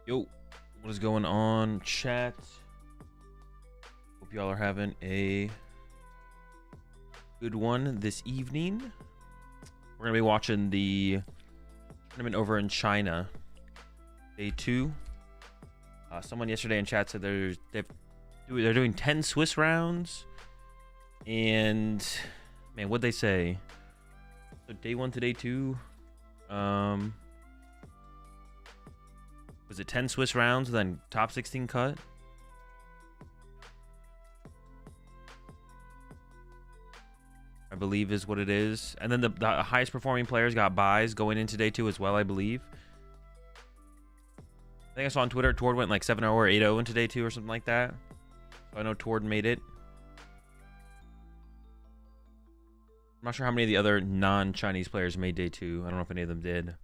Yo, what is going on, chat? Hope y'all are having a good one this evening. We're gonna be watching the tournament over in China, day 2. Someone yesterday in chat said they're doing 10 Swiss rounds, and man, what'd they say? So day 1 to day 2, was it 10 Swiss rounds, then top 16 cut? I believe is what it is. And then the highest performing players got buys going into day 2 as well, I believe. I think I saw on Twitter Tord went like 7-0 or 8-0 into day 2 or something like that. So I know Tord made it. I'm not sure how many of the other non-Chinese players made day 2. I don't know if any of them did.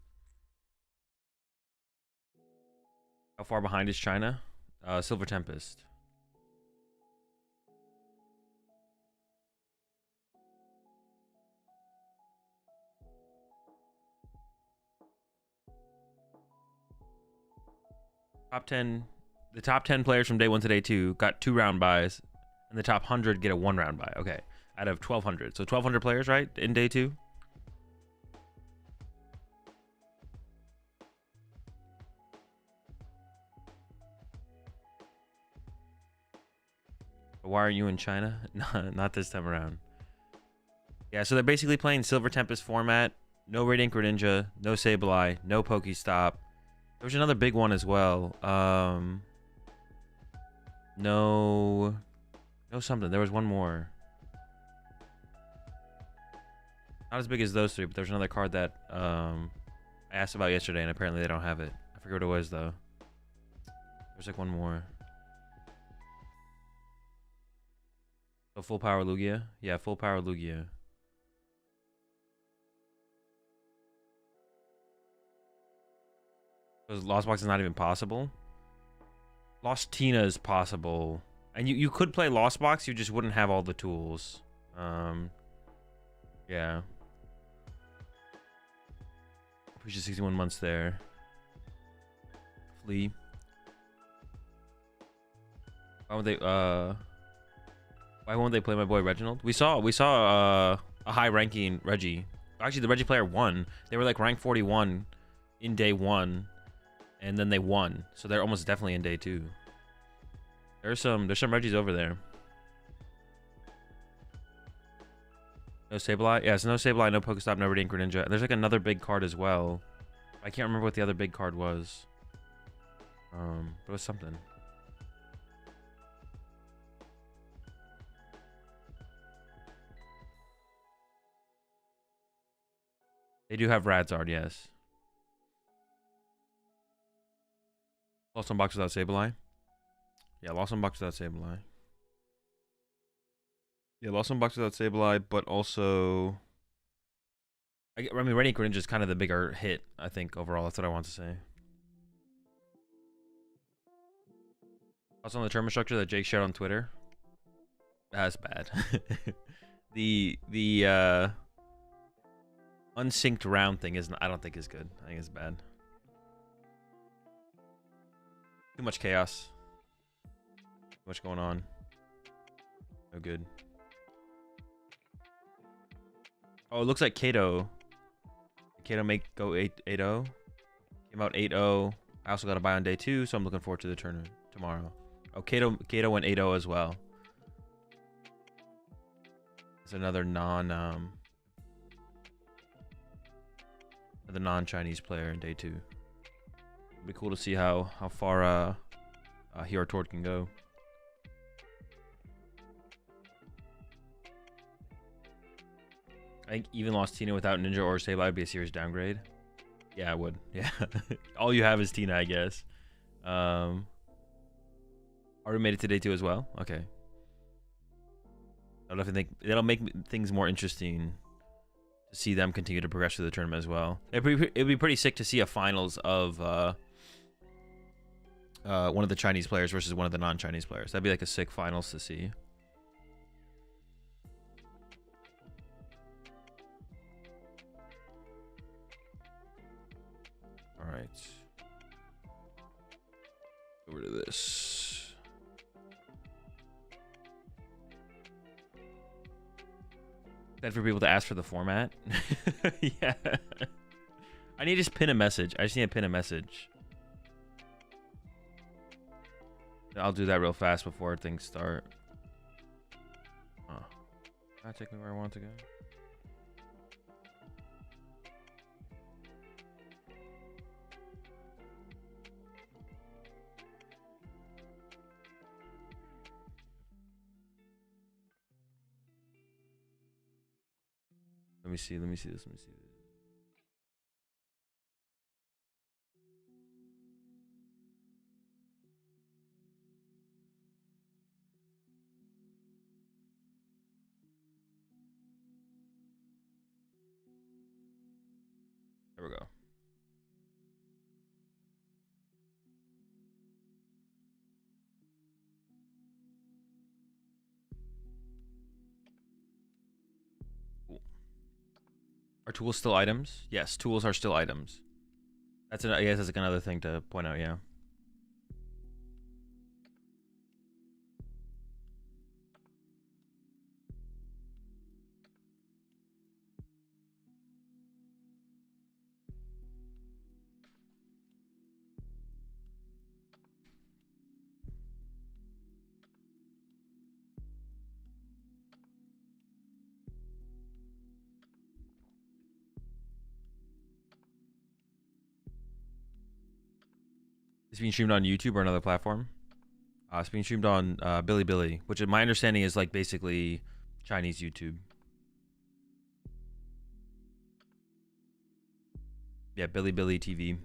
How far behind is China? Silver Tempest. The top 10 players from day 1 to day 2 got 2 round buys, and the top 100 get a 1 round buy. Okay, out of 1,200. So 1,200 players, right, in day 2? Why are you in China? Not this time around. Yeah, so they're basically playing Silver Tempest format. No Radiant Greninja, no Sableye, no Pokestop. There was another big one as well. No something. There was one more. Not as big as those 3, but there's another card that I asked about yesterday, and apparently they don't have it. I forget what it was, though. There's like one more. So full power Lugia? Yeah, full power Lugia. Because Lost Box is not even possible. Lost Tina is possible. And you could play Lost Box, you just wouldn't have all the tools. Yeah. Appreciate 61 months there. Flea. Why would they why won't they play my boy Reginald? We saw a high ranking Reggie. Actually, the Reggie player won. They were like rank 41 in day 1, and then they won. So they're almost definitely in day 2. There's some Reggies over there. No Sableye? Yes, no Sableye, no Pokestop, no Radiant Greninja. And there's like another big card as well. I can't remember what the other big card was. But it was something. They do have Radzard, yes. Lost on box without Sableye. Yeah, lost on box without Sableye. Yeah, lost on box without Sableye, but also I mean, Radiant Greninja is kind of the bigger hit, I think, overall. That's what I want to say. Also on the tournament structure that Jake shared on Twitter. That's bad. the unsynced round thing I don't think is good. I think it's bad. Too much chaos. Too much going on. No good. Oh, it looks like Kato. Kato make go 8-0. Came out 8-0. I also got a buy on day 2, so I'm looking forward to the tournament tomorrow. Oh, Kato went 8-0 as well. It's another non-Chinese player in day 2. It'd be cool to see how far he or Tord can go. I think even Lost Tina without Ninja or Sableye would be a serious downgrade. Yeah, I would. Yeah. All you have is Tina, I guess. Already made it to day 2 as well? Okay. I definitely think that'll make things more interesting to see them continue to progress through the tournament as well. It'd be pretty sick to see a finals of one of the Chinese players versus one of the non-Chinese players. That'd be like a sick finals to see. All right. Over to this. That for people to ask for the format. Yeah. I need to just pin a message. I just need to pin a message. I'll do that real fast before things start. Oh. That take me where I want to go. Let me see this. There we go. Cool. Are tools still items? Yes, tools are still items. That's I guess that's like another thing to point out, yeah. It's being streamed on YouTube or another platform. It's being streamed on Bilibili, which in my understanding is like basically Chinese YouTube. Yeah, Bilibili TV.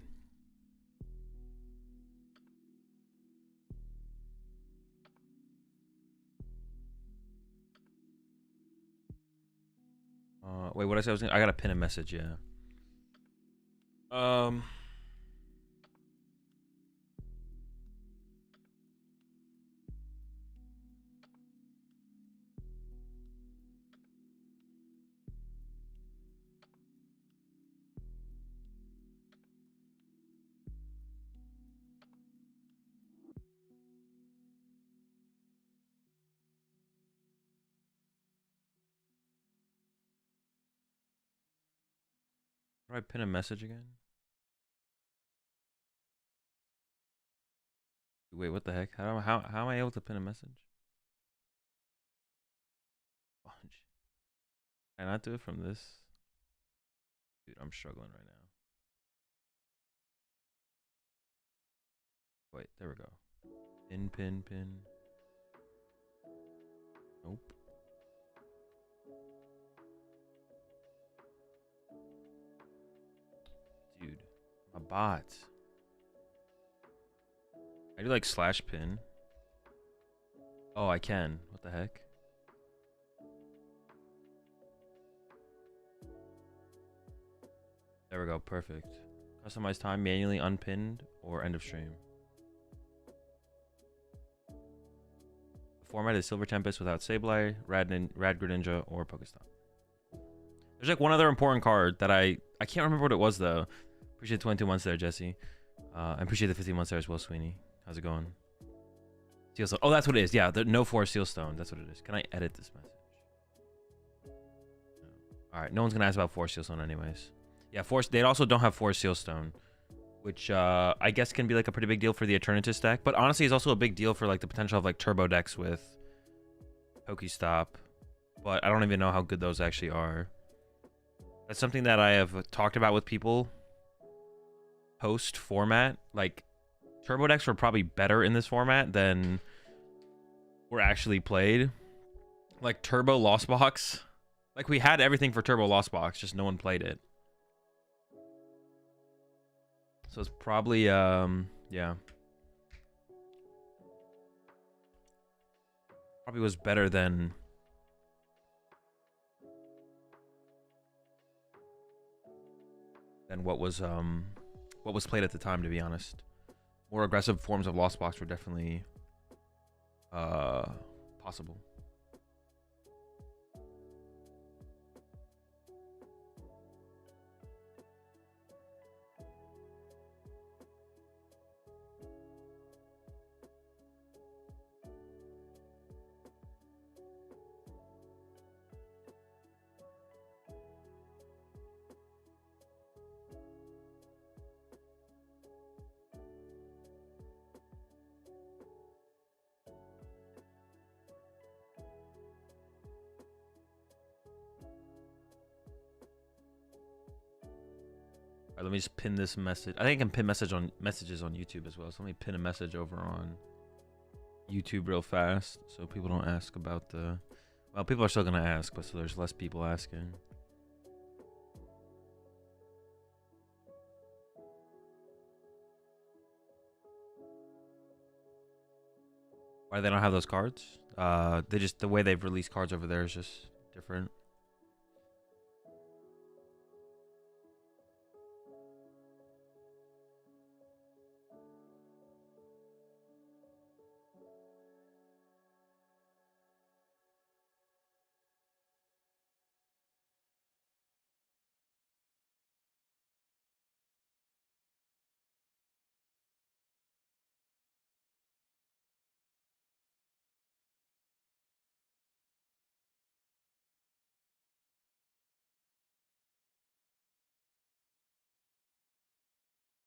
Wait, what I said I gotta pin a message, yeah. How do I pin a message again? Wait, what the heck? How am I able to pin a message? Can I not do it from this? Dude, I'm struggling right now. Wait, there we go. Pin. Nope. Dude, my bot. I do like slash pin. Oh, I can. What the heck? There we go. Perfect. Customize time, manually unpinned, or end of stream. The format is Silver Tempest without Sableye, Rad Greninja, or Pokestop. There's like one other important card that I can't remember what it was though. Appreciate 22 months there, Jesse. I appreciate the 15 months there as well, Sweeney. How's it going? Sealstone. Oh, that's what it is. Yeah, the no force Sealstone. That's what it is. Can I edit this message? No. All right. No one's gonna ask about force Sealstone anyways. Yeah, force. They also don't have force Sealstone, which I guess can be like a pretty big deal for the Eternatus deck. But honestly, it's also a big deal for like the potential of like turbo decks with Pokestop. But I don't even know how good those actually are. That's something that I have talked about with people post format. Like turbo decks were probably better in this format than were actually played. Like Turbo Lost Box. Like we had everything for Turbo Lost Box, just no one played it. So it's probably yeah. Probably was better than what was played at the time, to be honest. More aggressive forms of Lost Box were definitely possible. right, let me just pin this message. I think I can pin messages on YouTube as well. So let me pin a message over on YouTube real fast, so people don't ask about the. Well, people are still gonna ask, but so there's less people asking. Why do they don't have those cards? They just, the way they've released cards over there is just different.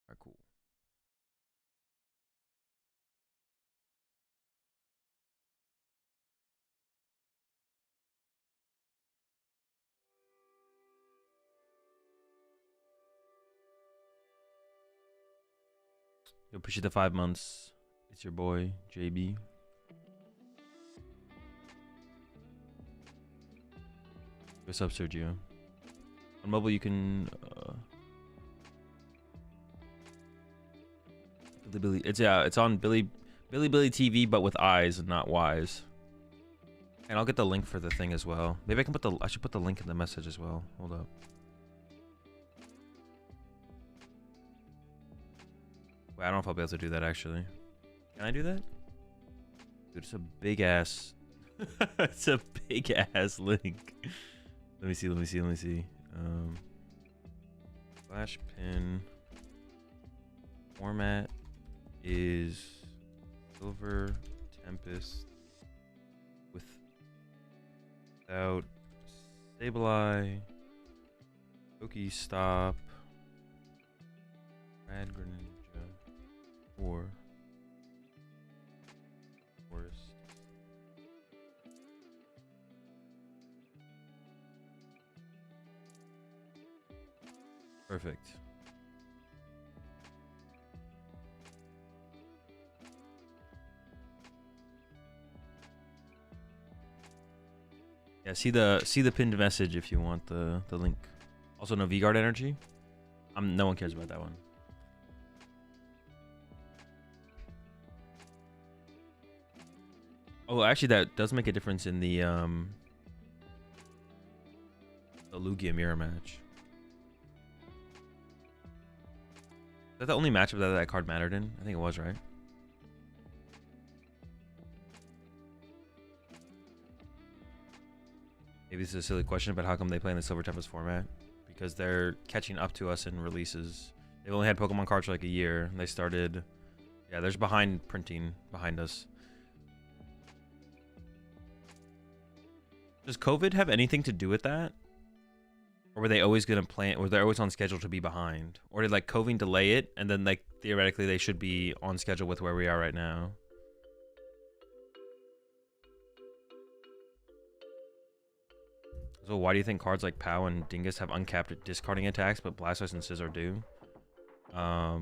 Alright, cool. You appreciate the 5 months. It's your boy, JB. What's up, Sergio? On mobile, you can. It's on Billy TV, but with eyes and not Y's. And I'll get the link for the thing as well. Maybe I can put I should put the link in the message as well. Hold up. Wait, I don't know if I'll be able to do that actually. Can I do that? Dude, it's a big ass. It's a big ass link. Let me see. Flash pin format is Silver Tempest without Sableye, Pokestop, Rad Greninja, or Forest. Perfect. Yeah, see the pinned message if you want the link. Also, no V-Guard energy. No one cares about that one. Oh, actually, that does make a difference in the Lugia mirror match. Is that the only matchup that card mattered in? I think it was, right? Maybe this is a silly question, but how come they play in the Silver Tempest format? Because they're catching up to us in releases. They've only had Pokemon cards for like a year. And they started... Yeah, there's behind printing behind us. Does COVID have anything to do with that? Or were they always going to plan... Or they're always on schedule to be behind? Or did like COVID delay it? And then like theoretically they should be on schedule with where we are right now? So why do you think cards like POW and Dingus have uncapped discarding attacks, but Blastoise and Scizor do? I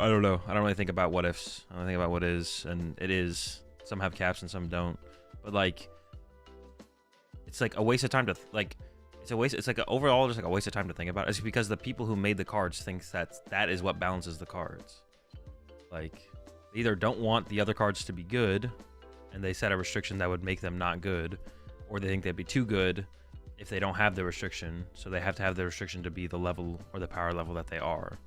don't know. I don't really think about what ifs. I don't think about what is, and it is. Some have caps and some don't. But like, it's like a waste of time to It's a waste. It's like overall just like a waste of time to think about. It's because the people who made the cards thinks that is what balances the cards. Like, they either don't want the other cards to be good, and they set a restriction that would make them not good, or they think they'd be too good if they don't have the restriction. So they have to have the restriction to be the level or the power level that they are.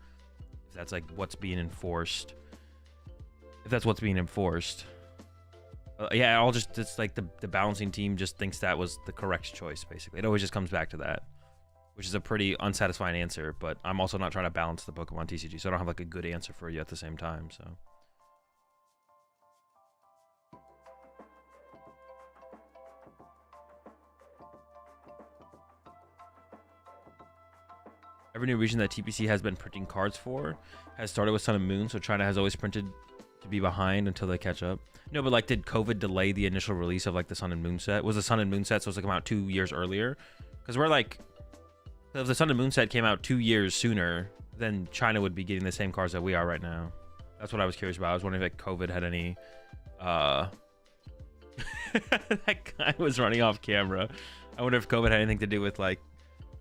If that's like what's being enforced. If that's what's being enforced. Yeah, it's like the balancing team just thinks that was the correct choice, basically. It always just comes back to that, which is a pretty unsatisfying answer, but I'm also not trying to balance the Pokemon TCG, so I don't have like a good answer for you at the same time, so. Every new region that TPC has been printing cards for has started with Sun and Moon, so China has always printed to be behind until they catch up. No, but like, did COVID delay the initial release of like the Sun and Moon set? Was the Sun and Moon set supposed to come out 2 years earlier? Because we're like, if the Sun and Moon set came out 2 years sooner, then China would be getting the same cards that we are right now. That's what I was curious about. I was wondering if like, COVID had any that guy was running off camera. I wonder if COVID had anything to do with like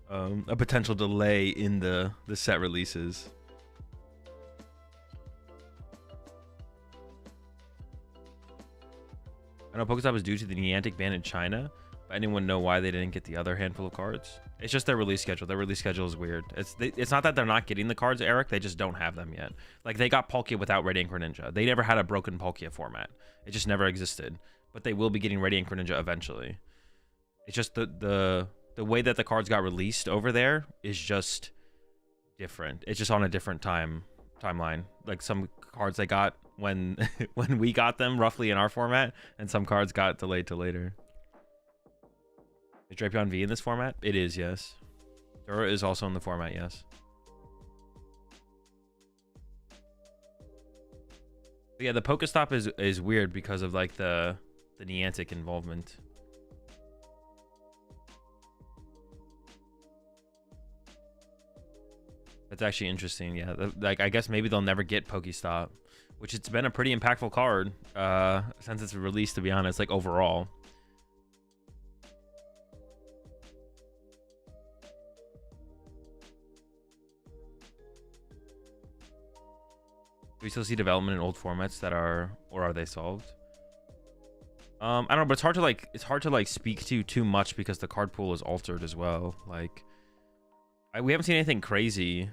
a potential delay in the set releases. I know Pokestop is due to the Niantic ban in China, but anyone know why they didn't get the other handful of cards? It's just their release schedule. Their release schedule is weird. It's not that they're not getting the cards, Eric. They just don't have them yet. Like, they got Palkia without Radiant Greninja. They never had a broken Palkia format. It just never existed. But they will be getting Radiant Greninja eventually. It's just the way that the cards got released over there is just different. It's just on a different timeline. Like, some cards they got when when we got them roughly in our format, and some cards got delayed to later. Is Drapion V in this format? It is, yes. Dura is also in the format, yes. But yeah, the Pokestop is weird because of like the Niantic involvement. That's actually interesting. Yeah, like I guess maybe they'll never get Pokestop, which it's been a pretty impactful card since its release, to be honest, like overall. Do we still see development in old formats that are, or are they solved? I don't know, but it's hard to like speak to too much because the card pool is altered as well. Like, we haven't seen anything crazy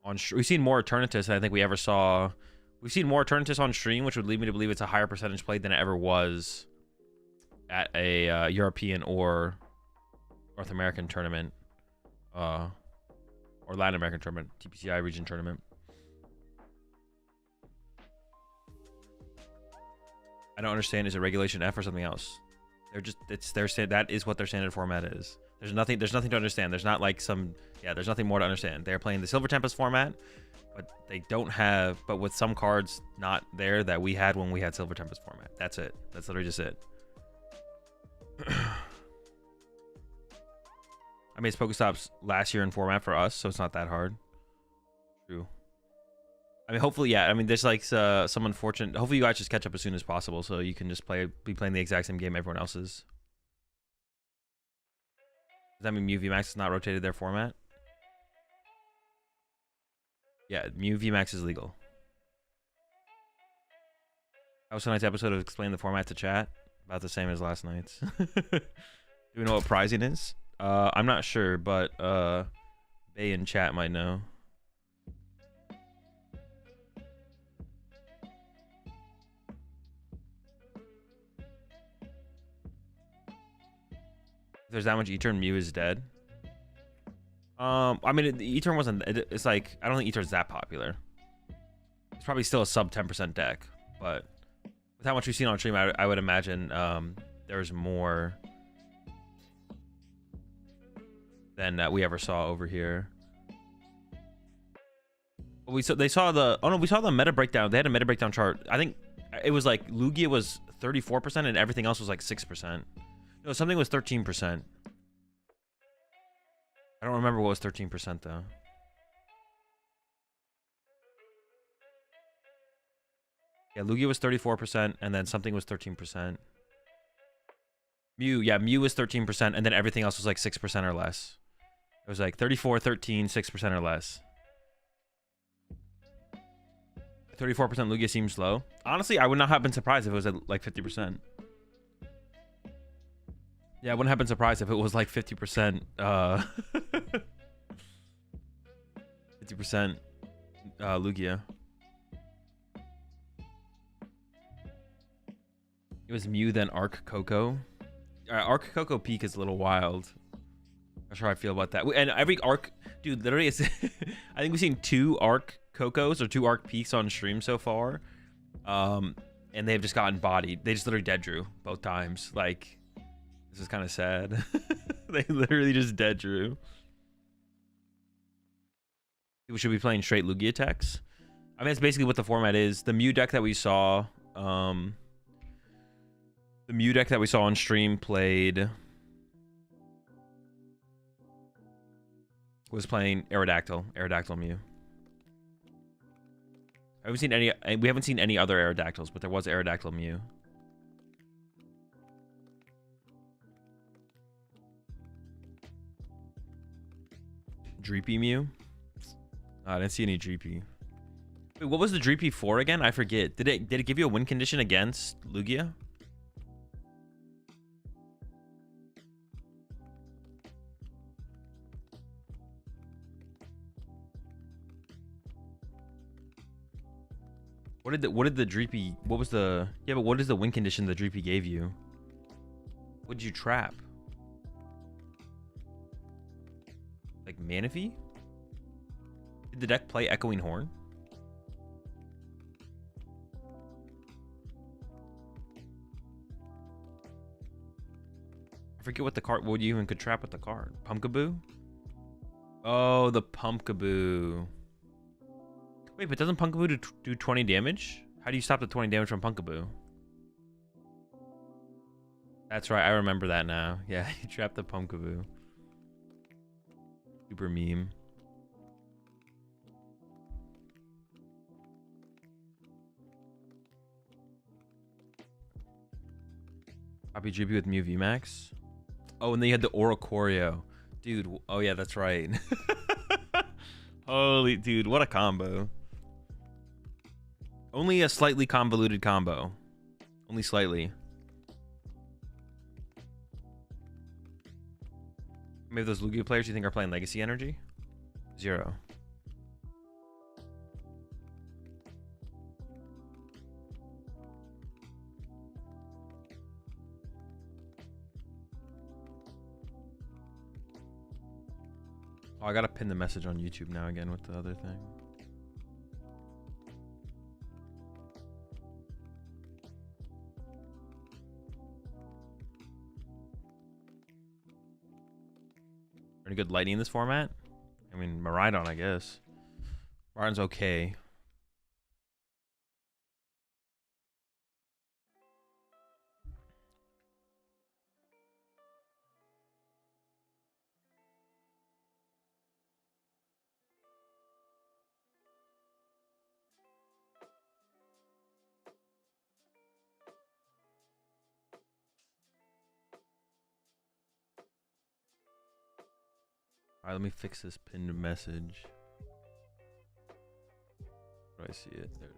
on. We've seen more Eternatus than I think we ever saw. We've seen more Eternatus on stream, which would lead me to believe it's a higher percentage played than it ever was at a European or North American tournament, or Latin American tournament, TPCI region tournament. I don't understand. Is it regulation F or something else? They're just, it's their, that is what their standard format is. There's nothing to understand. There's not like some, yeah, there's nothing more to understand. They're playing the Silver Tempest format, but they don't have, but with some cards not there that we had when we had Silver Tempest format. That's it. That's literally just it. I mean, it's Pokestop's last year in format for us, so it's not that hard. True. I mean, hopefully, yeah. I mean, there's like some unfortunate. Hopefully, you guys just catch up as soon as possible, so you can just be playing the exact same game everyone else is. Does that mean Mew VMAX has not rotated their format? Yeah, Mew VMAX is legal. That was tonight's episode of Explain the Format to Chat. About the same as last night's. Do we know what prizing is? I'm not sure, but Bay in chat might know. If there's that much E-turn, Mew is dead. I mean, the E-turn wasn't. It's like, I don't think E-turn's that popular. It's probably still a sub 10% deck, but with how much we've seen on stream, I would imagine there's more than we ever saw over here. But we saw the meta breakdown. They had a meta breakdown chart. I think it was like Lugia was 34% and everything else was like 6%. No, something was 13%. I don't remember what was 13% though. Yeah, Lugia was 34% and then something was 13%. Mew, yeah, Mew was 13% and then everything else was like 6% or less. It was like 34, 13, 6% or less. 34% Lugia seems low. Honestly, I would not have been surprised if it was at like 50%. Yeah, I wouldn't have been surprised if it was like 50%. 50% Lugia. It was Mew, then Arc Coco. Arc Coco peak is a little wild. Not sure how I feel about that. And every Arc, dude, literally, it's I think we've seen 2 Arc Cocos or 2 Arc peaks on stream so far. And they've just gotten bodied. They just literally dead drew both times. Like, this is kind of sad. They literally just dead drew. People should be playing straight Lugia attacks. I mean, that's basically what the format is. The Mew deck that we saw, on stream was playing Aerodactyl Mew. We haven't seen any other Aerodactyls, but there was Aerodactyl Mew. Dreepy Mew? I didn't see any Dreepy. Wait, what was the Dreepy for again? I forget. Did it give you a win condition against Lugia? What is the win condition the Dreepy gave you? What did you trap? Like Manaphy? Did the deck play Echoing Horn? I forget what the card, what you even could trap with the card. Pumpkaboo? Oh, the Pumpkaboo. Wait, but doesn't Pumpkaboo do 20 damage? How do you stop the 20 damage from Pumpkaboo? That's right, I remember that now. Yeah, you trapped the Pumpkaboo. Super meme. Copy GP with Mew VMAX. Oh, and then you had the Oricorio. Dude, oh yeah, that's right. Holy, dude, what a combo. Only a slightly convoluted combo. Only slightly. Maybe those Lugia players you think are playing Legacy Energy? 0. Oh, I gotta pin the message on YouTube now again with the other thing. Any good lighting in this format? I mean, Miraidon, I guess. Miraidon's okay. All right, let me fix this pinned message. Where do I see it? There it is.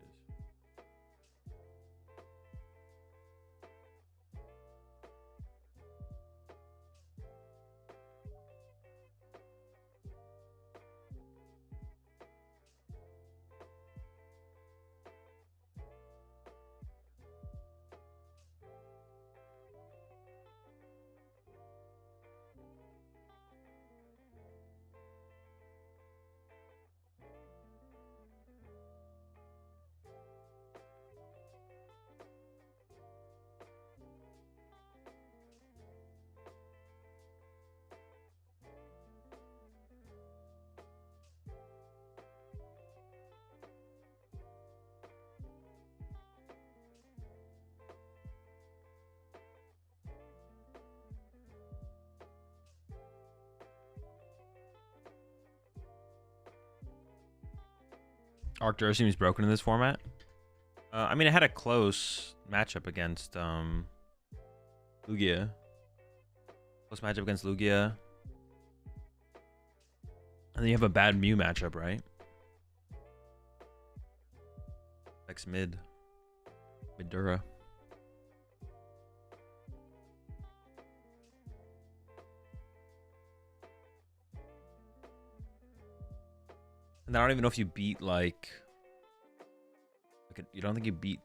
Arctur seems broken in this format. I mean, it had a close matchup against Lugia. Close matchup against Lugia. And then you have a bad Mew matchup, right? Next Midura. And I don't even know if you beat like you don't think you beat.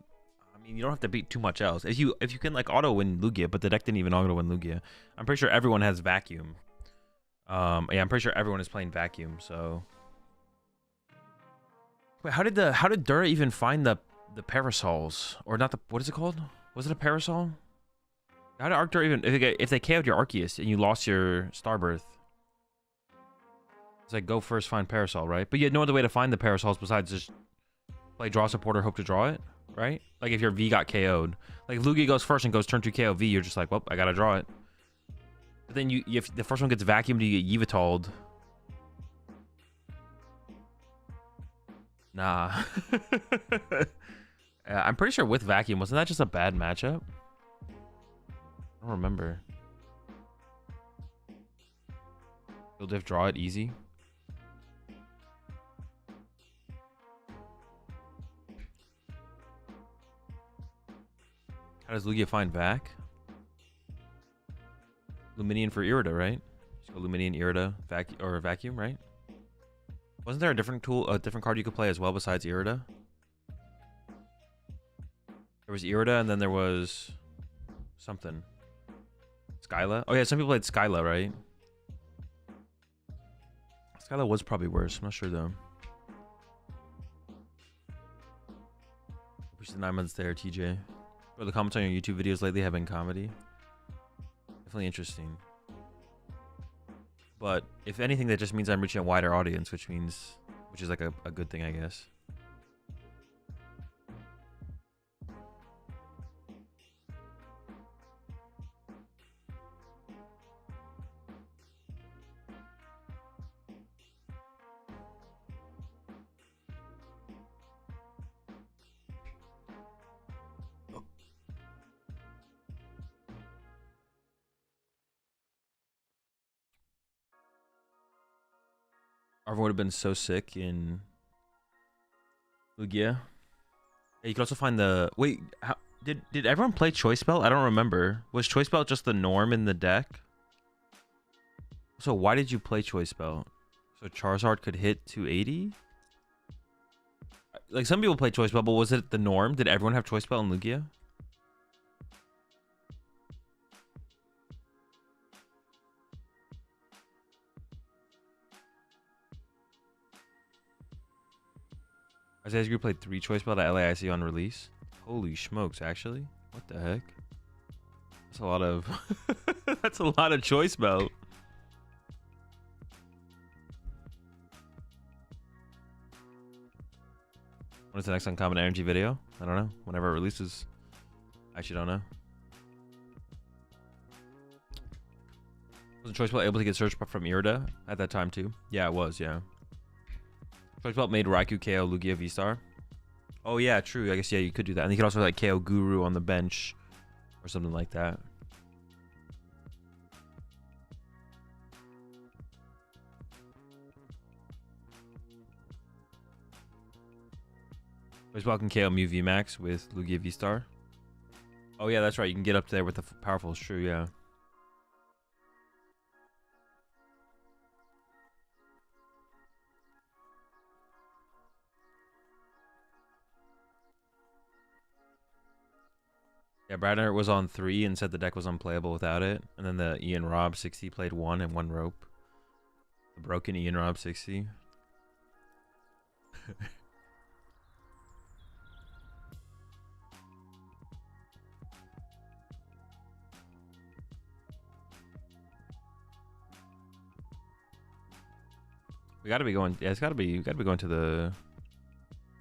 I mean, you don't have to beat too much else. If you can like auto win Lugia, but the deck didn't even auto win Lugia. I'm pretty sure everyone has Vacuum. Yeah, I'm pretty sure everyone is playing Vacuum. So wait, how did Dura even find the parasols, or not the, what is it called? Was it a parasol? How did Arctur even, if they KO'd your Arceus and you lost your Starbirth? It's like, go first, find Parasol, right? But you had no other way to find the Parasols besides just Play draw supporter, hope to draw it, right? Like if your V got KO'd. Like if Lugia goes first and goes turn 2 KO V, you're just like, well, I gotta draw it. But then if the first one gets vacuumed, you get Yvetalled. Nah. I'm pretty sure with vacuum, wasn't that just a bad matchup? I don't remember. You'll diff draw it easy. How does Lugia find Vac? Luminian for Irida, right? Just go Luminian, Irida, Vacuum, right? Wasn't there a different card you could play as well besides Irida? There was Irida, and then there was something. Skyla? Oh yeah, some people played Skyla, right? Skyla was probably worse. I'm not sure though. Wish the 9 months there, TJ. Or the comments on your YouTube videos lately have been comedy. Definitely interesting. But if anything, that just means I'm reaching a wider audience, which is like a good thing, I guess. Arvin would have been so sick in Lugia. Yeah, you could also find the... Wait, did everyone play Choice Belt? I don't remember. Was Choice Belt just the norm in the deck? So why did you play Choice Belt? So Charizard could hit 280? Like some people play Choice Belt, but was it the norm? Did everyone have Choice Belt in Lugia? Isaiah's group played 3 Choice Belt at LAIC on release. Holy smokes, actually? What the heck? That's a lot of... That's a lot of Choice Belt. When is the next Uncommon Energy video? I don't know. Whenever it releases. I actually don't know. Was Choice Belt able to get search from Irida at that time too? Yeah, it was, yeah. Choice Belt made Raikou KO Lugia V-Star. Oh yeah, true. I guess yeah, you could do that. And you could also like KO Guru on the bench or something like that. Choice Belt can KO Mew VMAX with Lugia V-Star. Oh yeah, that's right. You can get up there with the powerful. It's true, yeah. Yeah, Bradner was on 3 and said the deck was unplayable without it. And then the Ian Rob 60 played 1 and 1 rope. The broken Ian Rob 60. We gotta be going. Yeah, we gotta be going to the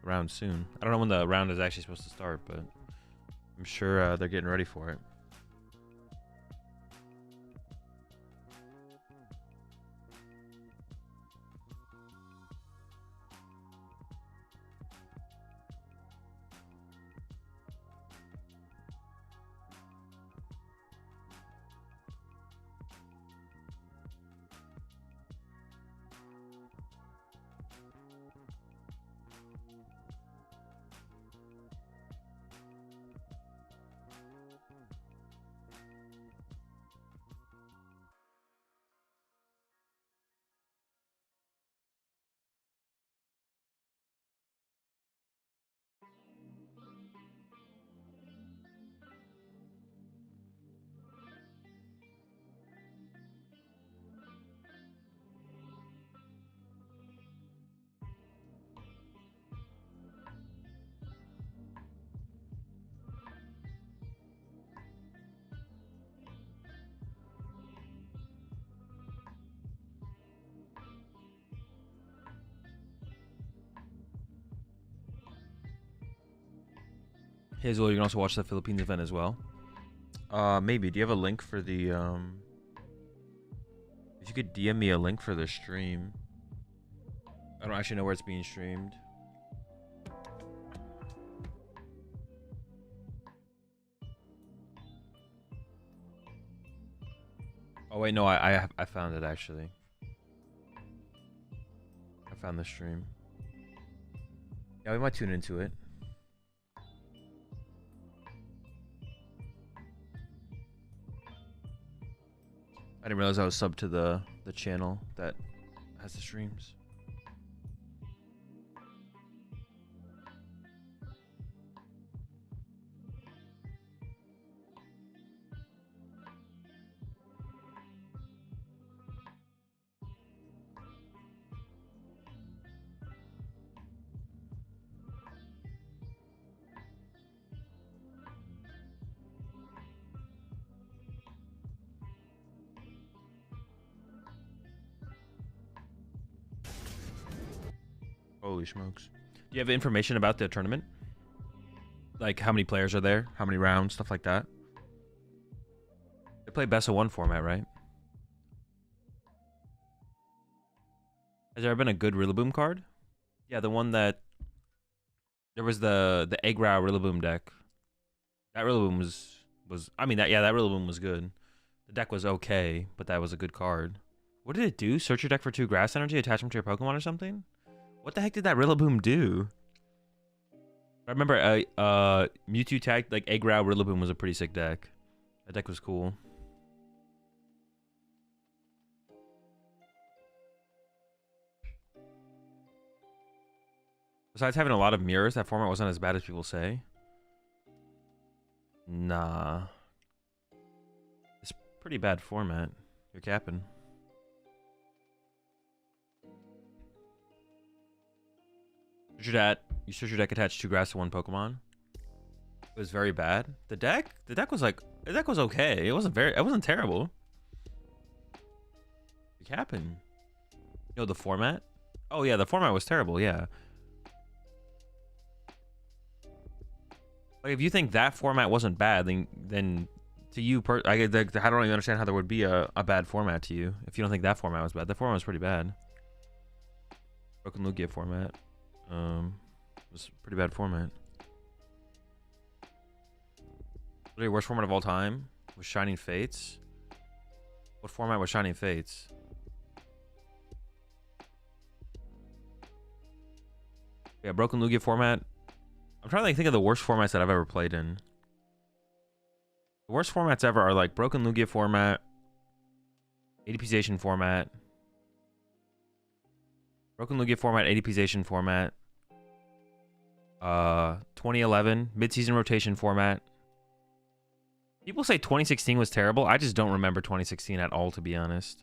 round soon. I don't know when the round is actually supposed to start, but I'm sure they're getting ready for it. Hazel, you can also watch the Philippines event as well. Maybe. Do you have a link for the if you could DM me a link for the stream. I don't actually know where it's being streamed. Oh wait, no, I found it actually. I found the stream. Yeah, we might tune into it. I didn't realize I was subbed to the channel that has the streams. Holy smokes. Do you have information about the tournament? Like how many players are there? How many rounds? Stuff like that? They play best of one format, right? Has there ever been a good Rillaboom card? Yeah, the one that... There was the Eggrow Rillaboom deck. That Rillaboom was... I mean, that Rillaboom was good. The deck was okay, but that was a good card. What did it do? Search your deck for 2 grass energy, attach them to your Pokemon or something? What the heck did that Rillaboom do? I remember Mewtwo tagged like Eggrow Rillaboom was a pretty sick deck. That deck was cool. Besides having a lot of mirrors, that format wasn't as bad as people say. Nah. It's a pretty bad format. You're capping. You search your deck attached 2 grass to 1 Pokemon. It was very bad. The deck was okay. It wasn't terrible. You're capping. You know the format? Oh yeah, the format was terrible, yeah. Like if you think that format wasn't bad, then to you, I don't even understand how there would be a bad format to you if you don't think that format was bad. The format was pretty bad. Broken Lugia format. It was a pretty bad format. Literally worst format of all time was Shining Fates. What format was Shining Fates? Yeah, Broken Lugia format. I'm trying to think of the worst formats that I've ever played in. The worst formats ever are like Broken Lugia format, ADPization format, Broken Lugia format, ADPization format, 2011 mid-season rotation format. People say 2016 was terrible. I just don't remember 2016 at all, to be honest.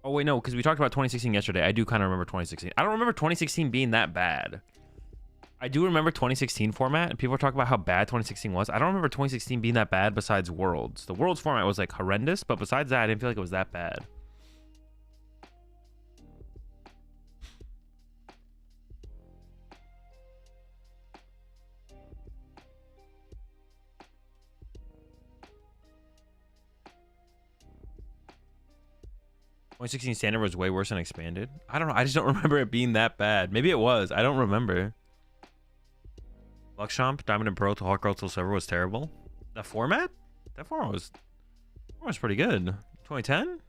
Oh wait, no, because we talked about 2016 yesterday. I do kind of remember 2016. I don't remember 2016 being that bad. I do remember 2016 format, and people are talking about how bad 2016 was. I don't remember 2016 being that bad besides Worlds. The Worlds format was like horrendous, but besides that, I didn't feel like it was that bad. .16 standard was way worse than expanded. I don't know. I just don't remember it being that bad. Maybe it was. I don't remember. Luxchamp, Diamond and Pearl to Hawk Girl till Silver was terrible. The format? That format was pretty good. 2010?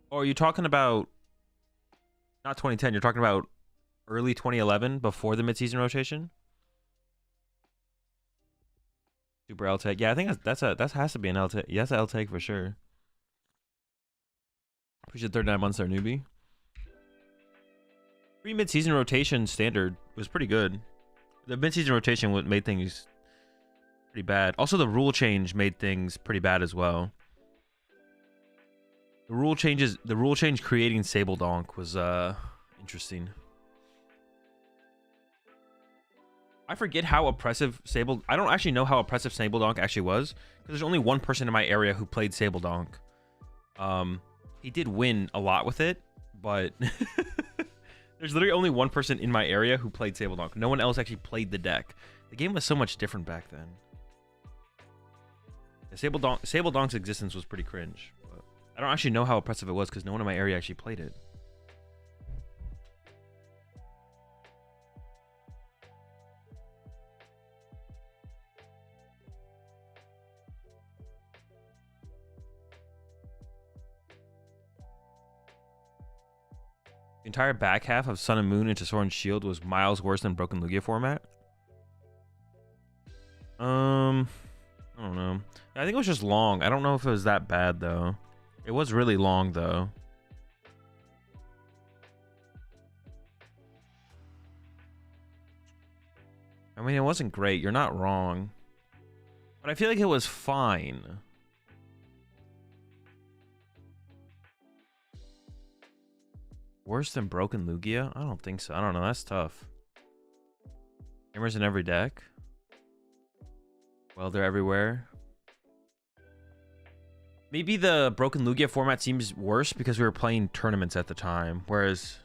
Or are you talking about not 2010? You're talking about early 2011 before the midseason rotation? Super L-Tech. Yeah, I think that has to be an L-Tech. Yeah, that's an L-Tech for sure. Appreciate 39 months there, newbie. Pre mid-season rotation standard was pretty good. The mid-season rotation made things pretty bad. Also, the rule change made things pretty bad as well. The rule change creating Sable Donk was interesting. I forget how oppressive Sable... I don't actually know how oppressive Sable Donk actually was, because there's only one person in my area who played Sable Donk. He did win a lot with it, but there's literally only one person in my area who played Sabeldonk. No one else actually played the deck. The game was so much different back then. Sabeldon's existence was pretty cringe. But I don't actually know how oppressive it was because no one in my area actually played it. The entire back half of Sun and Moon into Sword and Shield was miles worse than Broken Lugia format. I don't know. I think it was just long. I don't know if it was that bad though. It was really long though. I mean, it wasn't great. You're not wrong. But I feel like it was fine. Worse than Broken Lugia? I don't think so. I don't know. That's tough. Hammers in every deck. Well, they're everywhere. Maybe the Broken Lugia format seems worse because we were playing tournaments at the time, whereas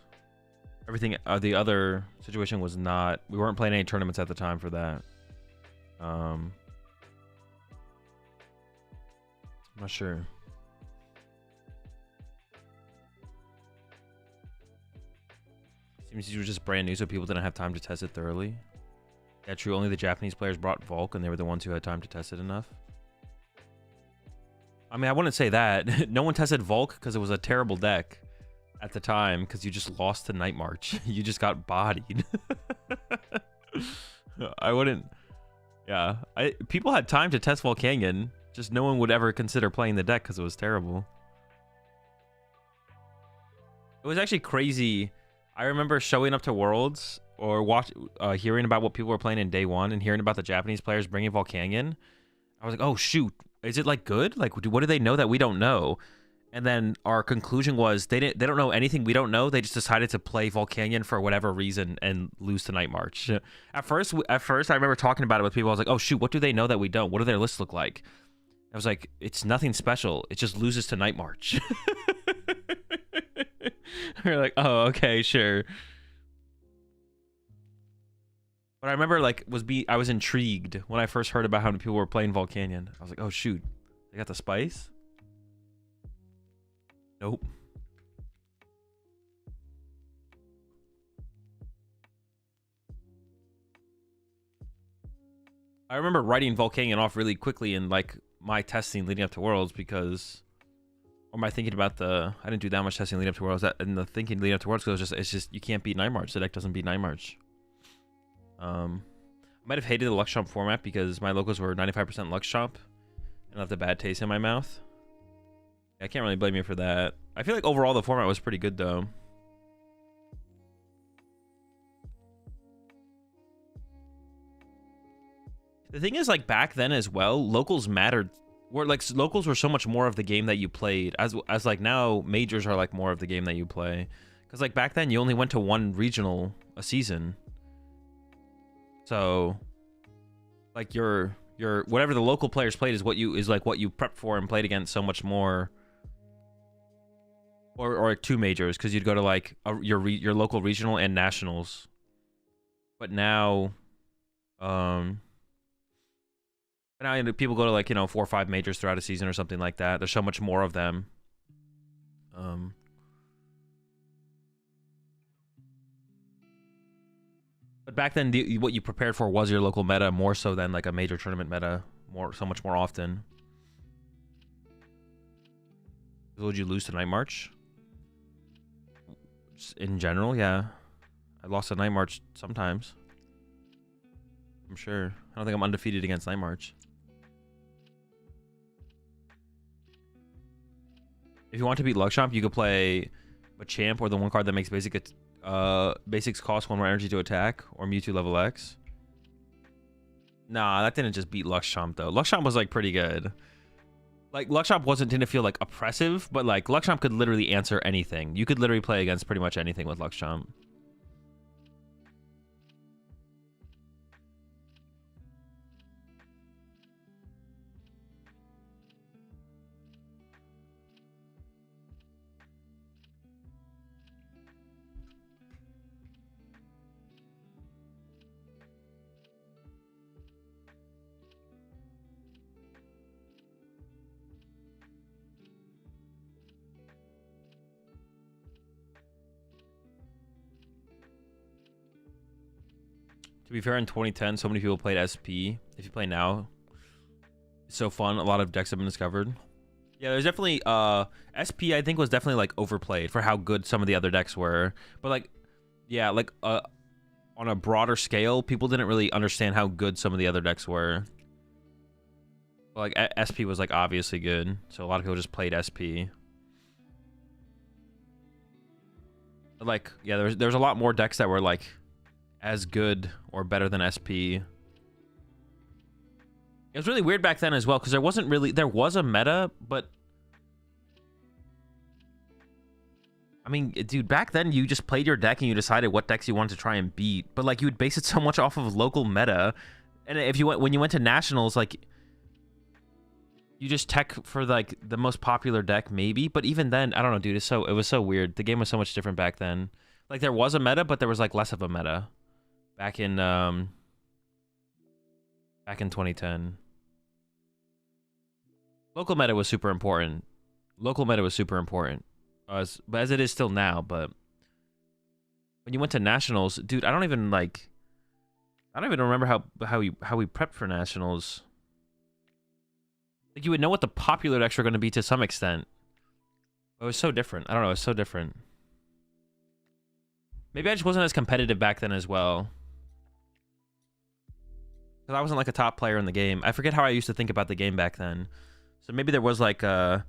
everything, the other situation was not. We weren't playing any tournaments at the time for that. I'm not sure. Seems you were just brand new, so people didn't have time to test it thoroughly. Yeah, true. Only the Japanese players brought Volk, and they were the ones who had time to test it enough. I mean, I wouldn't say that. No one tested Volk because it was a terrible deck at the time because you just lost to Night March. You just got bodied. I wouldn't. Yeah. People had time to test Volcanion. Just no one would ever consider playing the deck because it was terrible. It was actually crazy. I remember showing up to Worlds or hearing about what people were playing in day one and hearing about the Japanese players bringing Volcanion. I was like, oh, shoot. Is it like good? Like, what do they know that we don't know? And then our conclusion was they don't know anything we don't know. They just decided to play Volcanion for whatever reason and lose to Night March. At first, I remember talking about it with people. I was like, oh, shoot, what do they know that we don't? What do their lists look like? I was like, it's nothing special. It just loses to Night March. We're like, oh, okay, sure. But I remember, like, I was intrigued when I first heard about how many people were playing Volcanion. I was like, oh, shoot. They got the spice? Nope. I remember writing Volcanion off really quickly in, like, my testing leading up to Worlds because... Or my thinking about I didn't do that much testing leading up to Worlds. And the thinking leading up to Worlds because it's just, you can't beat Night March. The deck doesn't beat Night March. I might have hated the Lux Chomp format because my locals were 95% Lux Chomp and left a bad taste in my mouth. I can't really blame you for that. I feel like overall the format was pretty good though. The thing is, like, back then as well, locals mattered. Locals were so much more of the game that you played as like now majors are like more of the game that you play. Because like back then you only went to one regional a season. So like your whatever the local players played is what you prepped for and played against so much more. Or two majors because you'd go to like your local regional and nationals. But now now people go to like, 4 or 5 majors throughout a season or something like that. There's so much more of them. But back then, what you prepared for was your local meta more so than like a major tournament meta, so much more often. Would you lose to Night March? In general, yeah. I lost to Night March sometimes. I'm sure. I don't think I'm undefeated against Night March. If you want to beat Luxchamp, you could play Machamp or the one card that makes basics cost 1 more energy to attack, or Mewtwo level X. Nah, that didn't just beat Luxchamp though. Luxchamp was like pretty good. Like Luxchamp didn't feel like oppressive, but like Luxchamp could literally answer anything. You could literally play against pretty much anything with Luxchamp. To be fair, in 2010, so many people played SP. If you play now, it's so fun. A lot of decks have been discovered. Yeah, there's definitely SP. I think was definitely like overplayed for how good some of the other decks were. But like, yeah, like on a broader scale, people didn't really understand how good some of the other decks were. But like SP was like obviously good, so a lot of people just played SP. But like, yeah, there's a lot more decks that were like as good or better than SP. It was really weird back then as well, because there was a meta, but I mean, dude, back then you just played your deck and you decided what decks you wanted to try and beat, but like you would base it so much off of local meta. And if you when you went to nationals, like you just tech for like the most popular deck maybe, but even then, I don't know, dude, it was so weird. The game was so much different back then. Like there was a meta, but there was like less of a meta back in 2010. Local meta was super important. But as it is still now. But when you went to nationals, dude, I don't even remember how we prepped for nationals. Like you would know what the popular decks were going to be to some extent. It was so different. I don't know. It was so different. Maybe I just wasn't as competitive back then as well. Because I wasn't like a top player in the game. I forget how I used to think about the game back then. So maybe there was like more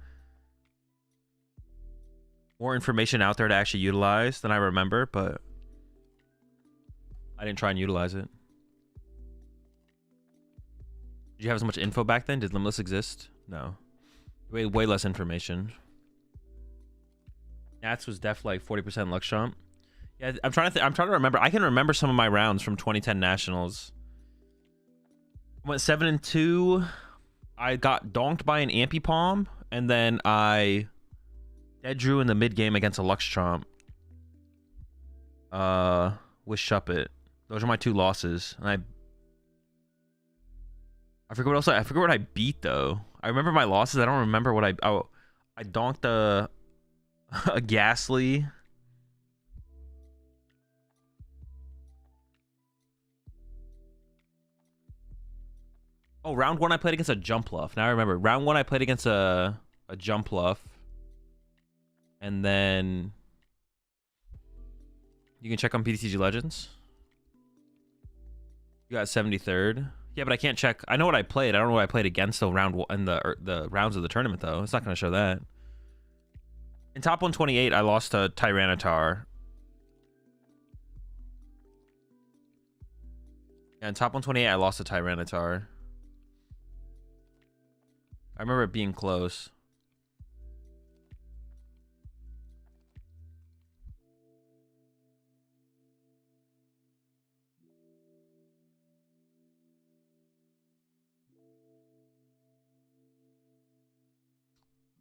information out there to actually utilize than I remember, but I didn't try and utilize it. Did you have as much info back then? Did Limitless exist? No. Way less information. Nats was definitely like 40% Lux Chomp. Yeah, I'm trying to remember. I can remember some of my rounds from 2010 Nationals. I went 7-2. I got donked by an Ampipom, and then I dead drew in the mid game against a Lux Chomp. With Shuppet. Those are my 2 losses. And I forget what else. I forget what I beat though. I remember my losses. I don't remember what I donked a Ghastly. Oh, round 1 I played against a Jumpluff. Now I remember. Round 1 I played against a Jumpluff. And then you can check on PTCG Legends. You got 73rd. Yeah, but I can't check. I know what I played. I don't know what I played against the round in the rounds of the tournament though. It's not going to show that. In top 128, I lost to Tyranitar. Yeah, in top 128, I lost to Tyranitar. I remember it being close.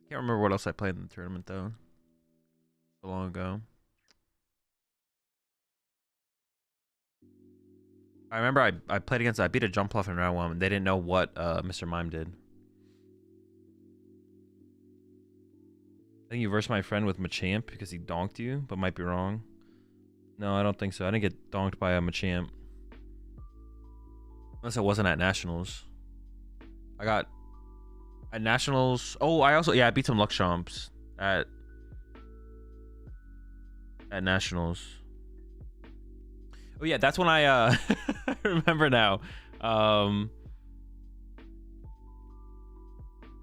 Can't remember what else I played in the tournament though. So long ago. I remember I played against. I beat a Jumpluff in round 1. And they didn't know what Mr. Mime did. I think you versed my friend with Machamp because he donked you, but might be wrong. No, I don't think so. I didn't get donked by a Machamp. Unless it wasn't at Nationals. I got... At Nationals... Oh, I beat some Lux Chomps at Nationals. Oh yeah, that's when I I remember now.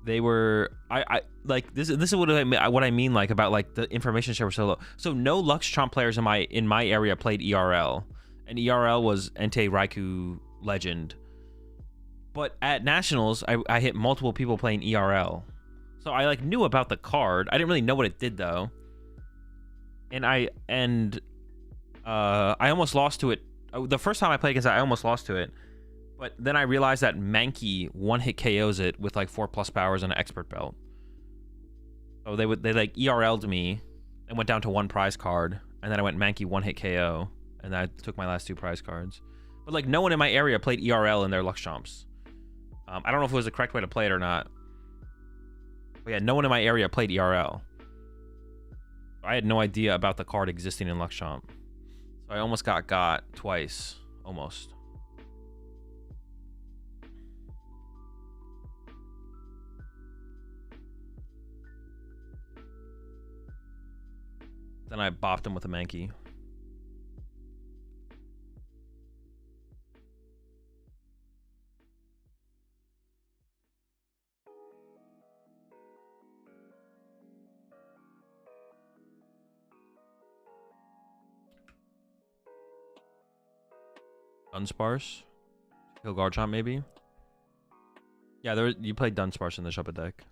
They were I like this is what I mean like about like the information share was so low. So no Lux Chomp players in my area played ERL. And ERL was Entei Raikou Legend. But at Nationals, I hit multiple people playing ERL. So I like knew about the card. I didn't really know what it did though. And I almost lost to it. The first time I played against it, I almost lost to it. But then I realized that Mankey one-hit KOs it with like 4+ powers and an expert belt. So they like ERL'd me and went down to 1 prize card. And then I went Mankey one-hit KO. And I took my last 2 prize cards. But like no one in my area played ERL in their Lux Chomps. I don't know if it was the correct way to play it or not. But yeah, no one in my area played ERL. I had no idea about the card existing in Lux Chomp. So I almost got twice. Almost. Then I bopped him with a Mankey. Dunsparce. Kill Garchomp maybe. Yeah, you played Dunsparce in the Shuppet deck.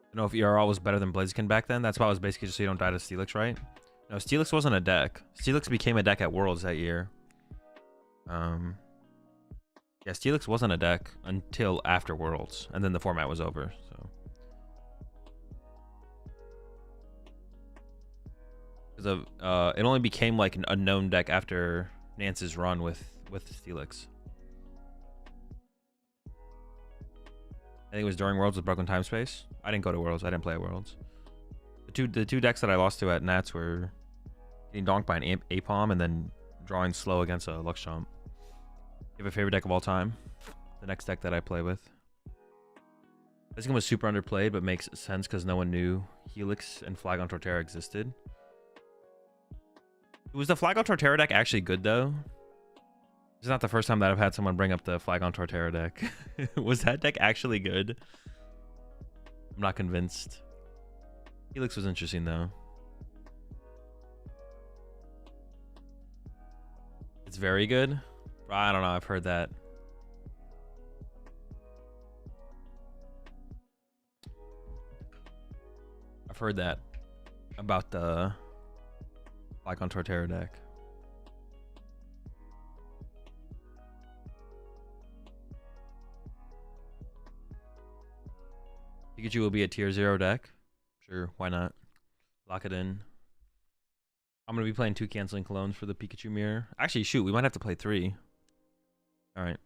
I don't know if ERL was better than Blaziken back then. That's why it was basically just so you don't die to Steelix, right? No, Steelix wasn't a deck. Steelix became a deck at Worlds that year. Yeah, Steelix wasn't a deck until after Worlds, and then the format was over. So, because of it only became like a known deck after Nance's run with Steelix. I think it was during Worlds with Broken Time Space. I didn't go to Worlds. I didn't play at Worlds. The two decks that I lost to at Nats were getting donked by an Apom and then drawing slow against a Luxchamp. You have a favorite deck of all time? The next deck that I play with. This game was super underplayed, but makes sense because no one knew Helix and Flygon Torterra existed. Was the Flygon Torterra deck actually good though? It's not the first time that I've had someone bring up the Flygon Torterra deck. Was that deck actually good? I'm not convinced. Helix was interesting though. It's very good. I don't know. I've heard that. I've heard that about the Flygon Torterra deck. Pikachu will be a tier 0 deck. Sure, why not? Lock it in. I'm going to be playing 2 canceling clones for the Pikachu mirror. Actually, shoot, we might have to play 3. Alright.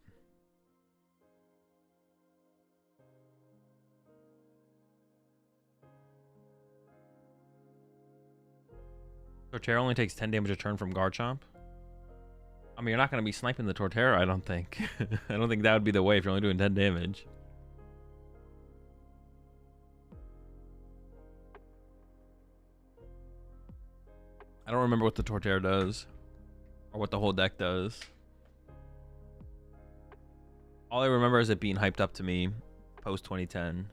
Torterra only takes 10 damage a turn from Garchomp. I mean, you're not going to be sniping the Torterra, I don't think. I don't think that would be the way if you're only doing 10 damage. I don't remember what the Torterra does. Or what the whole deck does. All I remember is it being hyped up to me post 2010.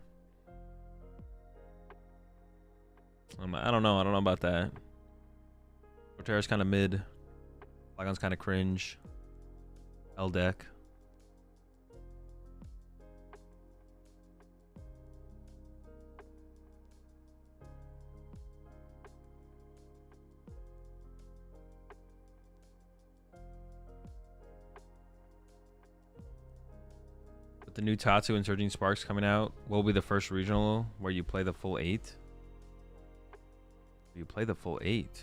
I don't know about that. Torterra's kind of mid. Flygon's kind of cringe. L deck. With the new Tatsu and Surging Sparks coming out, will be the first regional where you play the full 8. You play the full 8.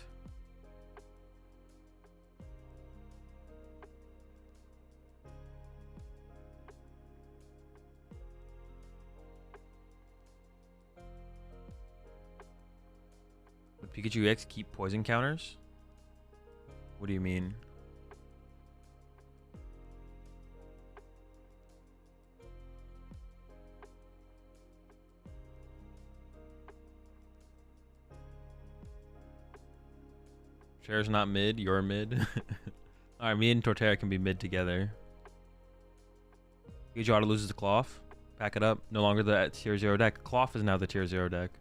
Would Pikachu X keep poison counters? What do you mean? Cher's not mid, you're mid. Alright, me and Torterra can be mid together. Pikachu auto loses to Cloth. Pack it up. No longer the tier 0 deck. Cloth is now the tier 0 deck.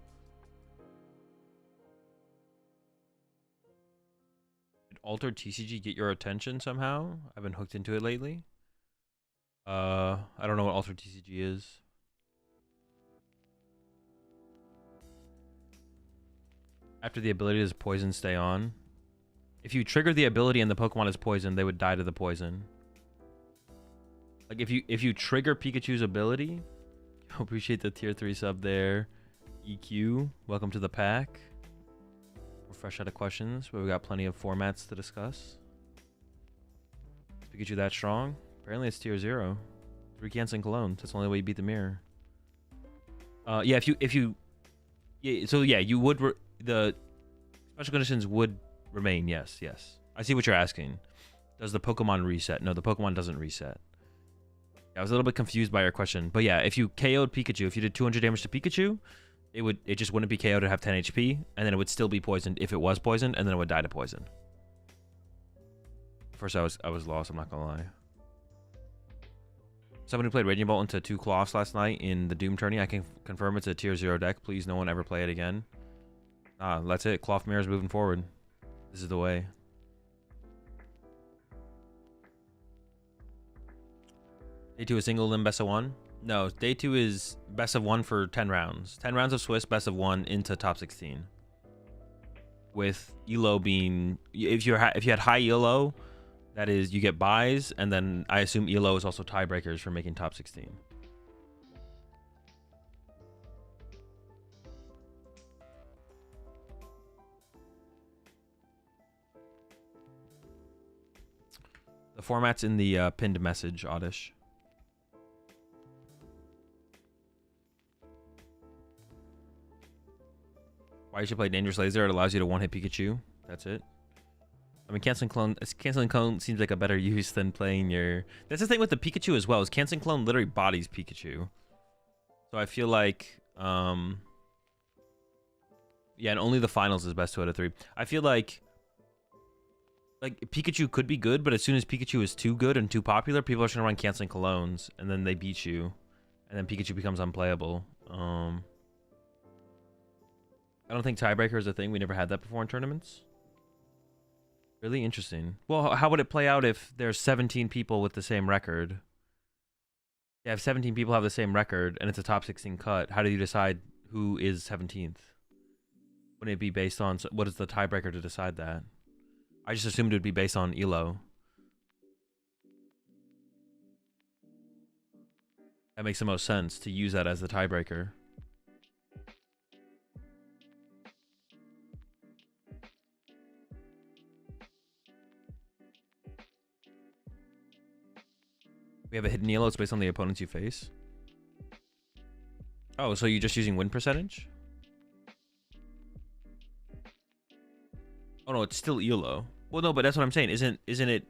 Did Altered TCG get your attention somehow? I've been hooked into it lately. I don't know what Altered TCG is. After the ability, does poison stay on? If you trigger the ability and the Pokemon is poisoned, they would die to the poison. Like if you trigger Pikachu's ability, appreciate the tier 3 sub there. EQ, welcome to the pack. We're fresh out of questions, but we got plenty of formats to discuss. Is Pikachu that strong? Apparently it's tier 0. 3 canceling cologne. That's the only way you beat the mirror. Yeah, you would the special conditions would remain. Yes. I see what you're asking. Does the Pokemon reset? No, the Pokemon doesn't reset. I was a little bit confused by your question, but yeah, if you KO'd Pikachu, if you did 200 damage to Pikachu, it just wouldn't be KO'd to have 10 HP, and then it would still be poisoned if it was poisoned, and then it would die to poison. First, I was lost. I'm not gonna lie. Someone who played Raging Bolt into 2 Cloths last night in the Doom tourney, I can confirm it's a tier 0 deck. Please, no one ever play it again. That's it. Cloth Mirror's moving forward. This is the way. Day 2 is single limb best of 1? No, day 2 is best of 1 for 10 rounds. 10 rounds of Swiss, best of 1 into top 16. With ELO being, if you had high ELO, that is, you get buys, and then I assume ELO is also tiebreakers for making top 16. The format's in the pinned message, Oddish. Why you should play Dangerous Laser? It allows you to one-hit Pikachu. That's it. I mean, canceling clone seems like a better use than playing your... That's the thing with the Pikachu as well, is canceling clone literally bodies Pikachu. So I feel like... yeah, and only the finals is best 2 out of 3. I feel like Pikachu could be good, but as soon as Pikachu is too good and too popular, people are just going to run canceling clones, and then they beat you. And then Pikachu becomes unplayable. I don't think tiebreaker is a thing. We never had that before in tournaments. Really interesting. Well, how would it play out if there's 17 people with the same record? Yeah, if 17 people have the same record and it's a top 16 cut, how do you decide who is 17th? Wouldn't it be based on... What is the tiebreaker to decide that? I just assumed it would be based on ELO. That makes the most sense to use that as the tiebreaker. We have a hidden ELO. It's based on the opponents you face. Oh, so you're just using win percentage? Oh no, it's still ELO. Well, no, but that's what I'm saying. Isn't it?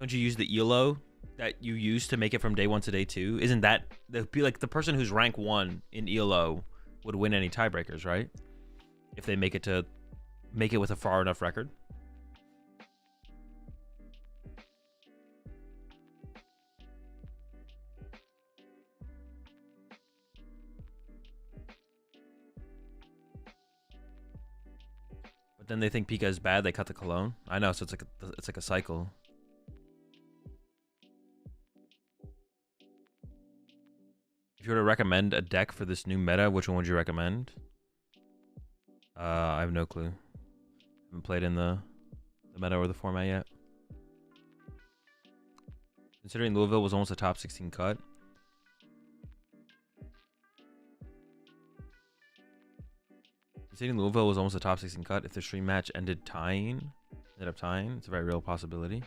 Don't you use the ELO that you use to make it from day 1 to day 2? Isn't that be like the person who's rank 1 in ELO would win any tiebreakers, right? If they make it with a far enough record. Then they think Pika is bad. They cut the cologne. I know, so it's like a cycle. If you were to recommend a deck for this new meta, which one would you recommend? I have no clue. Haven't played in the meta or the format yet. Considering Louisville was almost a top 16 cut. Considering Louisville was almost a top 16 cut, if the stream match ended up tying, it's a very real possibility.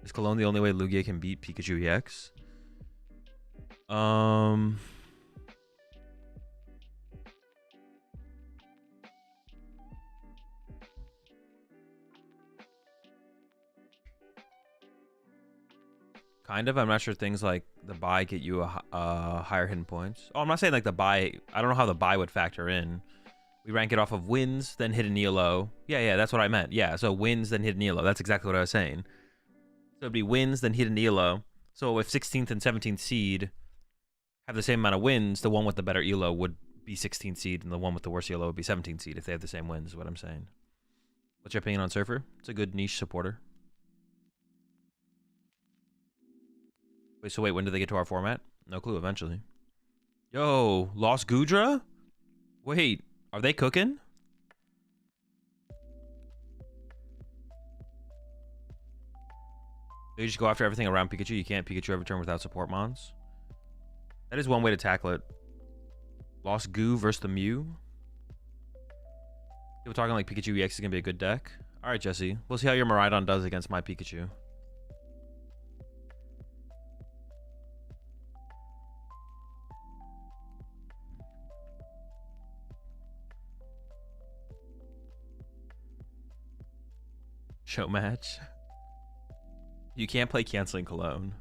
Is Cologne the only way Lugia can beat Pikachu EX? Kind of. I'm not sure things like the buy get you a higher hidden points. Oh, I'm not saying like the buy. I don't know how the buy would factor in. We rank it off of wins, then hidden ELO. Yeah, that's what I meant. Yeah, so wins, then hidden ELO. That's exactly what I was saying. So it'd be wins, then hidden ELO. So if 16th and 17th seed have the same amount of wins, the one with the better ELO would be 16th seed, and the one with the worst ELO would be 17th seed if they have the same wins, is what I'm saying. What's your opinion on Surfer? It's a good niche supporter. Wait, when do they get to our format? No clue, eventually. Yo, lost Goodra? Wait, are they cooking? You just go after everything around Pikachu. You can't Pikachu every turn without support mons. That is one way to tackle it. Lost Goo versus the Mew. People talking like Pikachu EX is going to be a good deck. All right, Jesse. We'll see how your Miraidon does against my Pikachu. Show match. You can't play Canceling Cologne.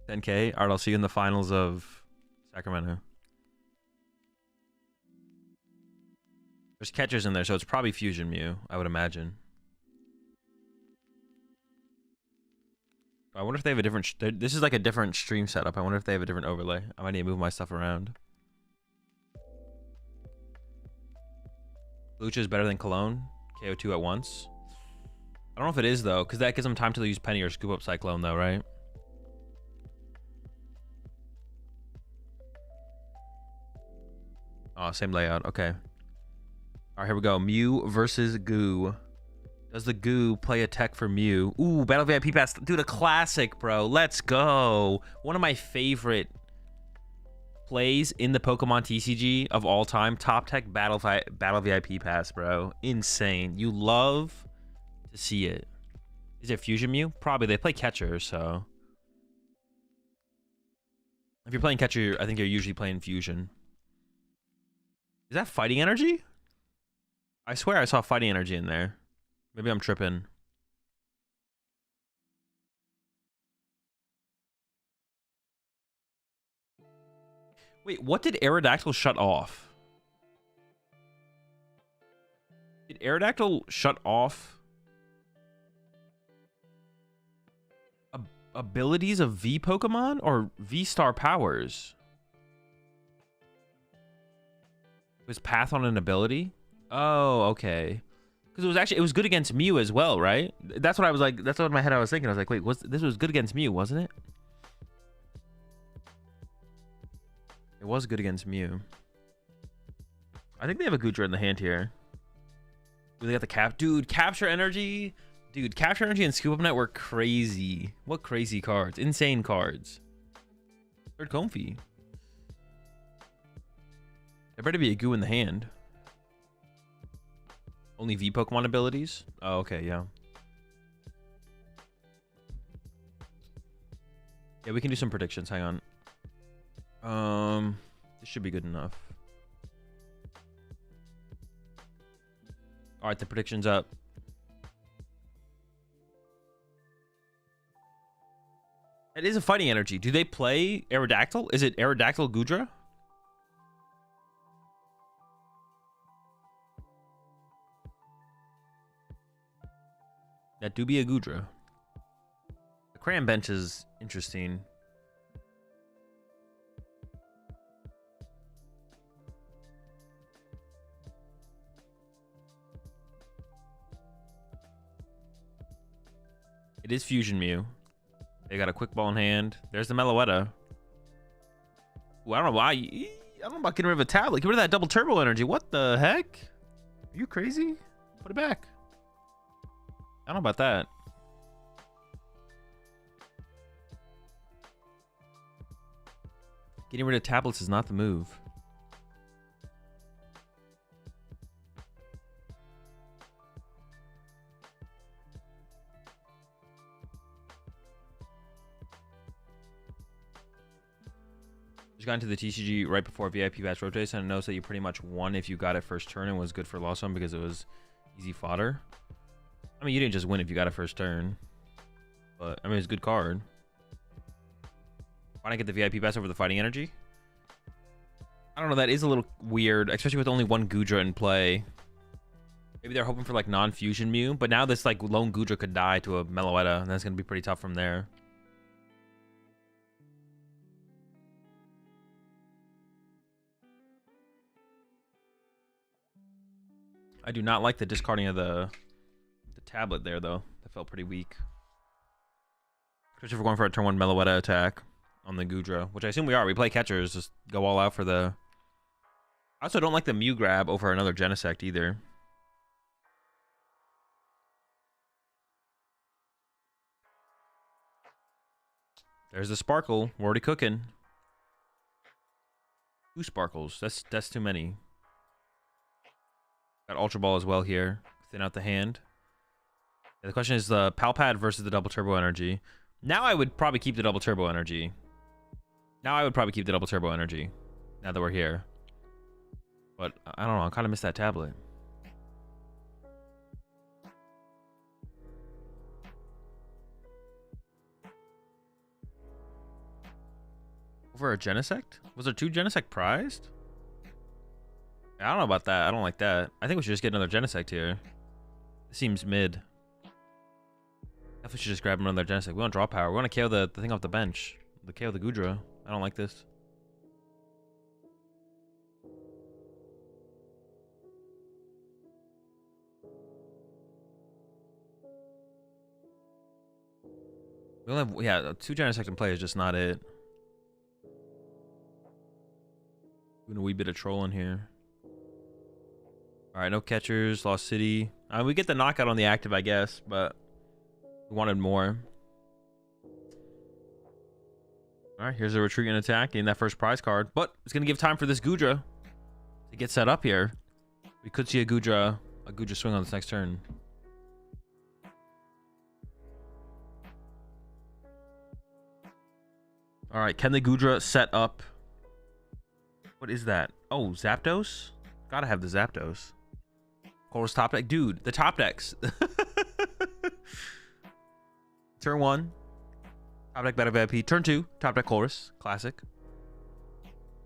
10K. All right, I'll see you in the finals of Sacramento. There's catchers in there, so it's probably Fusion Mew, I would imagine. I wonder if they have a different... This is like a different stream setup. I wonder if they have a different overlay. I might need to move my stuff around. Lucha is better than Cologne. KO2 at once. I don't know if it is, though, because that gives them time to use Penny or scoop up Cyclone, though, right? Oh, same layout. Okay. All right, here we go. Mew versus Goo. Does the Goo play a tech for Mew? Ooh, Battle VIP Pass. Dude, a classic, bro. Let's go. One of my favorite plays in the Pokemon TCG of all time. Top tech Battle VIP Pass, bro. Insane. You love to see it. Is it Fusion Mew? Probably. They play catcher, so. If you're playing catcher, I think you're usually playing Fusion. Is that Fighting Energy? I swear I saw Fighting Energy in there. Maybe I'm tripping. Wait, what did Aerodactyl shut off? Did Aerodactyl shut off abilities of V Pokemon or V-Star powers? Was Path on an ability? Oh, okay. Because it was good against Mew as well, right? That's what I was like. That's what in my head I was thinking. I was like, wait, this was good against Mew, wasn't it? It was good against Mew. I think they have a Goodra in the hand here. Ooh, they got the dude, Capture Energy. Dude, Capture Energy and Scoop Up Net were crazy. What crazy cards? Insane cards. Third Comfy. There better be a Goo in the hand. Only V Pokemon abilities? Oh, okay, yeah. Yeah, we can do some predictions. Hang on. This should be good enough. All right, the prediction's up. It is a Fighting Energy. Do they play Aerodactyl? Is it Aerodactyl Goodra? That do be a Goodra. The Cram bench is interesting. It is Fusion Mew. They got a Quick Ball in hand. There's the Meloetta. Ooh, I don't know why. I don't know about getting rid of a tablet. Get rid of that double turbo energy. What the heck? Are you crazy? Put it back. I don't know about that. Getting rid of tablets is not the move. Just got into the TCG right before VIP Pass rotates, and I noticed that you pretty much won if you got it first turn and was good for Lost Zone because it was easy fodder. I mean, you didn't just win if you got it first turn, but I mean, it's a good card. Why not get the VIP Pass over the Fighting Energy? I don't know. That is a little weird, especially with only one Goodra in play. Maybe they're hoping for like non-fusion Mew, but now this like lone Goodra could die to a Meloetta, and that's gonna be pretty tough from there. I do not like the discarding of the tablet there, though. That felt pretty weak. Especially if we're going for a turn 1 Meloetta attack on the Goodra, which I assume we are. We play catchers, just go all out for the... I also don't like the Mew grab over another Genesect either. There's the Sparkle. We're already cooking. 2 Sparkles. That's too many. Got Ultra Ball as well here. Thin out the hand. Yeah, the question is the Palpad versus the Double Turbo Energy. Now I would probably keep the Double Turbo Energy. Now that we're here. But I don't know. I kind of miss that tablet. Over a Genesect? Was there 2 Genesect prized? I don't know about that. I don't like that. I think we should just get another Genesect here. It seems mid. Definitely should just grab another Genesect. We want draw power. We want to KO the thing off the bench. The KO the Goodra. I don't like this. We only have, yeah, 2 Genesect in play is just not it. Doing a wee bit of trolling here. All right, no catchers. Lost City. We get the knockout on the active, I guess, but we wanted more. All right, here's a retreat and attack, getting that first prize card, but it's gonna give time for this Goodra to get set up here. We could see a Goodra swing on this next turn. All right, can the Goodra set up? What is that? Oh, Zapdos? Gotta have the Zapdos. Colress top deck. Dude, the top decks. Turn 1. Top deck Battle VIP. Turn 2. Top deck Colress. Classic.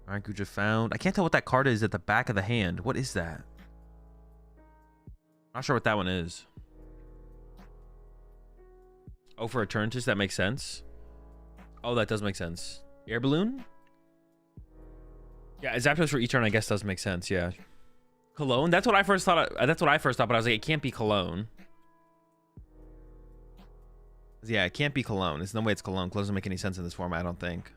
Alright, Goodra found. I can't tell what that card is at the back of the hand. What is that? Not sure what that one is. Oh, for Eternatus, that makes sense. Oh, that does make sense. Air Balloon? Yeah, Zapdos for Etern, I guess, does make sense, yeah. Cologne? That's what I first thought. But I was like, it can't be Cologne. Yeah, it can't be Cologne. There's no way it's Cologne. Cologne doesn't make any sense in this format, I don't think.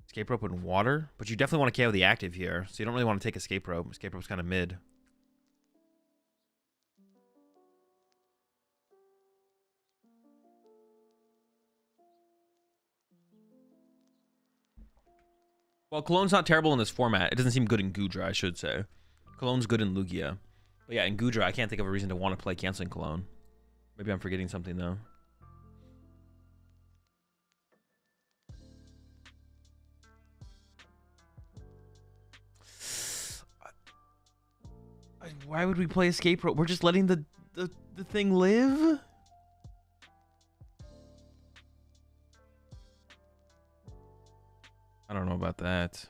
Escape Rope and Water? But you definitely want to KO the active here, so you don't really want to take Escape Rope. Escape Rope's kind of mid. Well, Cologne's not terrible in this format. It doesn't seem good in Goodra, I should say. Cologne's good in Lugia. But yeah, in Goodra, I can't think of a reason to want to play canceling Cologne. Maybe I'm forgetting something, though. Why would we play Escape Rope? We're just letting the thing live? I don't know about that.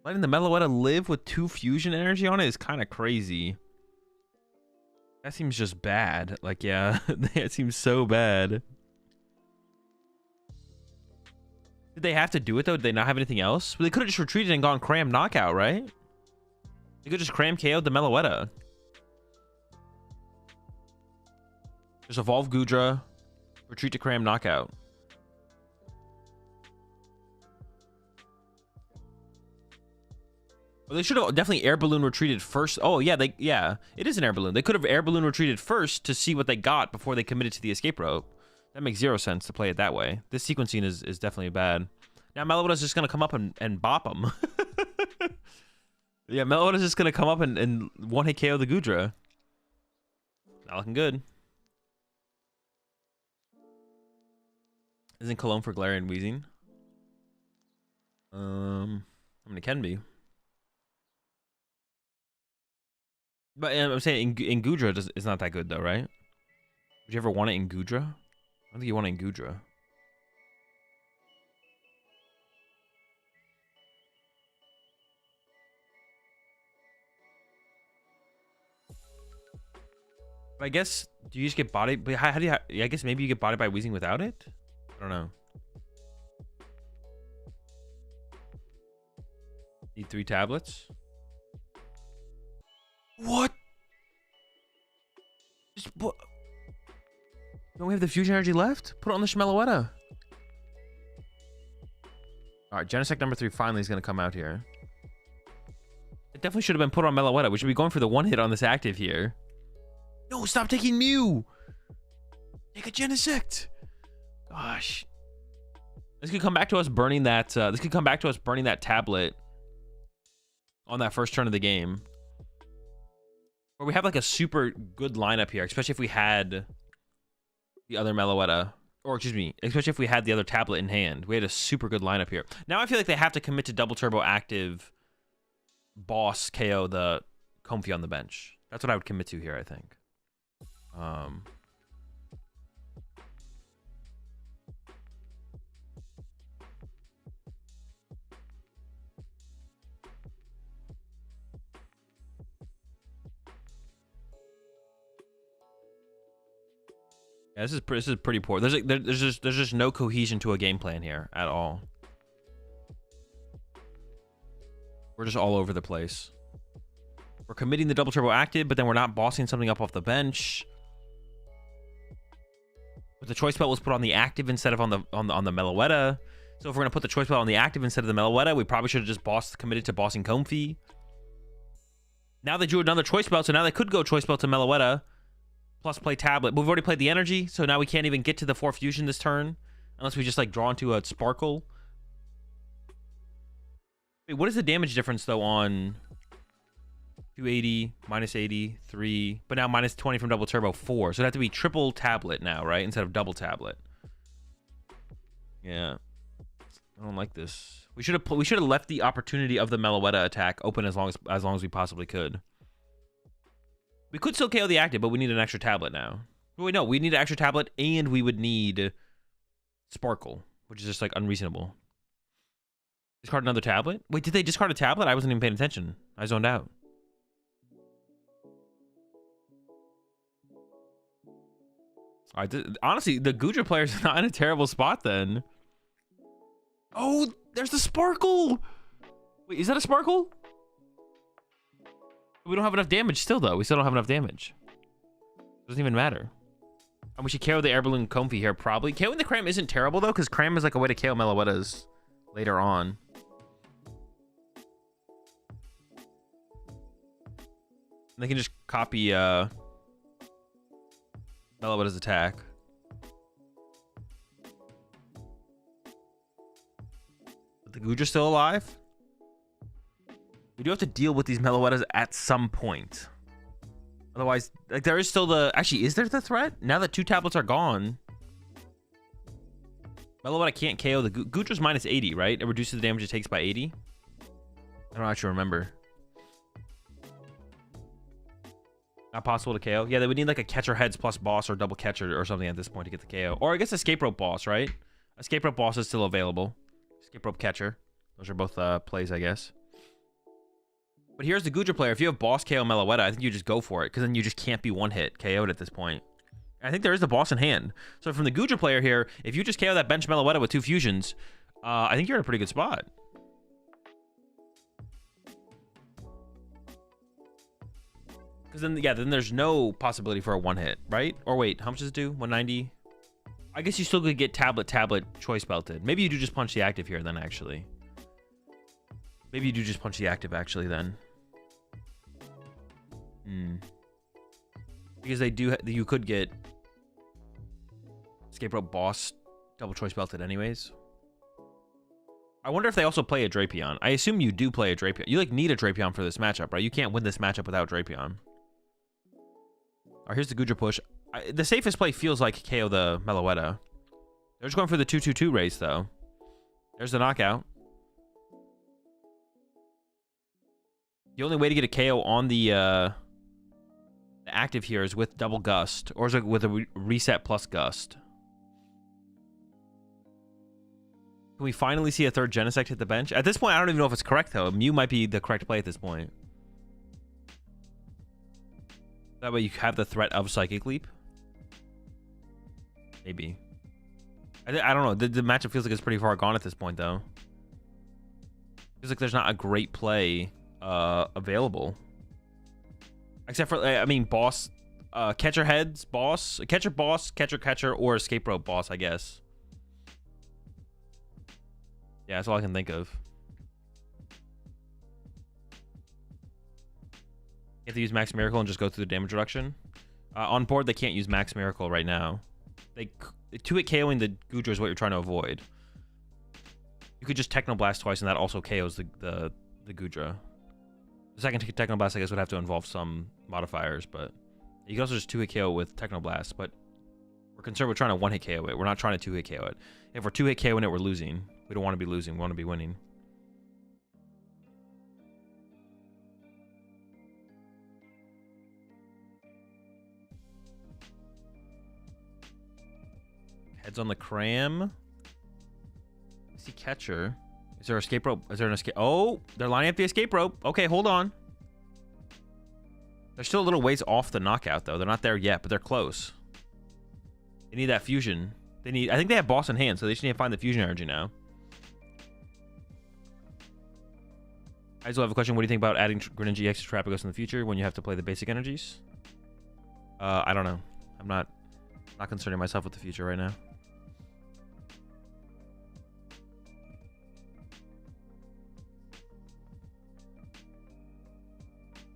Letting the Meloetta live with 2 fusion energy on it is kind of crazy. That seems just bad. Like, yeah, it seems so bad. Did they have to do it, though? Did they not have anything else? Well, they could have just retreated and gone cram knockout, right? They could just cram KO'd the Meloetta. Just evolve Goodra, retreat to cram knockout. Well, they should have definitely air balloon retreated first. Oh yeah, it is an air balloon. They could have air balloon retreated first to see what they got before they committed to the escape rope. That makes 0 sense to play it that way. This sequencing is definitely bad. Now Meloetta's just gonna come up and bop them. Yeah, Meloetta's just gonna come up and one-hit KO the Goodra. Not looking good. Isn't Cologne for Galarian Wheezing? I mean, it can be. But I'm saying in Goodra, it's not that good, though, right? Would you ever want it in Goodra? I don't think you want it in Goodra. But I guess, do you just get body? But how do you? I guess maybe you get body by Wheezing without it. I don't know. Need 3 tablets. What? What? Don't we have the fusion energy left? Put it on the Meloetta. All right, Genesect number 3 finally is going to come out here. It definitely should have been put on Meloetta. We should be going for the 1-hit on this active here. No, stop taking Mew. Take a Genesect. Gosh. This could come back to us burning that. This could come back to us burning that tablet on that first turn of the game. Or we have like a super good lineup here, especially if we had the other Meloetta. Or excuse me, especially if we had the other tablet in hand. We had a super good lineup here. Now I feel like they have to commit to double turbo active boss KO the Comfy on the bench. That's what I would commit to here, I think. Yeah, this is pretty poor. There's just no cohesion to a game plan here at all. We're just all over the place. We're committing the double turbo active, but then we're not bossing something up off the bench. But the choice belt was put on the active instead of on the Meloetta. So if we're gonna put the choice belt on the active instead of the Meloetta, we probably should have just committed to bossing Comfy. Now they drew another choice belt, so now they could go choice belt to Meloetta. Plus play tablet. But we've already played the energy, so now we can't even get to the 4 fusion this turn. Unless we just like draw into a sparkle. Wait, what is the damage difference though on 280, minus 80, 3, but now minus 20 from double turbo, 4. So it'd have to be triple tablet now, right? Instead of double tablet. Yeah. I don't like this. We should have left the opportunity of the Meloetta attack open as long as we possibly could. We could still KO the active, but we need an extra tablet now. Wait, no, we need an extra tablet, and we would need Sparkle, which is just, like, unreasonable. Discard another tablet? Wait, did they discard a tablet? I wasn't even paying attention. I zoned out. All right, honestly, the Goodra player's not in a terrible spot, then. Oh, there's the Sparkle! Wait, is that a Sparkle? We don't have enough damage still, though. We still don't have enough damage. Doesn't even matter. And we should KO the Air Balloon Comfy here, probably. KOing the Cram isn't terrible, though, because Cram is like a way to KO Meloettas later on. And they can just copy Meloetta's attack. But the Goodra's still alive? We do have to deal with these Meloettas at some point. Otherwise, like, there is still the... Actually, is there the threat? Now that 2 tablets are gone, Meloetta can't KO the... Goodra's minus 80, right? It reduces the damage it takes by 80? I don't actually remember. Not possible to KO? Yeah, they would need, like, a catcher heads plus boss or double catcher or something at this point to get the KO. Or I guess escape rope boss, right? Escape rope boss is still available. Escape rope catcher. Those are both plays, I guess. But here's the Goodra player. If you have boss KO Meloetta, I think you just go for it, because then you just can't be one-hit KO'd at this point. I think there is the boss in hand. So from the Goodra player here, if you just KO that bench Meloetta with 2 fusions, I think you're in a pretty good spot. Because then, yeah, then there's no possibility for a one-hit, right? Or wait, how much does it do? 190? I guess you still could get tablet choice belted. Maybe you do just punch the active here then, actually. Maybe you do just punch the active, actually, then. Because they do... You could get escape rope boss double choice belted anyways. I wonder if they also play a Drapion. I assume you do play a Drapion. You, like, need a Drapion for this matchup, right? You can't win this matchup without Drapion. All right, here's the Goodra push. The safest play feels like KO the Meloetta. They're just going for the 2-2-2 race, though. There's the knockout. The only way to get a KO on the active here is with double gust, or is it with a reset plus gust? Can we finally see a third Genesect hit the bench? At this point, I don't even know if it's correct, though. Mew might be the correct play at this point. That way you have the threat of Psychic Leap. Maybe. I don't know. The matchup feels like it's pretty far gone at this point, though. Feels like there's not a great play available. Except for, I mean, boss, catcher heads, boss, catcher, or escape rope boss, I guess. Yeah, that's all I can think of. You have to use Max Miracle and just go through the damage reduction. On board, they can't use Max Miracle right now. 2-hit KOing the Goodra is what you're trying to avoid. You could just Technoblast twice, and that also KOs the Goodra. The second Technoblast, I guess, would have to involve some modifiers, but you can also just 2-hit KO with Technoblast, but we're concerned with trying to 1-hit KO it. We're not trying to 2-hit KO it. If we're 2-hit KOing it, we're losing. We don't want to be losing. We want to be winning. Heads on the cram. I see catcher. Is there an escape rope? Is there an escape? Oh, they're lining up the escape rope. Okay, hold on. They're still a little ways off the knockout, though. They're not there yet, but they're close. They need that fusion. They need. I think they have boss in hand, so they just need to find the fusion energy now. I still have a question. What do you think about adding Greninja EX to Terrapagos in the future when you have to play the basic energies? I don't know. I'm not concerning myself with the future right now.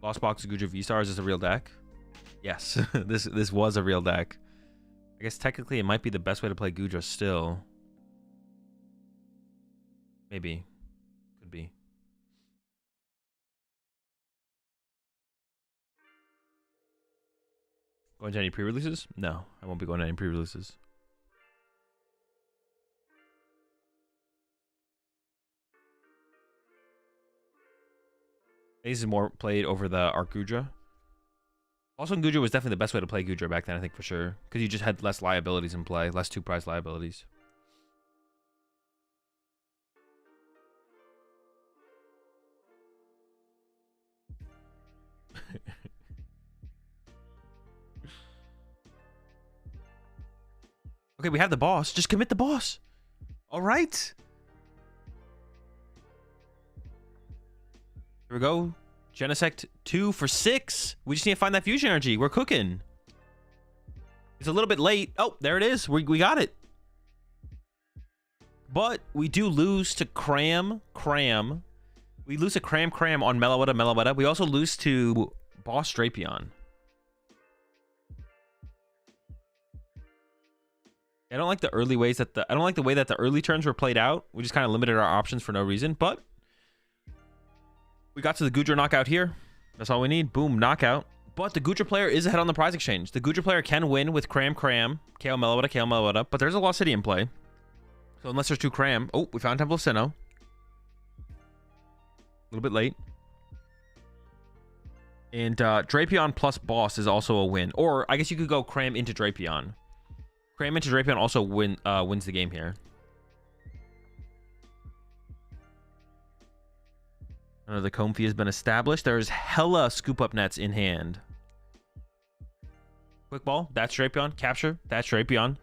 Lost Box Goodra V-Star, is this a real deck? Yes, this was a real deck. I guess technically it might be the best way to play Goodra still. Maybe. Could be. Going to any pre-releases? No, I won't be going to any pre-releases. This is more played over the Arc Goodra. Also, Goodra was definitely the best way to play Goodra back then, I think, for sure. Because you just had less liabilities in play. Less two-prize liabilities. Okay, we have the boss. Just commit the boss. All right. Here we go. Genesect 2 for 6. We just need to find that fusion energy. We're cooking. It's a little bit late. Oh, there it is. We got it. But we do lose to Cram. We lose to Cram on Meloetta. We also lose to Boss Drapion. I don't like the early ways that I don't like the way that the early turns were played out. We just kind of limited our options for no reason, but we got to the Goodra knockout here. That's all we need. Boom, knockout. But the Goodra player is ahead on the prize exchange. The Goodra player can win with Cram, KO Meloetta, but there's a Lost City in play. So unless there's two Cram. Oh, we found Temple of Sinnoh. A little bit late. And Drapion plus boss is also a win. Or I guess you could go Cram into Drapion. Cram into Drapion also wins the game here. Another Comfy has been established. There's hella scoop up nets in hand. Quick ball. That's Drapion. Capture. That's Drapion.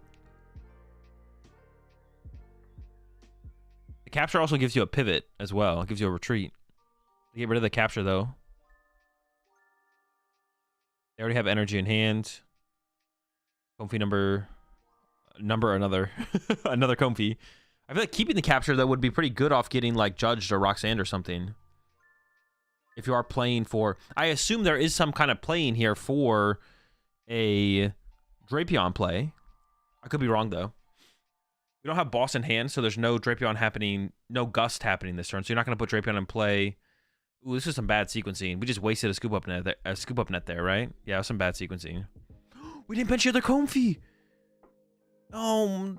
The capture also gives you a pivot as well. It gives you a retreat. Get rid of the capture though. They already have energy in hand. Comfy number another another Comfy. I feel like keeping the capture though would be pretty good off getting like judged or Roxanne or something. If you are playing for, I assume there is some kind of playing here for a Drapion play. I could be wrong though. We don't have boss in hand, so there's no Drapion happening, no Gust happening this turn. So you're not going to put Drapion in play. Ooh, this is some bad sequencing. We just wasted a scoop up net there, right? Yeah, some bad sequencing. We didn't bench the other Comfy. Oh,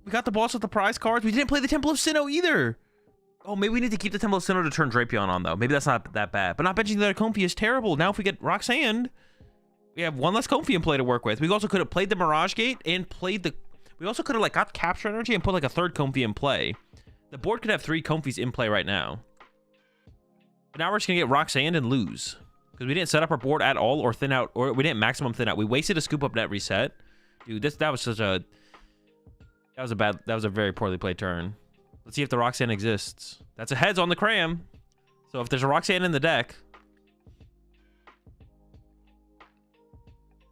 we got the boss with the prize cards. We didn't play the Temple of Sinnoh either. Oh, maybe we need to keep the Temple of Sinnoh to turn Drapion on, though. Maybe that's not that bad. But not benching the other Comfy is terrible. Now if we get Roxanne, we have one less Comfy in play to work with. We also could have played the Mirage Gate and played the... We also could have like got capture energy and put like a third Comfy in play. The board could have 3 Comfys in play right now. But now we're just going to get Roxanne and lose. Because we didn't set up our board at all or thin out, or we didn't maximum thin out. We wasted a scoop up net reset. Dude, that was such a... That was a very poorly played turn. Let's see if the Roxanne exists. That's a heads on the Cram. So if there's a Roxanne in the deck...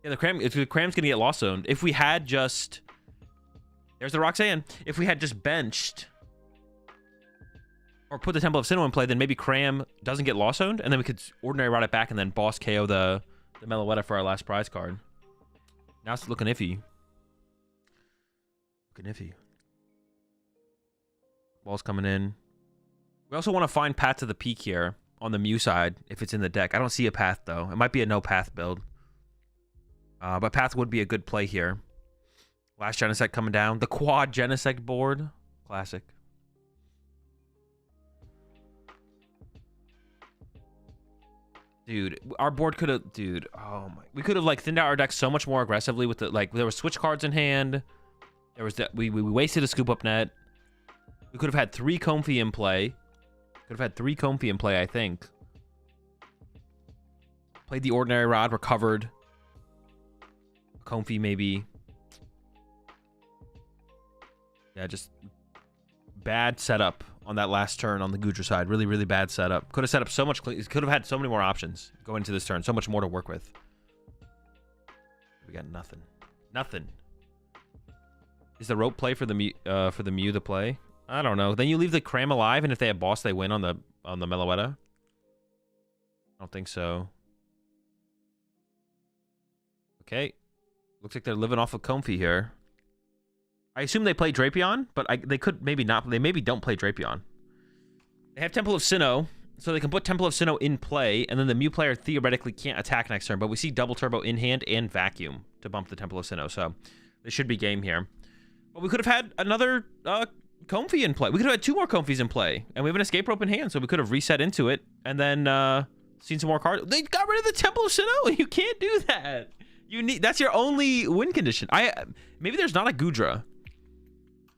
Yeah, the Cram's gonna get lost zoned. If we had just... There's the Roxanne. If we had just benched... Or put the Temple of Sinnoh in play, then maybe Cram doesn't get lost zoned, and then we could ordinary route it back and then boss KO the Meloetta for our last prize card. Now it's looking iffy. Looking iffy. Ball's coming in. We also want to find Path to the Peak here on the Mew side if it's in the deck. I don't see a path though. It might be a no path build. But path would be a good play here. Last Genesect coming down. The quad Genesect board. Classic. Dude, our board could have... Dude, oh my... We could have like thinned out our deck so much more aggressively with the... Like, there were switch cards in hand. There was that we wasted a scoop up net. We could have had 3 Comfy in play. Could have had 3 Comfy in play, I think. Played the Ordinary Rod, recovered. Comfy maybe. Yeah, just bad setup on that last turn on the Goodra side. Really, really bad setup. Could have set up so much. Could have had so many more options going into this turn. So much more to work with. We got nothing. Nothing. Is the rope play for the Mew the play? I don't know. Then you leave the Cram alive, and if they have boss, they win on the Meloetta. I don't think so. Okay. Looks like they're living off of Comfy here. I assume they play Drapion, but they could maybe not. They maybe don't play Drapion. They have Temple of Sinnoh, so they can put Temple of Sinnoh in play, and then the Mew player theoretically can't attack next turn, but we see Double Turbo in hand and Vacuum to bump the Temple of Sinnoh, so this should be game here. But we could have had another Comfy in play. We could have had 2 more Comfies in play, and we have an Escape Rope in hand, so we could have reset into it, and then seen some more cards. They got rid of the Temple of Sinnoh, and you can't do that. You need, that's your only win condition. Maybe there's not a Goodra.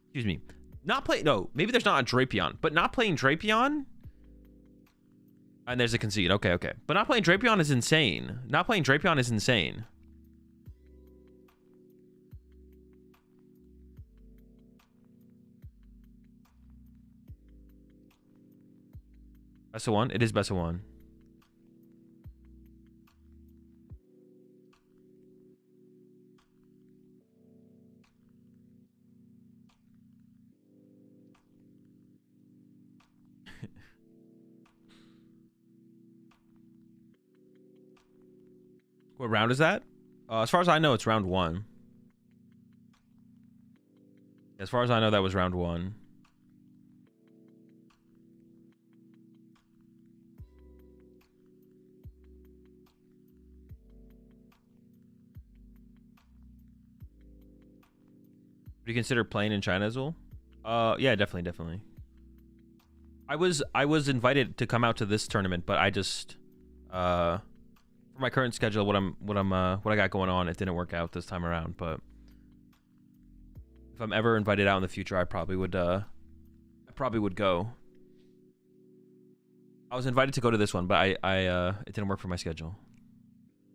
Excuse me. No, maybe there's not a Drapion, but not playing Drapion. And there's a concede. Okay. But not playing Drapion is insane. Not playing Drapion is insane. Best of 1? It is best of 1. What round is that? As far as I know, it's round 1. As far as I know, that was round 1. Would you consider playing in China, Azul? Yeah, definitely. I was invited to come out to this tournament, but I just for my current schedule, what I got going on, it didn't work out this time around. But if I'm ever invited out in the future, I probably would go. I was invited to go to this one, but it didn't work for my schedule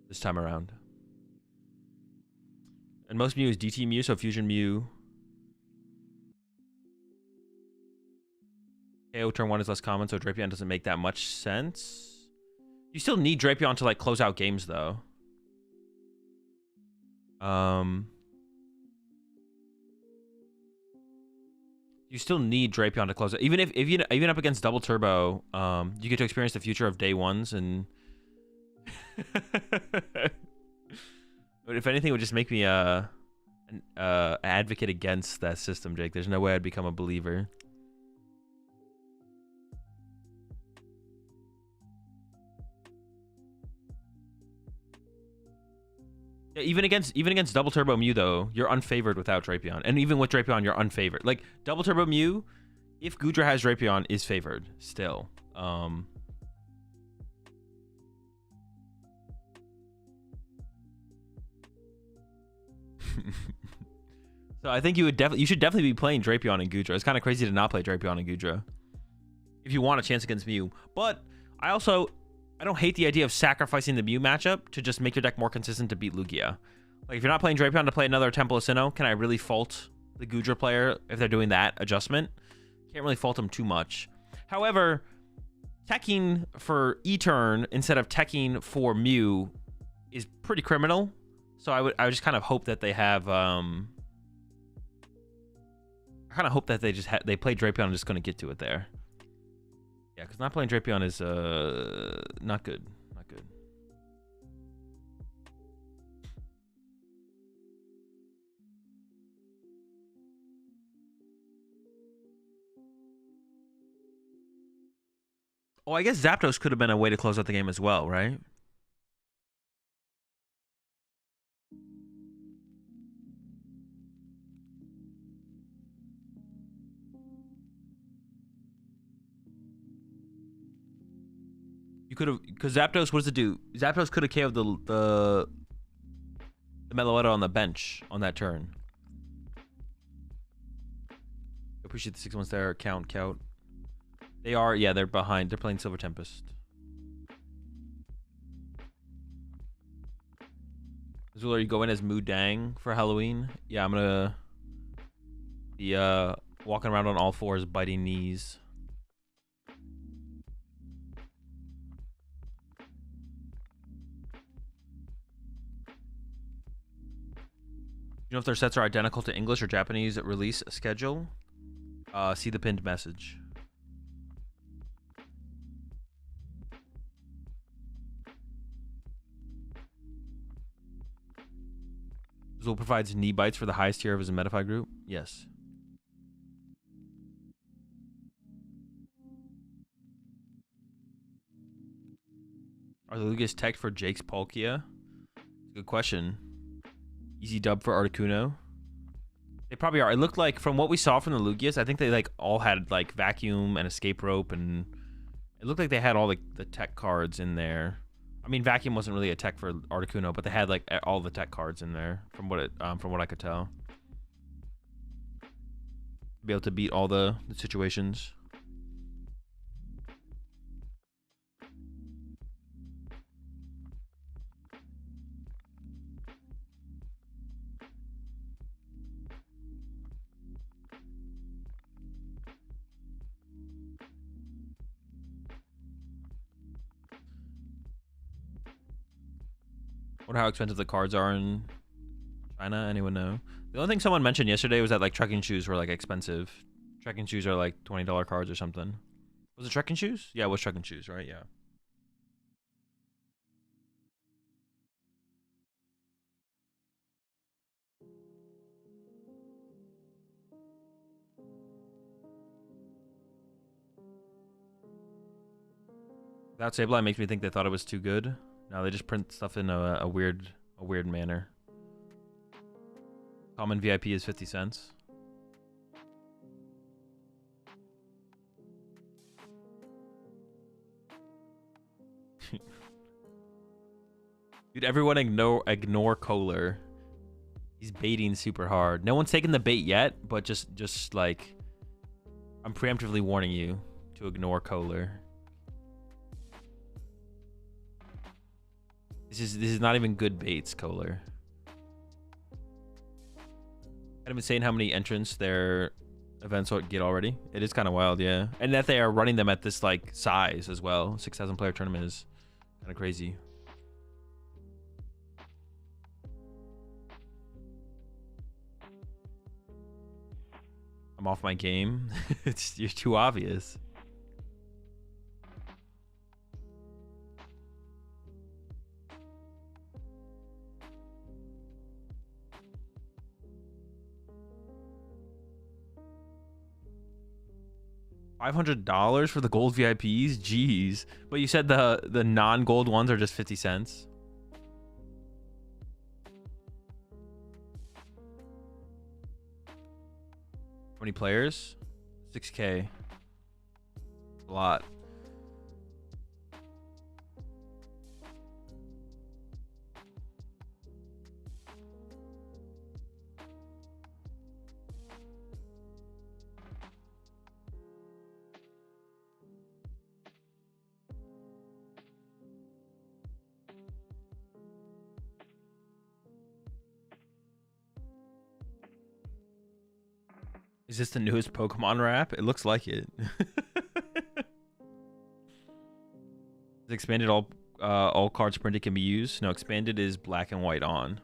this time around. And most Mew is DT Mew, so Fusion Mew. KO turn 1 is less common, so Drapion doesn't make that much sense. You still need Drapion to like close out games though. You still need Drapion to close it. Even up against Double Turbo, you get to experience the future of day ones and but if anything, it would just make me an advocate against that system, Jake. There's no way I'd become a believer. Yeah, even against Double Turbo Mew though, you're unfavored without Drapion, and even with Drapion, you're unfavored. Like Double Turbo Mew, if Goodra has Drapion, is favored still. So I think you should definitely be playing Drapion and Goodra. It's kind of crazy to not play Drapion and Goodra if you want a chance against Mew. But I don't hate the idea of sacrificing the Mew matchup to just make your deck more consistent to beat Lugia. Like, if you're not playing Drapion to play another Temple of Sinnoh, can I really fault the Goodra player if they're doing that adjustment? Can't really fault them too much. However, teching for E-turn instead of teching for Mew is pretty criminal. So I would just kind of hope that they have... I kind of hope that they play Drapion and just going to get to it there. Yeah, because not playing Drapion is not good. Not good. Oh, I guess Zapdos could have been a way to close out the game as well, right? You could have, because Zapdos, what does it do? Zapdos could have KO'd the Meloetta on the bench on that turn. Appreciate the 6 months there. Count. They are, yeah, they're behind. They're playing Silver Tempest. Azul, are you going as Mudang for Halloween? Yeah, I'm gonna be walking around on all fours, biting knees. You know if their sets are identical to English or Japanese release schedule? See the pinned message. Azul provides knee bites for the highest tier of his Metafy group? Yes. Are the Lugias teched for Jake's Palkia? Good question. Easy dub for Articuno. They probably are. It looked like, from what we saw from the Lugias, I think they like all had like Vacuum and Escape Rope, and it looked like they had all the tech cards in there. I mean, Vacuum wasn't really a tech for Articuno, but they had like all the tech cards in there from what I could tell. Be able to beat all the situations. Wonder how expensive the cards are in China. Anyone know? The only thing someone mentioned yesterday was that like trekking shoes were like expensive. Trekking shoes are like $20 cards or something. Was it trekking shoes? Yeah, it was trekking shoes, right? Yeah. That Sableye makes me think they thought it was too good. No, they just print stuff in a weird manner. Common VIP is 50 cents. Dude, everyone ignore Kohler. He's baiting super hard. No one's taken the bait yet, but just like, I'm preemptively warning you to ignore Kohler. This is not even good baits, Kohler. I've been saying how many entrants their events will get already. It is kind of wild, yeah. And that they are running them at this like size as well. 6,000 player tournament is kind of crazy. I'm off my game. You're too obvious. $500 for the gold VIPs? Jeez. But you said the non-gold ones are just 50 cents. How many players? 6K. A lot. Is this the newest Pokemon rap? It looks like it. Is expanded all cards printed can be used? No, expanded is black and white on.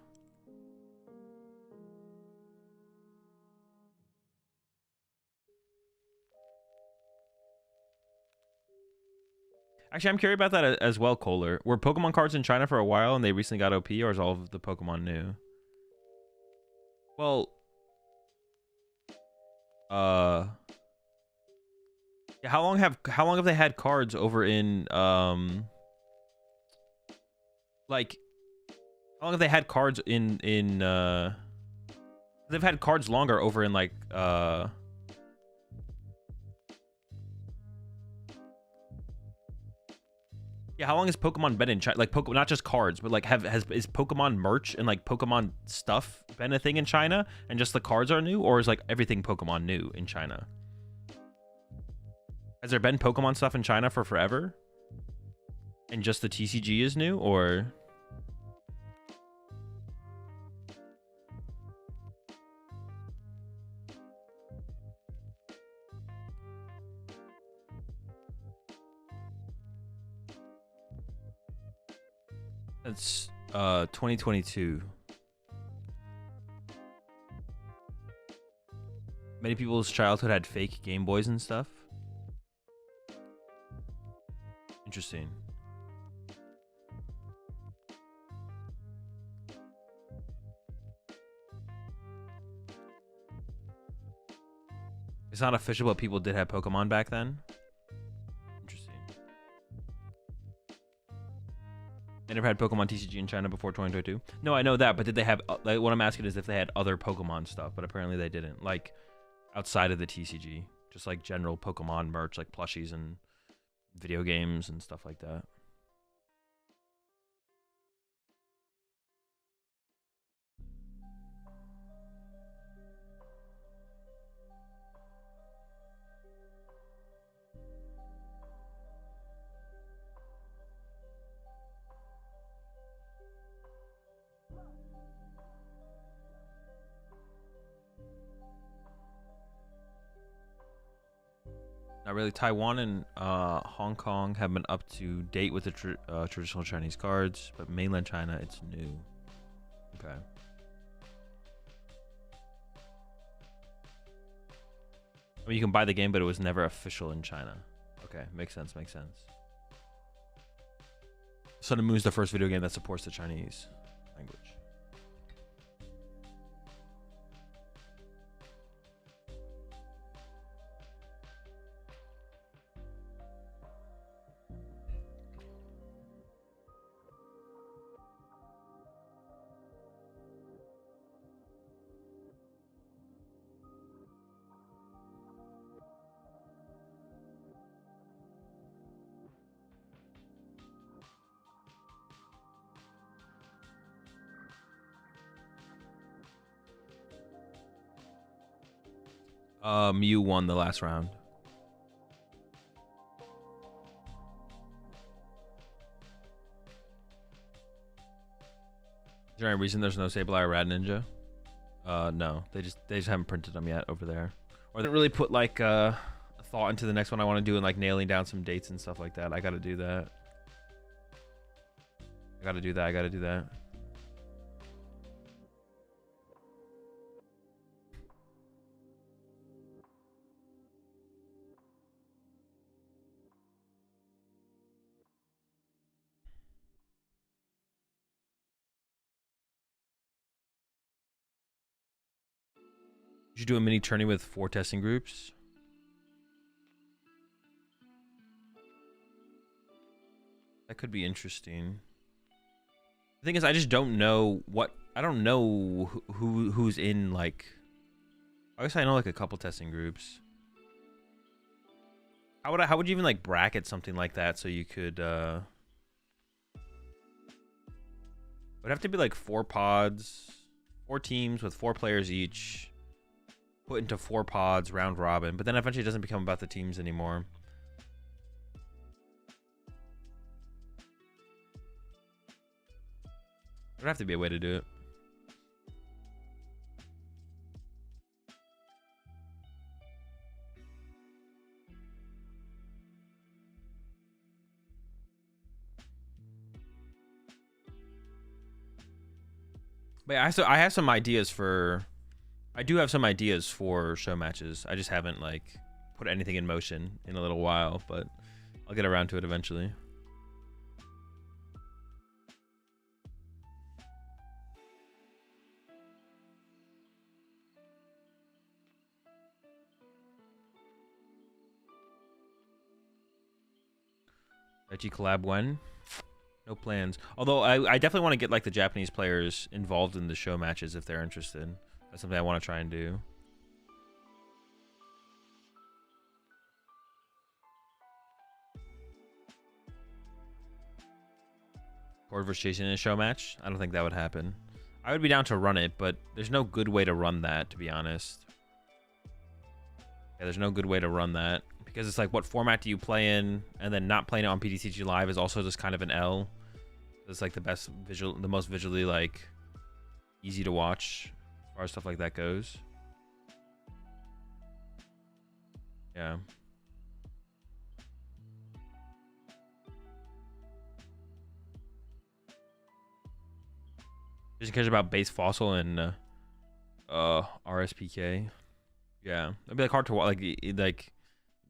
Actually, I'm curious about that as well, Kohler. Were Pokemon cards in China for a while and they recently got OP, or is all of the Pokemon new? Well, yeah, how long have they had cards over in like how long have they had cards in they've had cards longer over in like yeah, how long has Pokemon been in China? Like Pokemon, not just cards, but like is Pokemon merch and like Pokemon stuff been a thing in China, and just the cards are new, or is like everything Pokemon new in China? Has there been Pokemon stuff in China for forever? And just the TCG is new, or? That's 2022. Many people's childhood had fake Game Boys and stuff. Interesting. It's not official, but people did have Pokemon back then. Interesting. They never had Pokemon TCG in China before 2022. No, I know that, but did they have? Like, what I'm asking is if they had other Pokemon stuff, but apparently they didn't. Like outside of the TCG, just like general Pokemon merch, like plushies and video games and stuff like that. Not really. Taiwan and Hong Kong have been up to date with the traditional Chinese cards, but mainland China, it's new. Okay. I mean, you can buy the game, but it was never official in China. Okay, makes sense, makes sense. Sun and Moon is the first video game that supports the Chinese language. Mew won the last round. Is there any reason there's no Sableye Rad Ninja? No, they just haven't printed them yet over there, or they really put like a thought into the next one I want to do and like nailing down some dates and stuff like that. I got to do that. I got to do that. You should do a mini tourney with 4 testing groups. That could be interesting. The thing is, I just don't know what... I don't know who's in, like... I guess I know, like, a couple testing groups. How would you even, like, bracket something like that so you could, It would have to be, like, 4 pods. 4 teams with 4 players each. Put into 4 pods, round robin, but then eventually it doesn't become about the teams anymore. There'd have to be a way to do it. But yeah, I have some ideas for... I do have some ideas for show matches. I just haven't like put anything in motion in a little while, but I'll get around to it eventually. Reggie collab when? No plans. Although I definitely want to get like the Japanese players involved in the show matches if they're interested. That's something I want to try and do. Horde versus Jason in a show match? I don't think that would happen. I would be down to run it, but there's no good way to run that, to be honest. Yeah, there's no good way to run that. because it's like, what format do you play in? And then not playing it on PTCG Live is also just kind of an L. It's like the most visually like easy to watch as far as stuff like that goes. Yeah. Just cares about base fossil and RSPK. Yeah, it'd be like hard to watch. Like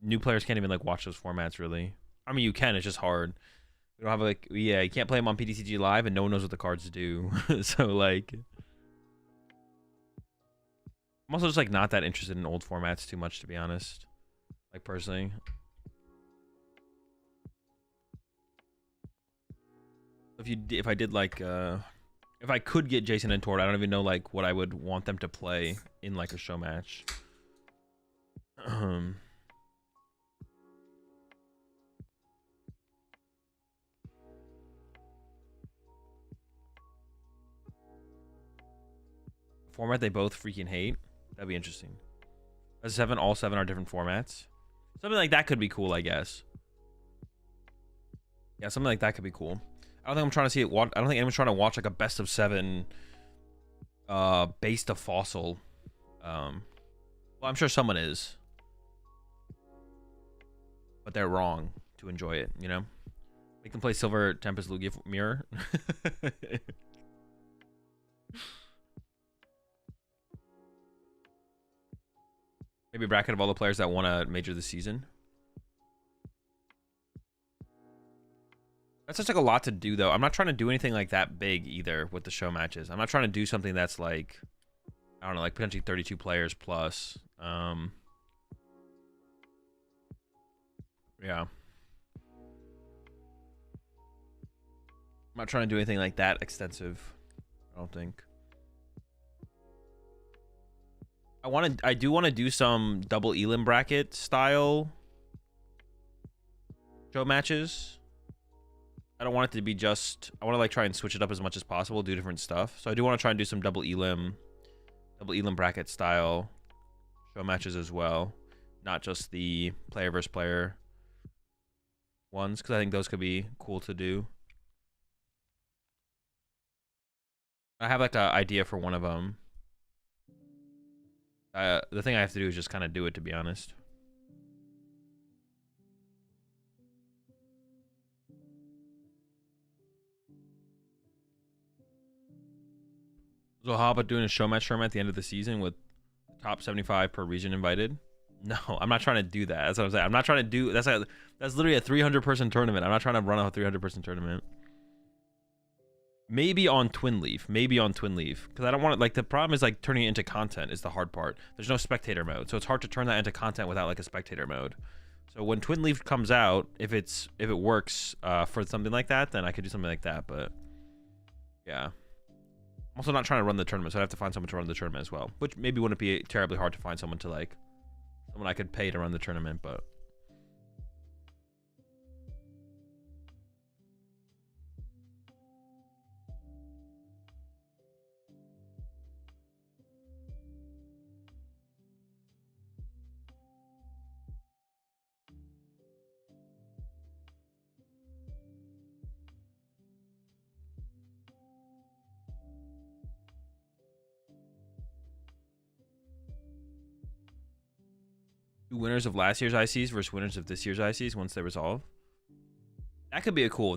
new players can't even like watch those formats really. I mean, you can. It's just hard. We don't have like, yeah, you can't play them on PTCG Live, and no one knows what the cards do. So like, I'm also just like not that interested in old formats too much, to be honest. Like personally. If I did like if I could get Jason and Tord, I don't even know like what I would want them to play in like a show match. Format they both freaking hate. That'd be interesting. All seven are different formats. Something like that could be cool, I guess. Yeah, something like that could be cool. I don't think I'm trying to see it. I don't think anyone's trying to watch like a best of 7 base to fossil. Well, I'm sure someone is, but they're wrong to enjoy it, you know? Make them play Silver Tempest Lugia Mirror. Maybe a bracket of all the players that won a major this season. That's just like a lot to do, though. I'm not trying to do anything like that big either with the show matches. I'm not trying to do something that's like, I don't know, like potentially 32 players plus. Yeah. I'm not trying to do anything like that extensive, I don't think. I do want to do some double elim bracket style show matches. I don't want it to be just, I want to like try and switch it up as much as possible, do different stuff. So I do want to try and do some double elim bracket style show matches as well, not just the player versus player ones, because I think those could be cool to do. I have like an idea for one of them. The thing I have to do is just kind of do it, to be honest. So how about doing a show match tournament at the end of the season with top 75 per region invited? No, I'm not trying to do that. That's what I'm saying. I'm not trying to do, that's literally a 300-person tournament. I'm not trying to run a 300-person tournament. Maybe on Twin Leaf, because I don't want it, like, the problem is like turning it into content is the hard part. There's no spectator mode, so it's hard to turn that into content without like a spectator mode. So when Twin Leaf comes out, if it works for something like that, then I could do something like that. But yeah, I'm also not trying to run the tournament, so I have to find someone to run the tournament as well, which maybe wouldn't be terribly hard to find someone I could pay to run the tournament. But winners of last year's ICs versus winners of this year's ICs once they resolve. That could be a cool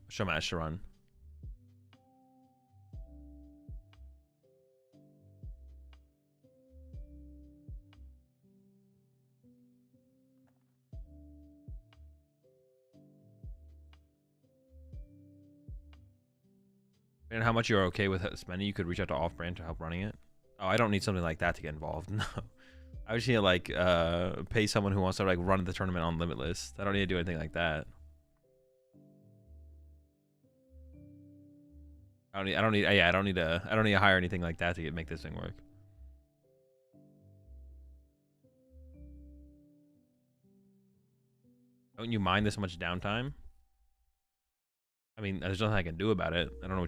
show match to run. And how much you're okay with spending, you could reach out to Off-Brand to help running it. Oh, I don't need something like that to get involved. No. I just need to like pay someone who wants to like run the tournament on Limitless. I don't need to do anything like that. I don't need to hire anything like that to make this thing work. Don't you mind this much downtime? I mean, there's nothing I can do about it. I don't know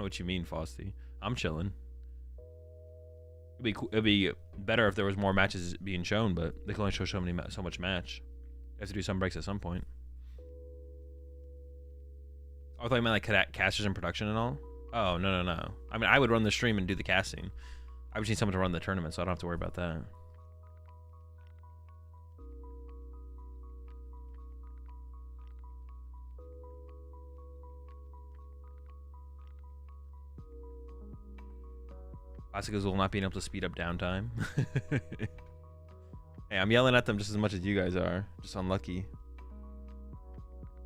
what you mean, Fausty. I'm chilling. It'd be better if there was more matches being shown, but they can only show so much match. They have to do some breaks at some point. Oh, I thought you meant like casters in production and all. Oh, no. I mean, I would run the stream and do the casting. I would need someone to run the tournament, so I don't have to worry about that. Classic Azul not being able to speed up downtime. Hey, I'm yelling at them just as much as you guys are. Just unlucky.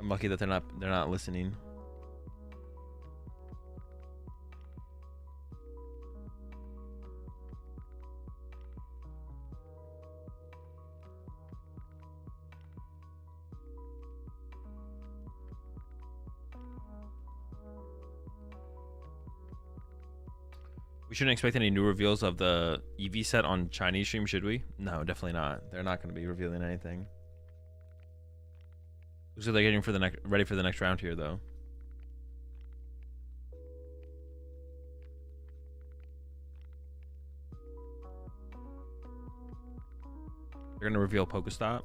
I'm lucky that they're not listening. We shouldn't expect any new reveals of the EV set on Chinese stream, should we? No, definitely not. They're not going to be revealing anything. Looks like they're getting ready for the next round here, though. They're going to reveal Pokestop.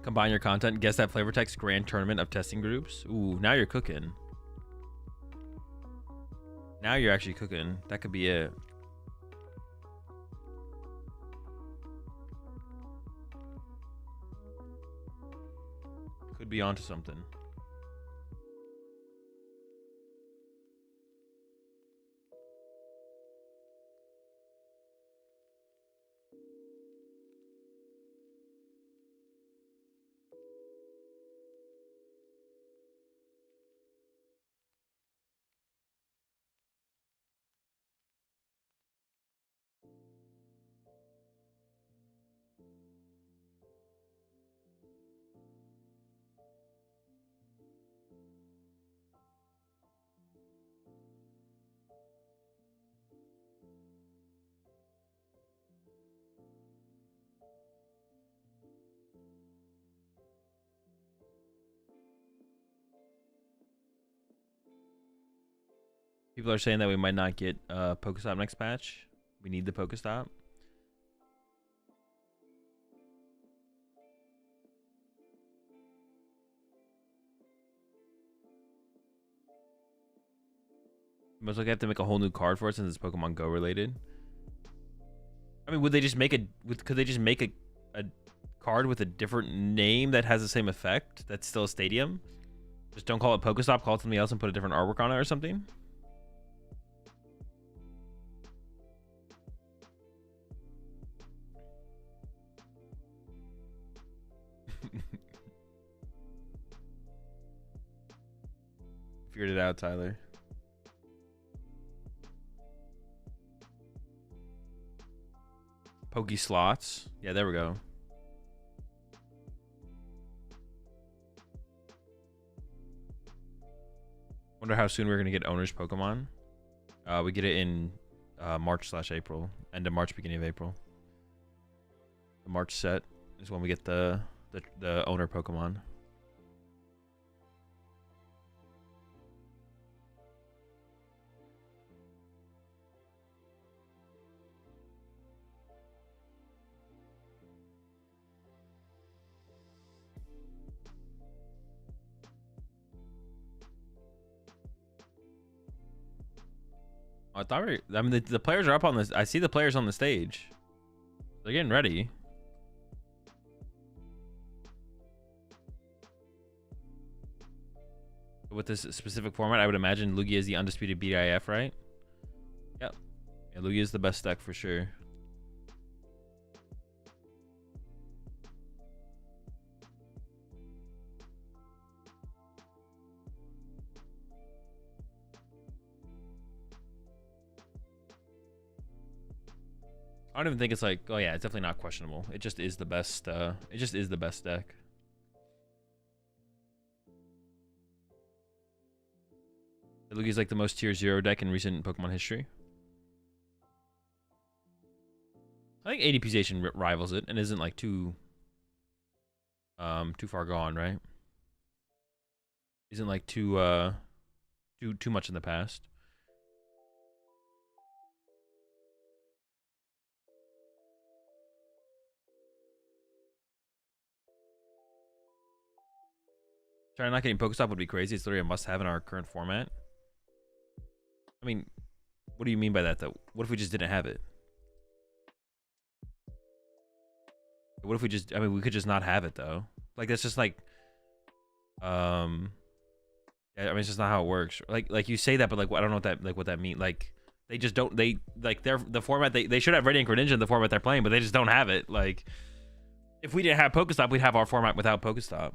Combine your content. Guess that flavor text grand tournament of testing groups. Ooh, now you're cooking. Now you're actually cooking. That could be it. Could be onto something. People are saying that we might not get Pokestop next patch. We need the Pokestop. Most likely have to make a whole new card for it since it's Pokemon Go related. I mean, would they just make could they just make a card with a different name that has the same effect that's still a stadium? Just don't call it Pokestop, call it something else and put a different artwork on it or something? Figured it out, Tyler. Poke slots. Yeah, there we go. Wonder how soon we're gonna get owner's Pokemon. We get it in March/April. End of March, beginning of April. The March set is when we get the owner Pokemon. I thought I mean the players are up on this. I see the players on the stage. They're getting ready. With this specific format, I would imagine Lugia is the undisputed BIF, right? Yep. Yeah, Lugia is the best deck for sure. I don't even think it's like, oh yeah, it's definitely not questionable. It just is the best. It just is the best deck. Lugia's like the most tier 0 deck in recent Pokemon history. I think ADPization rivals it and isn't like too far gone, right? isn't like too much in the past. Sorry, not getting Pokestop would be crazy. It's literally a must-have in our current format. I mean, what do you mean by that, though? What if we just didn't have it? What if we just... I mean, we could just not have it, though. Like, that's just, like... I mean, it's just not how it works. Like you say that, but, like, I don't know what that means. Like, they just don't... They, like, the format... They should have Radiant Greninja in the format they're playing, but they just don't have it. Like, if we didn't have Pokestop, we'd have our format without Pokestop.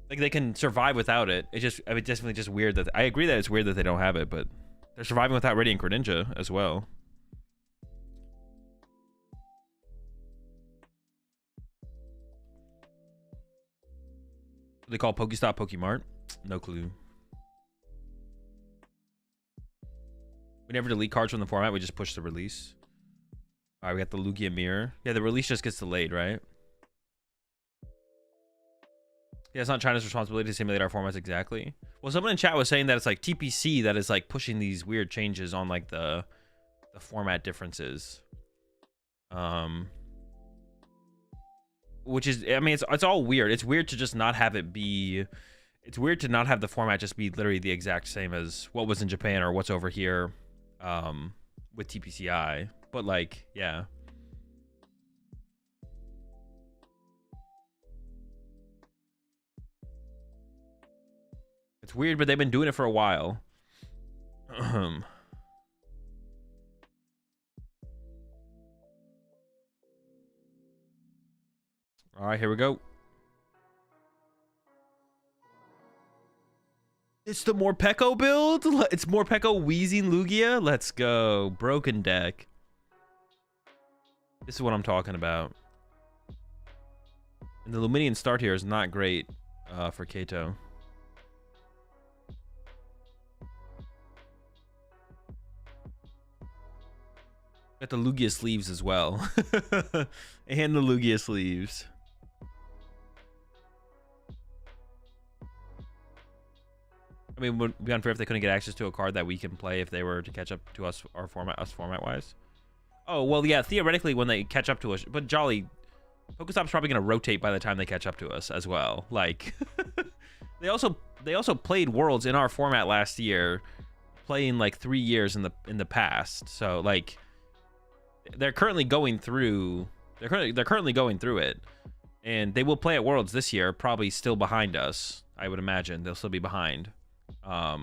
Like, they can survive without it. It's just... I mean, definitely just weird that... I agree that it's weird that they don't have it, but... They're surviving without Radiant Greninja as well. What they call Pokestop Pokemart? No clue. We never delete cards from the format. We just push the release. All right, we got the Lugia Mirror. Yeah, the release just gets delayed, right? Yeah, it's not China's responsibility to simulate our formats exactly. Well, someone in chat was saying that it's like TPC that is like pushing these weird changes on like the format differences. Which is, I mean, it's all weird. It's weird to just not have it be... It's weird to not have the format just be literally the exact same as what was in Japan or what's over here with TPCI. But like, yeah. It's weird, but they've been doing it for a while. All right, here we go. It's the Morpeko build. It's Morpeko Wheezing Lugia. Let's go. Broken deck. This is what I'm talking about. And the Luminion start here is not great for Kato. Got the Lugia sleeves as well. And the Lugia sleeves. I mean, would it be unfair if they couldn't get access to a card that we can play if they were to catch up to us, format-wise? Oh, well, yeah, theoretically when they catch up to us. But Jolly, Pokestop's probably going to rotate by the time they catch up to us as well. Like, they also played Worlds in our format last year, playing like 3 years in the past. So, like... They're currently going through it, and they will play at Worlds this year, probably still behind us. I would imagine they'll still be behind. But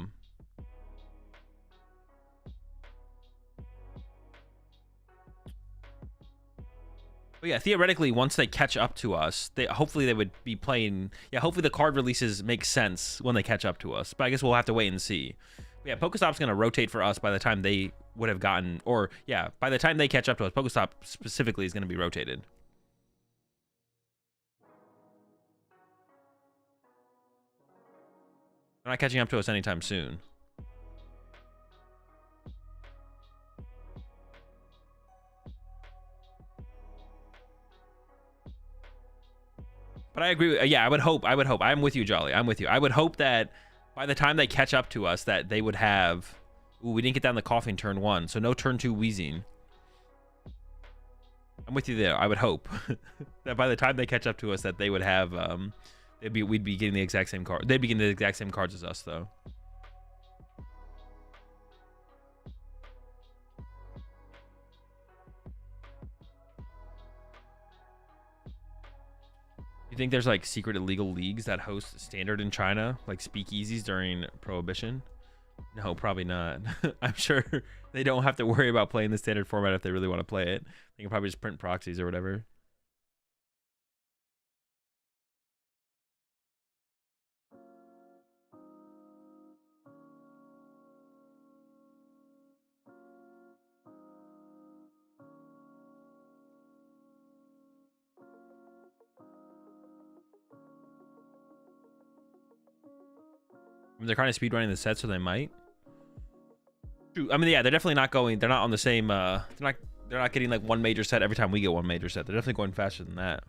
yeah, theoretically, once they catch up to us, hopefully they would be playing. Yeah, hopefully the card releases make sense when they catch up to us. But I guess we'll have to wait and see. But yeah, Pokestop's gonna rotate for us by the time they would have gotten, or yeah, by the time they catch up to us, Pokestop specifically is gonna be rotated. They're not catching up to us anytime soon. But I agree. Yeah, I would hope. I'm with you, Jolly. I'm with you. I would hope that by the time they catch up to us, that they would have... Ooh, we didn't get down the coughing turn 1, so no turn 2 wheezing. I'm with you there. I would hope that by the time they catch up to us, that they would have... we'd be getting the exact same card. They'd be getting the exact same cards as us, though. You think there's like secret illegal leagues that host standard in China, like speakeasies during Prohibition? No, probably not. I'm sure they don't have to worry about playing the standard format if they really want to play it. They can probably just print proxies or whatever. I mean, they're kind of speedrunning the set, so they might. True. I mean, yeah, they're definitely not going. They're not on the same. They're not getting like one major set every time we get one major set. They're definitely going faster than that.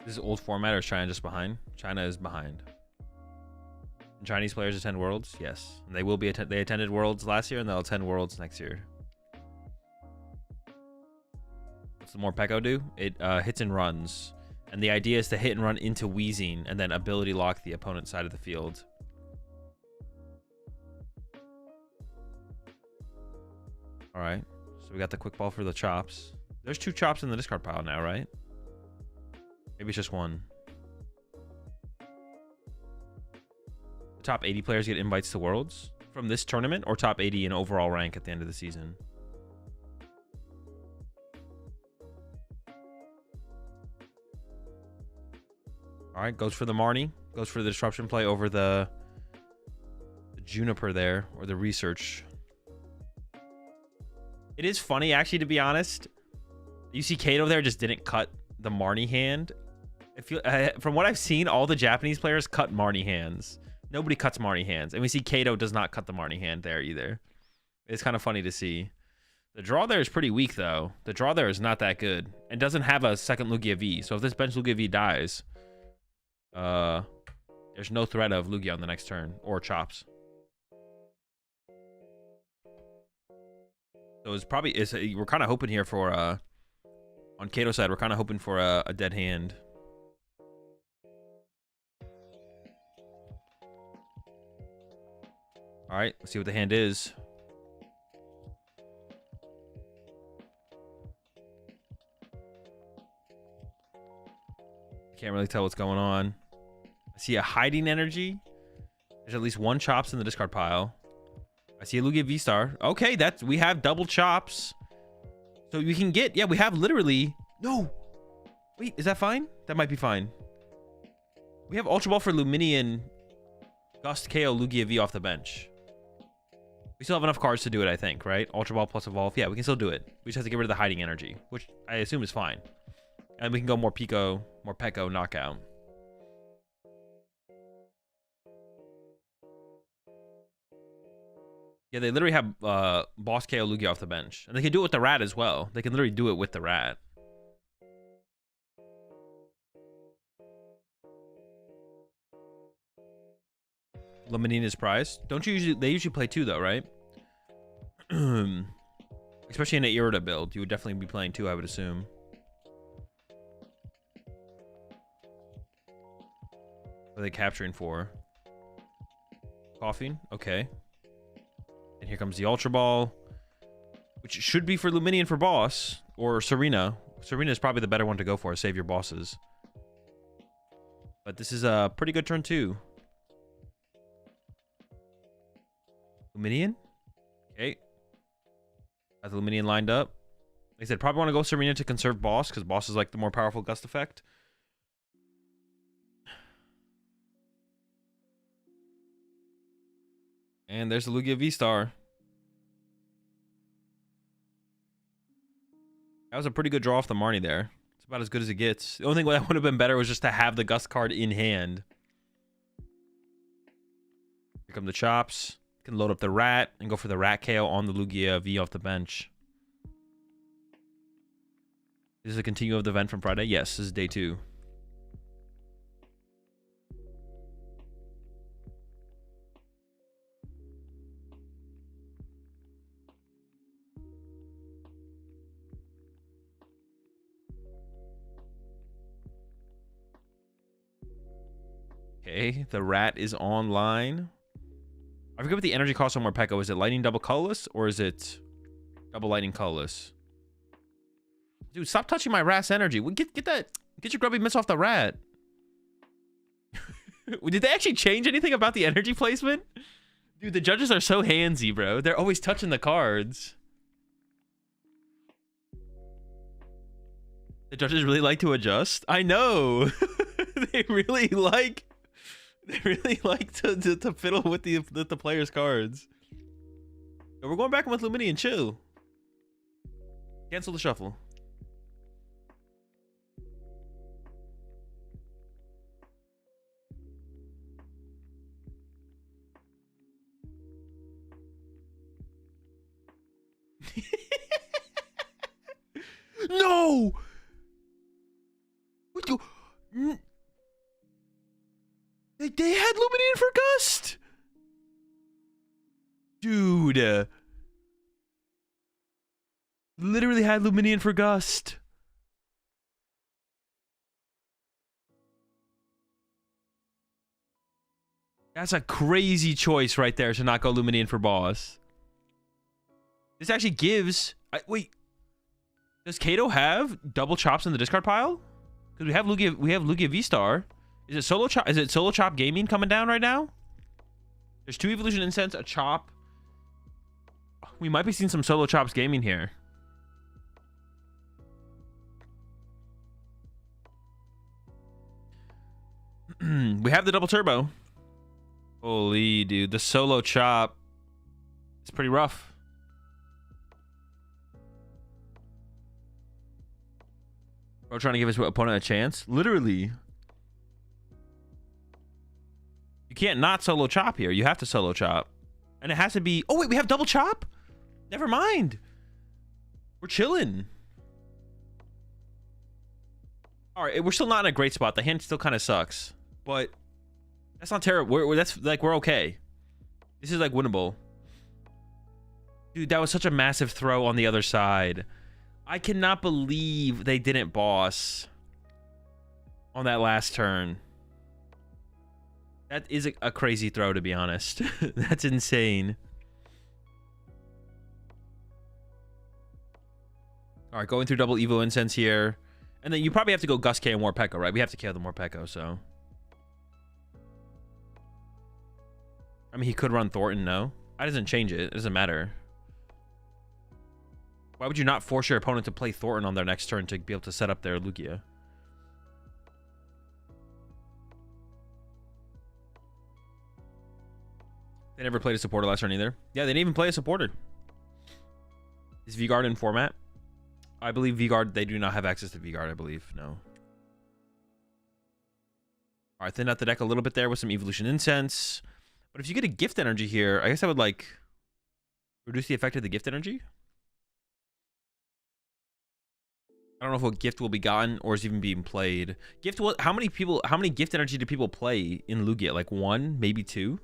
This is old format, or is China just behind? China is behind. And Chinese players attend Worlds? Yes. And they will be they attended Worlds last year, and they'll attend Worlds next year. What's the Morpeko do? It hits and runs. And the idea is to hit and run into Wheezing, and then ability lock the opponent's side of the field. Alright. So we got the quick ball for the chops. There's 2 chops in the discard pile now, right? Maybe it's just 1. The top 80 players get invites to Worlds from this tournament, or top 80 in overall rank at the end of the season? Alright, goes for the Marnie. Goes for the disruption play over the Juniper there, or the research. It is funny, actually, to be honest. You see Kato there just didn't cut the Marnie hand. From what I've seen, all the Japanese players cut Marnie hands. Nobody cuts Marnie hands. And we see Kato does not cut the Marnie hand there either. It's kind of funny to see. The draw there is pretty weak, though. The draw there is not that good. And doesn't have a second Lugia V. So if this bench Lugia V dies, there's no threat of Lugia on the next turn. Or chops. So it's probably... we're kind of hoping here for... on Kato's side, we're kind of hoping for a dead hand. All right, let's see what the hand is. Can't really tell what's going on. I see a hiding energy. There's at least 1 chops in the discard pile. I see a Lugia V-Star. Okay, we have double chops. So we can get, yeah, we have literally, no. Wait, is that fine? That might be fine. We have Ultra Ball for Luminian, Gust KO Lugia V off the bench. We still have enough cards to do it, I think, right? Ultra Ball plus Evolve. Yeah, we can still do it. We just have to get rid of the hiding energy, which I assume is fine. And we can go more Peko knockout. Yeah, they literally have Boss KO Lugia off the bench. And they can do it with the Rat as well. They can literally do it with the Rat. Lemonina's prize. Don't you usually... They usually play 2, though, right? Especially in an Irida build. You would definitely be playing 2, I would assume. What are they capturing for? Coughing? Okay. And here comes the Ultra Ball, which should be for Luminian for boss, or Serena. Serena is probably the better one to go for, save your bosses. But this is a pretty good turn, too. Luminian? Okay. Got the Luminian lined up. Like I said, probably want to go Serena to conserve boss, because boss is like the more powerful gust effect. And there's the Lugia V-Star. That was a pretty good draw off the Marnie there. It's about as good as it gets. The only thing that would have been better was just to have the Gust card in hand. Here come the chops. Can load up the Rat and go for the Rat KO on the Lugia V off the bench. This is a continue of the event from Friday? Yes, this is day 2. Okay, the Rat is online. I forget what the energy cost on Morpeko. Is it lightning double colorless, or is it double lightning colorless? Dude, stop touching my Rat's energy. Get your grubby mitts off the Rat. Did they actually change anything about the energy placement? Dude, the judges are so handsy, bro. They're always touching the cards. The judges really like to adjust. I know. They really like to fiddle with the players' cards. But we're going back with Luminian. Chill. Cancel the shuffle. No! They had Luminating for Gust! Dude. Literally had Luminating for Gust. That's a crazy choice right there to not go Luminating for boss. This actually gives... wait. Does Kato have double chops in the discard pile? Because we have Lugia V-Star. Is it Solo Chop Gaming coming down right now? There's 2 Evolution Incense, a Chop. We might be seeing some Solo Chops Gaming here. We have the double turbo. Holy dude, the Solo Chop is pretty rough. Bro trying to give his opponent a chance. Literally. You can't not Solo Chop here. You have to Solo Chop. And it has to be... Oh, wait, we have double chop? Never mind. We're chilling. All right, we're still not in a great spot. The hand still kind of sucks. But that's not terrible. That's like, we're okay. This is like winnable. Dude, that was such a massive throw on the other side. I cannot believe they didn't boss on that last turn. That is a crazy throw, to be honest. That's insane. All right, going through double Evo Incense here. And then you probably have to go Gus K and Morpeko, right? We have to KO the Morpeko, so. I mean, he could run Thornton, no? That doesn't change it. It doesn't matter. Why would you not force your opponent to play Thornton on their next turn to be able to set up their Lugia? They never played a supporter last turn either. Yeah, they didn't even play a supporter. Is V-Guard in format? I believe V-Guard, they do not have access to V-Guard, I believe. No. All right, thin out the deck a little bit there with some Evolution Incense. But if you get a gift energy here, I guess I would like reduce the effect of the gift energy. I don't know if a gift will be gotten or is even being played. Gift will, how many gift energy do people play in Lugia? Like 1, maybe 2?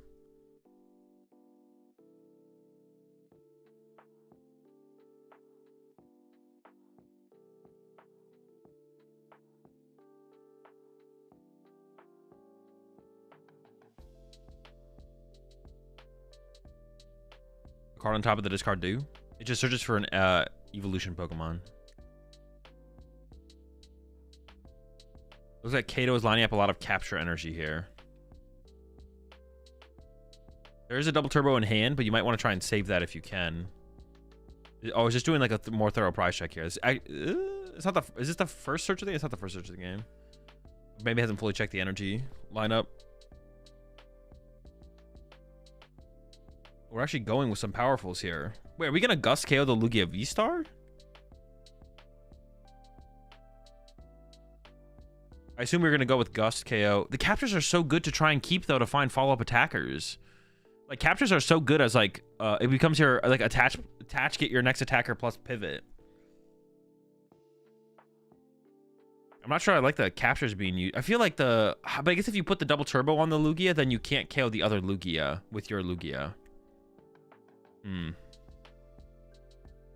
Card on top of the discard do? It just searches for an evolution Pokemon. Looks like Kato is lining up a lot of capture energy here. There is a double turbo in hand, but you might want to try and save that if you can. Oh, I was just doing like a more thorough price check here. It's not the. Is this the first search of the game? It's not the first search of the game. Maybe hasn't fully checked the energy lineup. We're actually going with some powerfuls here. Wait, are we gonna Gust KO the Lugia V-Star? I assume we're gonna go with Gust KO. The captures are so good to try and keep though to find follow-up attackers. Like captures are so good as like it becomes your like attach, get your next attacker plus pivot. I'm not sure I like the captures being used. I feel like but I guess if you put the double turbo on the Lugia, then you can't KO the other Lugia with your Lugia.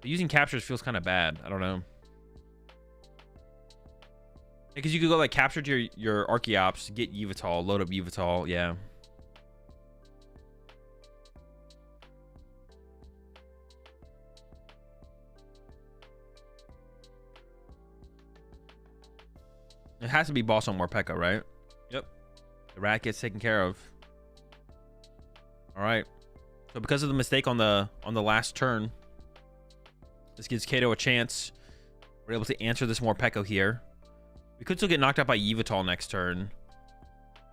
But using captures feels kind of bad. I don't know. Because you could go like capture to your Archeops, get Yveltal, load up Yveltal, yeah. It has to be boss on Morpeko, right? Yep. The rat gets taken care of. All right. So because of the mistake on the last turn, this gives Kato a chance. We're able to answer this Morpeko here. We could still get knocked out by Yveltal next turn.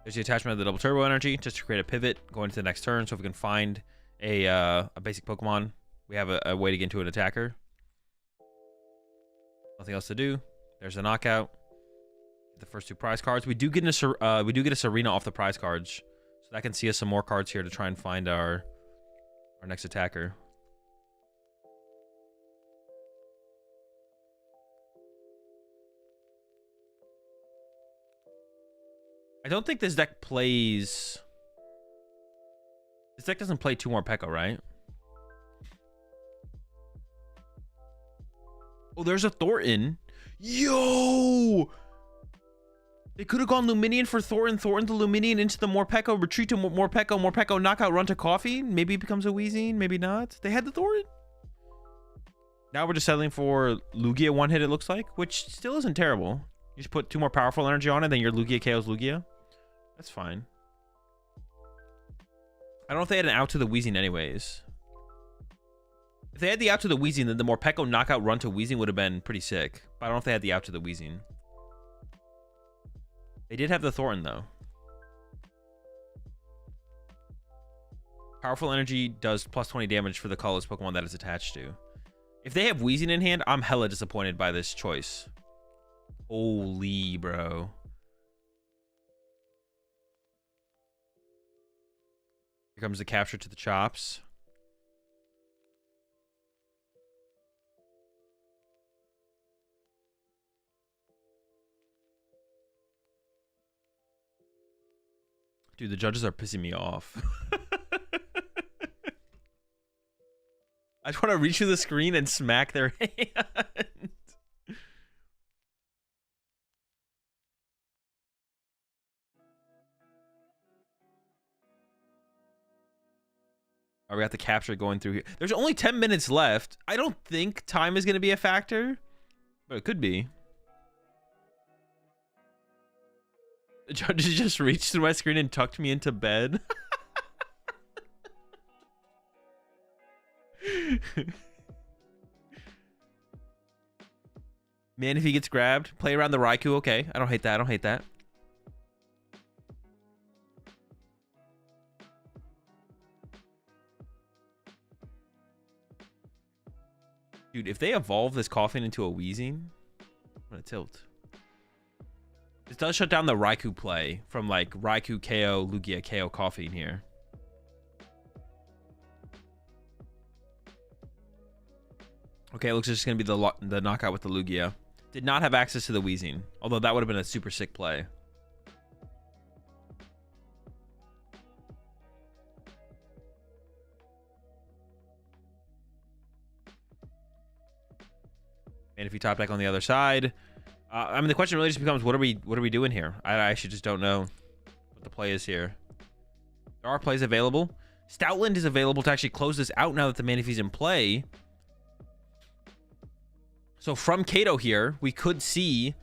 There's the attachment of the double turbo energy just to create a pivot going to the next turn. So if we can find a basic Pokemon, we have a way to get into an attacker. Nothing else to do. There's a knockout. The first 2 prize cards. We do get a Serena off the prize cards, so that can see us some more cards here to try and find our next attacker. I I don't think this deck plays... This deck doesn't play 2 more Pekka, right? Oh, there's a Thornton. Yo! They could have gone Luminion for Thornton, Thornton to Luminion into the Morpeko, retreat to Morpeko, Morpeko, knockout, run to Coffee. Maybe it becomes a Weezing, maybe not. They had the Thornton. Now we're just settling for Lugia one hit, it looks like, which still isn't terrible. You just put 2 more powerful energy on it, then your Lugia KOs Lugia. That's fine. I don't know if they had an out to the Weezing anyways. If they had the out to the Weezing, then the Morpeko knockout run to Weezing would have been pretty sick. But I don't know if they had the out to the Weezing. They did have the Thornton, though. Powerful energy does plus 20 damage for the colorless Pokemon that it's attached to. If they have Weezing in hand, I'm hella disappointed by this choice. Holy, bro. Here comes the capture to the chops. Dude, the judges are pissing me off. I just want to reach through the screen and smack their hand. We got the capture going through here. There's only 10 minutes left. I don't think time is going to be a factor, but it could be. The judges just reached through my screen and tucked me into bed. Man, if he gets grabbed, play around the Raikou. Okay, I don't hate that. I don't hate that. Dude, if they evolve this Coffin into a Weezing, I'm gonna tilt. This does shut down the Raikou play from like Raikou KO, Lugia KO Coffin here. Okay, it looks like it's gonna be the knockout with the Lugia. Did not have access to the Weezing, although that would have been a super sick play. And if you top deck on the other side, I mean, the question really just becomes, what are we doing here? I actually just don't know what the play is here. There are plays available. Stoutland is available to actually close this out now that the Manaphy's in play. So from Kato here, we could see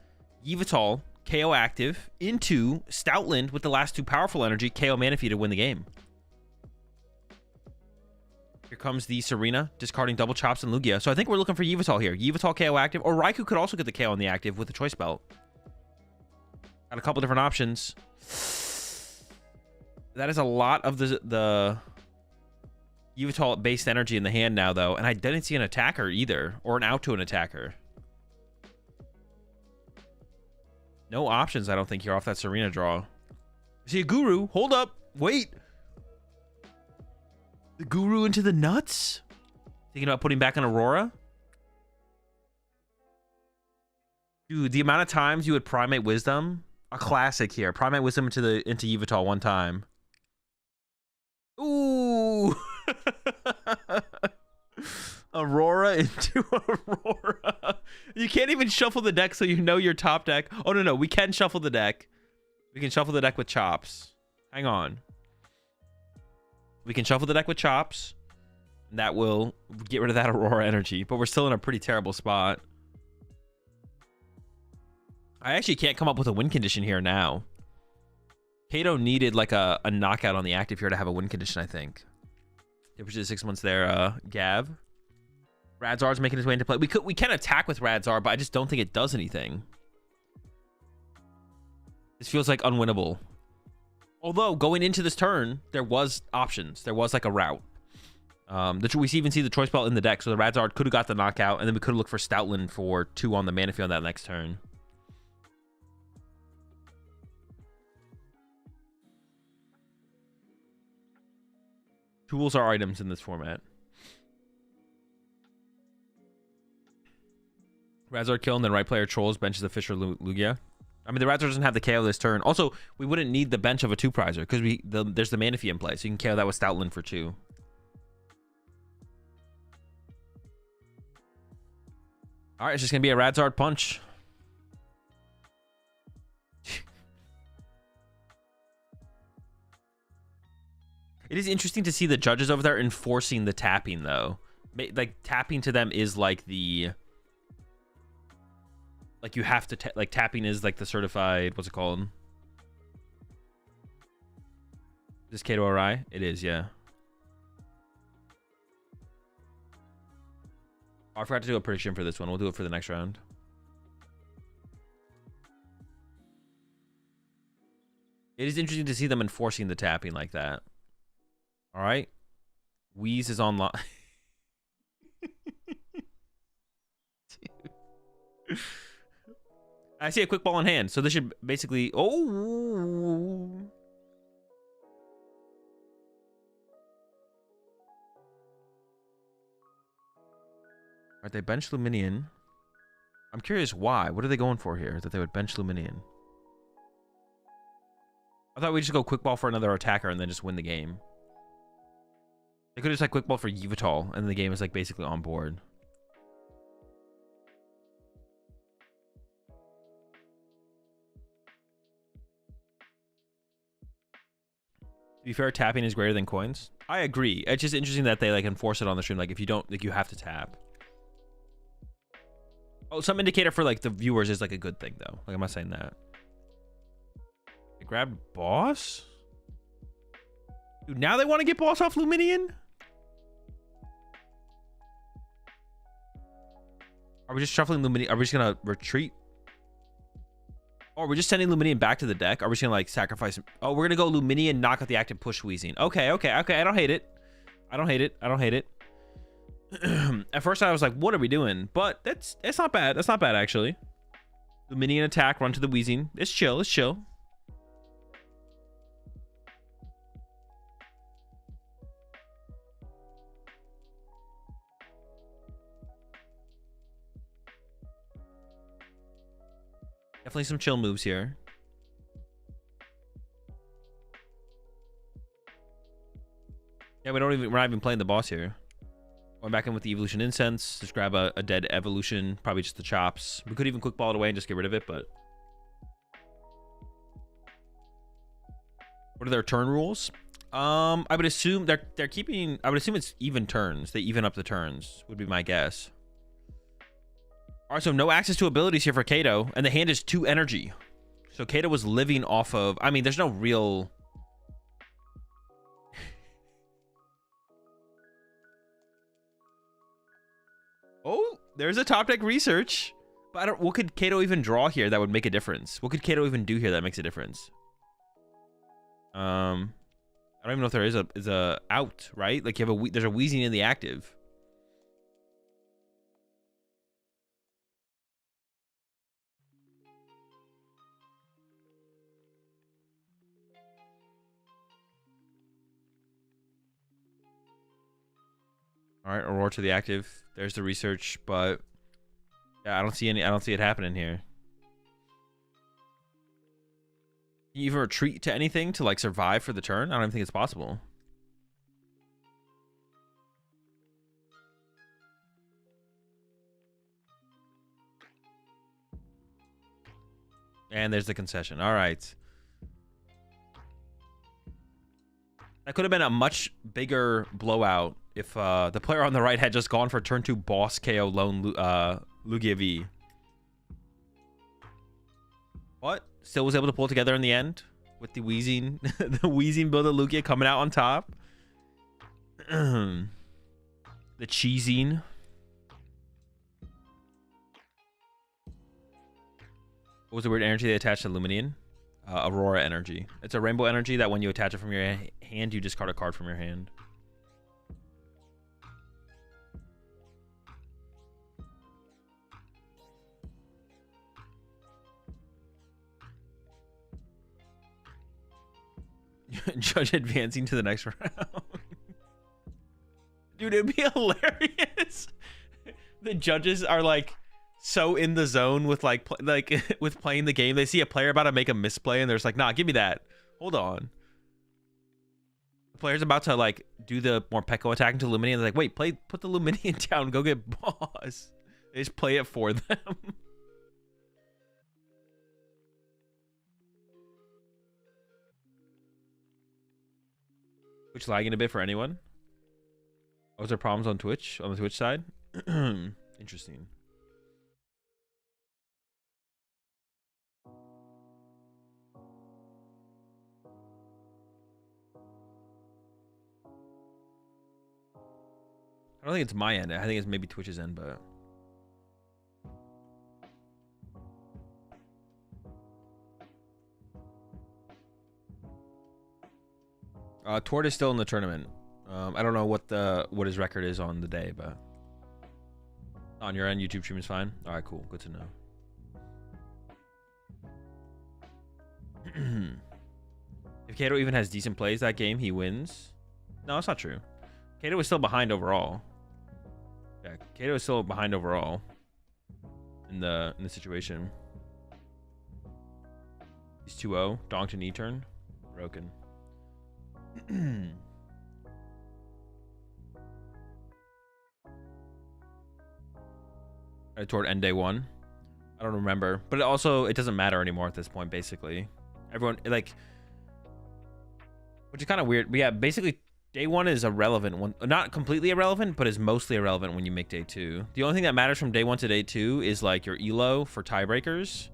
Yveltal KO active into Stoutland with the last 2 powerful energy, KO Manaphy to win the game. Here comes the Serena, discarding double chops and Lugia. So I think we're looking for Yveltal here. Yveltal KO active, or Raikou could also get the KO on the active with the choice belt. Got a couple different options. That is a lot of the Yveltal based energy in the hand now, though. And I didn't see an attacker either, or an out to an attacker. No options, I don't think, here off that Serena draw. See a Guru. Hold up. Wait. The Guru into the nuts? Thinking about putting back an Aurora? Dude, the amount of times you would Primate Wisdom. A classic here. Primate Wisdom into Yveltal one time. Ooh. Aurora into Aurora. You can't even shuffle the deck so you know your top deck. Oh, no. We can shuffle the deck. We can shuffle the deck with chops. Hang on. We can shuffle the deck with chops. And that will get rid of that Aurora energy. But we're still in a pretty terrible spot. I actually can't come up with a win condition here now. Kato needed like a knockout on the active here to have a win condition, I think. Temperature 6 months there, Gav. Radzar's making his way into play. We can attack with Radzar, but I just don't think it does anything. This feels like unwinnable. Although, going into this turn, there was options. There was like a route. We even see the choice belt in the deck, so the Radzard could have got the knockout, and then we could have looked for Stoutland for 2 on the Manaphy on that next turn. Tools are items in this format. Radzard kill, and then right player trolls, benches the Fisher Lugia. I mean, the Razor doesn't have the KO this turn. Also, we wouldn't need the bench of a 2-prizer because there's the Manaphy in play, so you can KO that with Stoutland for 2. All right, it's just gonna be a Radzard punch. It is interesting to see the judges over there enforcing the tapping, though. Like, tapping to them is like the... Like, you have to... Like, tapping is like the certified... What's it called? Is this Kato Arai? It is, yeah. Oh, I forgot to do a prediction for this one. We'll do it for the next round. It is interesting to see them enforcing the tapping like that. All right. Wheeze is online. I see a quick ball in hand. So this should basically... Oh! Alright, they bench Luminion. I'm curious why. What are they going for here? That they would bench Luminion. I thought we'd just go quick ball for another attacker and then just win the game. They could just like quick ball for Yveltal and the game is like basically on board. To be fair, tapping is greater than coins. I agree. It's just interesting that they like enforce it on the stream. Like if you don't, like you have to tap. Oh, some indicator for like the viewers is like a good thing though. Like I'm not saying that. They grabbed boss? Dude, now they want to get boss off Luminion? Are we just shuffling Luminion? Are we just gonna retreat? Or are we just sending Luminion back to the deck? Are we just gonna like sacrifice him? Oh, we're gonna go Luminion, knock out the active, push Wheezing. Okay. I don't hate it. I don't hate it. At first I was like, what are we doing? But it's not bad. That's not bad actually. Luminion attack, run to the Wheezing. It's chill. Definitely some chill moves here. Yeah, we're not even playing the boss here. Going back in with the Evolution Incense. Just grab a dead Evolution. Probably just the chops. We could even quick ball it away and just get rid of it, but... What are their turn rules? I would assume they're keeping... I would assume it's even turns. They even up the turns, would be my guess. Alright, so no access to abilities here for Kato, and the hand is 2 energy. So Kato was living off of... I mean, there's no real... Oh, there's a top deck research. But what could Kato even draw here that would make a difference? What could Kato even do here that makes a difference? I don't even know if there is a out, right? Like you have there's a Wheezing in the active. All right, Aurora to the active. There's the research, but yeah, I don't see it happening here. Can you even retreat to anything to like survive for the turn? I don't even think it's possible. And there's the concession. All right. That could have been a much bigger blowout if the player on the right had just gone for turn 2 boss KO lone Lugia V. What? Still was able to pull together in the end with the Wheezing, the Wheezing build of Lugia coming out on top. The cheesing. What was the weird energy they attached to Luminion? Aurora energy. It's a rainbow energy that when you attach it from your hand, you discard a card from your hand. Judge advancing to the next round. Dude, it'd be hilarious. The judges are like so in the zone with like with playing the game. They see a player about to make a misplay and they're just like, nah, give me that. Hold on. The player's about to like do the more Pekko attack into Lumini and they're like, wait, put the Lumini down, go get boss. They just play it for them. Twitch lagging a bit for anyone? Was there problems on Twitch, on the Twitch side? Interesting. I don't think it's my end. I think it's maybe Twitch's end, but... Tort is still in the tournament. I don't know what his record is on the day, but... On your end, YouTube stream is fine? Alright, cool. Good to know. If Kato even has decent plays that game, he wins. No, that's not true. Kato was still behind overall. Yeah, Kato is still behind overall in the situation. He's 2-0. Donk to knee turn. Broken. Toward end day 1. I don't remember, but it doesn't matter anymore at this point. Basically, everyone like, which is kind of weird. But yeah, basically, day 1 is irrelevant. Not completely irrelevant, but is mostly irrelevant when you make day 2. The only thing that matters from day 1 to day 2 is like your elo for tiebreakers.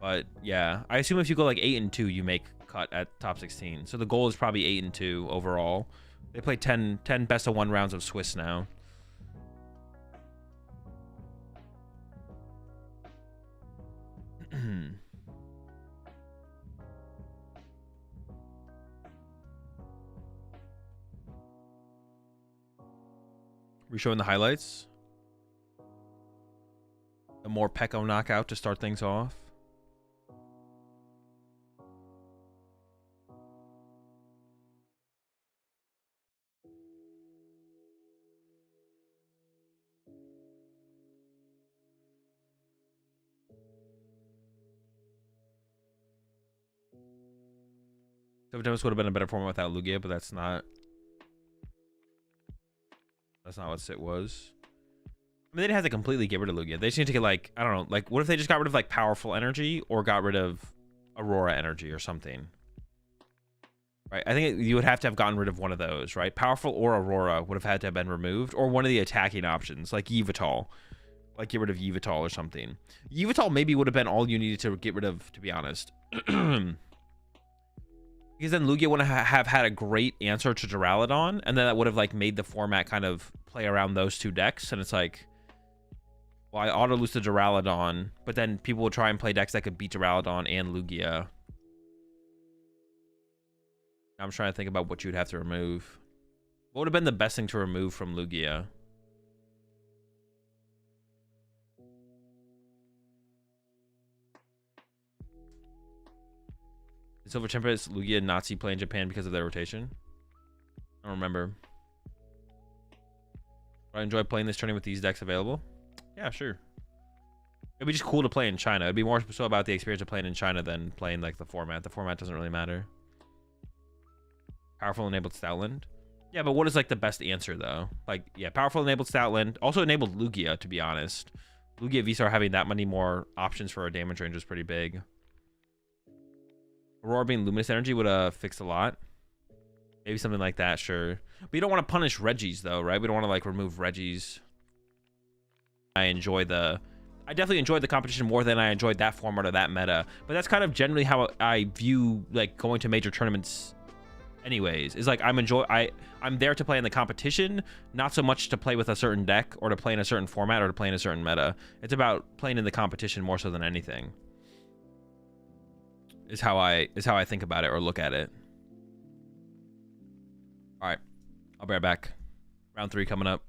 But yeah, I assume if you go like 8 and 2, you make cut at top 16. So the goal is probably 8 and 2 overall. They play 10 best of 1 rounds of Swiss now. We're showing the highlights. The more Pekko knockout to start things off. Eternatus would have been a better format without Lugia, but that's not what Sit was. I mean, they didn't have to completely get rid of Lugia. They just need to get like, I don't know, like what if they just got rid of like powerful energy or got rid of Aurora energy or something? Right? I think you would have to have gotten rid of one of those, right? Powerful or Aurora would have had to have been removed, or one of the attacking options, like Yveltal. Like get rid of Yveltal or something. Yveltal maybe would have been all you needed to get rid of, to be honest. Because then Lugia would have had a great answer to Duraludon, and then that would have like made the format kind of play around those 2 decks. And it's like, well, I auto lose to Duraludon, but then people would try and play decks that could beat Duraludon and Lugia. I'm trying to think about what you'd have to remove. What would have been the best thing to remove from Lugia? Did Silver Tempest, Lugia, and Nazi play in Japan because of their rotation? I don't remember. Would I enjoy playing this tournament with these decks available? Yeah, sure. It'd be just cool to play in China. It'd be more so about the experience of playing in China than playing like the format. The format doesn't really matter. Powerful enabled Stoutland. Yeah, but what is like the best answer though? Like, yeah, powerful enabled Stoutland. Also enabled Lugia, to be honest. Lugia V-Star having that many more options for a damage range was pretty big. Aurora being Luminous Energy would have fixed a lot. Maybe something like that, sure. But you don't want to punish Regis, though, right? We don't want to, like, remove Regis. I definitely enjoyed the competition more than I enjoyed that format or that meta. But that's kind of generally how I view, like, going to major tournaments anyways. Is like, I'm there to play in the competition, not so much to play with a certain deck or to play in a certain format or to play in a certain meta. It's about playing in the competition more so than anything. Is how I think about it or look at it. All right, I'll be right back. Round 3 coming up.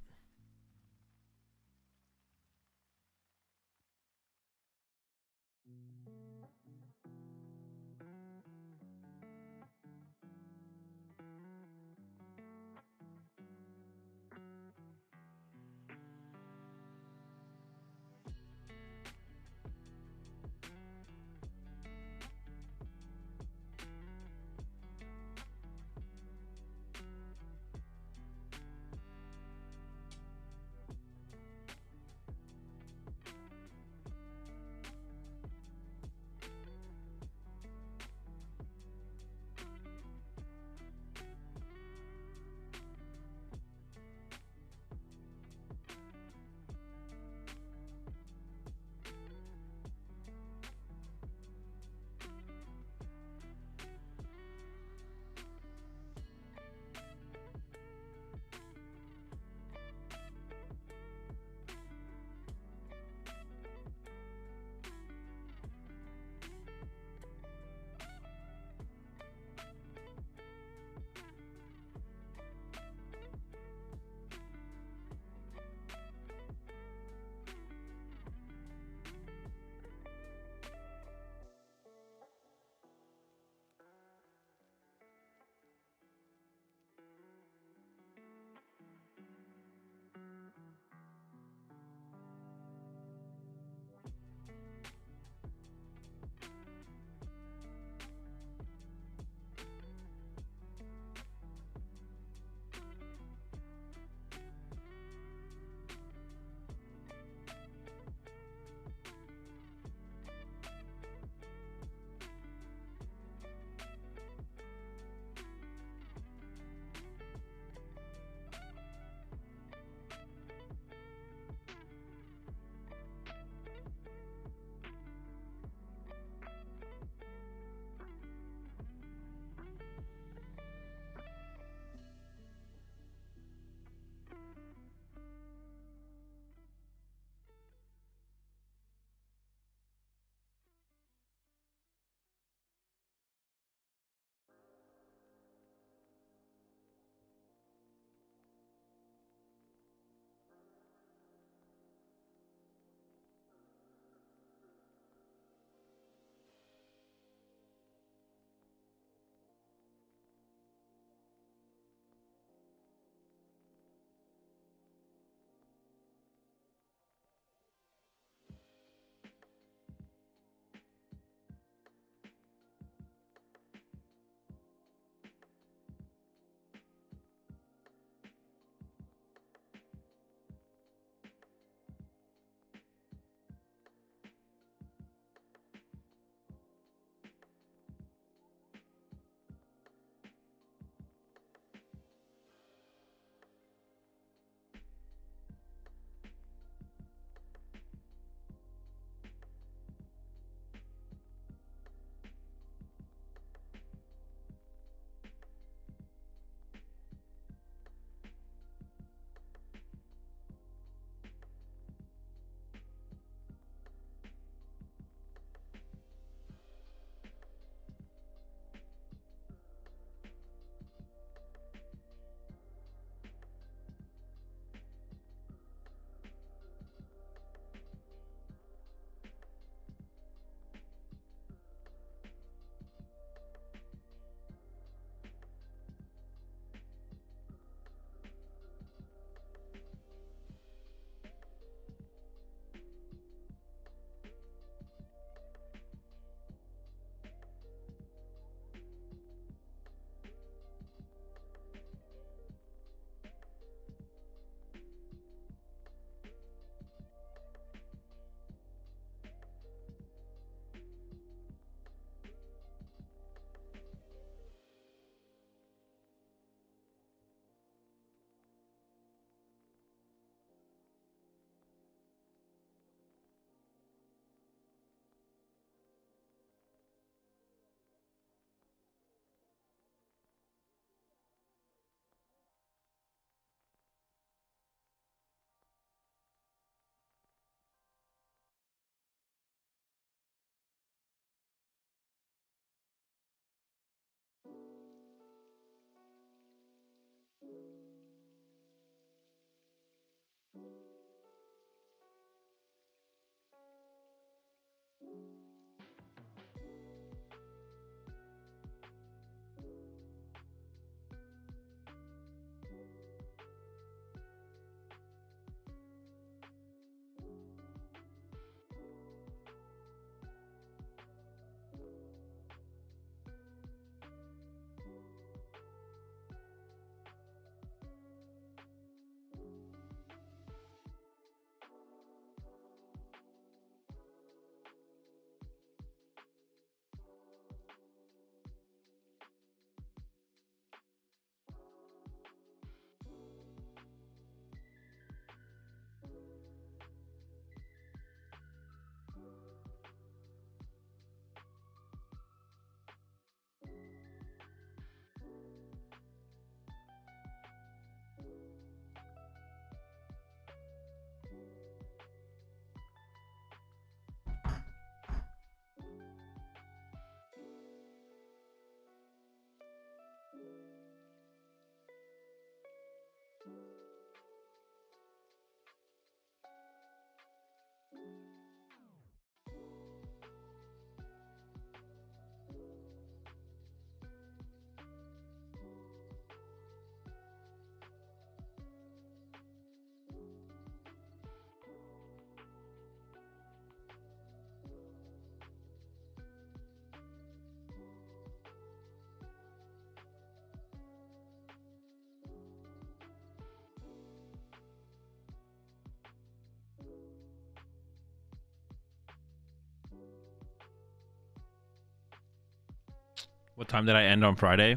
What time did I end on Friday?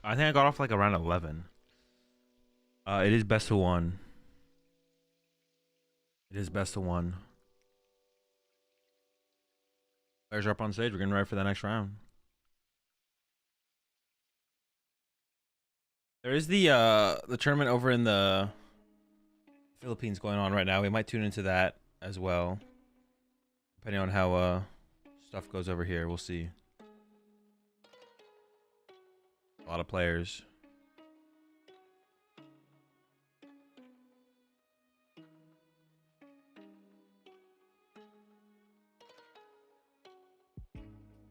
I think I got off like around 11. It is best of one. It is best of one. Players are up on stage. We're getting ready for the next round. There is the tournament over in the Philippines going on right now. We might tune into that as well, depending on how stuff goes over here. We'll see. A lot of players.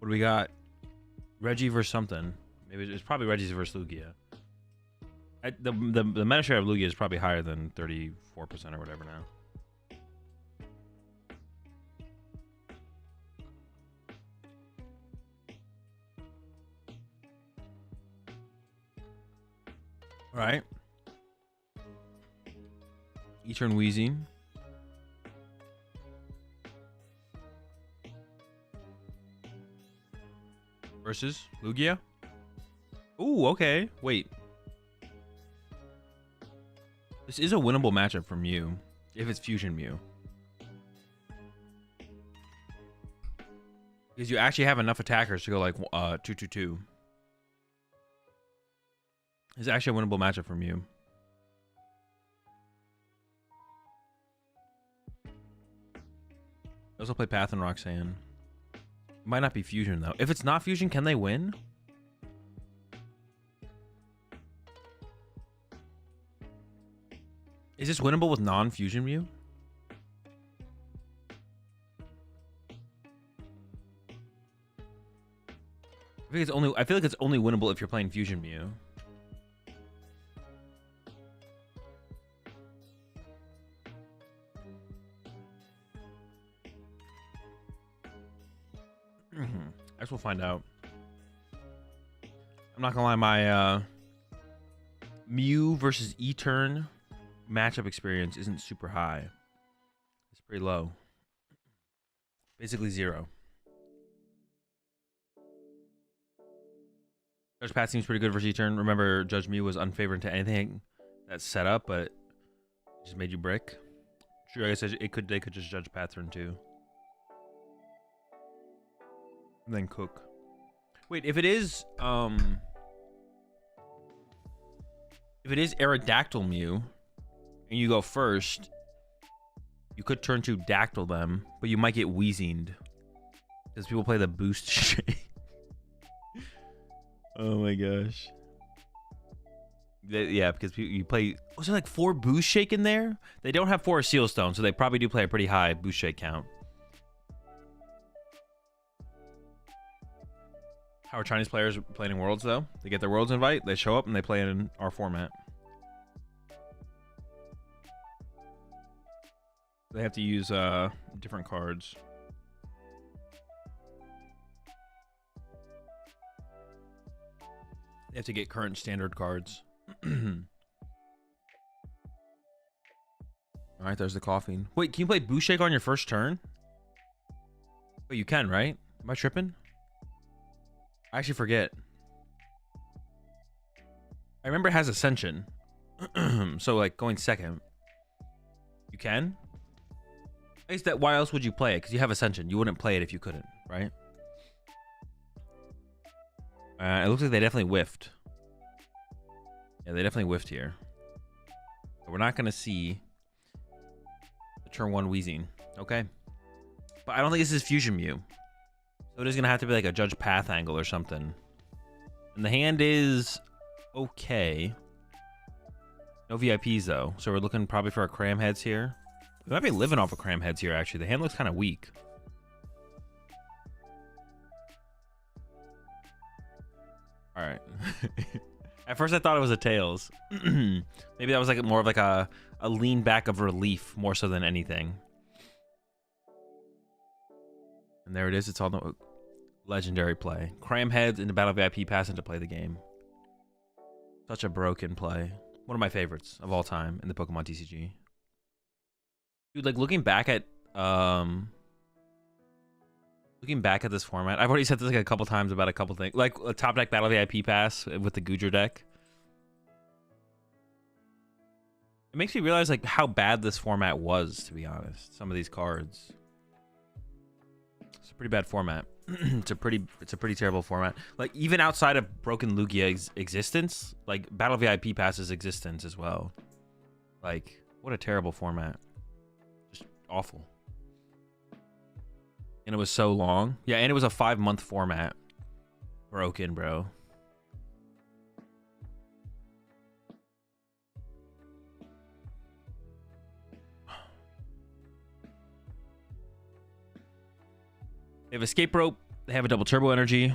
What do we got? Reggie versus something. Maybe it's probably Reggie's versus Lugia. The meta share of Lugia is probably higher than 34% or whatever now. All right. E-turn Wheezing. Versus Lugia. Ooh, okay. Wait. This is a winnable matchup for Mew, if it's Fusion Mew. Because you actually have enough attackers to go like 2-2-2. It's actually a winnable matchup for Mew. I also play Path and Roxanne. It might not be Fusion though. If it's not Fusion, can they win? Is this winnable with non-Fusion Mew? I feel like it's only winnable if you're playing Fusion Mew. I guess we'll find out. I'm not gonna lie, my Mew versus E-turn matchup experience isn't super high. It's pretty low. Basically 0. Judge Pat seems pretty good versus E-turn. Remember, Judge Mew was unfavored to anything that's set up, but it just made you brick. True, I guess they could just judge Pat turn too. And then cook. Wait, if it is Aerodactyl Mew and you go first, you could turn to Dactyl them, but you might get Weezinged because people play the boost shake. Oh my gosh. Yeah, because you play. Was there like 4 boost shake in there? They don't have 4 seal stones, so they probably do play a pretty high boost shake count. How are Chinese players playing in Worlds though? They get their Worlds invite, they show up, and they play in our format. They have to use different cards. They have to get current standard cards. Alright, there's the coughing. Wait, can you play Boost Shake on your first turn? Wait, you can, right? Am I tripping? I actually forget. I remember it has Ascension. So, like, going second. You can? I guess that, why else would you play it? Because you have Ascension. You wouldn't play it if you couldn't, right? It looks like they definitely whiffed. Yeah, they definitely whiffed here. But we're not going to see the turn 1 Weezing. Okay. But I don't think this is Fusion Mew. So it is going to have to be like a Judge Path angle or something. And the hand is okay. No VIPs though. So we're looking probably for our Cram Heads here. We might be living off of Cram Heads here actually. The hand looks kind of weak. Alright. At first I thought it was a Tails. Maybe that was like more of like a lean back of relief more so than anything. And there it is. It's all the legendary play. Cram Heads into Battle VIP pass into play the game. Such a broken play. One of my favorites of all time in the Pokemon TCG. Dude, like looking back at Looking back at this format, I've already said this like a couple times about a couple things, like a top deck battle VIP pass with the Goodra deck. It makes me realize like how bad this format was, to be honest. Some of these cards. It's a pretty bad format. It's a pretty terrible format. Like even outside of broken Lugia existence, like battle VIP passes existence as well. Like what a terrible format. Just awful. And it was so long. Yeah, and it was a 5-month format. Broken, bro. They have escape rope. They have a double turbo energy.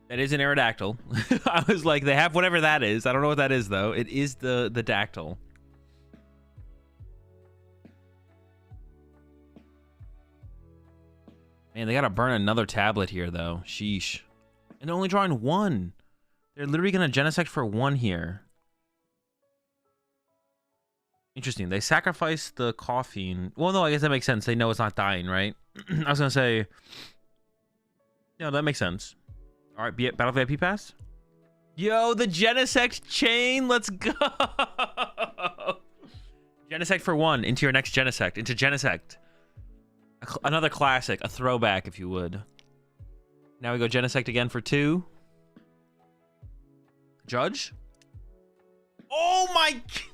That is an Aerodactyl. I was like, they have whatever that is. I don't know what that is though. It is the dactyl. Man, they gotta burn another tablet here though. Sheesh. And they're only drawing one. They're literally gonna Genesect for one here. Interesting. They sacrifice the Coughing. Well, no, I guess that makes sense. They know it's not dying, right? I was gonna say, no, that makes sense. All right, be it Battle VIP Pass. Yo, the Genesect chain. Let's go. Genesect for one into your next Genesect. Into Genesect. Another classic, a throwback, if you would. Now we go Genesect again for 2. Judge. Oh my gosh.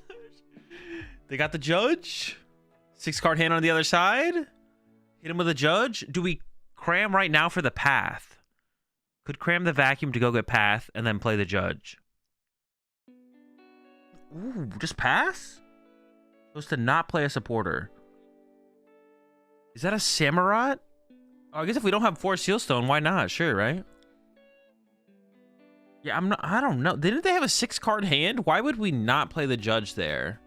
They got the Judge. 6-card hand on the other side. Hit him with a Judge. Do we cram right now for the Path? Could cram the Vacuum to go get Path and then play the Judge. Ooh, just pass? Supposed to not play a supporter. Is that a Samurott? Oh, I guess if we don't have 4 Sealstone, why not? Sure, right? Yeah, I don't know. Didn't they have a 6-card hand? Why would we not play the Judge there?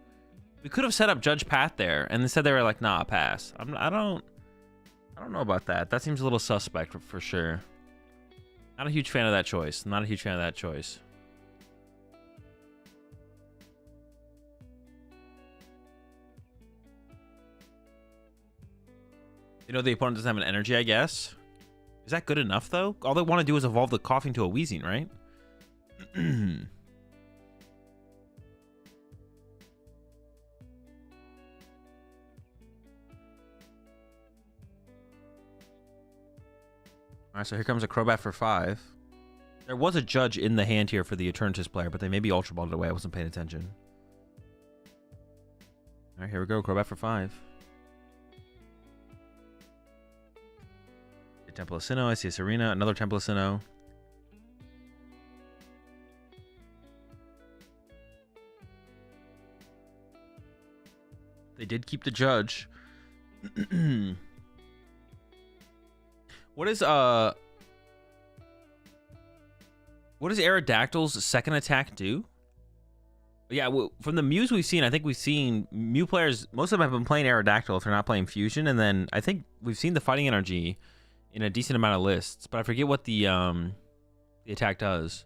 We could have set up Judge Path there, and instead they were like, nah, pass. I don't know about that. That seems a little suspect for sure. Not a huge fan of that choice. Not a huge fan of that choice. You know, the opponent doesn't have an energy, I guess. Is that good enough, though? All they want to do is evolve the Coughing to a Wheezing, right? Alright, so here comes a Crobat for 5. There was a Judge in the hand here for the Eternatus player, but they maybe Ultra Balled it away. I wasn't paying attention. Alright, here we go. Crobat for 5. Temple of Sinnoh. I see a Serena. Another Temple of Sinnoh. They did keep the Judge. What is Aerodactyl's second attack do? Yeah, from the Mews we've seen, I think we've seen Mew players, most of them have been playing Aerodactyl if they're not playing Fusion, and then I think we've seen the Fighting Energy in a decent amount of lists, but I forget what the attack does.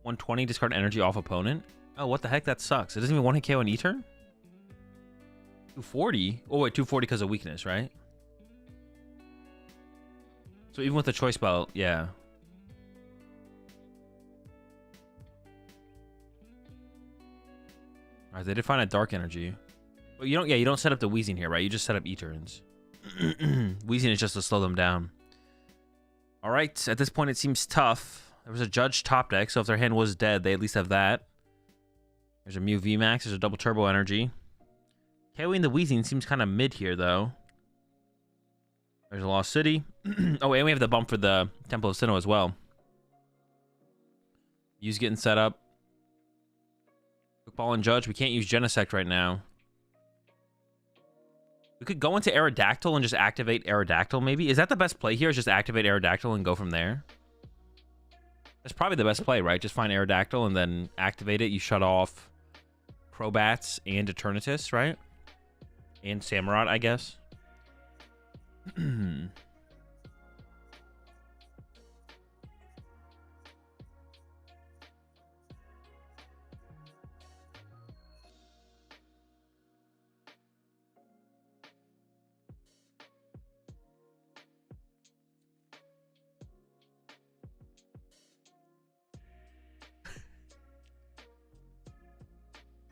120, discard energy off opponent. Oh, what the heck? That sucks. It doesn't even 1-hit KO an E-turn? 240? Oh, wait, 240 because of weakness, right? So even with the choice belt, yeah. Alright, they did find a dark energy. But you don't set up the Wheezing here, right? You just set up E-turns. Wheezing is just to slow them down. Alright, at this point it seems tough. There was a Judge top deck, so if their hand was dead, they at least have that. There's a Mew VMAX, there's a double turbo energy. KOing the Wheezing seems kind of mid here, though. There's a Lost City. Oh, and we have the bump for the Temple of Sinnoh as well. Use getting set up. Quick Ball and Judge. We can't use Genesect right now. We could go into Aerodactyl and just activate Aerodactyl, maybe. Is that the best play here? Is just activate Aerodactyl and go from there? That's probably the best play, right? Just find Aerodactyl and then activate it. You shut off Crobats and Eternatus, right? And Samurott, I guess.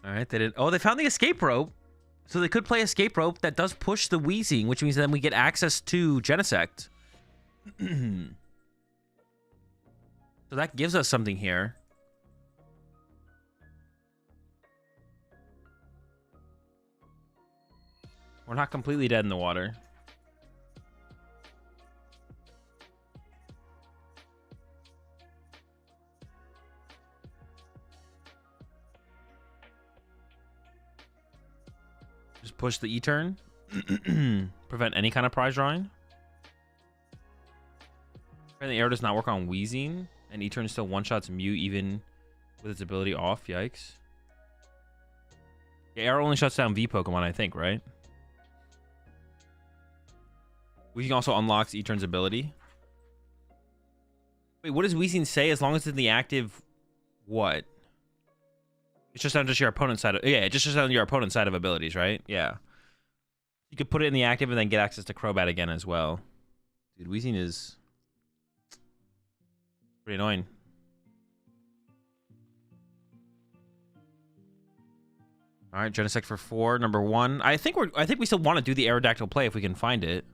All right, they didn't. Oh, they found the escape rope. So they could play escape rope that does push the Wheezing, which means then we get access to Genesect. So that gives us something here. We're not completely dead in the water. Just push the E-turn. Prevent any kind of prize drawing. Apparently, arrow does not work on Wheezing, and E-turn still one-shots Mew even with its ability off. Yikes. Yeah, arrow only shuts down V Pokemon, I think, right? Weezing also unlocks E-turn's ability. Wait, what does Weezing say? As long as it's in the active, what? It's just on just your opponent's side. Yeah, it's just on your opponent's side of abilities, right? Yeah. You could put it in the active and then get access to Crobat again as well. Dude, Weezing is pretty annoying. All right, Genesect for 4, number 1. I think we still want to do the Aerodactyl play if we can find it.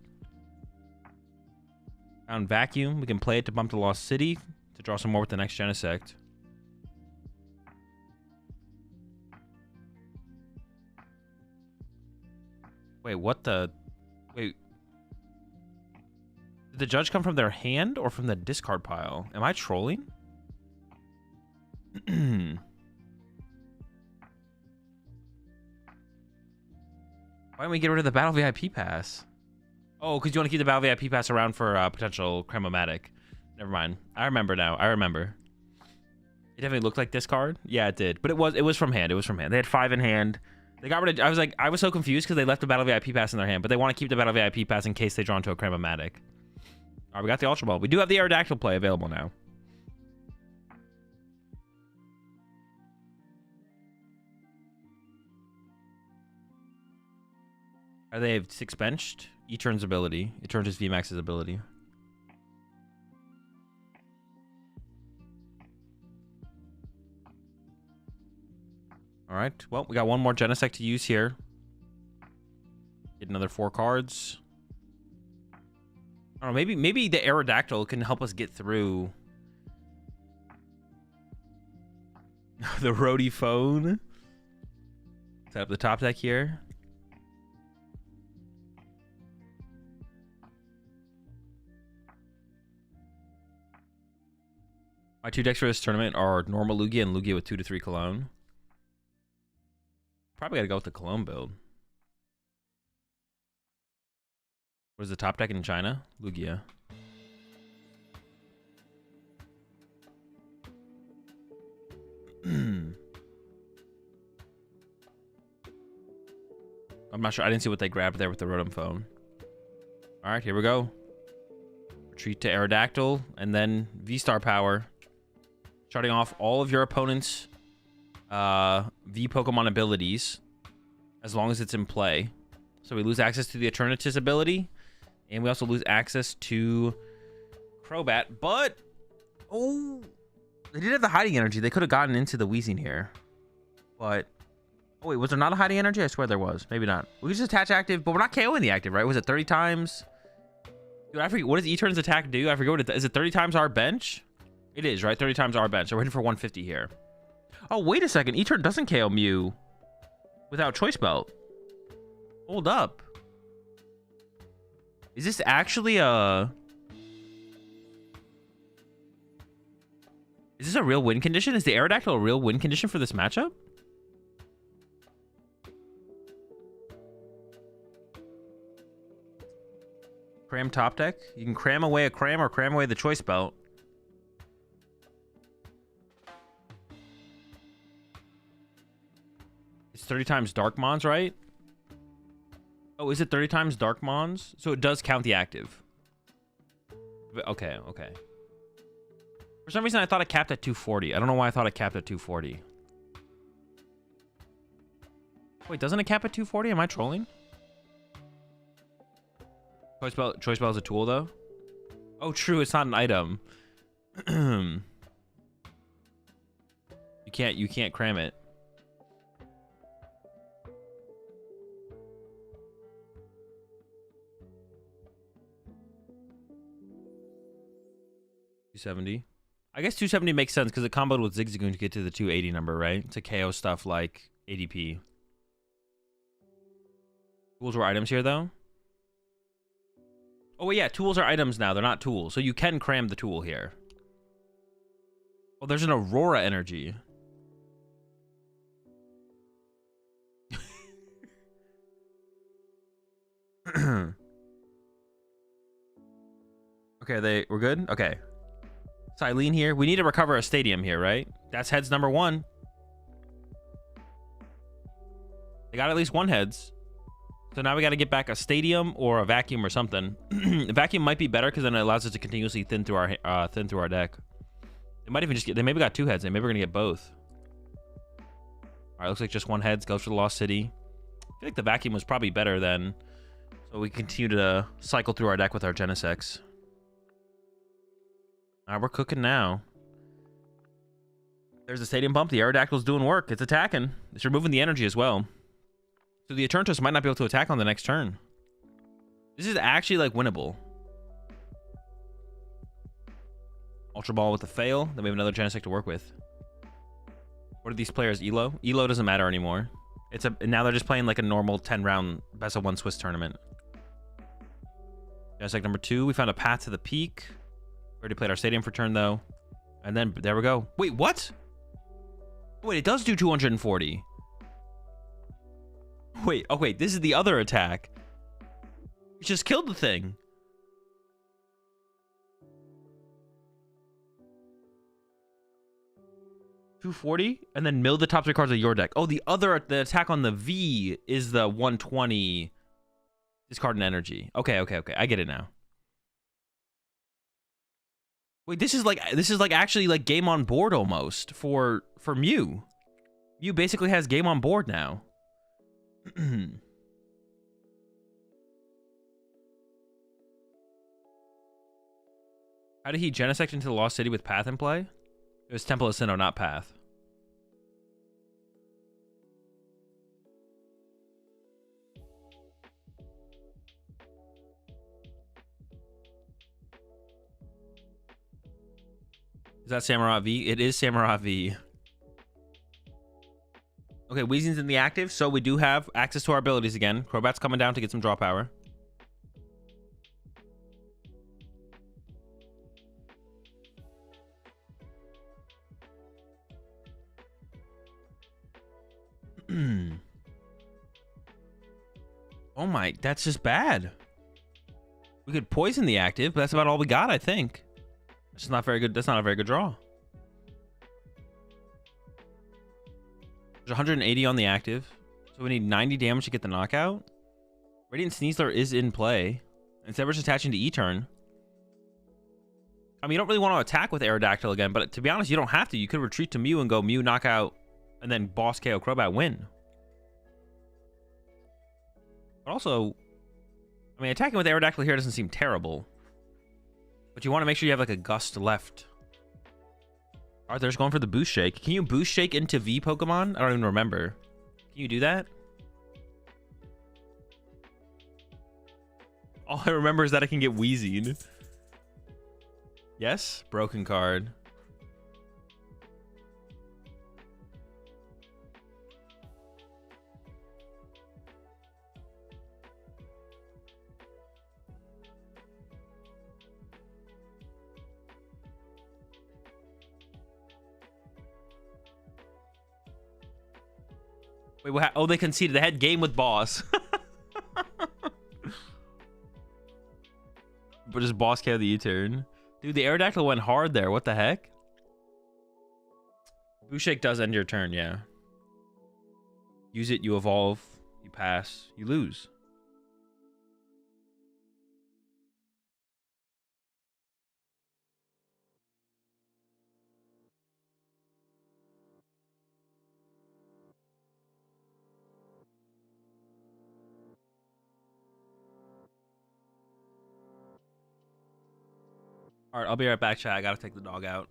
Found Vacuum. We can play it to bump to Lost City to draw some more with the next Genesect. Wait, what the... Wait. Did the judge come from their hand or from the discard pile? Am I trolling? Why don't we get rid of the Battle VIP Pass? Oh, because you want to keep the Battle VIP Pass around for potential Cramomatic. Never mind. I remember now. I remember. It definitely looked like discard. Yeah, it did. But it was from hand. It was from hand. They had 5 in hand. They got rid of... I was so confused because they left the Battle VIP Pass in their hand, but they want to keep the Battle VIP Pass in case they draw into a Cramomatic. All right, we got the Ultra Ball. We do have the Aerodactyl play available now. They have 6 benched. E-turn's ability. It turns his VMAX's ability. All right. Well, we got one more Genesect to use here. Get another 4 cards. I don't know. Maybe the Aerodactyl can help us get through the Roadie phone. Set up the top deck here. My 2 decks for this tournament are normal Lugia and Lugia with 2 to 3 Cologne. Probably gotta go with the Cologne build. What is the top deck in China? Lugia. I'm not sure. I didn't see what they grabbed there with the Rotom phone. All right, here we go. Retreat to Aerodactyl and then V-Star power. Starting off all of your opponent's V Pokemon abilities as long as it's in play. So we lose access to the Eternatus ability, and we also lose access to Crobat. But oh, they did have the hiding energy. They could have gotten into the Wheezing here. But oh wait, was there not a hiding energy? I swear there was. Maybe not. We could just attach active, but we're not KOing the active, right? Was it 30 times? Dude, I forget. What does E-turn's attack do? I forget what it is. It 30 times our bench? It is, right? 30 times our bench. So we're hitting for 150 here. Oh, wait a second. E-turn doesn't KO Mew without Choice Belt. Hold up. Is this actually a... Is this a real win condition? Is the Aerodactyl a real win condition for this matchup? Cram top deck? You can cram away a cram or cram away the Choice Belt. It's 30 times Dark Mons, right? Oh, is it 30 times Dark Mons? So it does count the active. Okay, okay. For some reason, I thought it capped at 240. I don't know why I thought it capped at 240. Wait, doesn't it cap at 240? Am I trolling? Choice Bell is a tool, though? Oh, true. It's not an item. You can't cram it. 270. I guess 270 makes sense because it comboed with Zigzagoon to get to the 280 number, right? To KO stuff like ADP. Tools were items here, though. Oh, yeah, tools are items now. They're not tools. So you can cram the tool here. Oh, there's an Aurora energy. Okay, we're good? Okay. Silene here. We need to recover a stadium here, right? That's heads number 1. They got at least 1 heads. So now we got to get back a stadium or a vacuum or something. A vacuum might be better because then it allows us to continuously thin through our deck. They might even just get, they maybe got 2 heads. Maybe we're going to get both. All right, looks like just 1 heads goes for the Lost City. I feel like the vacuum was probably better then. So we continue to cycle through our deck with our Genesects. All right, we're cooking now. There's a stadium bump. The Aerodactyl's doing work. It's attacking. It's removing the energy as well. So the Eternatus might not be able to attack on the next turn. This is actually, like, winnable. Ultra Ball with the fail. Then we have another Genesect to work with. What are these players? Elo? Elo doesn't matter anymore. Now they're just playing, like, a normal 10-round best-of-1 Swiss tournament. Genesect number 2. We found a path to the peak. We already played our stadium for turn, though. And then, there we go. Wait, what? Wait, it does do 240. Wait, oh wait, this is the other attack. We just killed the thing. $240 and then mill the top 3 cards of your deck. Oh, the attack on the V is the 120. Discard an energy. Okay. I get it now. Wait, this is like actually like game on board almost for Mew. Mew basically has game on board now. How did he Genesect into the Lost City with Path in play? It was Temple of Sinnoh, not Path. Is that Samurai V? It is Samurai V. Okay, Weezing's in the active, so we do have access to our abilities again. Crobat's coming down to get some draw power. Oh my, that's just bad. We could poison the active, but that's about all we got, I think. It's not very good. That's not a very good draw. There's 180 on the active, so we need 90 damage to get the knockout. Radiant Sneasler is in play. Instead, we're just attaching to E-turn. I mean, you don't really want to attack with Aerodactyl again, but to be honest, you don't have to. You could retreat to Mew and go Mew, knockout, and then boss KO Crobat, win. But also, I mean, attacking with Aerodactyl here doesn't seem terrible. But you want to make sure you have like a gust left. Arthur's going for the Boost Shake. Can you Boost Shake into V Pokemon? I don't even remember. Can you do that? All I remember is that I can get Weezing. Yes? Broken card. Wait, what? Oh, they conceded. They had game with boss. But just boss KO the U-turn. Dude, the Aerodactyl went hard there. What the heck? Boost Shake does end your turn, yeah. Use it, you evolve, you pass, you lose. All right, I'll be right back, chat. I gotta take the dog out.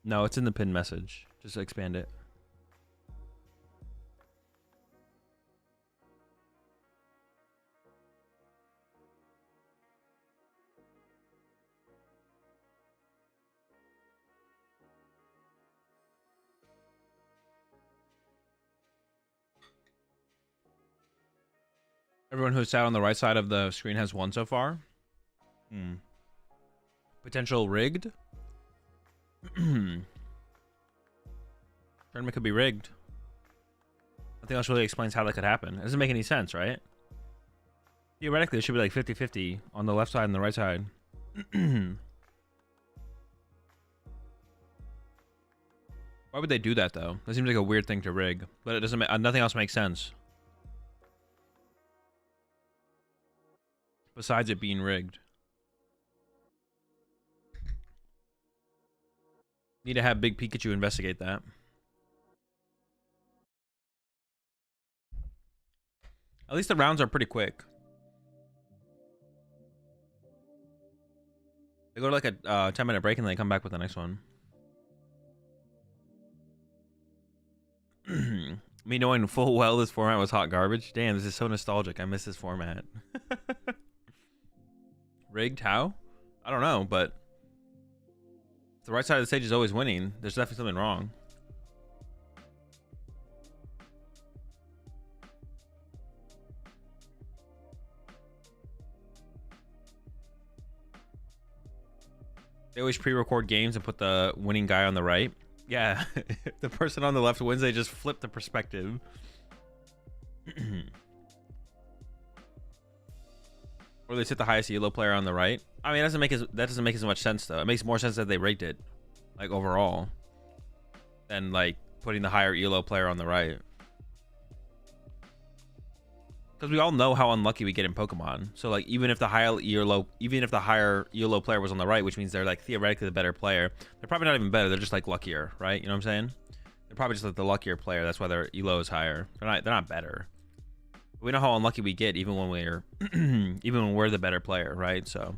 No, it's in the pinned message. Just expand it. Everyone who sat on the right side of the screen has won so far. Potential rigged. Tournament could be rigged. Nothing else really explains how that could happen. It doesn't make any sense, right? Theoretically, it should be like 50-50 on the left side and the right side. Why would they do that, though? That seems like a weird thing to rig. But it doesn't make... nothing else makes sense. Besides it being rigged. Need to have Big Pikachu investigate that. At least the rounds are pretty quick. They go to like a 10-minute break and then they come back with the next one. Me knowing full well this format was hot garbage. Damn, this is so nostalgic. I miss this format. Rigged? How? I don't know, but if the right side of the stage is always winning, there's definitely something wrong. They always pre-record games and put the winning guy on the right. Yeah, if the person on the left wins, they just flip the perspective. Or they sit the highest elo player on the right. I mean, that doesn't make as much sense though. It makes more sense that they rigged it, like overall, than like putting the higher elo player on the right. Because we all know how unlucky we get in Pokemon. So like even if the higher elo player was on the right, which means they're like theoretically the better player, they're probably not even better. They're just like luckier, right? You know what I'm saying? They're probably just like the luckier player. That's why their elo is higher. They're not better. But we know how unlucky we get even when we're the better player, right? So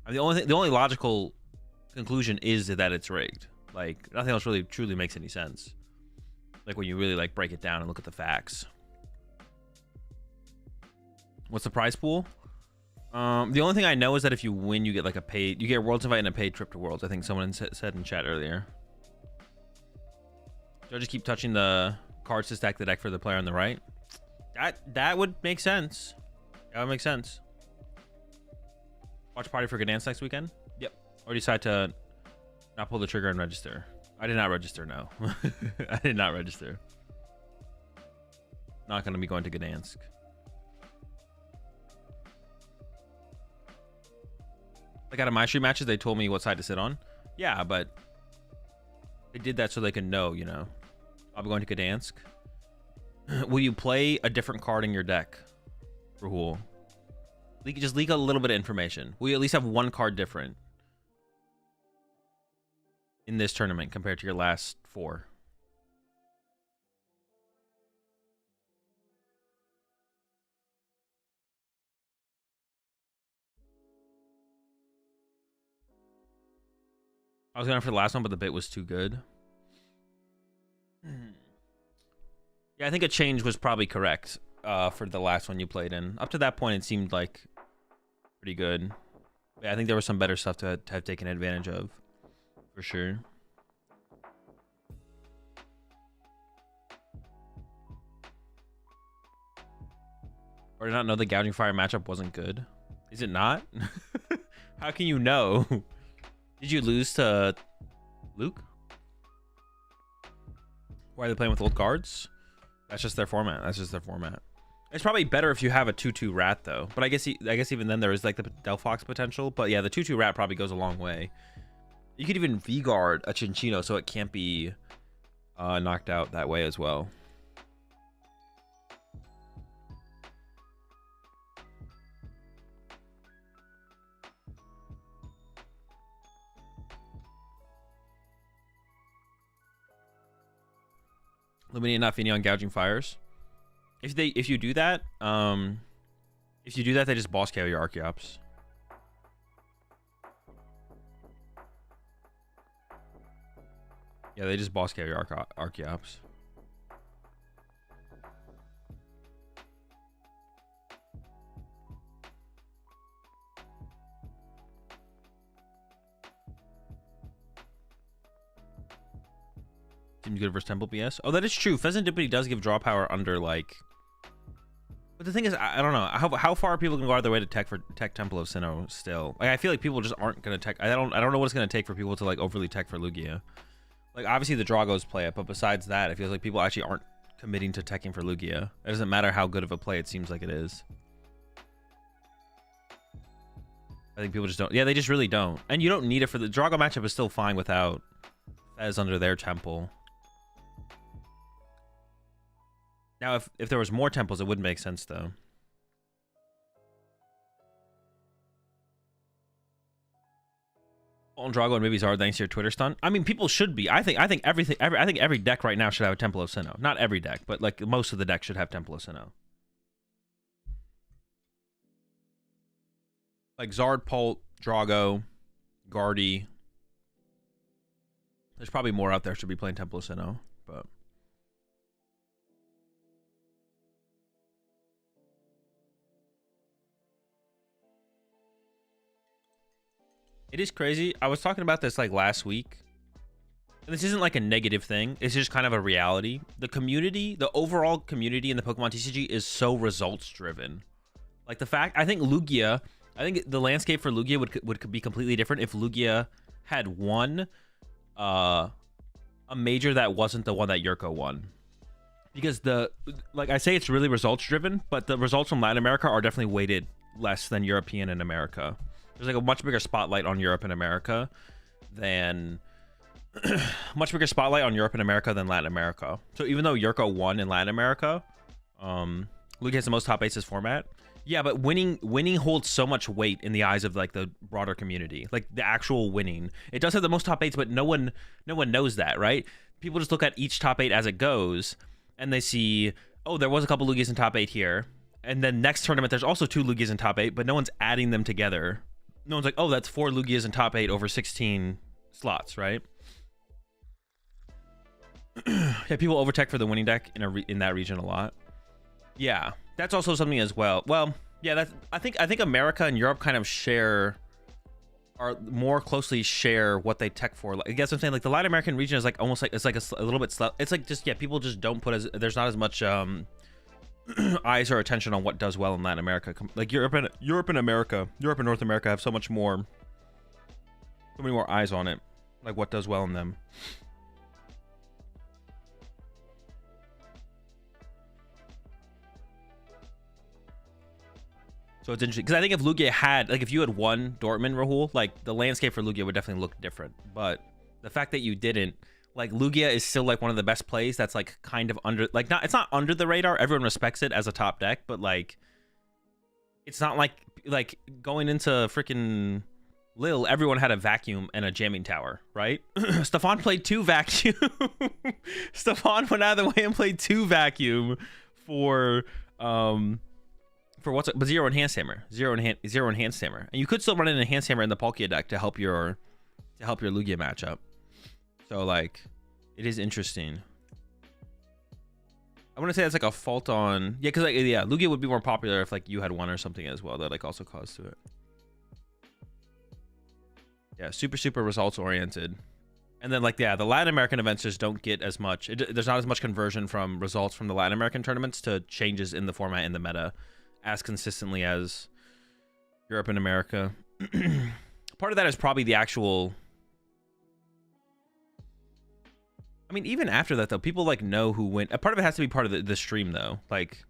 I mean, the only logical conclusion is that it's rigged. Like nothing else really truly makes any sense. Like when you really like break it down and look at the facts. What's the prize pool? The only thing I know is that if you win, you get like you get Worlds invite and a paid trip to Worlds. I think someone said in chat earlier. Do I just keep touching the cards to stack the deck for the player on the right? That would make sense. That would make sense. Watch Party for Gdansk next weekend? Yep. Or decide to not pull the trigger and register. I did not register, no. I did not register. Not going to be going to Gdansk. Like out of my stream matches, they told me what side to sit on. Yeah, but they did that so they can know, you know. I'll be going to Gdansk. Will you play a different card in your deck, Rahul? Just leak a little bit of information. Will you at least have one card different in this tournament compared to your last 4? I was going for the last one, but the bit was too good. Yeah, I think a change was probably correct for the last one you played in. Up to that point, it seemed like pretty good. Yeah, I think there was some better stuff to have taken advantage of, for sure. Or did not know the Gouging Fire matchup wasn't good. Is it not? How can you know? Did you lose to Luke? Why are they playing with old cards? That's just their format. That's just their format. It's probably better if you have a 2/2 rat though. But I guess even then there is like the Delphox potential. But yeah, the 2/2 rat probably goes a long way. You could even V-guard a Chinchino so it can't be knocked out that way as well. Limiting not Fini on Gouging Fires. If you do that, they just boss KO your Archeops. Yeah, they just boss carry Archeops. Seems good versus Temple PS. Oh, that is true. Pheasant Dippity does give draw power under, like... But the thing is, I don't know. How far are people going to go out of their way to tech Temple of Sinnoh still? Like, I feel like people just aren't going to tech... I don't know what it's going to take for people to, like, overly tech for Lugia. Like, obviously the Dragos play it, but besides that, it feels like people actually aren't committing to teching for Lugia. It doesn't matter how good of a play it seems like it is. I think people just don't. Yeah, they just really don't. And you don't need it for the Drago matchup is still fine without Fez under their temple. Now, if there was more temples, it wouldn't make sense though. On Drago and maybe Zard thanks to your Twitter stunt. I mean, people should be. I think every deck right now should have a Temple of Sinnoh. Not every deck, but like most of the decks should have Temple of Sinnoh. Like Zard, Pult, Drago, Guardy. There's probably more out there should be playing Temple of Sinnoh, but it is crazy. I was talking about this like last week. And this isn't like a negative thing. It's just kind of a reality. The community, the overall community in the Pokemon TCG is so results driven. Like the fact, I think Lugia, I think the landscape for Lugia would be completely different if Lugia had won a major that wasn't the one that Yurko won. Because like I say, it's really results driven, but the results from Latin America are definitely weighted less than European and America. There's like a much bigger spotlight on Europe and America than Latin America. So even though Yurko won in Latin America, Lugia has the most top 8s this format. Yeah, but winning holds so much weight in the eyes of like the broader community. Like the actual winning, it does have the most top 8s, but no one knows that, right? People just look at each top 8 as it goes, and they see, oh, there was a couple Lugias in top 8 here, and then next tournament there's also 2 Lugias in top 8, but no one's adding them together. No one's like, oh, that's 4 Lugias in top 8 over 16 slots, right? Yeah, people overtech for the winning deck in that region a lot. Yeah, that's also something as well. Well, yeah, I think America and Europe kind of more closely share what they tech for. Like, I guess I'm saying like the Latin American region is like almost like it's like a little bit it's like just, yeah, people just don't put there's not as much eyes or attention on what does well in Latin America. Like Europe and North America have so many more eyes on it, like what does well in them. So it's interesting because I think if Lugia had, like, if you had won Dortmund, Rahul, like the landscape for Lugia would definitely look different. But the fact that you didn't, like, Lugia is still like one of the best plays that's like kind of under, like, it's not under the radar. Everyone respects it as a top deck, but like it's not like going into freaking Lil, everyone had a vacuum and a jamming tower, right? Stefan played 2 vacuum. Stefan went out of the way and played 2 vacuum for what's it? But 0 enhanced hammer, 0 enhanced hammer, and you could still run an enhanced hammer in the Palkia deck to help your Lugia matchup. So like, it is interesting. I want to say that's like a fault on, yeah, because like, yeah, Lugia would be more popular if like you had won or something as well. That like also caused to it. Yeah, super results oriented. And then like, yeah, the Latin American events just don't get as much. There's not as much conversion from results from the Latin American tournaments to changes in the format in the meta as consistently as Europe and America. Part of that is probably the actual, I mean, even after that though, people like know who win. A part of it has to be part of the stream though. Like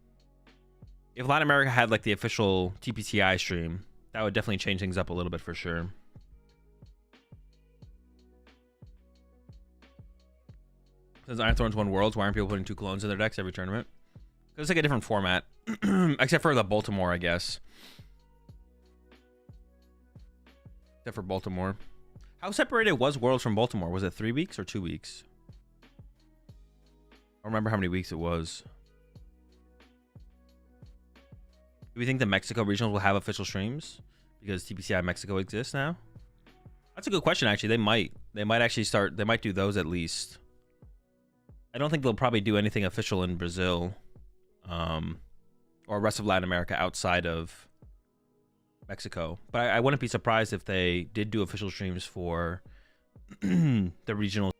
if Latin America had like the official TPTI stream, that would definitely change things up a little bit for sure. Since Iron Thorns won Worlds, why aren't people putting 2 clones in their decks every tournament? Because it's like a different format. Except for the Baltimore, I guess. Except for Baltimore. How separated was Worlds from Baltimore? Was it 3 weeks or 2 weeks? I don't remember how many weeks it was. Do we think the Mexico regionals will have official streams? Because TPCI Mexico exists now? That's a good question, actually. They might They might actually start. They might do those at least. I don't think they'll probably do anything official in Brazil, or rest of Latin America outside of Mexico. But I wouldn't be surprised if they did do official streams for the regional.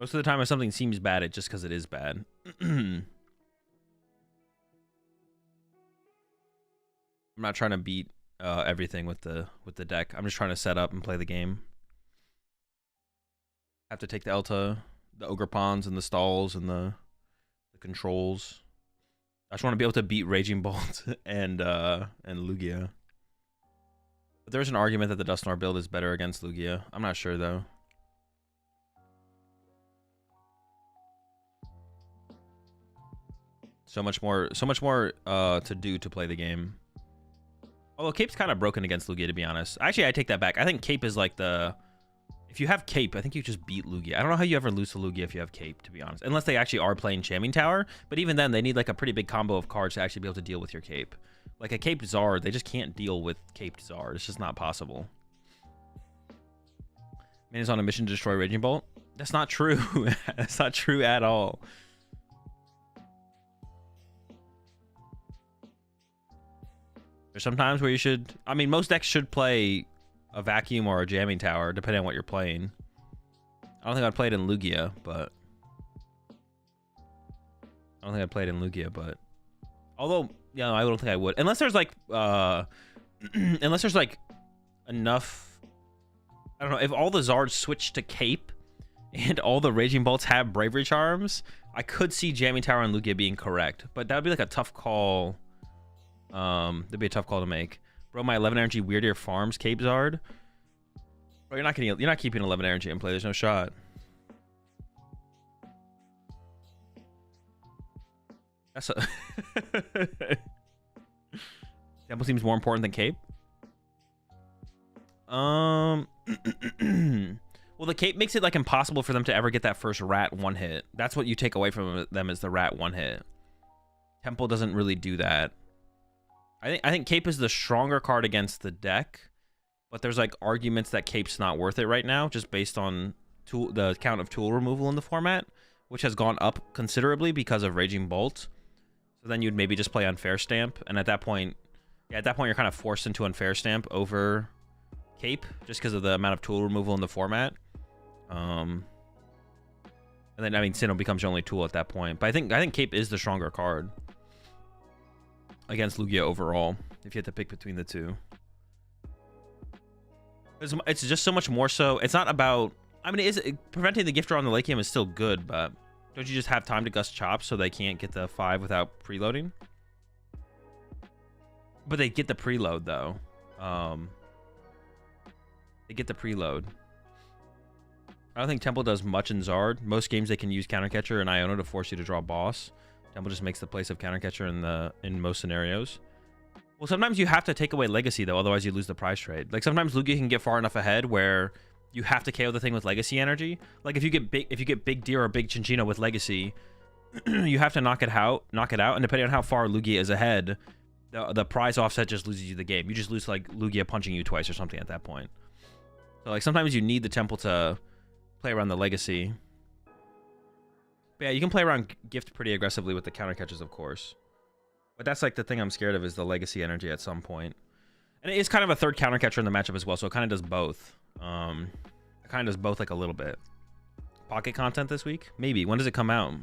Most of the time, if something seems bad, it's just because it is bad. I'm not trying to beat everything with the deck. I'm just trying to set up and play the game. Have to take the Elta, the Ogre Pawns, and the stalls, and the controls. I just want to be able to beat Raging Bolt and Lugia. But there's an argument that the Dusknoir build is better against Lugia. I'm not sure though. So much more to do to play the game. Although Cape's kind of broken against Lugia, to be honest. Actually, I take that back. I think Cape is like the... If you have Cape, I think you just beat Lugia. I don't know how you ever lose to Lugia if you have Cape, to be honest. Unless they actually are playing Chamming Tower. But even then, they need like a pretty big combo of cards to actually be able to deal with your Cape. Like a Caped Zard, they just can't deal with Caped Zard. It's just not possible. Man is on a mission to destroy Raging Bolt. That's not true. That's not true at all. There's sometimes where you should... I mean, most decks should play a Vacuum or a Jamming Tower, depending on what you're playing. I don't think I'd play it in Lugia, but... Although, yeah, I don't think I would. Unless there's like... unless there's like enough... I don't know. If all the Zards switch to Cape and all the Raging Bolts have Bravery Charms, I could see Jamming Tower and Lugia being correct. But that would be like a tough call... that'd be a tough call to make. Bro, my 11 energy Weird farms Cape Zard. Bro, you're not keeping 11 energy in play. There's no shot. That's a Temple seems more important than Cape. Well, the Cape makes it like impossible for them to ever get that first rat one hit. That's what you take away from them, is the rat one hit. Temple doesn't really do that. I think Cape is the stronger card against the deck, but there's like arguments that Cape's not worth it right now, just based on the count of tool removal in the format, which has gone up considerably because of Raging Bolt. So then you'd maybe just play Unfair Stamp, and at that point, you're kind of forced into Unfair Stamp over Cape, just because of the amount of tool removal in the format. And then, I mean, Sinnoh becomes your only tool at that point. But I think Cape is the stronger card against Lugia overall, if you had to pick between the two. It's just so much more so. It's not about... I mean, preventing the gift draw on the late game is still good, but don't you just have time to Gust Chop so they can't get the 5 without preloading? But they get the preload, though. They get the preload. I don't think Temple does much in Zard. Most games they can use Countercatcher and Iono to force you to draw boss. Temple just makes the place of Countercatcher in most scenarios. Well, sometimes you have to take away Legacy, though, otherwise you lose the prize trade. Like, sometimes Lugia can get far enough ahead where you have to KO the thing with Legacy energy. Like, if you get Big Deer or Big Chinchino with Legacy, you have to knock it out, and depending on how far Lugia is ahead, the prize offset just loses you the game. You just lose, like, Lugia punching you twice or something at that point. So, like, sometimes you need the Temple to play around the Legacy. But yeah, you can play around Gift pretty aggressively with the counter catches, of course. But that's like the thing I'm scared of, is the Legacy energy at some point. And it is kind of a third counter catcher in the matchup as well, so it kind of does both. It kind of does both like a little bit. Pocket content this week? Maybe. When does it come out?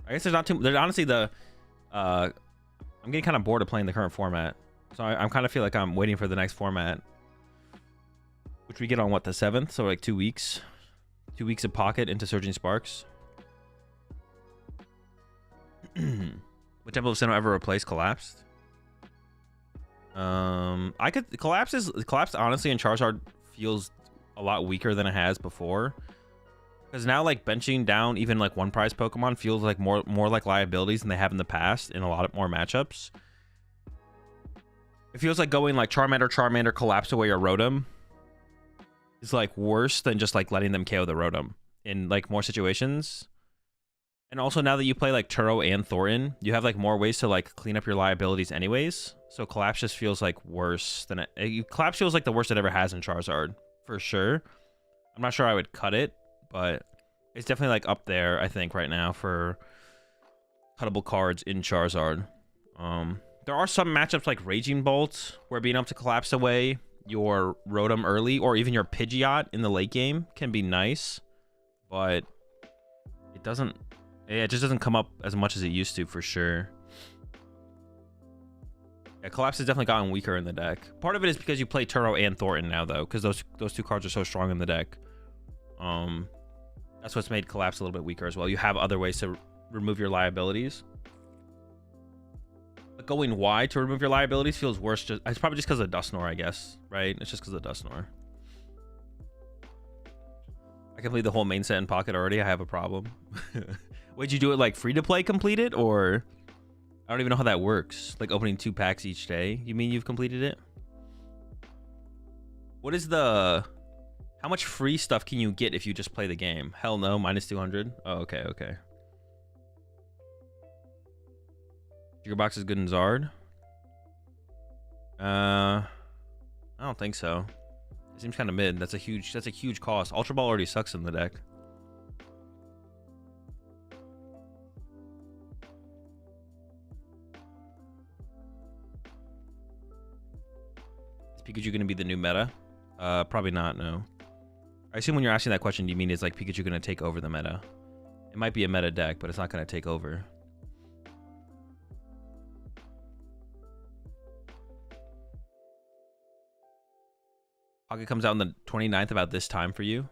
I guess there's not too... There's honestly I'm getting kind of bored of playing the current format. So I kind of feel like I'm waiting for the next format. Which we get on, what, the 7th? So like 2 weeks. 2 weeks of Pocket into Surging Sparks. Would Temple of Sinnoh ever replace Collapsed? Collapsed honestly in Charizard feels a lot weaker than it has before. Because now, like, benching down even like one prize Pokemon feels like more like liabilities than they have in the past in a lot of more matchups. It feels like going like Charmander, Collapse away your Rotom is like worse than just like letting them KO the Rotom in like more situations. And also now that you play like Turo and Thornton, you have like more ways to like clean up your liabilities anyways. So Collapse just feels like worse than Collapse feels like the worst it ever has in Charizard, for sure. I'm not sure I would cut it, but it's definitely like up there, I think, right now for cuttable cards in Charizard. There are some matchups like Raging Bolt where being able to collapse away your Rotom early or even your Pidgeot in the late game can be nice, but it doesn't. Yeah, it just doesn't come up as much as it used to for sure. Yeah, Collapse has definitely gotten weaker in the deck. Part of it is because you play Turo and Thornton now, though, because those two cards are so strong in the deck. That's what's made Collapse a little bit weaker as well. You have other ways to remove your liabilities. But going wide to remove your liabilities feels worse. It's probably just because of Dusknoir, I guess, right? It's just because of Dusknoir. I can leave the whole main set in pocket already. I have a problem. Wait, you do it like free to play completed, or I don't even know how that works. Like opening 2 packs each day. You mean you've completed it? What is the... How much free stuff can you get if you just play the game? Hell no, minus 200. Oh, okay, okay. Your box is good in Zard. I don't think so. It seems kind of mid. That's a huge cost. Ultra Ball already sucks in the deck. Is Pikachu going to be the new meta? Probably not, no. I assume when you're asking that question, do you mean is like Pikachu going to take over the meta? It might be a meta deck, but it's not going to take over. Pocket comes out on the 29th about this time for you. All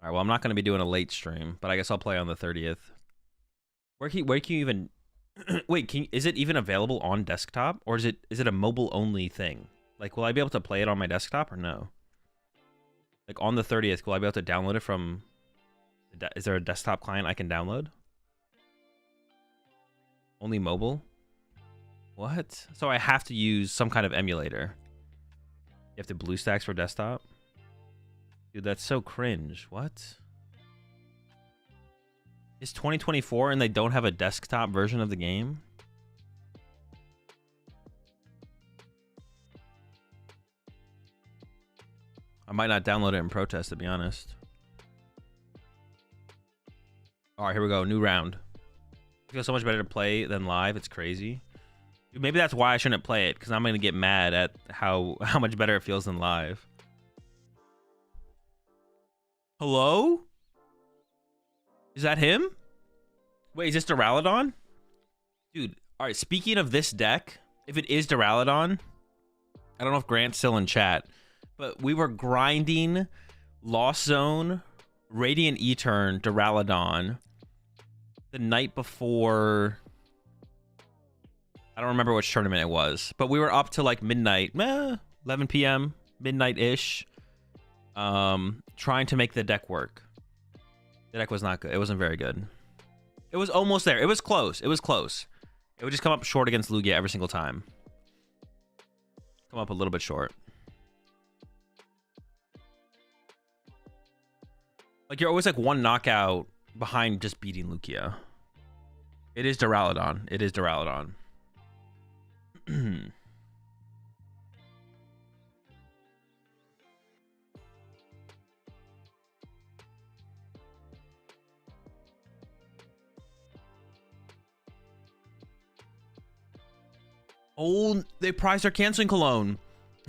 right, well, I'm not going to be doing a late stream, but I guess I'll play on the 30th. Where can you even... Wait, is it even available on desktop? Or is it a mobile-only thing? Like, will I be able to play it on my desktop or no? Like, on the 30th, will I be able to download it from... Is there a desktop client I can download? Only mobile? What? So I have to use some kind of emulator. You have to BlueStacks for desktop? Dude, that's so cringe. What? It's 2024 and they don't have a desktop version of the game? I might not download it in protest, to be honest. All right, here we go. New round. It feels so much better to play than live. It's crazy. Dude, maybe that's why I shouldn't play it, because I'm going to get mad at how much better it feels than live. Hello? Is that him? Wait, is this Duraludon? Dude, all right, speaking of this deck, if it is Duraludon, I don't know if Grant's still in chat, but we were grinding Lost Zone, Radiant E-Turn, Duraludon the night before... I don't remember which tournament it was, but we were up to like midnight, 11 p.m., midnight-ish, trying to make the deck work. The deck was not good. It wasn't very good. It was almost there. It was close. It was close. It would just come up short against Lugia every single time. Come up a little bit short. Like, you're always like one knockout behind just beating Lugia. It is Duraludon. It is Duraludon. Oh, they prized our Canceling Cologne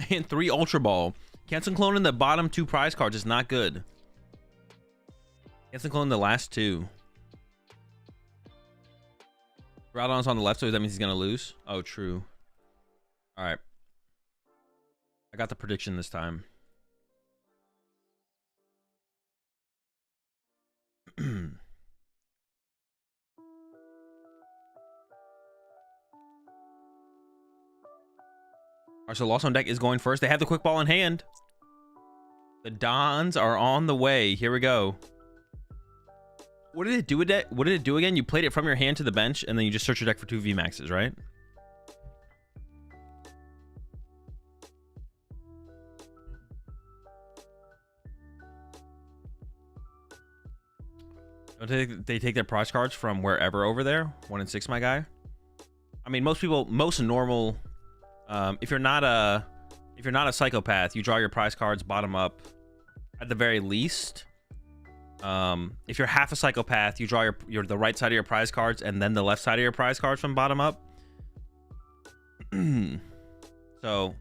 and 3 Ultra Ball. Canceling Cologne in the bottom 2 prize cards is not good. Canceling Cologne in the last 2. Duraludon's on the left, so that means he's going to lose. Oh, true. All right. I got the prediction this time. All right, so Lost Zone deck is going first. They have the quick ball in hand. The Dons are on the way. Here we go. What did it do? What did it do again? You played it from your hand to the bench, and then you just search your deck for 2 VMAXs, right? Don't they take their prize cards from wherever over there? 1 in 6, my guy. I mean, most normal. If you're not a psychopath, you draw your prize cards bottom up at the very least. If you're half a psychopath, you draw the right side of your prize cards and then the left side of your prize cards from bottom up. So,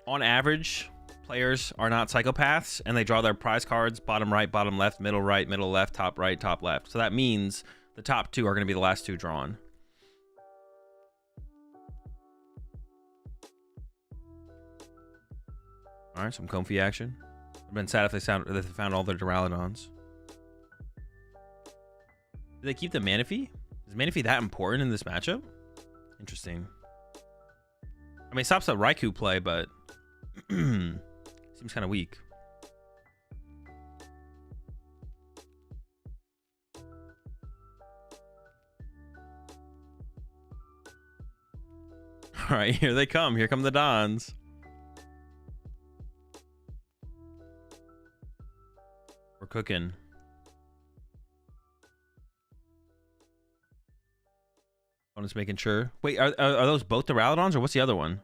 on average, players are not psychopaths, and they draw their prize cards bottom right, bottom left, middle right, middle left, top right, top left. So that means the top two are going to be the last two drawn. All right, some comfy action. I've been sad if they found all their Duraludons. Do they keep the Manaphy? Is Manaphy that important in this matchup? Interesting. I mean, it stops the Raikou play, but seems kind of weak. All right, here they come. Here come the Dons. We're cooking. I'm just making sure. Wait, are those both the Duraludons, or what's the other one?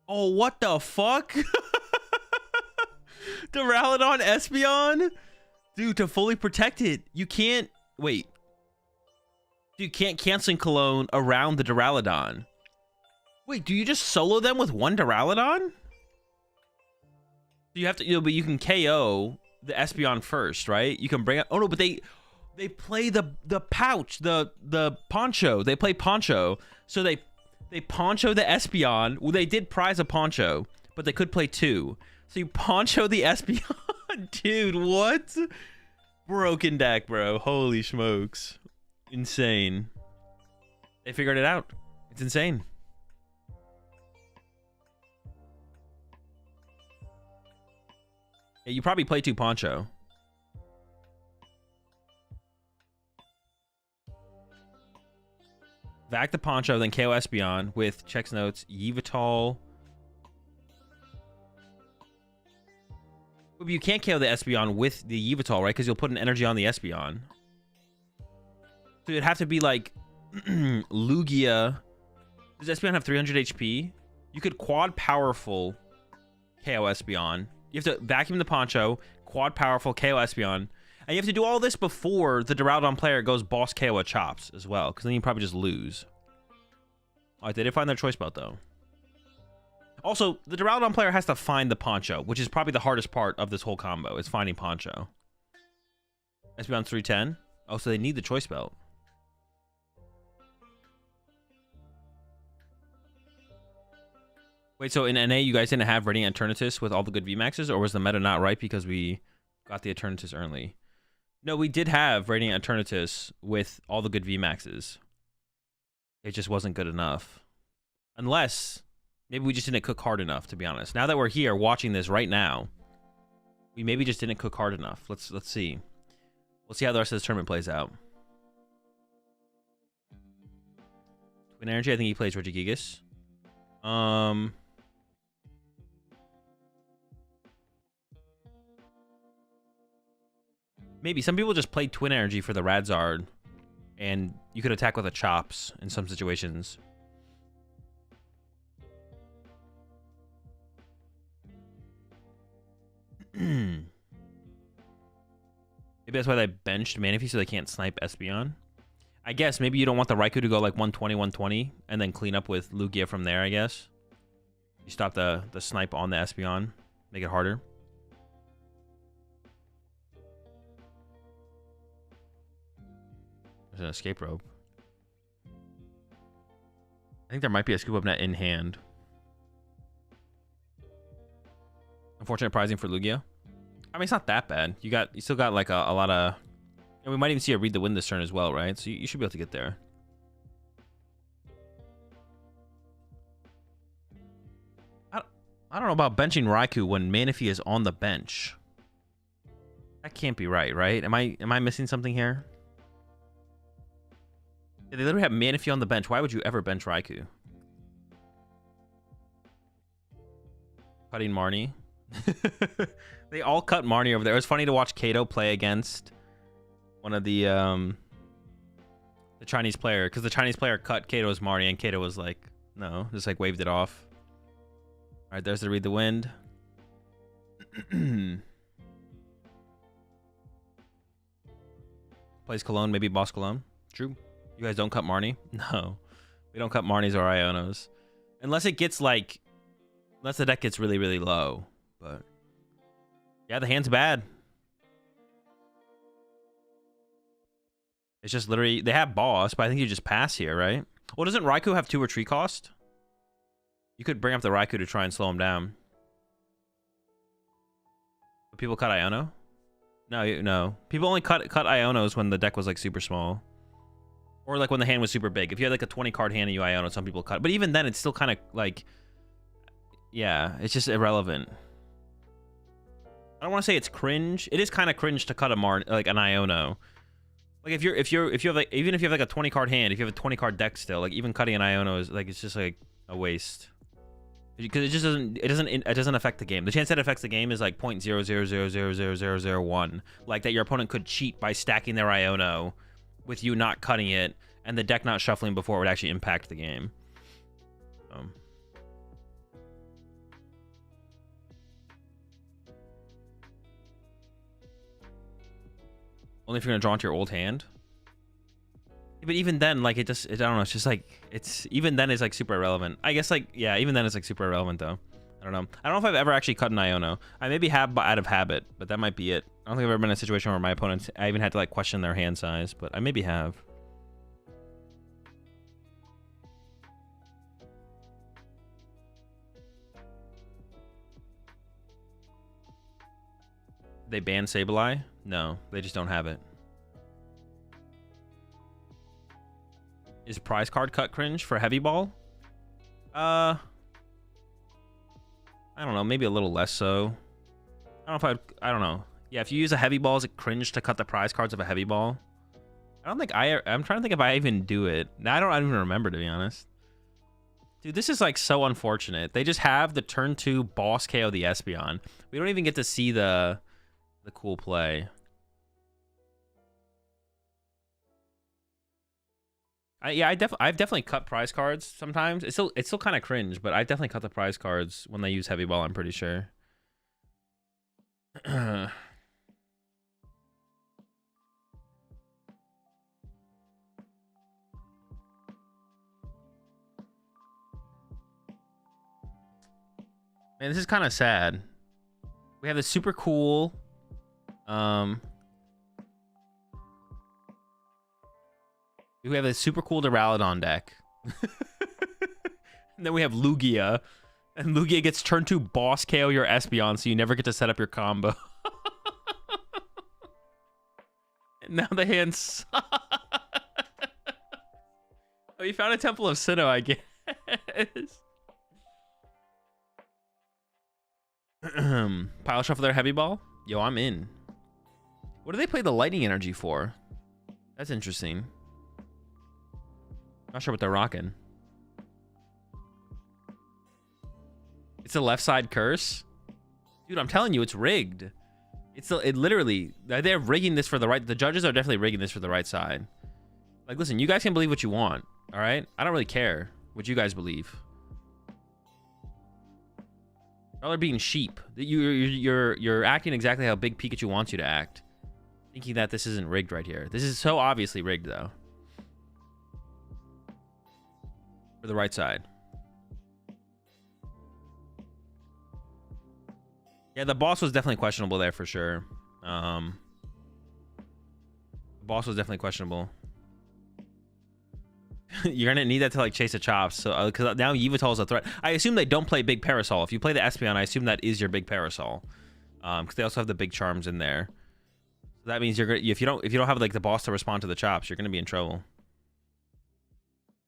Oh, what the fuck? Duraludon Espeon? Dude, to fully protect it, you can't... Wait. You can't Canceling Cologne around the Duraludon. Wait, do you just solo them with one Duraludon? You have to, but you can KO the Espeon first, right? You can bring up... Oh, no, but they play the pouch, the Poncho. They play Poncho. So they Poncho the Espeon. Well, they did prize a Poncho, but they could play two. So you Poncho the Espeon. Dude, what? Broken deck, bro. Holy smokes. Insane. They figured it out. It's insane. Yeah, you probably play two Poncho. Vac the Poncho, then KO Espeon with checks notes, Yveltal. But you can't KO the Espeon with the Yveltal, right? Because you'll put an energy on the Espeon. So it'd have to be like Lugia. Does Espeon have 300 HP? You could quad powerful KO Espeon. You have to vacuum the Poncho, quad powerful KO Espeon. And you have to do all this before the Duraludon player goes boss KO Chops as well, because then you probably just lose. All right, they did find their choice belt, though. Also, the Duraludon player has to find the Poncho, which is probably the hardest part of this whole combo, is finding Poncho. Espeon's 310. Oh, so they need the choice belt. Wait, so in NA, you guys didn't have Radiant Eternatus with all the good VMAXs, or was the meta not right because we got the Eternatus early? No, we did have Radiant Eternatus with all the good VMAXs. It just wasn't good enough. Unless, maybe we just didn't cook hard enough, to be honest. Now that we're here watching this right now, we maybe just didn't cook hard enough. Let's see. We'll see how the rest of this tournament plays out. Twin Energy, I think he plays Regidrago. Maybe. Some people just play Twin Energy for the Radzard, and you could attack with a Chops in some situations. Maybe that's why they benched Manaphy so they can't snipe Espeon. I guess maybe you don't want the Raikou to go like 120, 120, and then clean up with Lugia from there, I guess. You stop the snipe on the Espeon, make it harder. There's an escape rope. I think there might be a scoop up net in hand. Unfortunate prizing for Lugia. I mean, it's not that bad. You still got like a lot of... And we might even see a read the wind this turn as well, right? So you should be able to get there. I don't know about benching Raikou when Manaphy is on the bench. That can't be right? Am I missing something here? Yeah, they literally have Manaphy on the bench. Why would you ever bench Raikou? Cutting Marnie. They all cut Marnie over there. It was funny to watch Kato play against one of the Chinese player, because the Chinese player cut Kato's Marnie, and Kato was like, no, just like waved it off. All right, there's the read the wind. Plays Cologne, maybe Boss Cologne. True. You guys don't cut Marnie? No. We don't cut Marnies or Ionos. Unless it gets like... Unless the deck gets really, really low. But... Yeah, the hand's bad. It's just literally... They have Boss, but I think you just pass here, right? Well, doesn't Raikou have 2 retreat cost? You could bring up the Raikou to try and slow him down. But people cut Iono? No, no. People only cut Ionos when the deck was like super small. Or like when the hand was super big. If you had like a 20 card hand and you Iono, some people cut. But even then, it's still kind of like... Yeah, it's just irrelevant. I don't want to say it's cringe. It is kind of cringe to cut like an Iono. Like if you have like, even if you have like a 20 card hand, if you have a 20 card deck still, like even cutting an Iono is like, it's just like a waste. Because it just doesn't affect the game. The chance that it affects the game is like 0.000000001. Like that your opponent could cheat by stacking their Iono with you not cutting it, and the deck not shuffling before it would actually impact the game. Only if you're gonna draw into your old hand. But even then, like, I don't know, it's just like, even then it's like super irrelevant. I guess, like, yeah, even then it's like super irrelevant though. I don't know. I don't know if I've ever actually cut an Iono. I maybe have out of habit, but that might be it. I don't think I've ever been in a situation where my opponents, I even had to like question their hand size, but I maybe have. They ban Sableye? No, they just don't have it. Is prize card cut cringe for heavy ball? I don't know, maybe a little less so. I don't know. Yeah, if you use a heavy ball, is it cringe to cut the prize cards of a heavy ball? I'm trying to think if I even do it. I don't even remember, to be honest. Dude, this is like so unfortunate. They just have the turn 2 boss KO the Espeon. We don't even get to see the cool play. Yeah, I've definitely cut prize cards sometimes. It's still kind of cringe, but I definitely cut the prize cards when they use heavy ball, I'm pretty sure. Man, this is kind of sad. We have this super cool we have a super cool Duraludon deck. And then we have Lugia. And Lugia gets turn 2 boss KO your Espeon, so you never get to set up your combo. And now the hands. Oh, you found a Temple of Sinnoh, I guess. Pile shuffle their heavy ball? Yo, I'm in. What do they play the lightning energy for? That's interesting. Not sure what they're rocking. It's a left side curse? Dude, I'm telling you, it's rigged. It literally, they're rigging this for the right. The judges are definitely rigging this for the right side. Like, listen, you guys can believe what you want, all right? I don't really care what you guys believe. Y'all are being sheep. You're acting exactly how Big Pikachu wants you to act. Thinking that this isn't rigged right here. This is so obviously rigged, though. For the right side. Yeah, the boss was definitely questionable there for sure. The boss was definitely questionable. You're gonna need that to like chase the chops. So because now Yveltal is a threat. I assume they don't play Big Parasol. If you play the Espeon, I assume that is your Big Parasol. Because they also have the big charms in there. So that means if you don't have like the boss to respond to the chops, you're gonna be in trouble.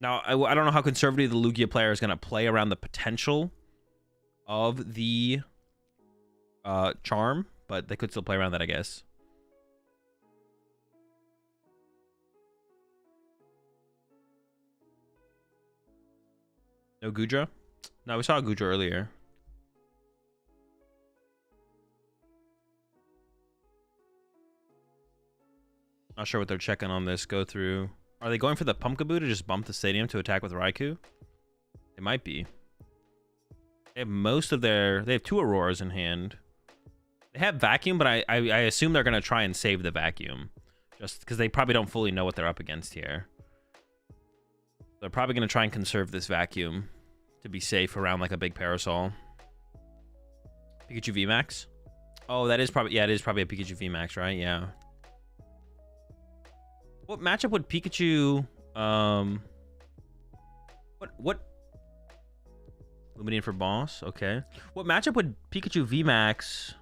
Now, I don't know how conservative the Lugia player is going to play around the potential of the charm, but they could still play around that, I guess. No Goodra? No, we saw a Goodra earlier. Not sure what they're checking on this. Go through... Are they going for the Pumpkaboo to just bump the stadium to attack with Raikou? They might be. They have most of their... They have 2 Auroras in hand. They have vacuum, but I assume they're gonna try and save the vacuum, just because they probably don't fully know what they're up against here. They're probably gonna try and conserve this vacuum to be safe around like a big Parasol. Pikachu VMAX. Oh, that is probably, yeah, it is probably a Pikachu VMAX, right? Yeah. What matchup would Pikachu? What? Lumineon for boss. Okay. What matchup would Pikachu VMAX?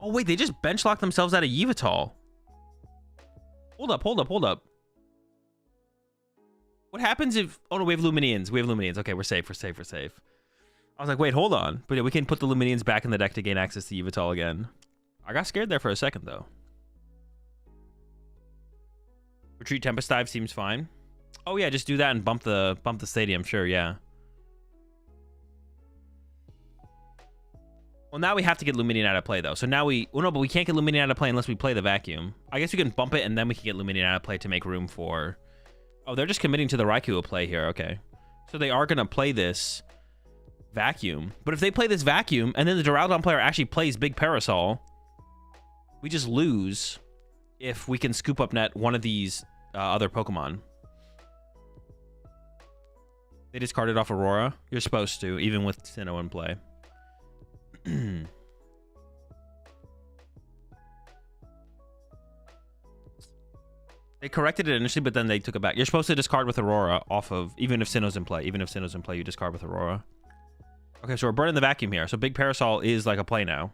Oh wait, they just bench locked themselves out of Yveltal. Hold up. What happens if? Oh no, we have Lumineons. Okay, we're safe. I was like, wait, hold on. But yeah, we can put the Lumineons back in the deck to gain access to Yveltal again. I got scared there for a second though. Retreat Tempest Dive seems fine. Oh yeah, just do that and bump the stadium. Sure, yeah. Well, now we have to get Lumineon out of play though. So now well, no, but we can't get Lumineon out of play unless we play the vacuum. I guess we can bump it and then we can get Lumineon out of play to make room for. Oh, they're just committing to the Raikou play here. Okay, so they are gonna play this vacuum. But if they play this vacuum and then the Duraludon player actually plays Big Parasol, we just lose if we can scoop up net one of these other Pokemon. They discarded off Aurora. You're supposed to, even with Sinnoh in play. They corrected it initially, but then they took it back. You're supposed to discard with Aurora off of, even if Sinnoh's in play. Even if Sinnoh's in play, you discard with Aurora. Okay, so we're burning the vacuum here. So Big Parasol is like a play now.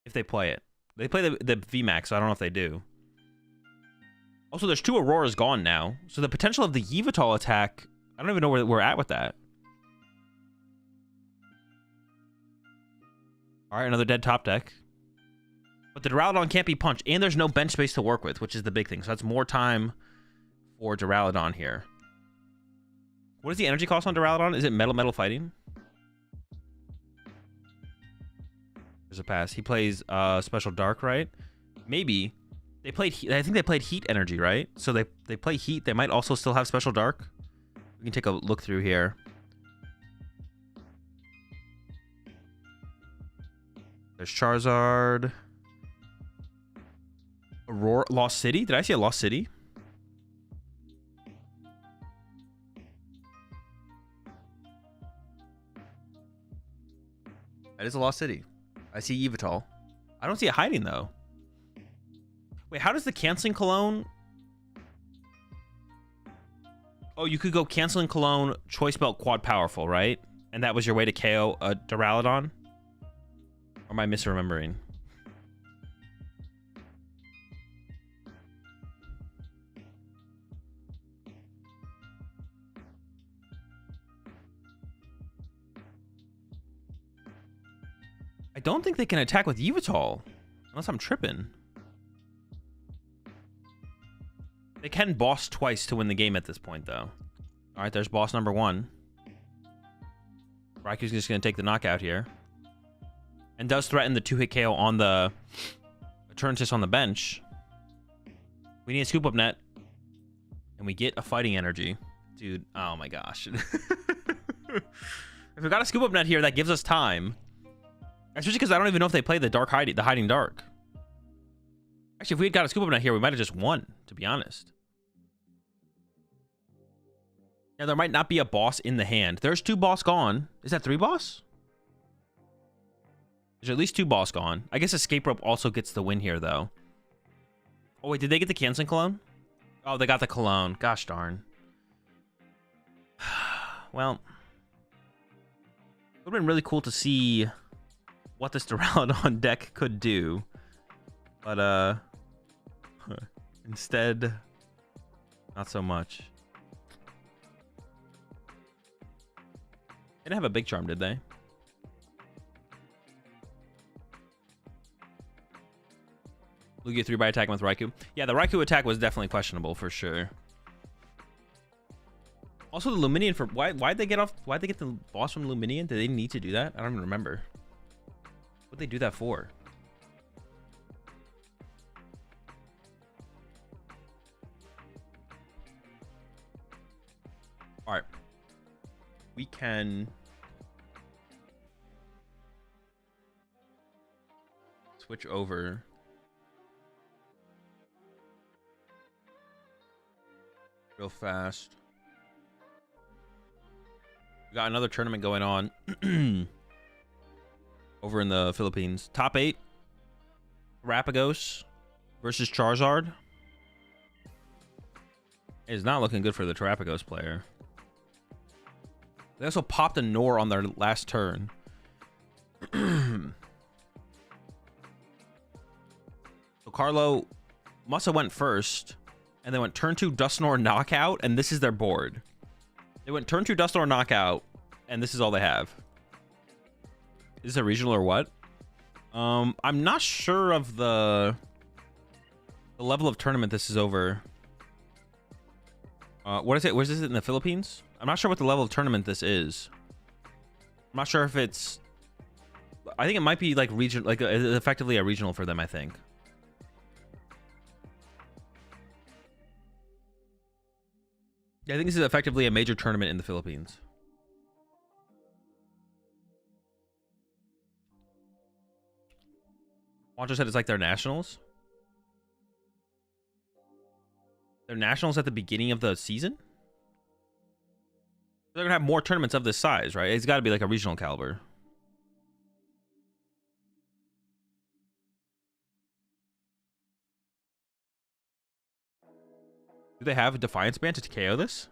If they play it. They play the VMAX, so I don't know if they do. Also, there's 2 Auroras gone now. So the potential of the Yveltal attack, I don't even know where we're at with that. All right, another dead top deck. But the Duraludon can't be punched, and there's no bench space to work with, which is the big thing. So that's more time for Duraludon here. What is the energy cost on Duraludon? Is it Metal Fighting? There's a pass. He plays Special Dark, right? Maybe. They played. I think they played Heat Energy, right? So they play Heat. They might also still have Special Dark. We can take a look through here. There's Charizard. Aurora, Lost City. Did I see a Lost City? That is a Lost City. I see Yveltal. I don't see it hiding though. Wait, how does the canceling cologne? Oh, you could go canceling cologne, choice belt, quad powerful, right? And that was your way to KO a Duraludon? Or am I misremembering? I don't think they can attack with Yveltal. Unless I'm tripping. They can boss twice to win the game at this point, though. Alright, there's boss number 1. Raikou's just going to take the knockout here. And does threaten the 2-hit KO on the Eternatus on the bench. We need a scoop up net. And we get a fighting energy. Dude, oh my gosh. If we got a scoop up net here, that gives us time. Especially because I don't even know if they play the hiding dark. Actually, if we had got a scoop up net here, we might have just won, to be honest. Now, there might not be a boss in the hand. There's 2 boss gone. Is that 3 boss? There's at least 2 boss gone. I guess Escape Rope also gets the win here, though. Oh, wait, did they get the canceling cologne? Oh, they got the cologne. Gosh darn. Well, it would have been really cool to see what this Duraludon deck could do. But, instead, not so much. They didn't have a big charm, did they? Lugia 3 by attacking with Raikou. Yeah, the Raikou attack was definitely questionable for sure. Also, the Lumineon for why'd they get off? Why'd they get the boss from Lumineon? Did they need to do that? I don't even remember. What'd they do that for? All right, we can. switch over. Real fast. We got another tournament going on over in the Philippines. Top 8. Terapagos versus Charizard. It's not looking good for the Terapagos player. They also popped a Nor on their last turn. So Carlo must have went first, and they went turn 2 Dusknoir knockout, and this is their board. They went turn 2 Dusknoir knockout, and this is all they have. Is this a regional or what? I'm not sure of the level of tournament this is over. What is it? Where's this in the Philippines? I'm not sure what the level of tournament this is. I'm not sure if it's... I think it might be like region, like effectively a regional for them, I think. Yeah, I think this is effectively a major tournament in the Philippines. Wancho said it's like their nationals. Their nationals at the beginning of the season? They're gonna have more tournaments of this size, right? It's got to be like a regional caliber. Do they have a Defiance Band to KO this?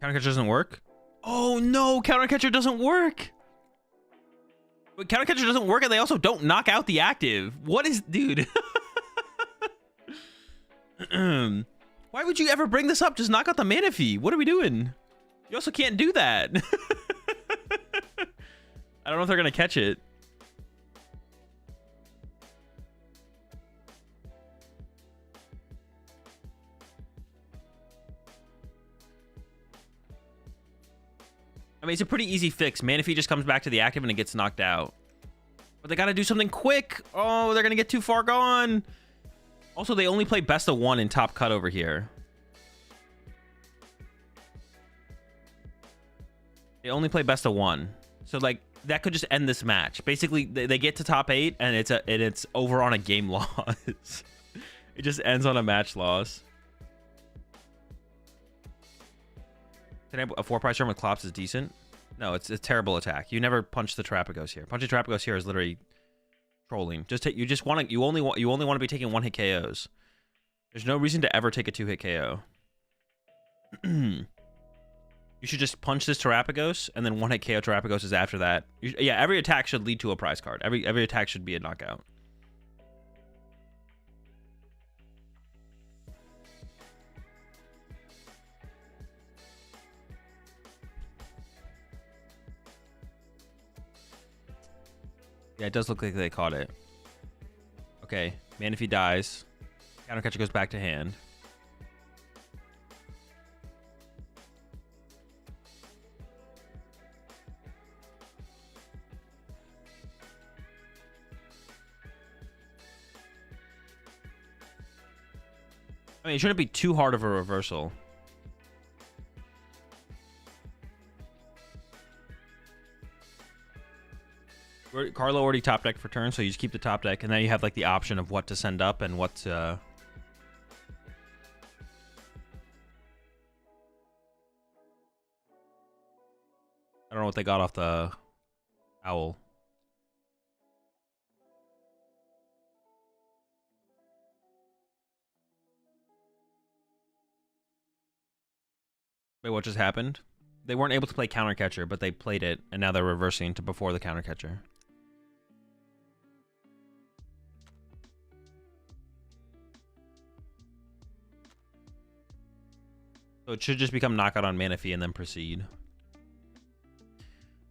Countercatcher doesn't work? Oh no, Countercatcher doesn't work! But Countercatcher doesn't work and they also don't knock out the active. What is... Dude. Why would you ever bring this up? Just knock out the Manaphy. What are we doing? You also can't do that. I don't know if they're going to catch it. I mean, it's a pretty easy fix. Manaphy just comes back to the active and it gets knocked out. But they got to do something quick. Oh, they're going to get too far gone. Also, they only play best of 1 in top cut over here. They only play best of 1. So, like, that could just end this match. Basically, they get to top 8 and it's over on a game loss. It just ends on a match loss. A 4-price turn with Clops is decent. No, it's a terrible attack. You never punch the Terapagos here. Punching Terapagos here is literally trolling. You only want to be taking 1-hit KOs. There's no reason to ever take a 2-hit KO. You should just punch this Terapagos and then 1-hit KO Terapagos is after that. Yeah, every attack should lead to a prize card. Every attack should be a knockout. Yeah, it does look like they caught it. Okay, Manaphy dies. Countercatcher goes back to hand. I mean, it shouldn't be too hard of a reversal. Carlo already top decked for turn, so you just keep the top deck, and then you have like the option of what to send up and what to... I don't know what they got off the owl. Wait, what just happened? They weren't able to play Countercatcher, but they played it, and now they're reversing to before the Countercatcher. So it should just become knockout on Manaphy and then proceed.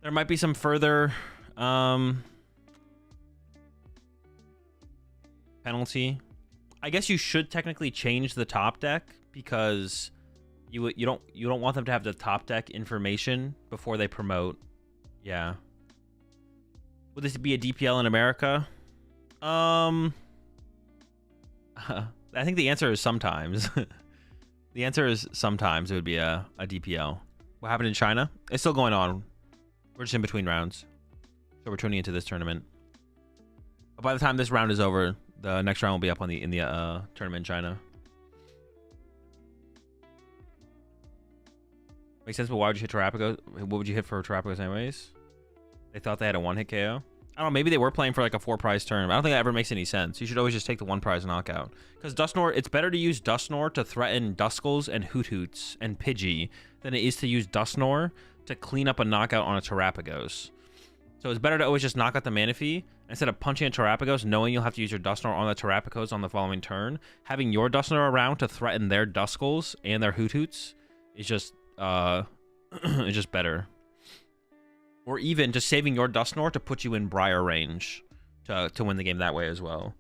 There might be some further penalty. I guess you should technically change the top deck because you don't want them to have the top deck information before they promote. Yeah. Would this be a DPL in America? I think the answer is sometimes. The answer is sometimes it would be a DPL. What happened in China? It's still going on. We're just in between rounds. So we're tuning into this tournament. But by the time this round is over, the next round will be up on the tournament in China. Makes sense, but why would you hit Terrapagos? What would you hit for Terrapagos anyways? They thought they had a one-hit KO. I don't know, maybe they were playing for like a 4-prize tournament. I don't think that ever makes any sense. You should always just take the 1-prize knockout. Because Dusknoir, it's better to use Dusknoir to threaten Duskulls and Hoothoots and Pidgey than it is to use Dusknoir to clean up a knockout on a Terrapagos. So it's better to always just knock out the Manaphy instead of punching a Terrapagos, knowing you'll have to use your Dusknoir on the Terrapagos on the following turn. Having your Dusknoir around to threaten their Duskulls and their Hoothoots is just it's just better. Or even just saving your Dusknoir to put you in Briar range to win the game that way as well.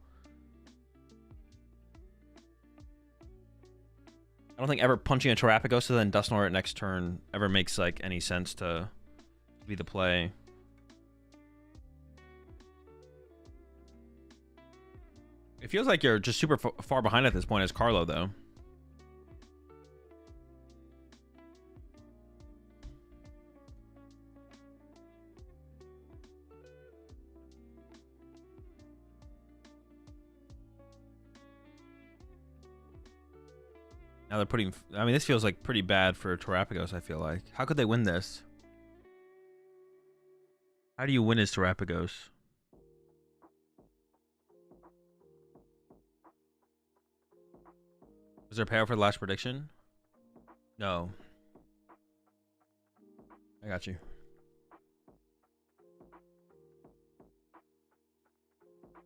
I don't think ever punching a Terrapagos and then Dusknoir at next turn ever makes like any sense to be the play. It feels like you're just super far behind at this point as Carlo, though. Now they're putting... I mean, this feels like pretty bad for Terrapagos, I feel like. How could they win this? How do you win as Terrapagos? Was there a payout for the last prediction? No. I got you.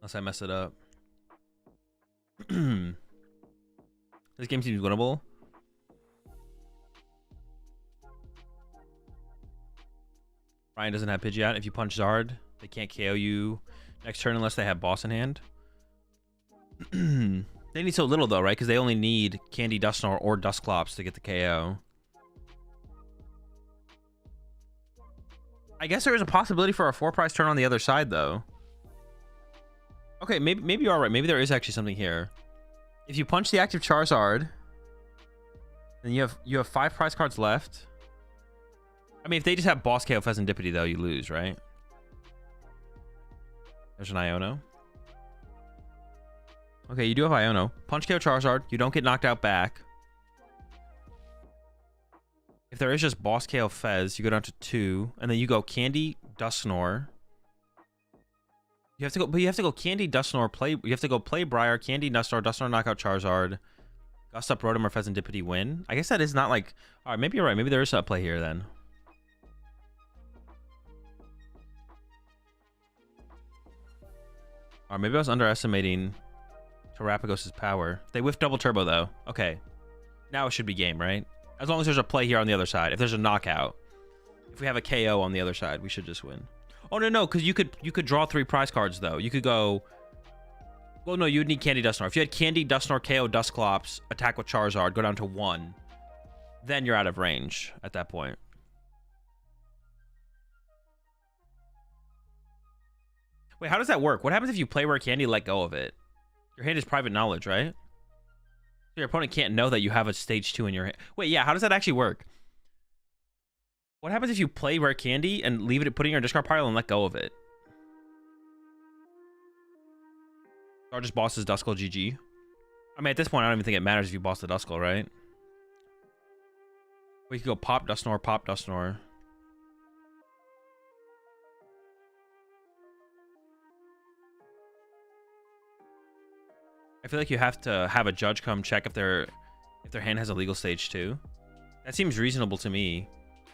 Unless I mess it up. This game seems winnable. Ryan doesn't have Pidgeot. If you punch Zard, they can't KO you next turn unless they have boss in hand. They need so little though, right? Because they only need Candy Dusknoir or Dusclops to get the KO. I guess there is a possibility for a 4-prize turn on the other side though. Okay, maybe you are right. Maybe there is actually something here. If you punch the active Charizard, then you have 5 prize cards left. I mean, if they just have Boss KO Pheasantipity though, you lose, right? There's an Iono. Okay, you do have Iono. Punch KO Charizard. You don't get knocked out back. If there is just Boss KO Fez, you go down to 2, and then you go Candy Dusknoir. You have to go, but you have to go Candy Dusknoir play. You have to go play Briar, Candy Dusknoir, Dusknoir knockout Charizard, Gust Up Rotom or Pheasantipity win. I guess that is not like. All right, maybe you're right. Maybe there is a play here then. Or maybe I was underestimating Terrapagos' power. They whiffed double turbo though. Okay. Now it should be game, right? As long as there's a play here on the other side. If there's a knockout. If we have a KO on the other side, we should just win. Oh no, because you could draw 3 prize cards though. You could go... Well, no, you would need Candy Dusknoir. If you had Candy Dusknoir, KO Dusclops, attack with Charizard, go down to 1, then you're out of range at that point. Wait, how does that work? What happens if you play Rare Candy, let go of it? Your hand is private knowledge, right? So your opponent can't know that you have a stage 2 in your hand. Wait, yeah, how does that actually work? What happens if you play Rare Candy and leave it putting your discard pile and let go of it? Largest boss is Duskull GG. I mean, at this point, I don't even think it matters if you boss the Duskull, right? We could go pop Dusknoir, pop Dusknoir. I feel like you have to have a judge come check if their hand has a legal stage 2. That seems reasonable to me,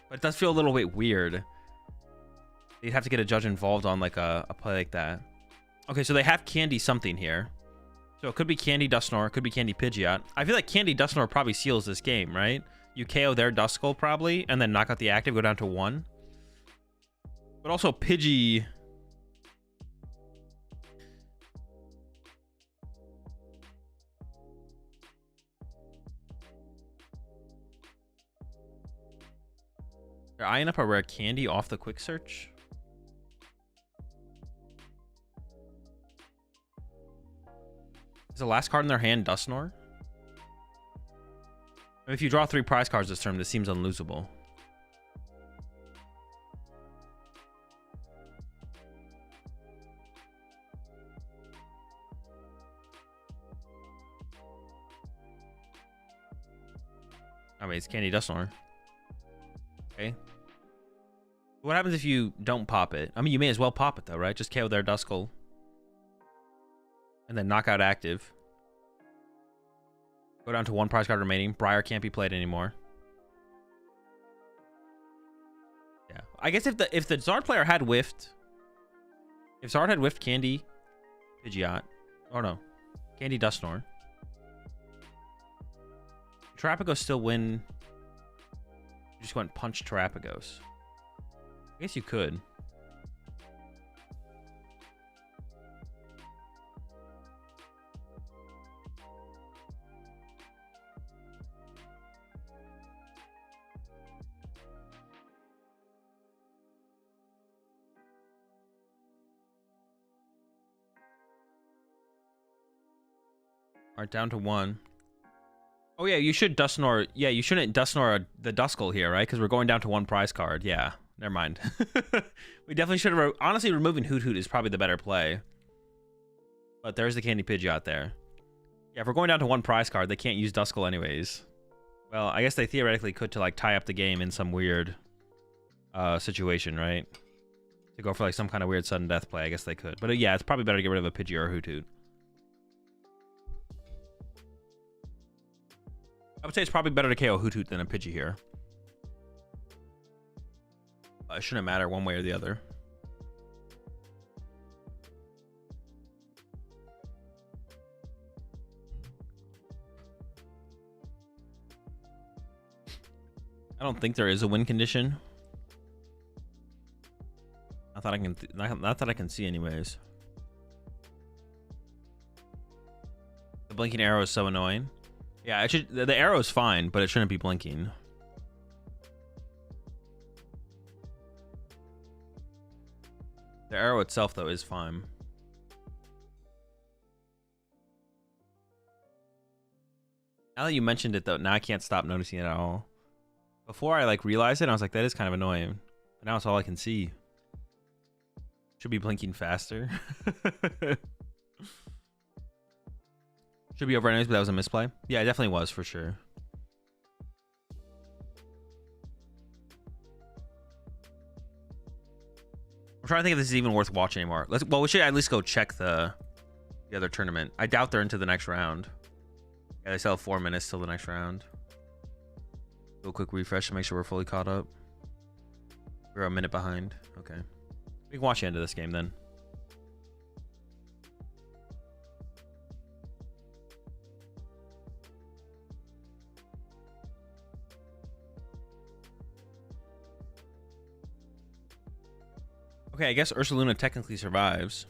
but it does feel a little bit weird. You'd have to get a judge involved on like a play like that. Okay, so they have Candy something here. So it could be Candy Dusknoir, it could be Candy Pidgeot. I feel like Candy Dusknoir probably seals this game, right? You KO their Duskull probably, and then knock out the active, go down to 1. But also Pidgey... They're eyeing up a Rare Candy off the quick search. Is the last card in their hand Dusknoir? I mean, if you draw 3 prize cards this turn, this seems unlosable. I mean, it's Candy Dusknoir. Okay. What happens if you don't pop it? I mean, you may as well pop it, though, right? Just KO their Duskull. And then knock out active. Go down to 1 prize card remaining. Briar can't be played anymore. Yeah. I guess if the Zard player had whiffed... If Zard had whiffed Candy... Pidgeot... Oh, no. Candy Dusknoir. Terapagos still win... You just went punch Terapagos. I guess you could. Alright, down to 1. Oh yeah, you should Dusknoir. Yeah, you shouldn't Dusknoir the Duskull here, right? Because we're going down to 1 prize card. Yeah, never mind. We definitely should have... Honestly, removing Hoot Hoot is probably the better play. But there's the Candy Pidgeot there. Yeah, if we're going down to 1 prize card, they can't use Duskull anyways. Well, I guess they theoretically could to, like, tie up the game in some weird situation, right? To go for, like, some kind of weird sudden death play, I guess they could. But yeah, it's probably better to get rid of a Pidgey or a Hoot Hoot. I would say it's probably better to KO Hoot Hoot than a Pidgey here. It shouldn't matter one way or the other. I don't think there is a win condition. Not that I can, not that I can see, anyways. The blinking arrow is so annoying. Yeah, it should. The arrow is fine, but it shouldn't be blinking. The arrow itself, though, is fine. Now that you mentioned it, though, now I can't stop noticing it at all. Before I like realized it, I was like, that is kind of annoying. But now it's all I can see. Should be blinking faster. Should be over anyways, but that was a misplay. Yeah, it definitely was for sure. I'm trying to think if this is even worth watching anymore. Well, we should at least go check the other tournament. I doubt they're into the next round. Yeah, they still have 4 minutes till the next round. Do a quick refresh to make sure we're fully caught up. We're a minute behind. Okay. We can watch the end of this game then. Okay, I guess Ursaluna technically survives.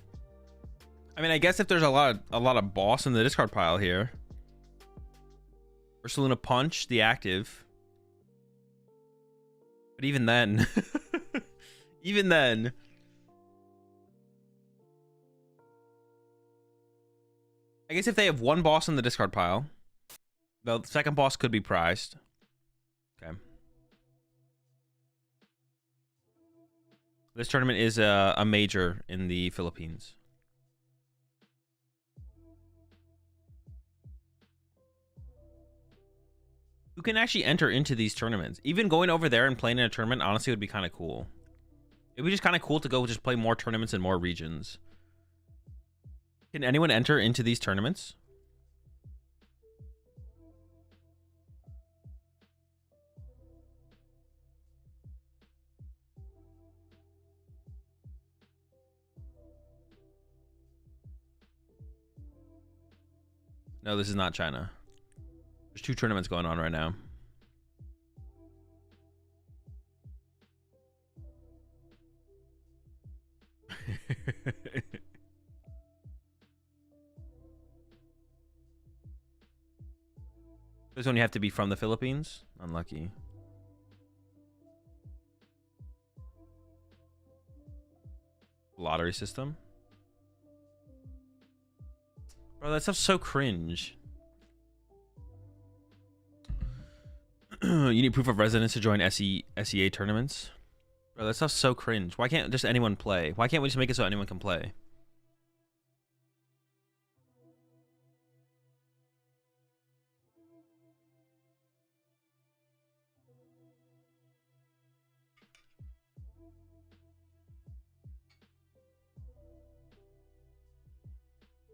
I mean, I guess if there's a lot of boss in the discard pile here. Ursaluna Punch, the active. But even then... even then... I guess if they have 1 boss in the discard pile, the second boss could be prized. Okay. This tournament is a major in the Philippines. Who can actually enter into these tournaments? Even going over there and playing in a tournament, honestly, would be kind of cool. It'd be just kind of cool to go just play more tournaments in more regions. Can anyone enter into these tournaments? No, this is not China. There's 2 tournaments going on right now. This one you have to be from the Philippines? Unlucky. Lottery system? Bro, that stuff's so cringe. You need proof of residence to join SEA tournaments? Bro, that stuff's so cringe. Why can't just anyone play? Why can't we just make it so anyone can play?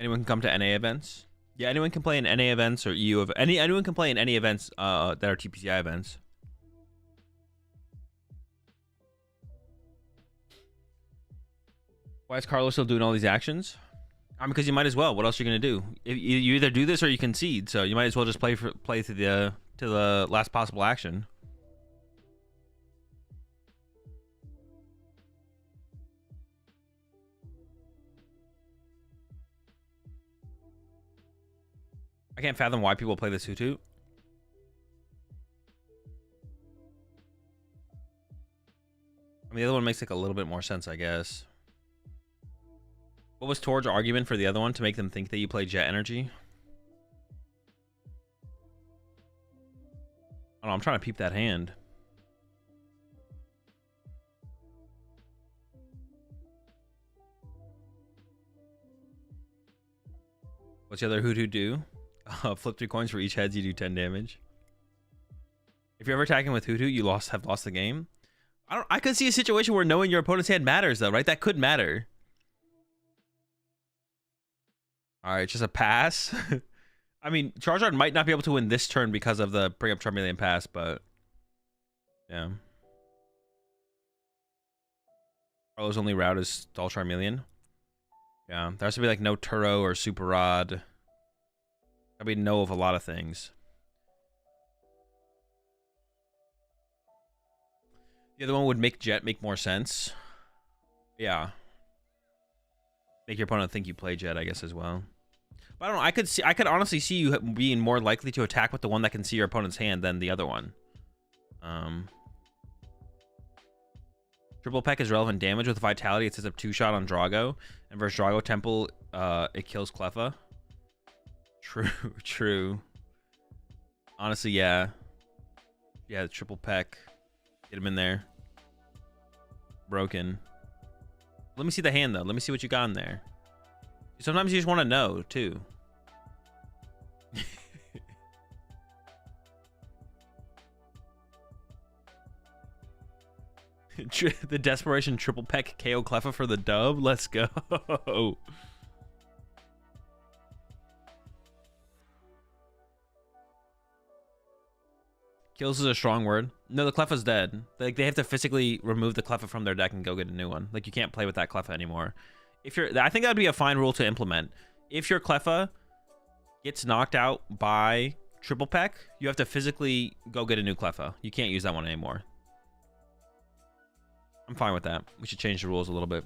Anyone can come to NA events. Yeah, anyone can play in NA events or EU of anyone can play in any events that are TPCI events. Why is Carlos still doing all these actions? Because you might as well. What else are you gonna do? You either do this or you concede. So you might as well just play to the last possible action. I can't fathom why people play this Hoothoot. I mean, the other one makes like a little bit more sense, I guess. What was Tord's argument for the other one? To make them think that you play Jet Energy? I don't know, I'm trying to peep that hand. What's the other Hoothoot do? Flip 3 coins for each heads, you do 10 damage. If you're ever attacking with Hoothoot, you have lost the game. I could see a situation where knowing your opponent's hand matters, though, right? That could matter. All right, just a pass. I mean, Charizard might not be able to win this turn because of the bring up Charmeleon pass, but yeah. Carlos' only route is stall Charmeleon. Yeah, there has to be like no Turo or Super Rod. I mean, no of a lot of things. The other one would make Jet make more sense. Yeah. Make your opponent think you play Jet, I guess, as well. But I don't know. I could honestly see you being more likely to attack with the one that can see your opponent's hand than the other one. Triple Peck is relevant damage with Vitality. It sets up 2-shot on Drago, and versus Drago Temple, it kills Cleffa. True. Honestly, yeah. Yeah, the Triple Peck. Get him in there. Broken. Let me see the hand, though. Let me see what you got in there. Sometimes you just want to know, too. The Desperation Triple Peck KO Cleffa for the dub. Let's go. Kills is a strong word. No, the Cleffa's dead. Like, they have to physically remove the Cleffa from their deck and go get a new one. Like, you can't play with that Cleffa anymore. I think that would be a fine rule to implement. If your Cleffa gets knocked out by Triple Peck, you have to physically go get a new Cleffa. You can't use that one anymore. I'm fine with that. We should change the rules a little bit.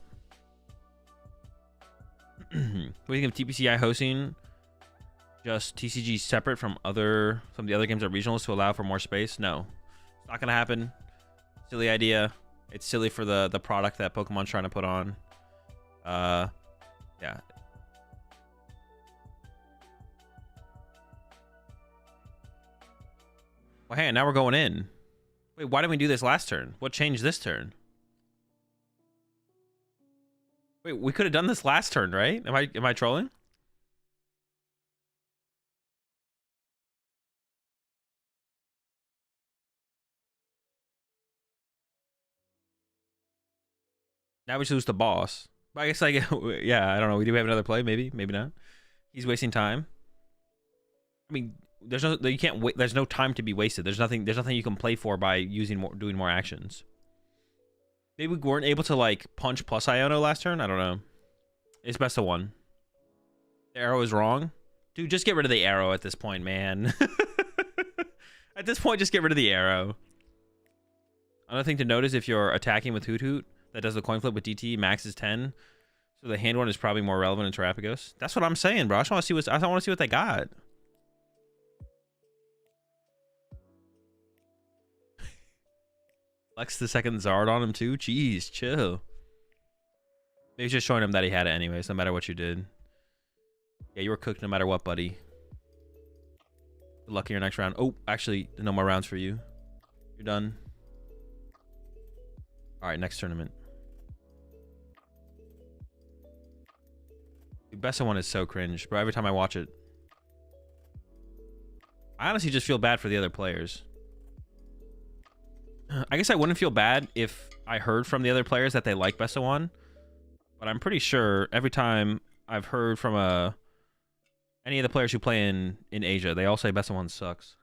What do you think of TPCI hosting just TCG separate from some of the other games at regionals to allow for more space? No, it's not gonna happen. Silly idea. It's silly for the product that Pokemon's trying to put on. Yeah. Well, hey, now we're going in. Wait, why didn't we do this last turn? What changed this turn? Wait, we could have done this last turn, right? Am I trolling? Now we should lose the boss. But I guess, like, yeah, I don't know. We do have another play, maybe not. He's wasting time. I mean, you can't wait. There's no time to be wasted. There's nothing you can play for by doing more actions. Maybe we weren't able to like punch plus Iono last turn. I don't know. It's best of one. The arrow is wrong. Dude, just get rid of the arrow at this point, man. At this point, just get rid of the arrow. Another thing to note is if you're attacking with Hoothoot, that does the coin flip with DT, max is 10. So the hand one is probably more relevant in Terrapagos. That's what I'm saying, bro. I want to see what they got. Flex the second Zard on him too. Jeez, chill. Maybe just showing him that he had it anyways, no matter what you did. Yeah, you were cooked no matter what, buddy. Good luck in your next round. Oh, actually, no more rounds for you. You're done. All right, next tournament. The best one is so cringe, bro. Every time I watch it, I honestly just feel bad for the other players. I guess I wouldn't feel bad if I heard from the other players that they like best of one, but I'm pretty sure every time I've heard from a Any of the players who play in Asia, they all say best of one sucks.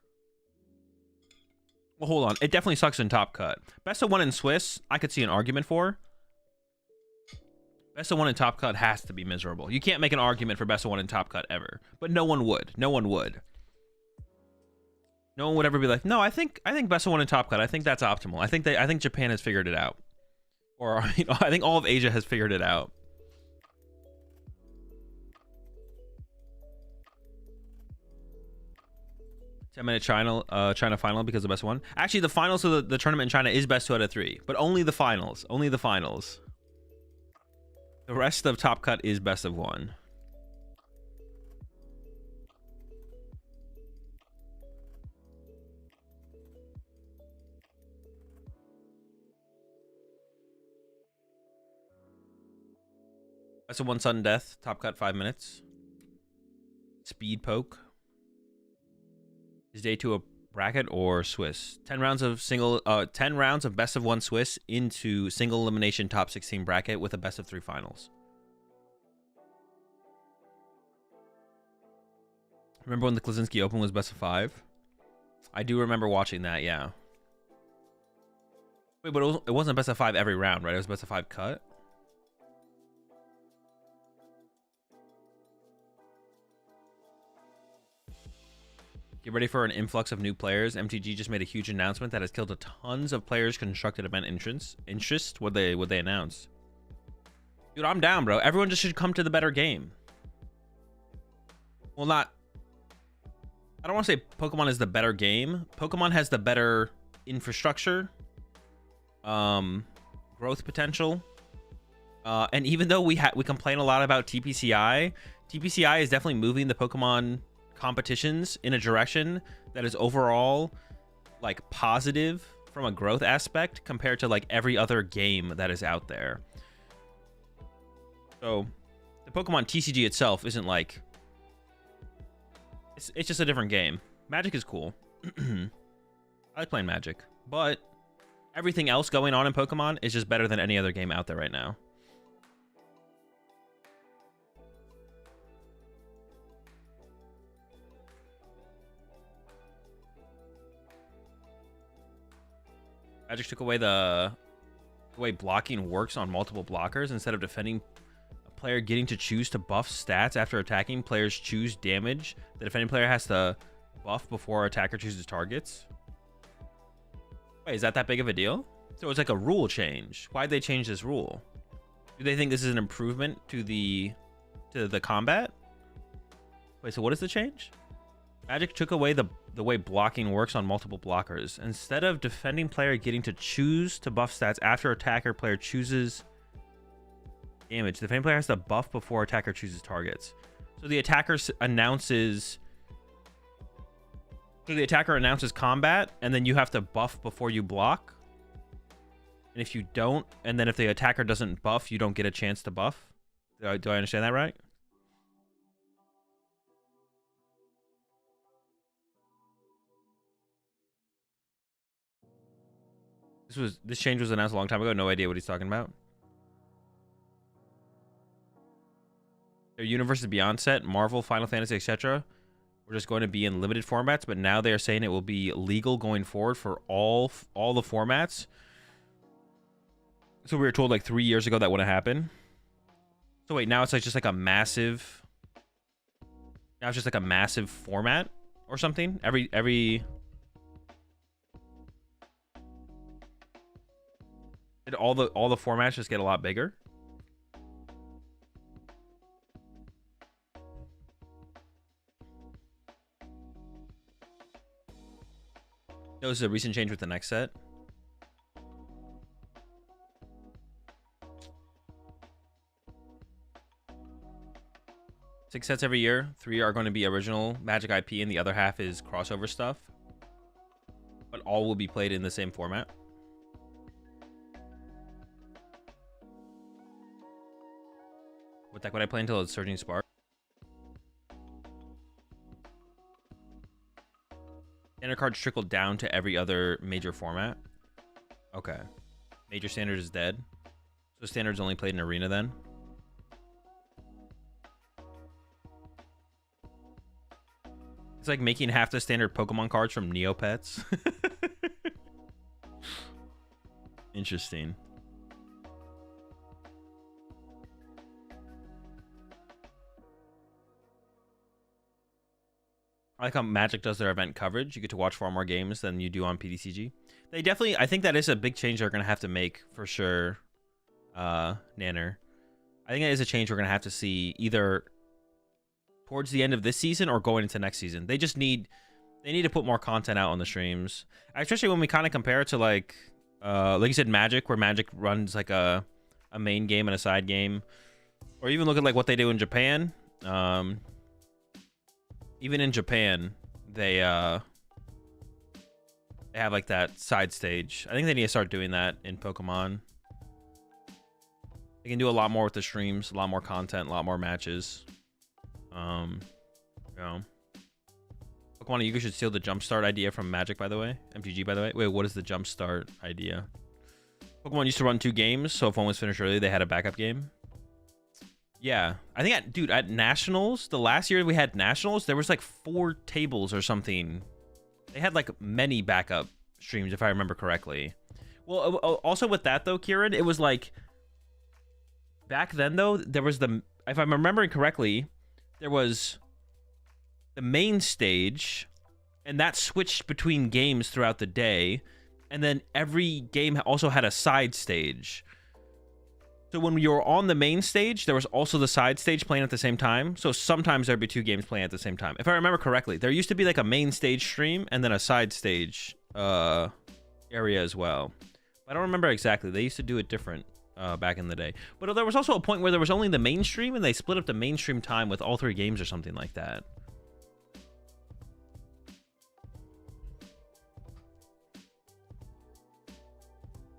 Well, hold on. It definitely sucks in Top Cut. Best of one in Swiss, I could see an argument for. Best of one in Top Cut has to be miserable. You can't make an argument for best of one in Top Cut ever. But no one would. No one would. No one would ever be like, no, I think best of one in Top Cut. I think that's optimal. I think Japan has figured it out. Or you know, I think all of Asia has figured it out. Minute China final because the best one. Actually, the finals of the tournament in China is best 2 out of 3, but only the finals. Only the finals. The rest of Top Cut is best of 1. Best of 1 sudden death. Top Cut 5 minutes. Speed poke. Is day 2 a bracket or Swiss? 10 rounds of 10 rounds of best of 1 Swiss into single elimination top 16 bracket with a best of 3 finals. Remember when the Klaczynski Open was best of 5? I do remember watching that, yeah. Wait, but it wasn't best of 5 every round, right? It was best of 5 cut? Get ready for an influx of new players. MTG just made a huge announcement that has killed tons of players' constructed event interest. What they announce? Dude, I'm down, bro. Everyone just should come to the better game. Well, I don't want to say Pokemon is the better game. Pokemon has the better infrastructure, growth potential, and even though we complain a lot about TPCI is definitely moving the Pokemon competitions in a direction that is overall like positive from a growth aspect compared to like every other game that is out there. So the Pokemon TCG itself isn't like, it's just a different game. Magic is cool. I like playing Magic, but everything else going on in Pokemon is just better than any other game out there right now. Magic took away the way blocking works on multiple blockers. Instead of defending, a player getting to choose to buff stats after attacking, players choose damage. The defending player has to buff before attacker chooses targets. Wait, is that big of a deal? So it's like a rule change. Why'd they change this rule? Do they think this is an improvement to the combat? Wait, so what is the change? Magic took away the way blocking works on multiple blockers. Instead of defending player getting to choose to buff stats after attacker player chooses damage, the defending player has to buff before attacker chooses targets. So the attacker announces combat, and then you have to buff before you block. And if you don't, and then if the attacker doesn't buff, you don't get a chance to buff. Do I understand that right? This change was announced a long time ago. No idea what he's talking about. Their universe is beyond set. Marvel, Final Fantasy, etc. We're just going to be in limited formats, but now they are saying it will be legal going forward for all the formats. So we were told like 3 years ago that wouldn't happen. So wait, now it's like just like a massive. Now it's just like a massive format or something. Every. Did all the formats just get a lot bigger? No, this is a recent change with the next set. Six sets every year. 3 are going to be original Magic IP, and the other half is crossover stuff. But all will be played in the same format. What deck would I play until it's Surging Spark? Standard cards trickled down to every other major format. Okay. Major Standard is dead. So Standard's only played in Arena then. It's like making half the standard Pokemon cards from Neopets. Interesting. I like how Magic does their event coverage. You get to watch far more games than you do on PTCG. They definitely, I think that is a big change they're going to have to make for sure, Nanner. I think that is a change we're going to have to see either towards the end of this season or going into next season. They need to put more content out on the streams. Especially when we kind of compare it to like you said, Magic, where Magic runs like a main game and a side game. Or even look at like what they do in Japan. Even in Japan, they have like that side stage. I think they need to start doing that in Pokemon. They can do a lot more with the streams, a lot more content, a lot more matches. You know. Pokemon, you should steal the jumpstart idea from Magic, by the way. MTG, by the way. Wait, what is the jumpstart idea? Pokemon used to run 2 games, so if one was finished early, they had a backup game. Yeah, I think, dude, at Nationals, the last year we had Nationals, there was like 4 tables or something. They had like many backup streams, if I remember correctly. Well, also with that though, Kieran, it was like back then though, there was if I'm remembering correctly, there was the main stage, and that switched between games throughout the day, and then every game also had a side stage. So when you were on the main stage, there was also the side stage playing at the same time. So sometimes there'd be 2 games playing at the same time. If I remember correctly, there used to be like a main stage stream and then a side stage area as well. I don't remember exactly. They used to do it different back in the day. But there was also a point where there was only the mainstream, and they split up the mainstream time with all 3 games or something like that.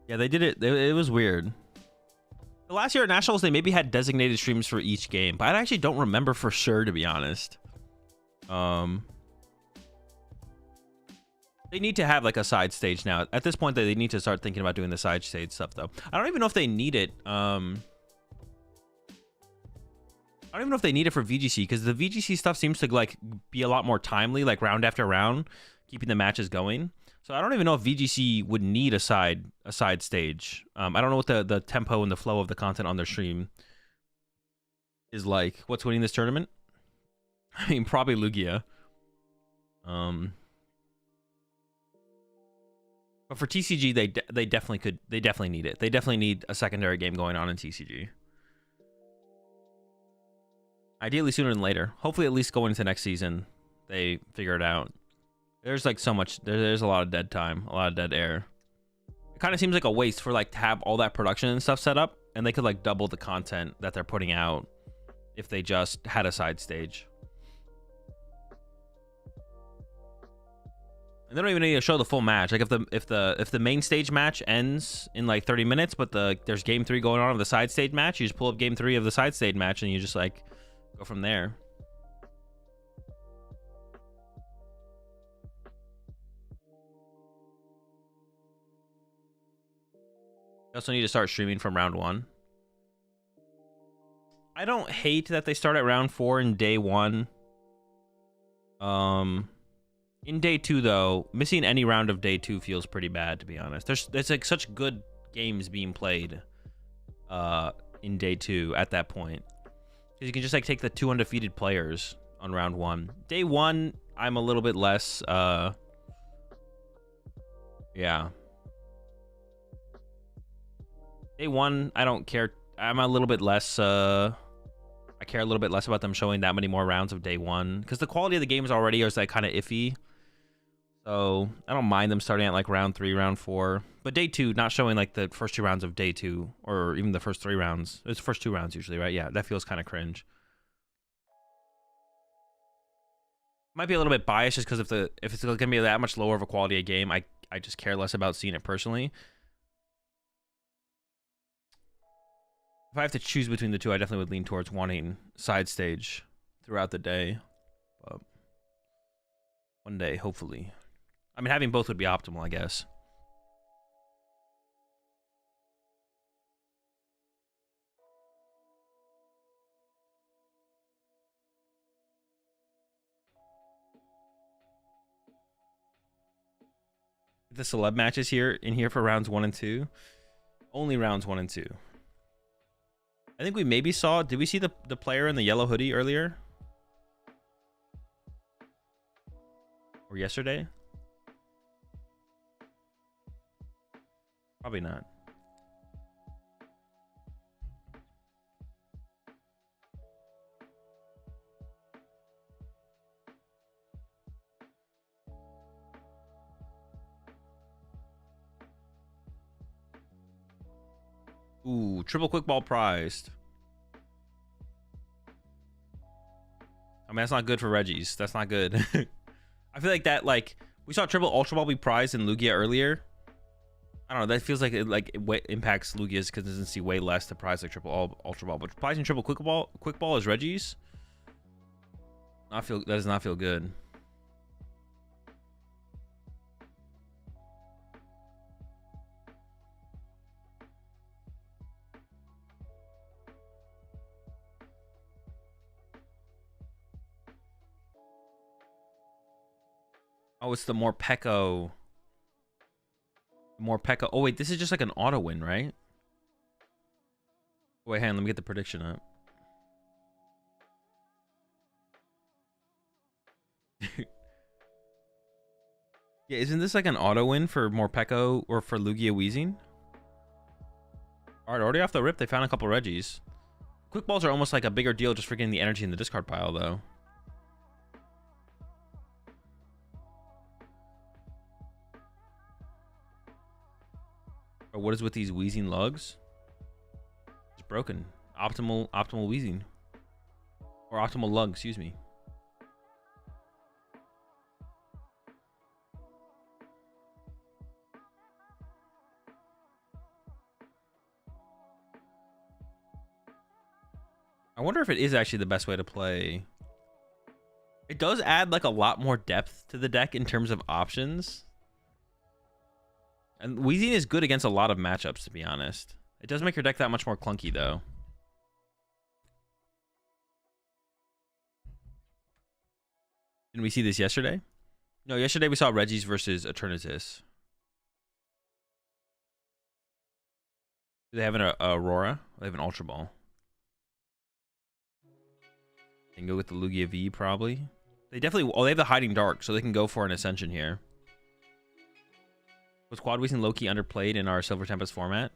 Yeah, they did it. It was weird. The last year at Nationals, they maybe had designated streams for each game, but I actually don't remember for sure, to be honest. They need to have like a side stage now. At this point, they need to start thinking about doing the side stage stuff, though. I don't even know if they need it. I don't even know if they need it for VGC, because the VGC stuff seems to like be a lot more timely, like round after round, keeping the matches going. So I don't even know if VGC would need a side stage. I don't know what the tempo and the flow of the content on their stream is like. What's winning this tournament? I mean, probably Lugia. But for TCG, they definitely could. They definitely need it. They definitely need a secondary game going on in TCG. Ideally sooner than later. Hopefully, at least going into next season, they figure it out. There's like so much. There's a lot of dead time, a lot of dead air. It kind of seems like a waste for like to have all that production and stuff set up, and they could like double the content that they're putting out if they just had a side stage. And they don't even need to show the full match. Like if the main stage match ends in like 30 minutes, but there's game 3 going on of the side stage match, you just pull up game 3 of the side stage match and you just like go from there. You also need to start streaming from round 1. I don't hate that they start at round 4 in day 1. In day 2 though, missing any round of day 2 feels pretty bad, to be honest. There's like such good games being played in day 2 at that point. Because you can just like take the 2 undefeated players on round 1. Day 1, I'm a little bit less yeah. Day 1, I don't care. I'm a little bit less I care a little bit less about them showing that many more rounds of day 1, because the quality of the games already is like kind of iffy. So I don't mind them starting at like round 3, round 4. But day 2, not showing like the first 2 rounds of day 2, or even the first 3 rounds. It's the first 2 rounds usually, right? Yeah, that feels kind of cringe. Might be a little bit biased just because if it's gonna be that much lower of a quality of game, I just care less about seeing it personally. If I have to choose between the 2, I definitely would lean towards wanting side stage throughout the day. But one day, hopefully. I mean, having both would be optimal, I guess. The celeb matches here in here for rounds 1 and 2. Only rounds 1 and 2. I think we maybe saw. Did we see the player in the yellow hoodie earlier? Or yesterday? Probably not. Ooh, triple quick ball prized. I mean, that's not good for Reggies. That's not good. I feel like that, like, we saw triple ultra ball be prized in Lugia earlier. I don't know. That feels like it impacts Lugia's consistency way less to prize like triple ultra ball. But prizing triple quick ball as Reggies, that does not feel good. Oh, it's the more Pekko. More Pekka. Oh, wait, this is just like an auto win, right? Wait, hang on, let me get the prediction up. Yeah, isn't this like an auto win for more Pekko or for Lugia Weezing? Alright, already off the rip, they found a couple Reggies. Quick balls are almost like a bigger deal just for getting the energy in the discard pile, though. Or what is with these Weezing lugs? It's broken. Optimal Weezing. Or optimal lug, excuse me. I wonder if it is actually the best way to play. It does add like a lot more depth to the deck in terms of options. And Weezing is good against a lot of matchups, to be honest. It does make your deck that much more clunky, though. Didn't we see this yesterday? No, yesterday we saw Reggies versus Eternatus. Do they have an Aurora? They have an Ultra Ball. They can go with the Lugia V, probably. They definitely... Oh, they have the Hiding Dark, so they can go for an Ascension here. Was Quad Weezing low-key underplayed in our Silver Tempest format?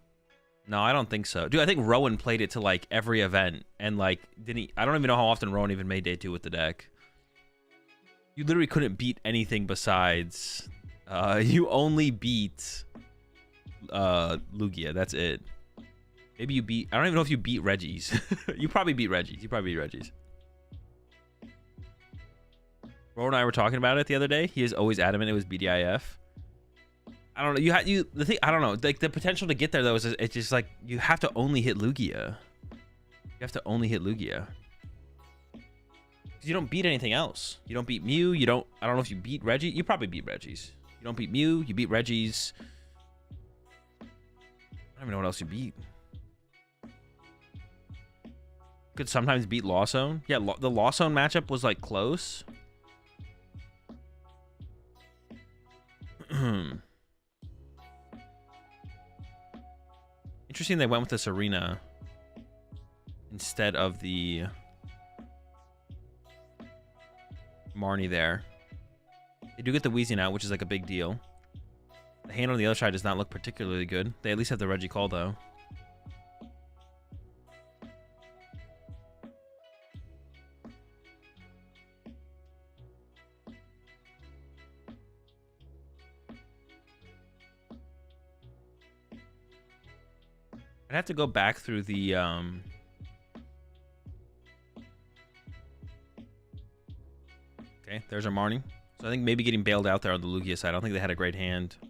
No, I don't think so. Dude, I think Rowan played it to, like, every event. And, like, didn't he... I don't even know how often Rowan even made day 2 with the deck. You literally couldn't beat anything besides... you only beat... Lugia. That's it. Maybe you beat... I don't even know if you beat Reggies. You probably beat Reggies. You probably beat Reggies. Rowan and I were talking about it the other day. He is always adamant it was BDIF. I don't know. The thing. I don't know. Like the potential to get there though is it's just like you have to only hit Lugia. You have to only hit Lugia. You don't beat anything else. You don't beat Mew. You don't. I don't know if you beat Reggie. You probably beat Reggies. You don't beat Mew. You beat Reggies. I don't even know what else you beat. Could sometimes beat Lawzone. Yeah, the Lawzone matchup was like close. Interesting they went with this Arena instead of the Marnie there. They do get the Weezing out, which is like a big deal. The hand on the other side does not look particularly good. They at least have the Regicall though. I'd have to go back through the okay, there's our Marnie. So I think maybe getting bailed out there on the Lugia side. I don't think they had a great hand. I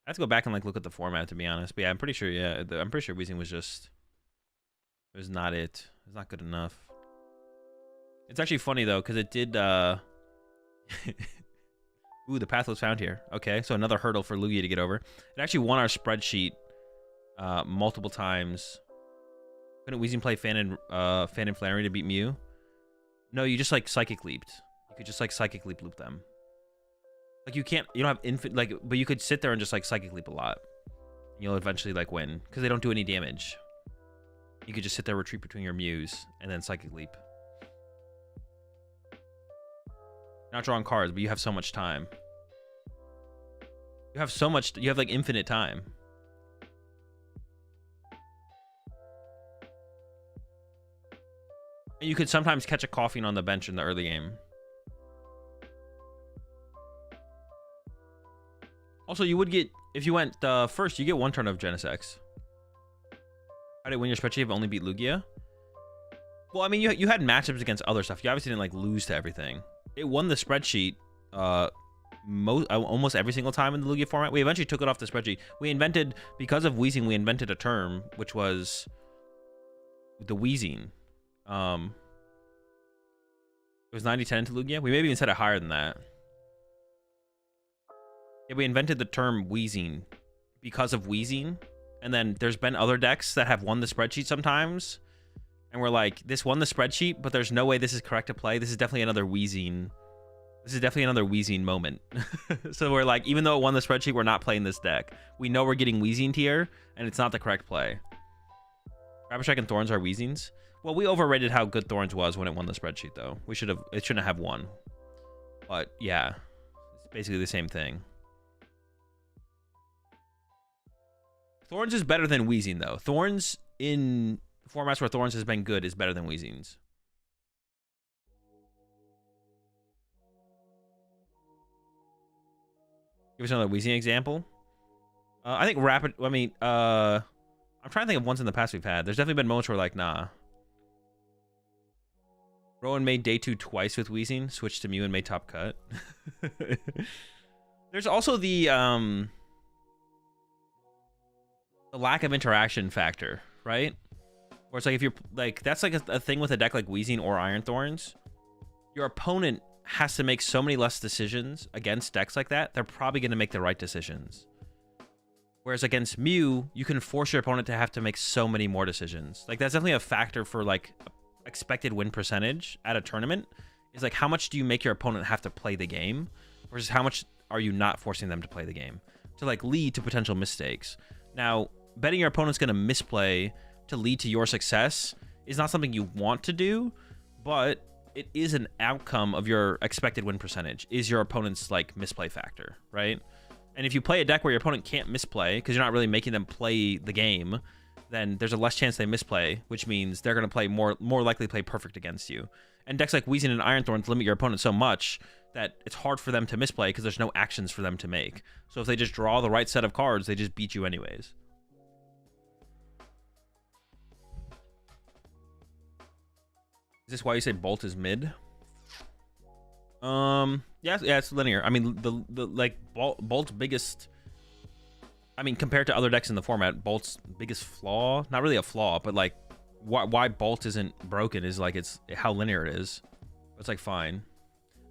have to go back and like look at the format to be honest. But yeah, I'm pretty sure. Yeah, I'm pretty sure Weezing was just it was not it. It's not good enough. It's actually funny though because it did. Ooh, the path was found here. Okay, so another hurdle for Lugia to get over. It actually won our spreadsheet. Multiple times. Couldn't Weezing play Fan and Flannery to beat Mew? No, you just like Psychic Leaped. You could just like Psychic Leap loop them. Like you don't have infinite, like, but you could sit there and just like Psychic Leap a lot. And you'll eventually like win because they don't do any damage. You could just sit there, retreat between your Mews, and then Psychic Leap. Not drawing cards, but you have so much time. You have so much, you have like infinite time. And you could sometimes catch a Coughing on the bench in the early game. Also, you would get, if you went first, you get 1 turn of Genesect. How did it win your spreadsheet if only beat Lugia? Well, I mean, you had matchups against other stuff. You obviously didn't like lose to everything. It won the spreadsheet almost every single time in the Lugia format. We eventually took it off the spreadsheet. We invented, because of wheezing, we invented a term, which was the wheezing. It was 90-10 into Lugia. We maybe even set it higher than that. Yeah, we invented the term wheezing because of wheezing. And then there's been other decks that have won the spreadsheet sometimes. And we're like, this won the spreadsheet, but there's no way this is correct to play. This is definitely another wheezing. This is definitely another wheezing moment. So we're like, even though it won the spreadsheet, we're not playing this deck. We know we're getting wheezing here, and it's not the correct play. Rabbit and Thorns are wheezings. Well, we overrated how good Thorns was when it won the spreadsheet, though. It shouldn't have won. But yeah, it's basically the same thing. Thorns is better than wheezing, though. Thorns in formats where Thorns has been good is better than wheezings. Give us another wheezing example. I think rapid. I mean, I'm trying to think of ones in the past we've had. There's definitely been moments where like, nah. Rowan made day 2 twice with wheezing. Switched to Mew and made top cut. There's also the lack of interaction factor, right? Where it's like if you're like, that's like a thing with a deck like wheezing or Iron Thorns. Your opponent has to make so many less decisions against decks like that. They're probably going to make the right decisions. Whereas against Mew, you can force your opponent to have to make so many more decisions. Like that's definitely a factor for like expected win percentage at a tournament. Is like how much do you make your opponent have to play the game versus how much are you not forcing them to play the game to like lead to potential mistakes. Now, betting your opponent's going to misplay to lead to your success is not something you want to do, but it is an outcome of your expected win percentage, is your opponent's like misplay factor, right? And if you play a deck where your opponent can't misplay because you're not really making them play the game, then there's a less chance they misplay, which means they're going to play more likely play perfect against you. And decks like Weezing and Iron Thorns limit your opponent so much that it's hard for them to misplay because there's no actions for them to make. So if they just draw the right set of cards, they just beat you anyways. Is this why you say Bolt is mid? Yeah, it's linear. I mean, the like Bolt's biggest. I mean, compared to other decks in the format, Bolt's biggest flaw, not really a flaw, but like why Bolt isn't broken is like it's how linear it is. It's like fine.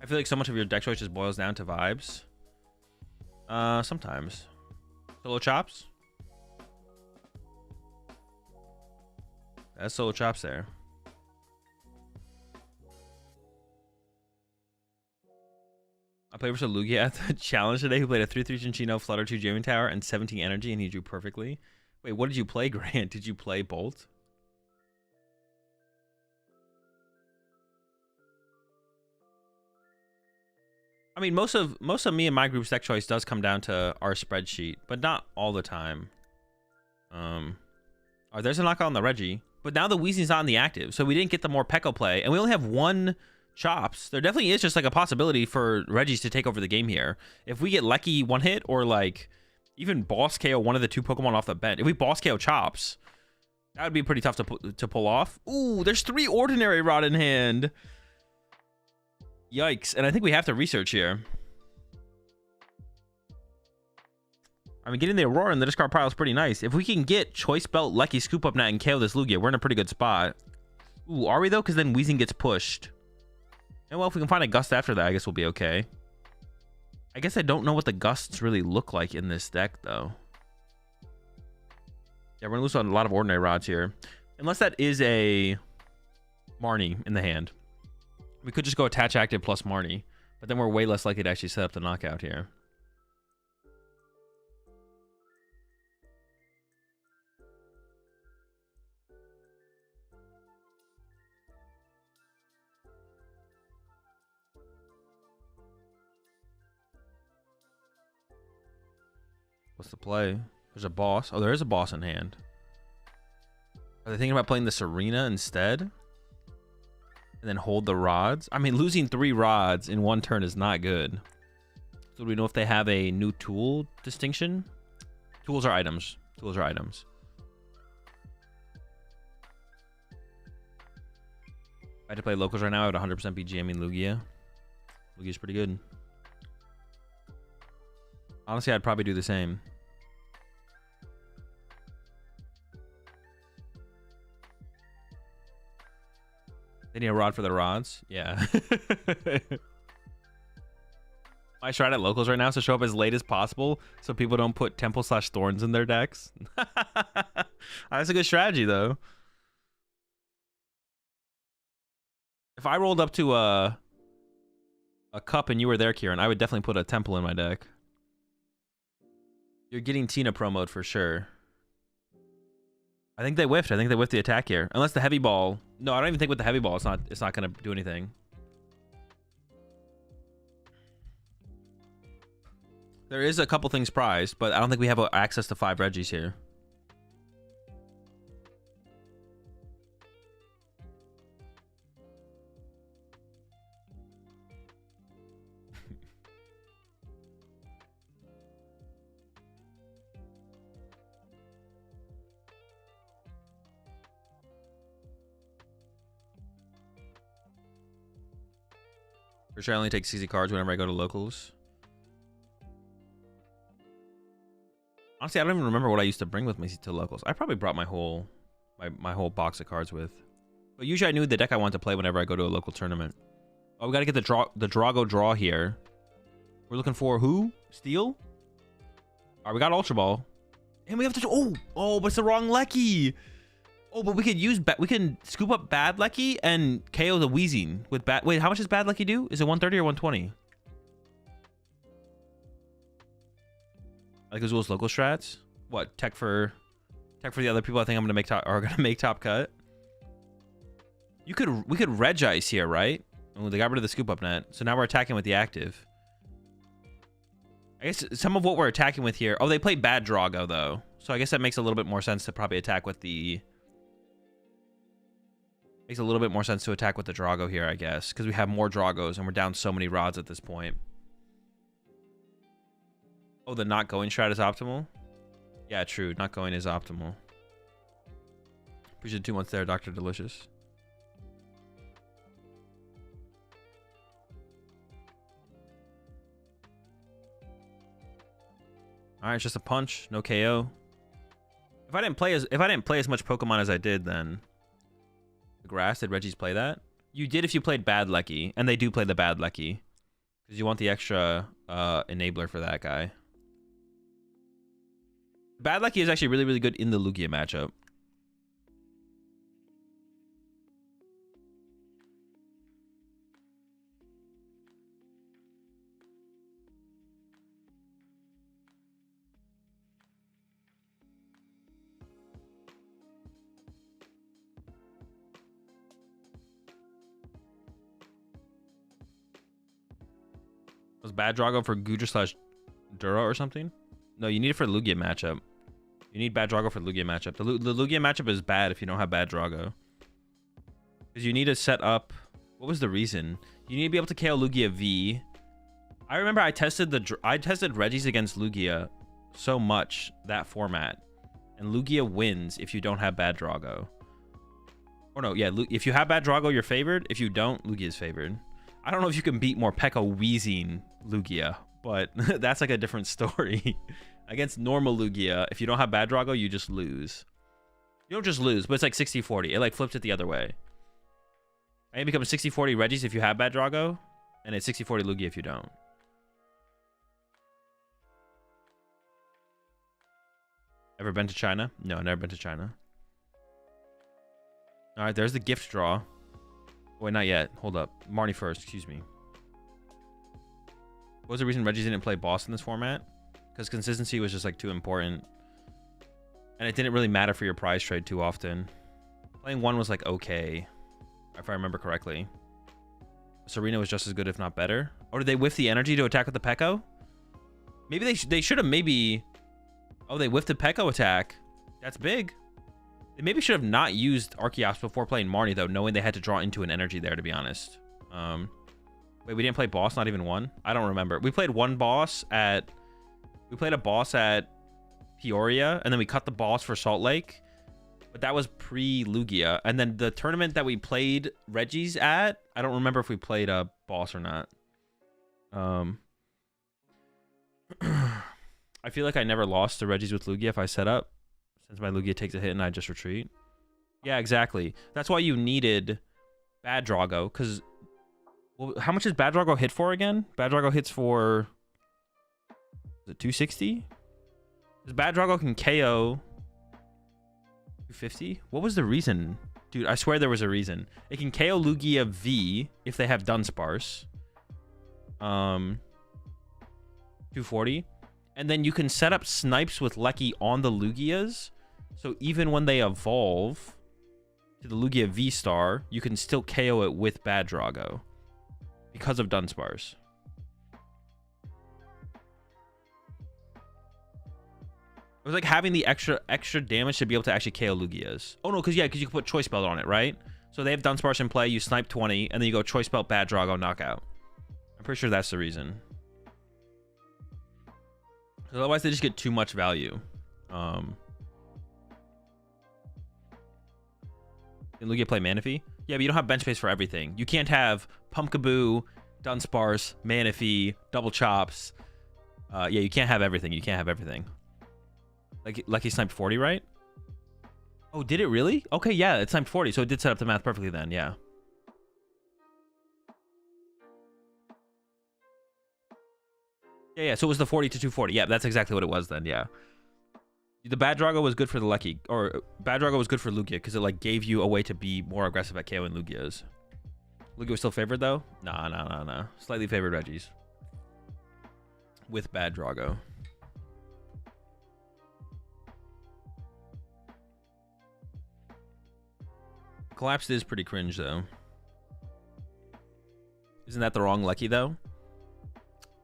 I feel like so much of your deck choice just boils down to vibes. Sometimes. Solo chops. That's solo chops there. I played versus Lugia at the challenge today, who played a 3/3 Cinchino, Flutter 2 Jamming Tower, and 17 energy, and he drew perfectly. Wait, what did you play, Grant? Did you play Bolt? I mean, most of me and my group's deck choice does come down to our spreadsheet, but not all the time. Oh, there's a knockout on the Regi, but now the Weezing's not in the active, so we didn't get the more Pekka play, and we only have one chops. There definitely is just like a possibility for Regis to take over the game here. If we get Lecky one hit or like even boss KO one of the 2 Pokemon off the bench, if we boss KO chops, that would be pretty tough to pull off. Ooh, there's 3 Ordinary Rod in hand. Yikes. And I think we have to research here. I mean, getting the Aurora in the discard pile is pretty nice. If we can get Choice Belt, Lecky, Scoop Up Net, and KO this Lugia, we're in a pretty good spot. Ooh, are we though? Because then Weezing gets pushed. And well, if we can find a Gust after that, I guess we'll be okay. I guess I don't know what the Gusts really look like in this deck, though. Yeah, we're going to lose on a lot of Ordinary Rods here. Unless that is a Marnie in the hand. We could just go attach active plus Marnie. But then we're way less likely to actually set up the knockout here. What's the play? There's a boss. Oh, there is a boss in hand. Are they thinking about playing the Serena instead? And then hold the rods? I mean, losing 3 rods in 1 turn is not good. So do we know if they have a new tool distinction? Tools are items. Tools are items. I had to play locals right now. I would 100% be jamming Lugia. Lugia's pretty good. Honestly, I'd probably do the same. They need a rod for the rods? Yeah. I tried at locals right now to show up as late as possible so people don't put Temple/Thorns in their decks. That's a good strategy, though. If I rolled up to a cup and you were there, Kieran, I would definitely put a Temple in my deck. You're getting Tina promoed for sure. I think they whiffed. I think they whiffed the attack here. Unless the heavy ball. No, I don't even think with the heavy ball it's not gonna do anything. There is a couple things prized, but I don't think we have access to 5 Regis here. For sure, I only take 60 cards whenever I go to locals. Honestly, I don't even remember what I used to bring with me to locals. I probably brought my whole whole box of cards with. But usually I knew the deck I wanted to play whenever I go to a local tournament. Oh, we got to get the Drago draw here. We're looking for who? Steel? All right, we got Ultra Ball. And we have to... Oh, but it's the wrong Lecky. Oh, but we could use... We can scoop up Bad Lecky and KO the Wheezing with Bad... Wait, how much does Bad Lecky do? Is it 130 or 120? Like Azul's local strats? What, tech for the other people I think I'm gonna make top cut? We could Regice here, right? Oh, they got rid of the scoop up net. So now we're attacking with the active. I guess some of what we're attacking with here... Oh, they played Bad Drago, though. So I guess that makes a little bit more sense to probably attack with the... Makes a little bit more sense to attack with the Drago here, I guess. Because we have more Dragos and we're down so many rods at this point. Oh, the not going strat is optimal? Yeah, true. Not going is optimal. Appreciate 2 months there, Dr. Delicious. All right, it's just a punch, no KO. If I didn't play as much Pokemon as I did, then the grass, did Regis play that? You did if you played Bad Lecky, and they do play the Bad Lecky because you want the extra enabler for that guy. Bad Lecky is actually really, really good in the Lugia matchup. Was Bad Drago for Goodra/Dura or something? No, you need it for Lugia matchup. You need Bad Drago for Lugia matchup. The Lugia matchup is bad if you don't have Bad Drago. Because you need to set up... What was the reason? You need to be able to KO Lugia V. I remember I tested Regis against Lugia so much that format. And Lugia wins if you don't have Bad Drago. Or no, yeah, if you have Bad Drago, you're favored. If you don't, Lugia is favored. I don't know if you can beat Morpeko Wheezing Lugia, but that's like a different story. Against normal Lugia, if you don't have Bad Drago, you just lose. You don't just lose, but it's like 60-40. It like flips it the other way. And it becomes 60-40 Regis if you have Bad Drago, and it's 60-40 Lugia if you don't. Ever been to China? No, never been to China. All right, there's the gift draw. Wait, not yet. Hold up. Marnie first, excuse me. What was the reason Regis didn't play boss in this format? Because consistency was just like too important. And it didn't really matter for your prize trade too often. Playing one was like okay, if I remember correctly. Serena was just as good, if not better. Or did they whiff the energy to attack with the Pekko? Maybe they should have maybe... Oh, they whiffed the Pekko attack. That's big. They maybe should have not used Archeops before playing Marnie, though, knowing they had to draw into an energy there, to be honest. Wait, we didn't play boss, not even one? I don't remember. We played one boss at... We played a boss at Peoria, and then we cut the boss for Salt Lake. But that was pre-Lugia. And then the tournament that we played Regis at, I don't remember if we played a boss or not. I feel like I never lost to Regis with Lugia if I set up, since my Lugia takes a hit and I just retreat. Yeah, exactly. That's why you needed Bad Drago, because... Well, how much does Bad Drago hit for again? Bad Drago hits for... Is it 260? Because Bad Drago can KO... 250? What was the reason? Dude, I swear there was a reason. It can KO Lugia V if they have Dunsparce. 240. And then you can set up snipes with Lecky on the Lugias. So even when they evolve to the Lugia V-Star, you can still KO it with Bad Drago. Because of Dunsparce. It was like having the extra damage to be able to actually KO Lugias. Oh no, because you can put Choice Belt on it, right? So they have Dunsparce in play, you snipe 20, and then you go Choice Belt, Bad Drago, knockout. I'm pretty sure that's the reason. Otherwise, they just get too much value. Can Lugia play Manaphy? Yeah, but you don't have bench space for everything. You can't have Pumpkaboo, Dunsparce, Manaphy, Double Chops. Yeah, you can't have everything. You can't have everything. Like he sniped 40, right? Oh, did it really? Okay, yeah, it sniped 40, so it did set up the math perfectly then, yeah. Yeah, so it was the 40 to 240. Yeah, that's exactly what it was then, yeah. The Bad Drago was good for the Lucky, or Bad Drago was good for Lugia, because it like gave you a way to be more aggressive at KO and Lugias. Lugia was still favored though? Nah. Slightly favored Regis. With Bad Drago. Collapsed is pretty cringe though. Isn't that the wrong Lucky though?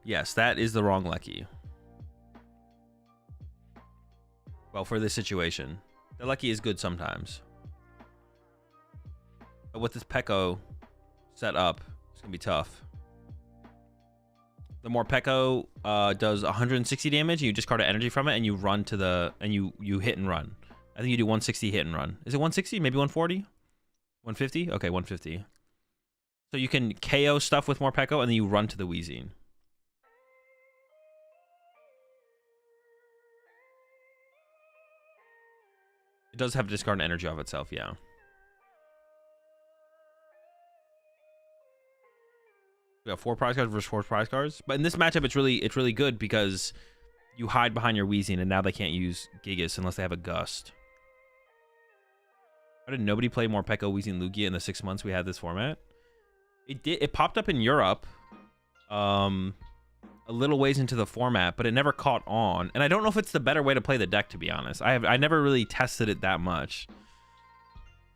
Yes, that is the wrong Lucky. Well, for this situation. The Lucky is good sometimes. But with this Pekko set up, it's going to be tough. The more Pekko does 160 damage, you discard an energy from it, and you run to the... And you hit and run. I think you do 160 hit and run. Is it 160? Maybe 140? 150? Okay, 150. So you can KO stuff with more Pekko, and then you run to the Weezing. It does have to discard an energy off itself, yeah. We got 4 prize cards versus 4 prize cards. But in this matchup, it's really good because you hide behind your Weezing, and now they can't use Gigas unless they have a Gust. Why did nobody play more Pekko, Weezing, Lugia in the 6 months we had this format? It popped up in Europe. A little ways into the format, but it never caught on. And I don't know if it's the better way to play the deck, to be honest. I never really tested it that much.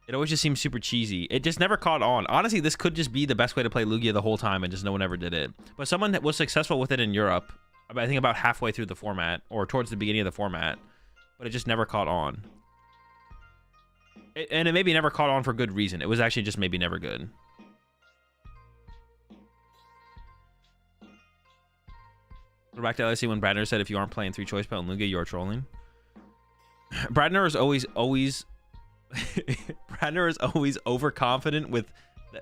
It always just seems super cheesy. It just never caught on. Honestly, this could just be the best way to play Lugia the whole time and just no one ever did it. But someone that was successful with it in Europe, I think about halfway through the format, or towards the beginning of the format, but it just never caught on. And it maybe never caught on for good reason. It was actually just maybe never good. We're back to LSC when Bradner said if you aren't playing 3 Choice Belt and Lugia, you are trolling. Bradner is always Bradner is always overconfident with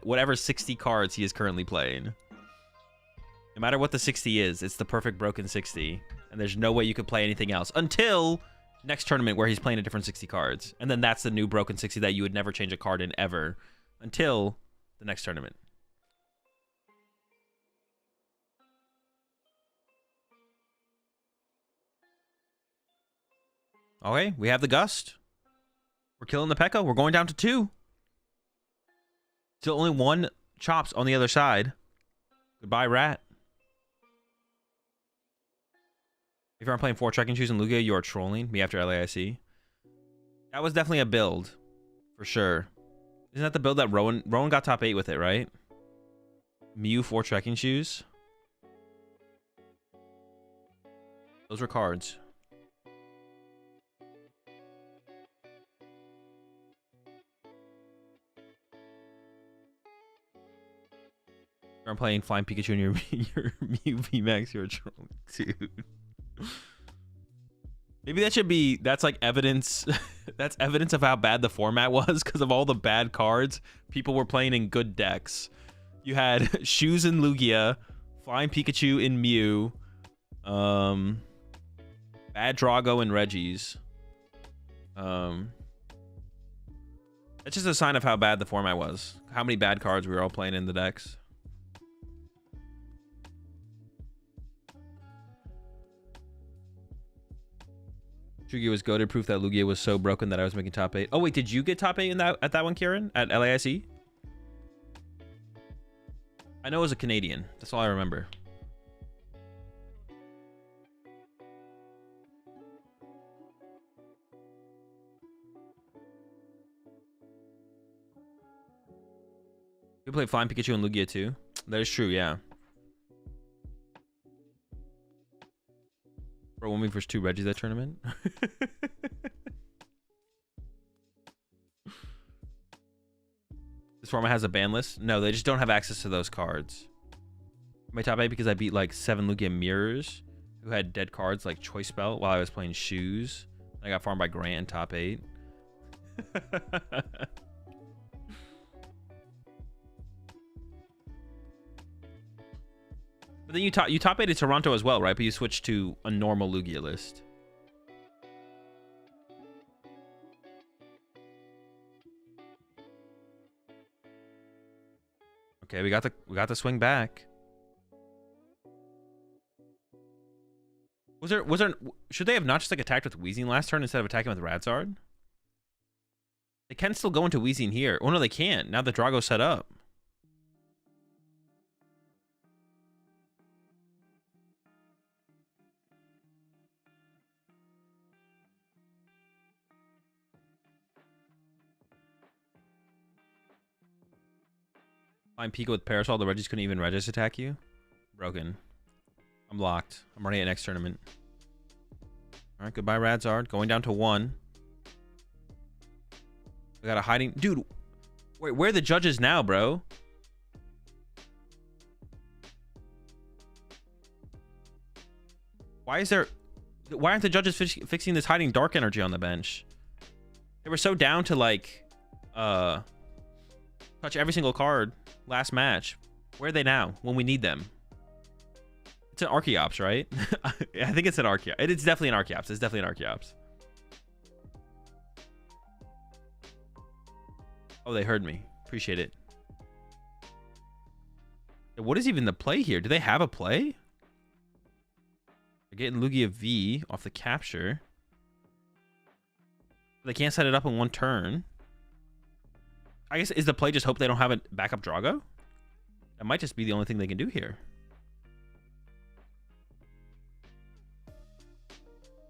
whatever 60 cards he is currently playing. No matter what the 60 is, it's the perfect broken 60. And there's no way you could play anything else until next tournament where he's playing a different 60 cards. And then that's the new broken 60 that you would never change a card in ever until the next tournament. Okay, we have the Gust. We're killing the Pekko. We're going down to 2. Still only 1 Chops on the other side. Goodbye, Rat. If you aren't playing 4 trekking shoes in Lugia, you are trolling me after LAIC. That was definitely a build. For sure. Isn't that the build that Rowan got top 8 with it, right? Mew 4 trekking shoes. Those were cards. I'm playing Flying Pikachu in your Mew VMAX, you're trolling, dude. Maybe that should be, that's like evidence. That's evidence of how bad the format was because of all the bad cards. People were playing in good decks. You had Shoes in Lugia, Flying Pikachu in Mew, Bad Drago and Regis. That's just a sign of how bad the format was. How many bad cards we were all playing in the decks. Lugia was goated, proof that Lugia was so broken that I was making top 8. Oh wait, did you get top 8 in that at that one, Kieran? At LAIC? I know it was a Canadian. That's all I remember. You play Flying Pikachu and Lugia too. That is true, yeah. Bro, 1 week versus 2 Regis that tournament. This format has a ban list? No, they just don't have access to those cards. My top 8 because I beat like 7 Lugia mirrors who had dead cards like Choice Belt while I was playing Shoes. I got farmed by Grant in top 8. But then you top 8 Toronto as well, right? But you switched to a normal Lugia list. Okay, we got the swing back. Should they have not just like attacked with Weezing last turn instead of attacking with Radzard? They can still go into Weezing here. Oh no, they can't. Now the Drago's set up. Flying Pika with Parasol, the Regis couldn't even Regis attack you? Broken. I'm locked. I'm already at next tournament. Alright, goodbye Radzard. Going down to 1. We got a hiding... Dude, where are the judges now, bro? Why aren't the judges fixing this hiding dark energy on the bench? They were so down to, like... touch every single card last match. Where are they now when we need them? It's an Archeops, right? I think it's an Archeops. It's definitely an Archeops. It's definitely an Archeops. Oh, they heard me. Appreciate it. What is even the play here? Do they have a play? They're getting Lugia V off the capture. They can't set it up in 1 turn. I guess, is the play just hope they don't have a backup Drago? That might just be the only thing they can do here.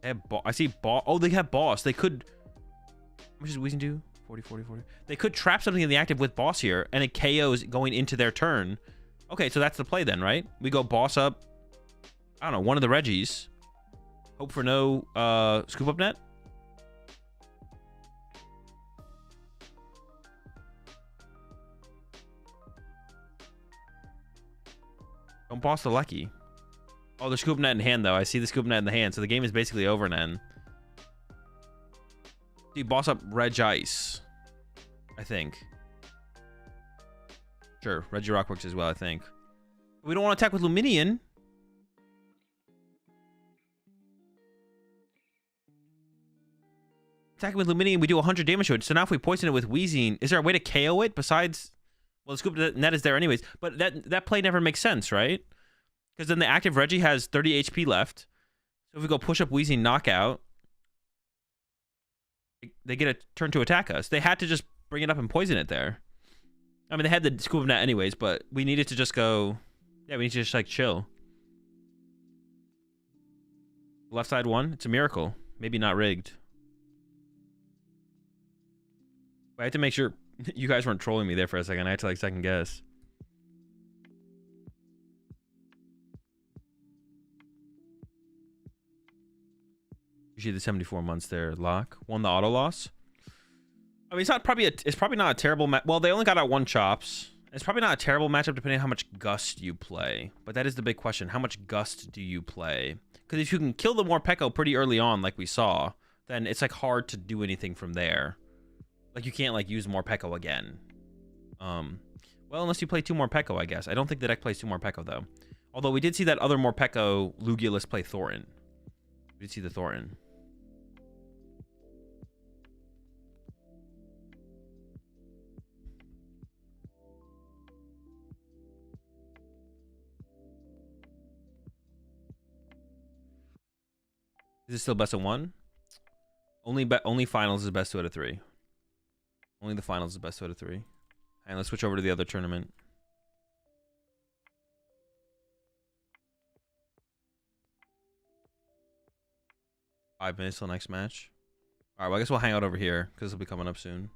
They have I see boss. Oh, they have boss. They could... How much does Weezing do? 40, 40, 40. They could trap something in the active with boss here, and it KOs going into their turn. Okay, so that's the play then, right? We go boss up, I don't know, one of the Regis. Hope for no scoop up net. Don't boss the Lucky. Oh, the scoop net in hand, though. I see the scoop net in the hand, so the game is basically over then. Dude, boss up Regice, I think. Sure, Regidrago works as well, I think. We don't want to attack with Luminion. Attacking with Luminion, we do 100 damage to it. So now if we poison it with Weezing, is there a way to KO it besides... Well, the scoop net is there anyways, but that play never makes sense, right? Because then the active Reggie has 30 HP left. So if we go push up Weezing knockout, they get a turn to attack us. They had to just bring it up and poison it there. I mean, they had the scoop net anyways, but we needed to just go... Yeah, we need to just, like, chill. Left side one. It's a miracle. Maybe not rigged. I had to make sure you guys weren't trolling me there for a second. I had to like second guess. Usually the 74 months there. Lock. Won the auto loss. I mean, it's probably not a terrible match. Well, they only got out 1 chops. It's probably not a terrible matchup depending on how much Gust you play. But that is the big question. How much Gust do you play? Because if you can kill the Morpeko pretty early on, like we saw, then it's like hard to do anything from there. Like you can't like use Morpeko again. Well, unless you play 2 Morpeko, I guess. I don't think the deck plays 2 Morpeko though. Although we did see that other Morpeko Lugia list play Thorin. We did see the Thorin. Is it still best of 1? Only finals is best 2 out of 3. Only the finals is best 2 out of 3. And let's switch over to the other tournament. Five minutes till next match. All right, well, I guess we'll hang out over here because it'll be coming up soon.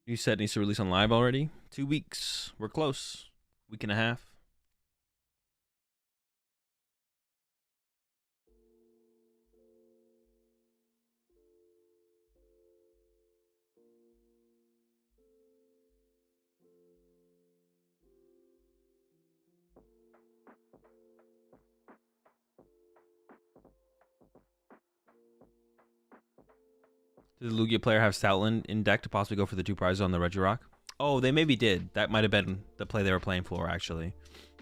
New set needs to release on live already. 2 weeks. We're close. Week and a half. Did the Lugia player have Stoutland in deck to possibly go for the 2 prizes on the Regidrago? Oh, they maybe did. That might have been the play they were playing for, actually.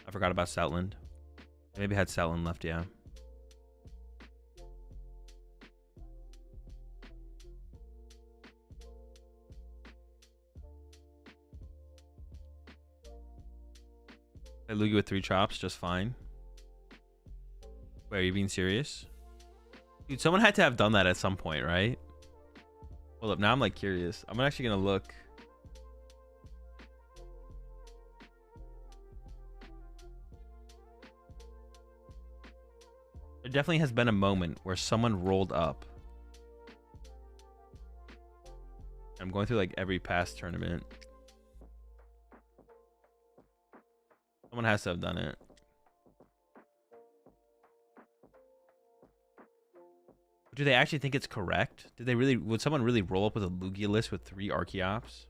I forgot about Stoutland. They maybe had Stoutland left, yeah. Play Lugia with 3 chops, just fine. Wait, are you being serious? Dude, someone had to have done that at some point, right? Hold up, now I'm like curious. I'm actually gonna look. There definitely has been a moment where someone rolled up. I'm going through like every past tournament. Someone has to have done it. Do they actually think it's correct? Did they really? Would someone really roll up with a Lugia list with 3 Archeops?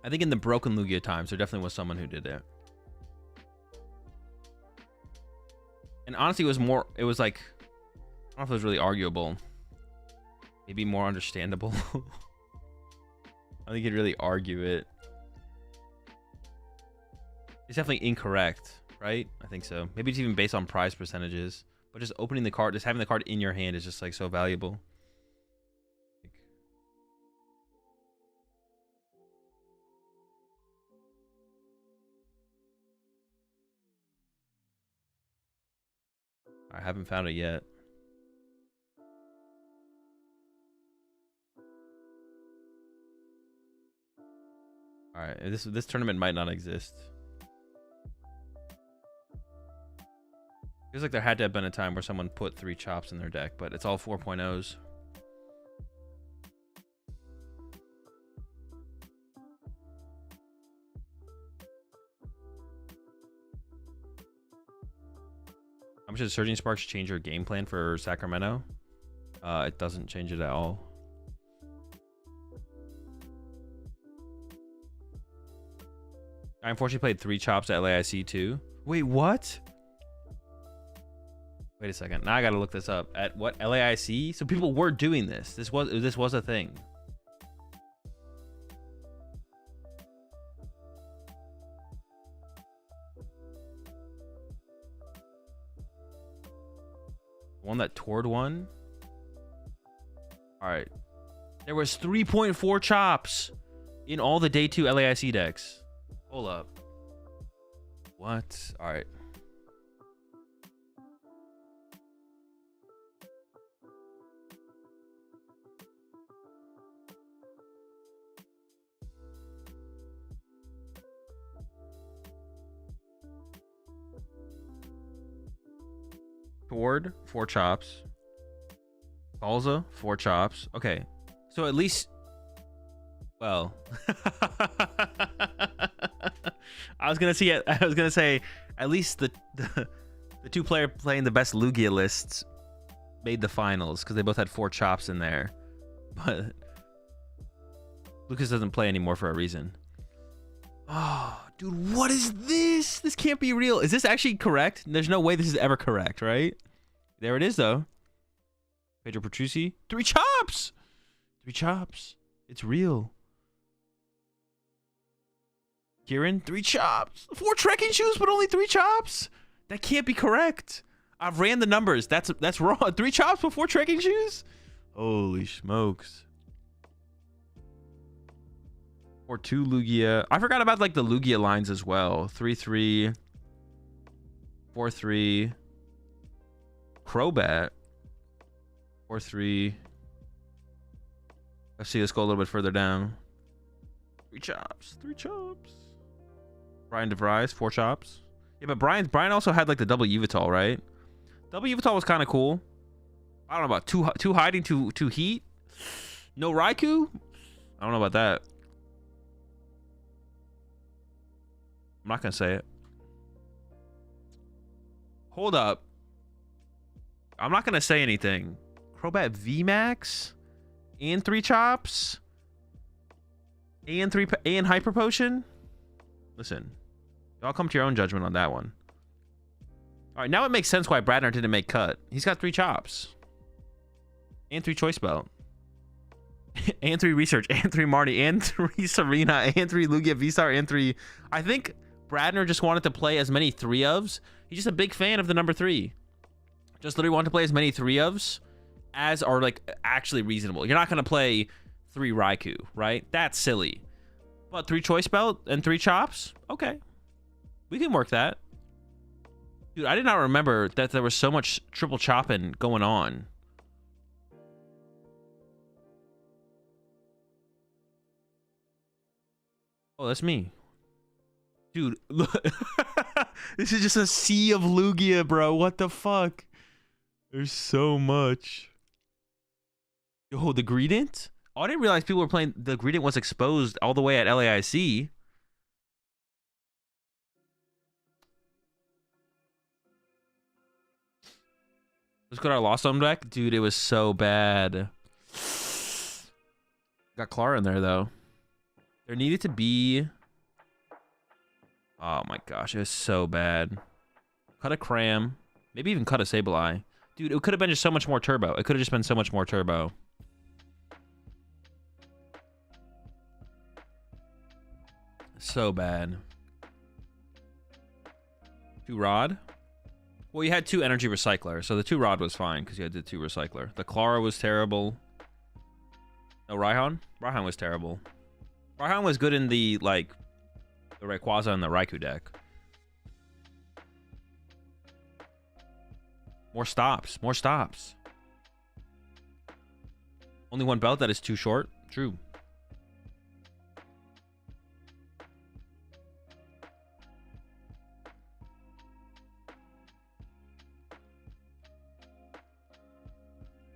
I think in the broken Lugia times, there definitely was someone who did it. And honestly, it was more. It was like, I don't know if it was really arguable. Maybe more understandable. I don't think you'd really argue it. It's definitely incorrect, right? I think so. Maybe it's even based on prize percentages. But just opening the card, just having the card in your hand is just like so valuable. I haven't found it yet. All right, this tournament might not exist. Feels like there had to have been a time where someone put 3 chops in their deck, but it's all 4.0s. How much does Surging Sparks change your game plan for Sacramento? It doesn't change it at all. I unfortunately played 3 chops at LAIC too. Wait, what? Wait a second. Now I gotta look this up. At what, LAIC? So people were doing this. This was a thing. One that toured one. All right. There was 3.4 chops in all the day 2 LAIC decks. Hold up. What? All right. Ford, 4 chops. Balza, 4 chops. Okay. So at least... Well... I was gonna say at least the 2 player playing the best Lugia lists made the finals because they both had 4 chops in there. But Lucas doesn't play anymore for a reason. Oh, dude, what is this? This can't be real. Is this actually correct? There's no way this is ever correct, right? There it is, though. Pedro Petrucci. 3 chops! 3 chops. It's real. Kieran, 3 chops. 4 trekking shoes, but only 3 chops? That can't be correct. I've ran the numbers. That's wrong. 3 chops with 4 trekking shoes? Holy smokes. Or 2 Lugia. I forgot about like the Lugia lines as well. 3-3. 4-3. Crobat. 4-3. Let's see. Let's go a little bit further down. 3 chops. 3 chops. Brian DeVries, 4 chops. Yeah, but Brian also had like the double Yveltal, right? Double Yveltal was kind of cool. I don't know about 2 hiding, 2 heat. No Raikou. I don't know about that. I'm not gonna say it. Hold up. I'm not gonna say anything. Crobat VMAX and 3 chops and Hyper Potion. Listen, y'all come to your own judgment on that one. All right, now it makes sense why Bradner didn't make cut. He's got 3 chops and 3 choice belt and 3 research and 3 Marty and 3 Serena and 3 Lugia V-Star and 3. I think Bradner just wanted to play as many 3-ofs. He's just a big fan of the number 3. Just literally wanted to play as many 3-ofs as are like actually reasonable. You're not gonna play 3 Raikou, right? That's silly. But 3 choice belt and 3 chops? Okay. We can work that. Dude, I did not remember that there was so much triple chopping going on. Oh, that's me. Dude, look. This is just a sea of Lugia, bro. What the fuck? There's so much. Yo, the Greedent? Oh, I didn't realize people were playing. The Greedent was exposed all the way at LAIC. Let's go to our Lost Zone deck. Dude, it was so bad. Got Clara in there, though. There needed to be... Oh, my gosh. It was so bad. Cut a Cram. Maybe even cut a Sableye. Dude, it could have been just so much more turbo. It could have just been so much more turbo. So bad. 2 Rod. Well, you had 2 Energy Recycler, so the 2 Rod was fine because you had the 2 Recycler. The Clara was terrible. No, Raihan? Raihan was terrible. Raihan was good in the, like, the Rayquaza and the Raikou deck. More stops. More stops. Only 1 belt, that is too short. True.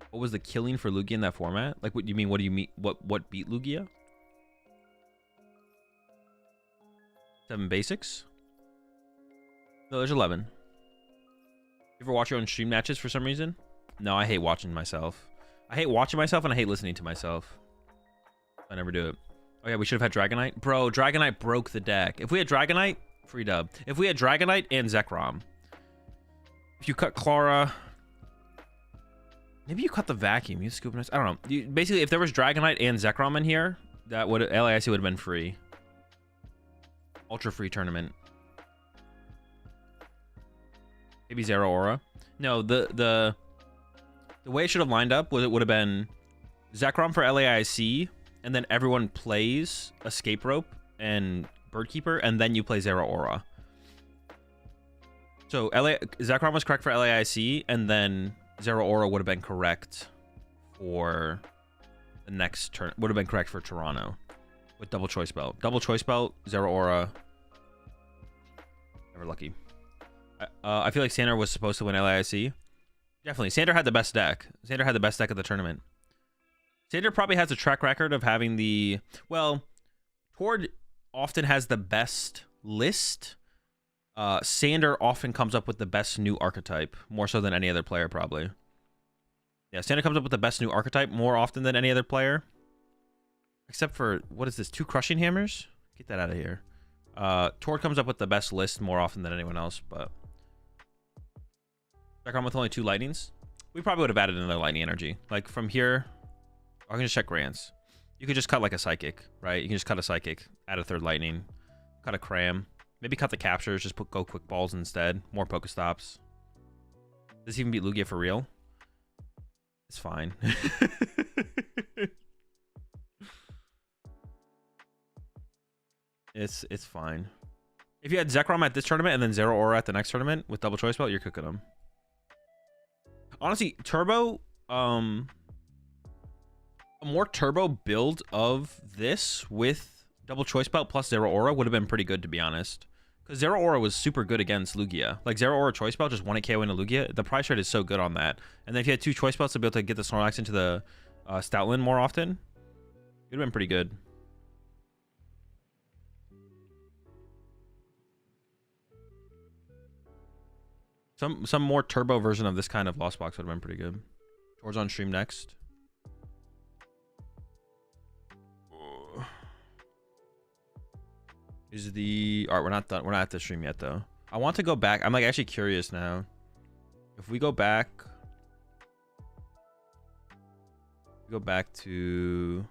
What was the killing for Lugia in that format? Like, what do you mean? What do you mean? What beat Lugia? 7 basics? No, there's 11. You ever watch your own stream matches for some reason? No, I hate watching myself. I hate watching myself and I hate listening to myself. I never do it. Oh yeah, we should have had Dragonite. Bro, Dragonite broke the deck. If we had Dragonite, free dub. If we had Dragonite and Zekrom. If you cut Clara... Maybe you cut the vacuum. You scoop it. I don't know. Basically, if there was Dragonite and Zekrom in here, that would LAIC would have been free. Ultra free tournament. Maybe Zero Aura. No, the way it should have lined up was it would have been Zekrom for LAIC, and then everyone plays Escape Rope and Birdkeeper, and then you play Zero Aura. So Zekrom was correct for LAIC, and then Zero Aura would have been correct for the next turn. Would have been correct for Toronto with double choice belt. Double choice belt, Zero Aura. Never lucky. I feel like Sander was supposed to win LAIC. Definitely. Sander had the best deck. Sander had the best deck of the tournament. Sander probably has a track record of having the... Well, Tord often has the best list. Sander often comes up with the best new archetype, more so than any other player, probably. Yeah, Sander comes up with the best new archetype more often than any other player. Except for, what is this, 2 Crushing Hammers? Get that out of here. Tord comes up with the best list more often than anyone else, but... Background with only 2 lightnings. We probably would have added another lightning energy. Like, from here... I can just check grants. You could just cut, like, a psychic, right? You can just cut a psychic, add a 3rd lightning, cut a cram. Maybe cut the captures, just go quick balls instead. More Pokestops. Does this even beat Lugia for real? It's fine. It's fine. If you had Zekrom at this tournament and then Zero Aura at the next tournament with double choice belt, you're cooking them. Honestly, Turbo, a more Turbo build of this with double choice belt plus Zero Aura would have been pretty good, to be honest. Because Zero Aura was super good against Lugia. Like, Zero Aura choice belt just 1 KO into Lugia. The price rate is so good on that. And then if you had 2 choice belts to be able to get the Snorlax into the Stoutland more often, it would have been pretty good. Some more turbo version of this kind of Lost Box would have been pretty good. Tord's on stream next. Is the... Alright, we're not done. We're not at the stream yet, though. I want to go back. I'm, like, actually curious now. If we go back... Go back to...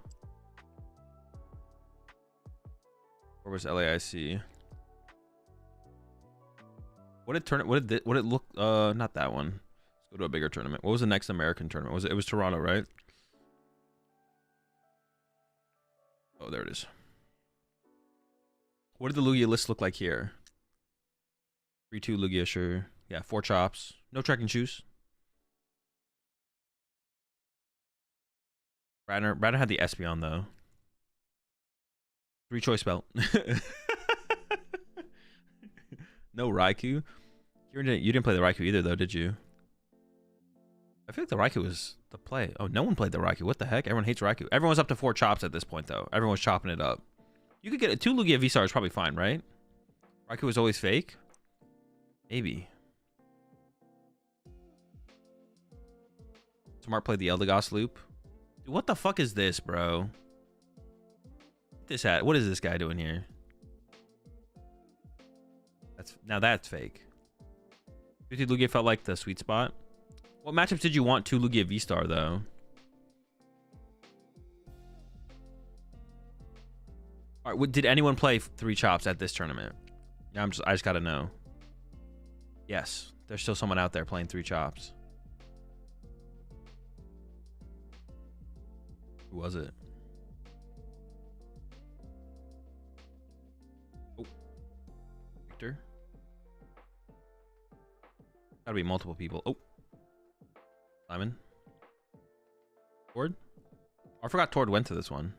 Where was LAIC? What did it look... Not that one. Let's go to a bigger tournament. What was the next American tournament? It was Toronto, right? Oh, there it is. What did the Lugia list look like here? 3-2 Lugia, sure. Yeah, 4 chops. No trekking shoes. Bradner had the Espeon, though. 3 choice belt. No Raikou. You didn't play the Raikou either, though, did you? I feel like the Raikou was the play. Oh, no one played the Raikou. What the heck? Everyone hates Raikou. Everyone's up to 4 chops at this point, though. Everyone's chopping it up. You could get 2 Lugia V-Stars probably fine, right? Raikou was always fake? Maybe. Smart played the Eldegoss loop. Dude, what the fuck is this, bro? What is this guy doing here? Now that's fake. 50 Lugia felt like the sweet spot. What matchups did you want 2 Lugia V-Star, though? All right, did anyone play 3 chops at this tournament? Yeah, I just gotta know. Yes, there's still someone out there playing 3 chops. Who was it? Oh, Victor. Gotta be multiple people. Oh, Simon. Tord. Oh, I forgot Tord went to this one.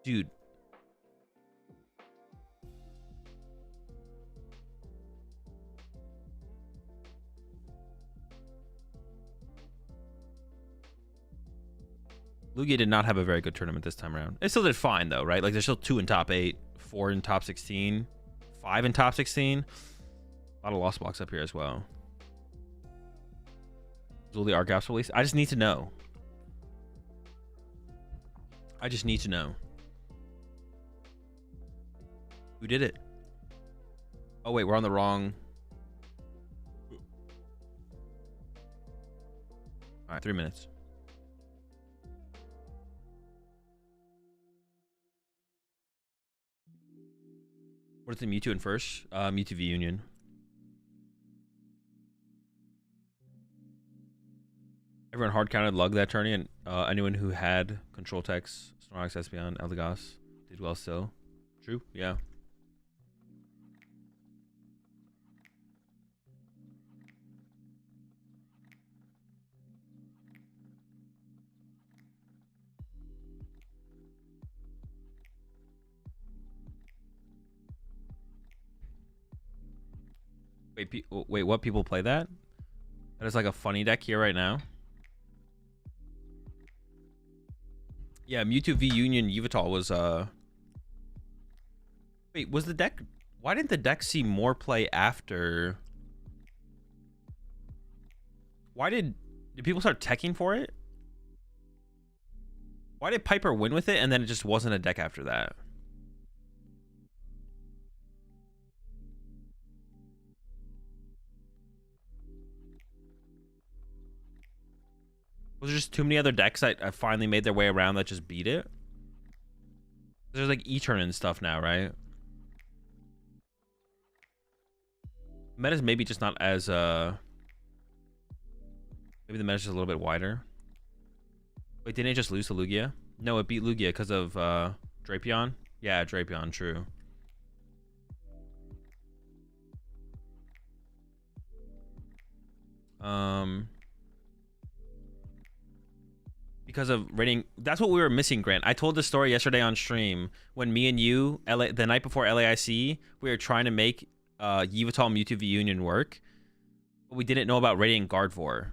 Dude. Lugia did not have a very good tournament this time around. It still did fine, though, right? Like, there's still 2 in top 8, 4 in top 16, 5 in top 16. A lot of Lost Box up here as well. Will the Argaps release? I just need to know. I just need to know. Who did it? Oh, wait, we're on the wrong... All right, 3 minutes. What is the Mewtwo in first? Mewtwo V Union. Everyone hard counted Lug that tourney, and anyone who had Control Techs, Snorlax, Espeon, Eldegoss did well still. True? Yeah. Wait, what? People play that? That is like a funny deck here right now. Yeah, Mewtwo v Union Yveltal was Wait, was the deck? Why didn't the deck see more play after? Why did people start teching for it? Why did Piper win with it and then it just wasn't a deck after that? Was there just too many other decks that finally made their way around that just beat it? There's like E-turn and stuff now, right? Meta's maybe just not as maybe the meta's just a little bit wider. Wait, didn't it just lose to Lugia? No, it beat Lugia because of Drapion. Yeah, Drapion, true. Because of rating, that's what we were missing, Grant. I told this story yesterday on stream when me and you, the night before LAIC, we were trying to make Yveltal Mewtwo v Union work, but we didn't know about Radiant Gardevoir.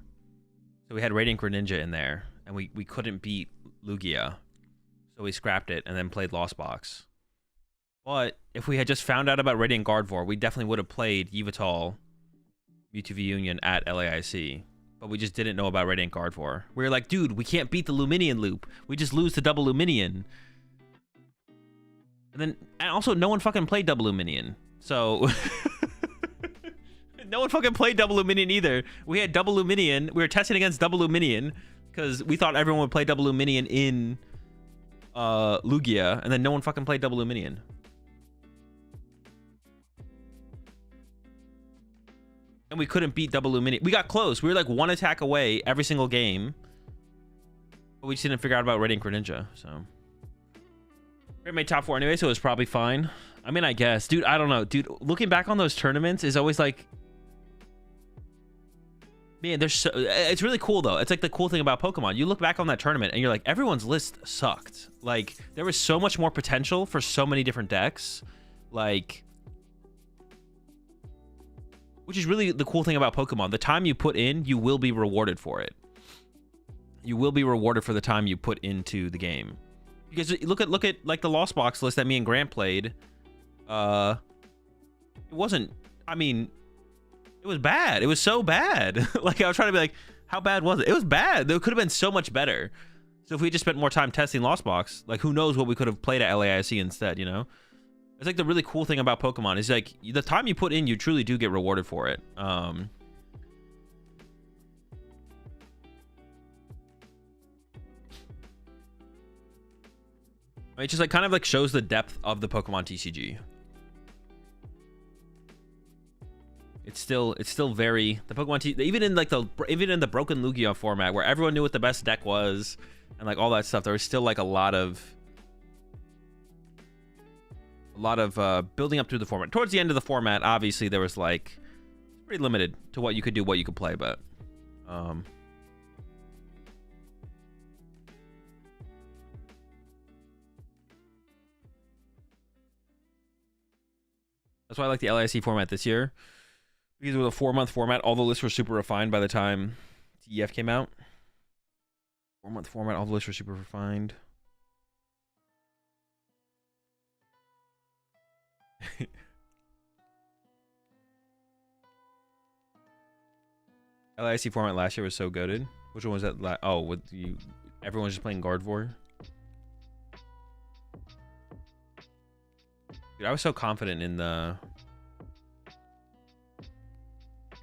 So we had Radiant Greninja in there, and we couldn't beat Lugia. So we scrapped it and then played Lost Box. But if we had just found out about Radiant Gardevoir, we definitely would have played Yveltal Mewtwo v Union at LAIC. But we just didn't know about Radiant Gardevoir. We were like, dude, we can't beat the Luminion loop. We just lose to double Luminion. And also, no one fucking played double Luminion. So... no one fucking played double Luminion either. We had double Luminion. We were testing against double Luminion because we thought everyone would play double Luminion in Lugia, and then no one fucking played double Luminion. And we couldn't beat double Luminion. We got close. We were like one attack away every single game. But we just didn't figure out about Radiant Greninja, so. We made top 4 anyway, so it was probably fine. I mean, I guess. Dude, I don't know. Dude, looking back on those tournaments is always like... Man, there's so... It's really cool, though. It's like the cool thing about Pokemon. You look back on that tournament, and you're like, everyone's list sucked. Like, there was so much more potential for so many different decks. Like... Which is really the cool thing about Pokemon. The time you put in, you will be rewarded for it. You will be rewarded for the time you put into the game. Because look at like the Lost Box list that me and Grant played. It wasn't, I mean, it was bad. It was so bad. Like, I was trying to be like, how bad was it? It was bad. It could have been so much better. So if we just spent more time testing Lost Box, like, who knows what we could have played at LAIC instead, you know? It's like the really cool thing about Pokemon is like the time you put in, you truly do get rewarded for it. It just like kind of like shows the depth of the Pokemon TCG. It's still very the Pokemon even in the broken Lugia format where everyone knew what the best deck was and like all that stuff. There was still like a lot of building up through the format. Towards the end of the format, obviously there was like pretty limited to what you could do, what you could play, but that's why I like the LIC format this year. Because with a 4-month format, all the lists were super refined by the time TEF came out. 4-month format, all the lists were super refined. LIC format last year was so goated. Which one was that? Oh, with you, everyone's just playing Gardevoir. Dude, I was so confident in the.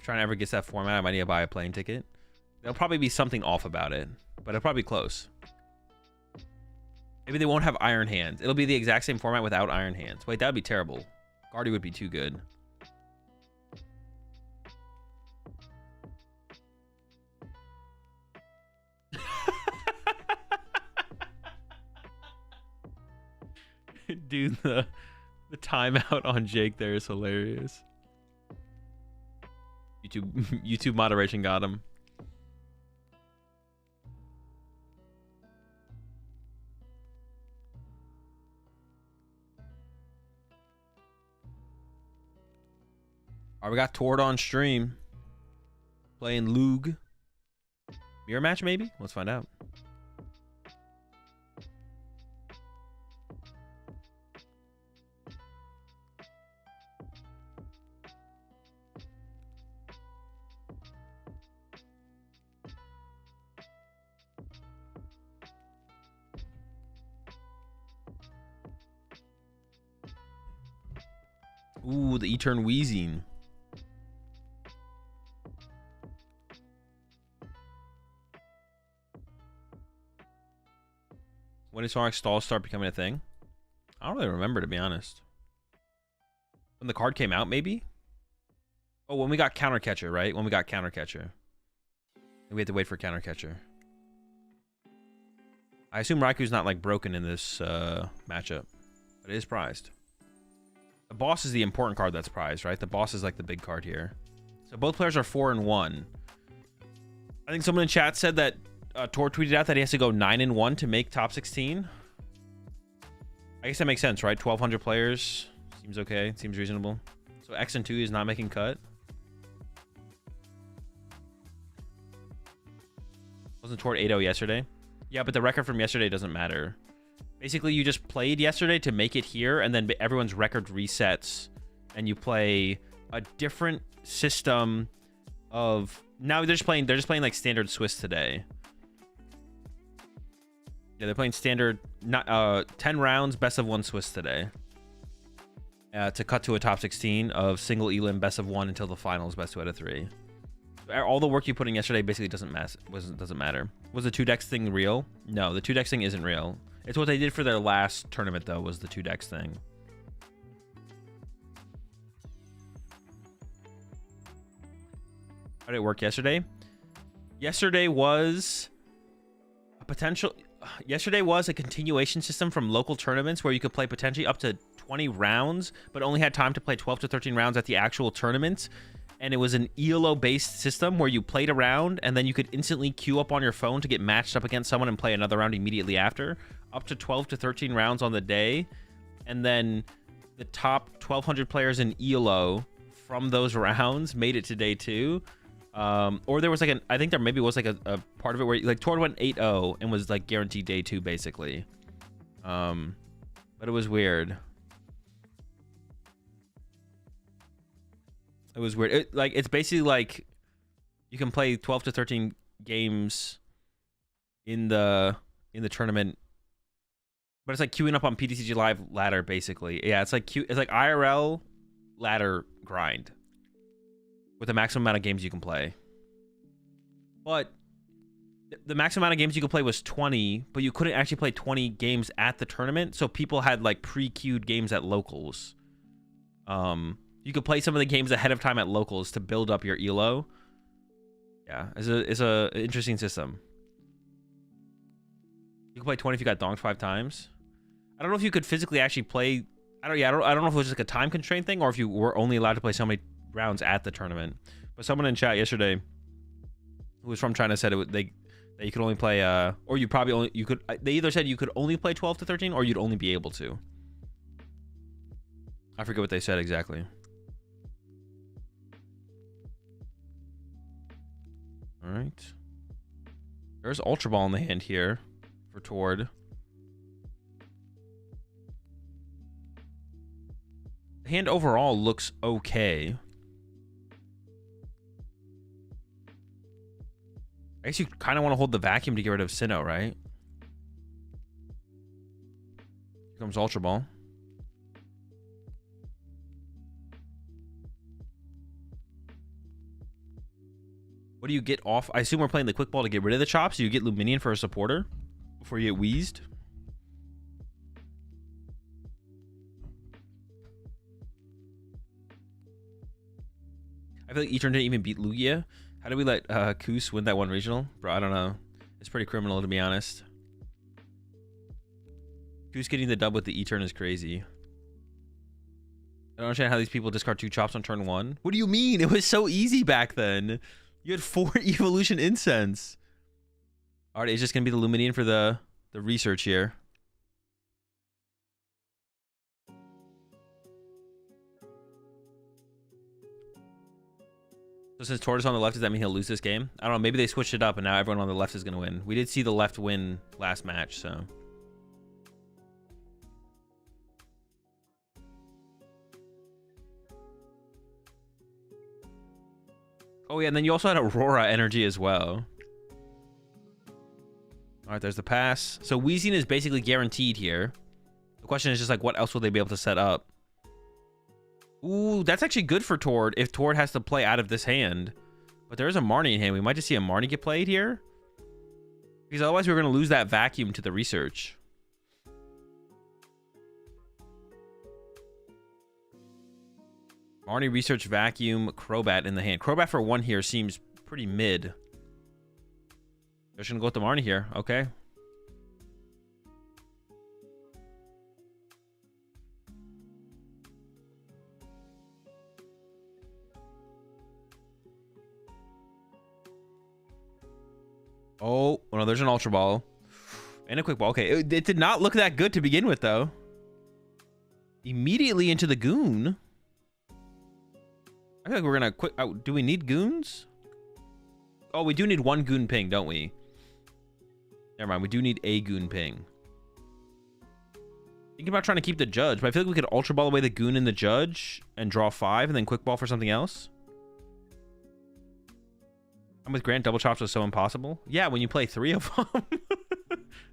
Trying to ever get that format, I might need to buy a plane ticket. There'll probably be something off about it, but it'll probably be close. Maybe they won't have Iron Hands. It'll be the exact same format without Iron Hands. Wait, that would be terrible. Guardy would be too good. Dude, the timeout on Jake there is hilarious. YouTube moderation got him. All right, we got Tord on stream. Playing Lug. Mirror match, maybe? Let's find out. Ooh, the E-turn wheezing. When did Sonic Stall start becoming a thing? I don't really remember, to be honest. When the card came out, maybe? Oh, when we got Counter Catcher, right? When we got Counter Catcher. We had to wait for Counter Catcher. I assume Raiku's not, like, broken in this matchup. But it is prized. The boss is the important card that's prized, right? The boss is, like, the big card here. So both players are 4-1. I think someone in chat said that Tor tweeted out that he has to go 9-1 to make top 16. I guess that makes sense, right? 1,200 players. Seems okay. Seems reasonable. So X and 2 is not making cut. Wasn't Tor 8-0 yesterday? Yeah, but the record from yesterday doesn't matter. Basically, you just played yesterday to make it here, and then everyone's record resets, and you play a different system of... Now they're just playing like standard Swiss today. Yeah, they're playing standard 10 rounds, best of 1 Swiss today. To cut to a top 16 of single elim best of 1 until the finals, best 2 out of 3. All the work you put in yesterday basically doesn't matter. Was the 2 decks thing real? No, the 2 decks thing isn't real. It's what they did for their last tournament, though, was the 2 decks thing. How did it work yesterday? Yesterday was a potential... Yesterday was a continuation system from local tournaments where you could play potentially up to 20 rounds, but only had time to play 12 to 13 rounds at the actual tournament. And it was an ELO-based system where you played a round, and then you could instantly queue up on your phone to get matched up against someone and play another round immediately after. Up to 12 to 13 rounds on the day. And then the top 1,200 players in ELO from those rounds made it to day 2. Or there was like I think there maybe was like a part of it where like Tord went 8-0 and was like guaranteed day 2 basically. But it was weird. It was weird. It's basically like you can play 12 to 13 games in the tournament, but it's like queuing up on PTCG Live ladder basically. Yeah, it's like IRL ladder grind with the maximum amount of games you can play. But the maximum amount of games you could play was 20, but you couldn't actually play 20 games at the tournament. So people had like pre-queued games at locals. You could play some of the games ahead of time at locals to build up your ELO. Yeah, it's a interesting system. You can play 20 if you got donked 5 times. I don't know if you could physically actually play. I don't know if it was just like a time constraint thing or if you were only allowed to play so many rounds at the tournament. But someone in chat yesterday who was from China said that you could only play or you probably only they either said you could only play 12 to 13 or you'd only be able to. I forget what they said exactly. All right. There's Ultra Ball in the hand here for Tord. The hand overall looks okay. I guess you kind of want to hold the vacuum to get rid of Sinnoh, right? Here comes Ultra Ball. What do you get off? I assume we're playing the Quick Ball to get rid of the chops. So you get Luminion for a supporter before you get wheezed. I feel like Etern didn't even beat Lugia. How did we let Koos win that one regional? Bro, I don't know. It's pretty criminal, to be honest. Koos getting the dub with the Etern is crazy. I don't understand how these people discard 2 chops on turn 1. What do you mean? It was so easy back then. You had 4 evolution incense. All right, it's just gonna be the Luminion for the research here. So since Tord is on the left, does that mean he'll lose this game? I don't know. Maybe they switched it up and now everyone on the left is going to win. We did see the left win last match, so. Oh, yeah, and then you also had Aurora energy as well. All right, there's the pass. So Weezing is basically guaranteed here. The question is just like, what else will they be able to set up? Ooh, that's actually good for Tord if Tord has to play out of this hand. But there is a Marnie in hand. We might just see a Marnie get played here. Because otherwise we're going to lose that vacuum to the research. Marnie, research, vacuum, Crobat in the hand. Crobat for 1 here seems pretty mid. They're just going to go with the Marnie here. Okay. Oh, no, there's an Ultra Ball. And a Quick Ball. Okay, it did not look that good to begin with, though. Immediately into the Goon. I feel like we're going to quick... Oh, do we need Goons? Oh, we do need 1 Goon ping, don't we? Never mind, we do need a Goon ping. Thinking about trying to keep the Judge, but I feel like we could Ultra Ball away the Goon in the Judge and draw 5 and then Quick Ball for something else. I'm with Grant, double chops was so impossible. Yeah, when you play 3 of them.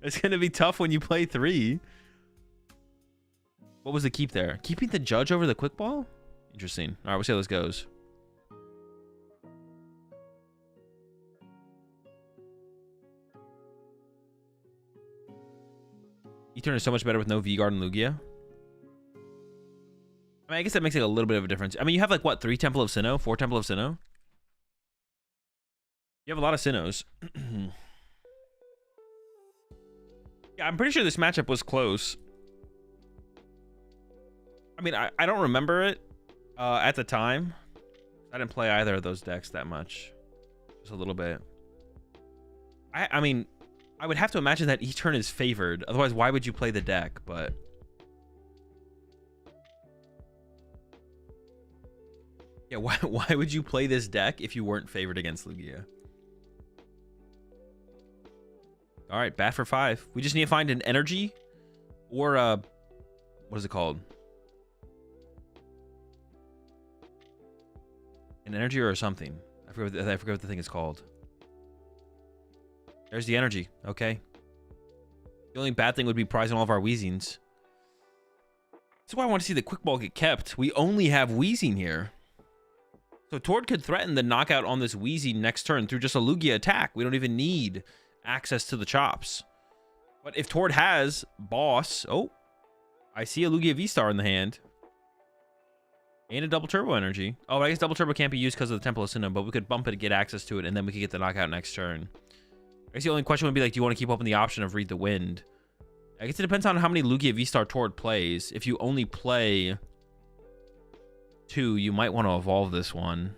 It's going to be tough when you play 3. What was the keep there? Keeping the Judge over the Quick Ball? Interesting. All right, we'll see how this goes. E-turn is so much better with no V-Guard and Lugia. I mean, I guess that makes like a little bit of a difference. I mean, you have like, what, 3 Temple of Sinnoh? 4 Temple of Sinnoh? You have a lot of Sinnohs. Yeah, I'm pretty sure this matchup was close. I mean, I don't remember it at the time. I didn't play either of those decks that much. Just a little bit. I mean, I would have to imagine that each turn is favored. Otherwise, why would you play the deck? But... yeah, why would you play this deck if you weren't favored against Lugia? All right, bat for 5. We just need to find an energy or what is it called? An energy or something. I forget what the thing is called. There's the energy. Okay. The only bad thing would be prizing all of our Weezings. That's why I want to see the Quick Ball get kept. We only have Weezing here. So Tord could threaten the knockout on this Weezing next turn through just a Lugia attack. We don't even need access to the chops. But if Tord has Boss... oh, I see a Lugia V-Star in the hand. And a double turbo energy. Oh, I guess double turbo can't be used because of the Temple of Sinnoh, but we could bump it to get access to it, and then we could get the knockout next turn. I guess the only question would be, like, do you want to keep open the option of Read the Wind? I guess it depends on how many Lugia V-Star Tord plays. If you only play 2, you might want to evolve this one.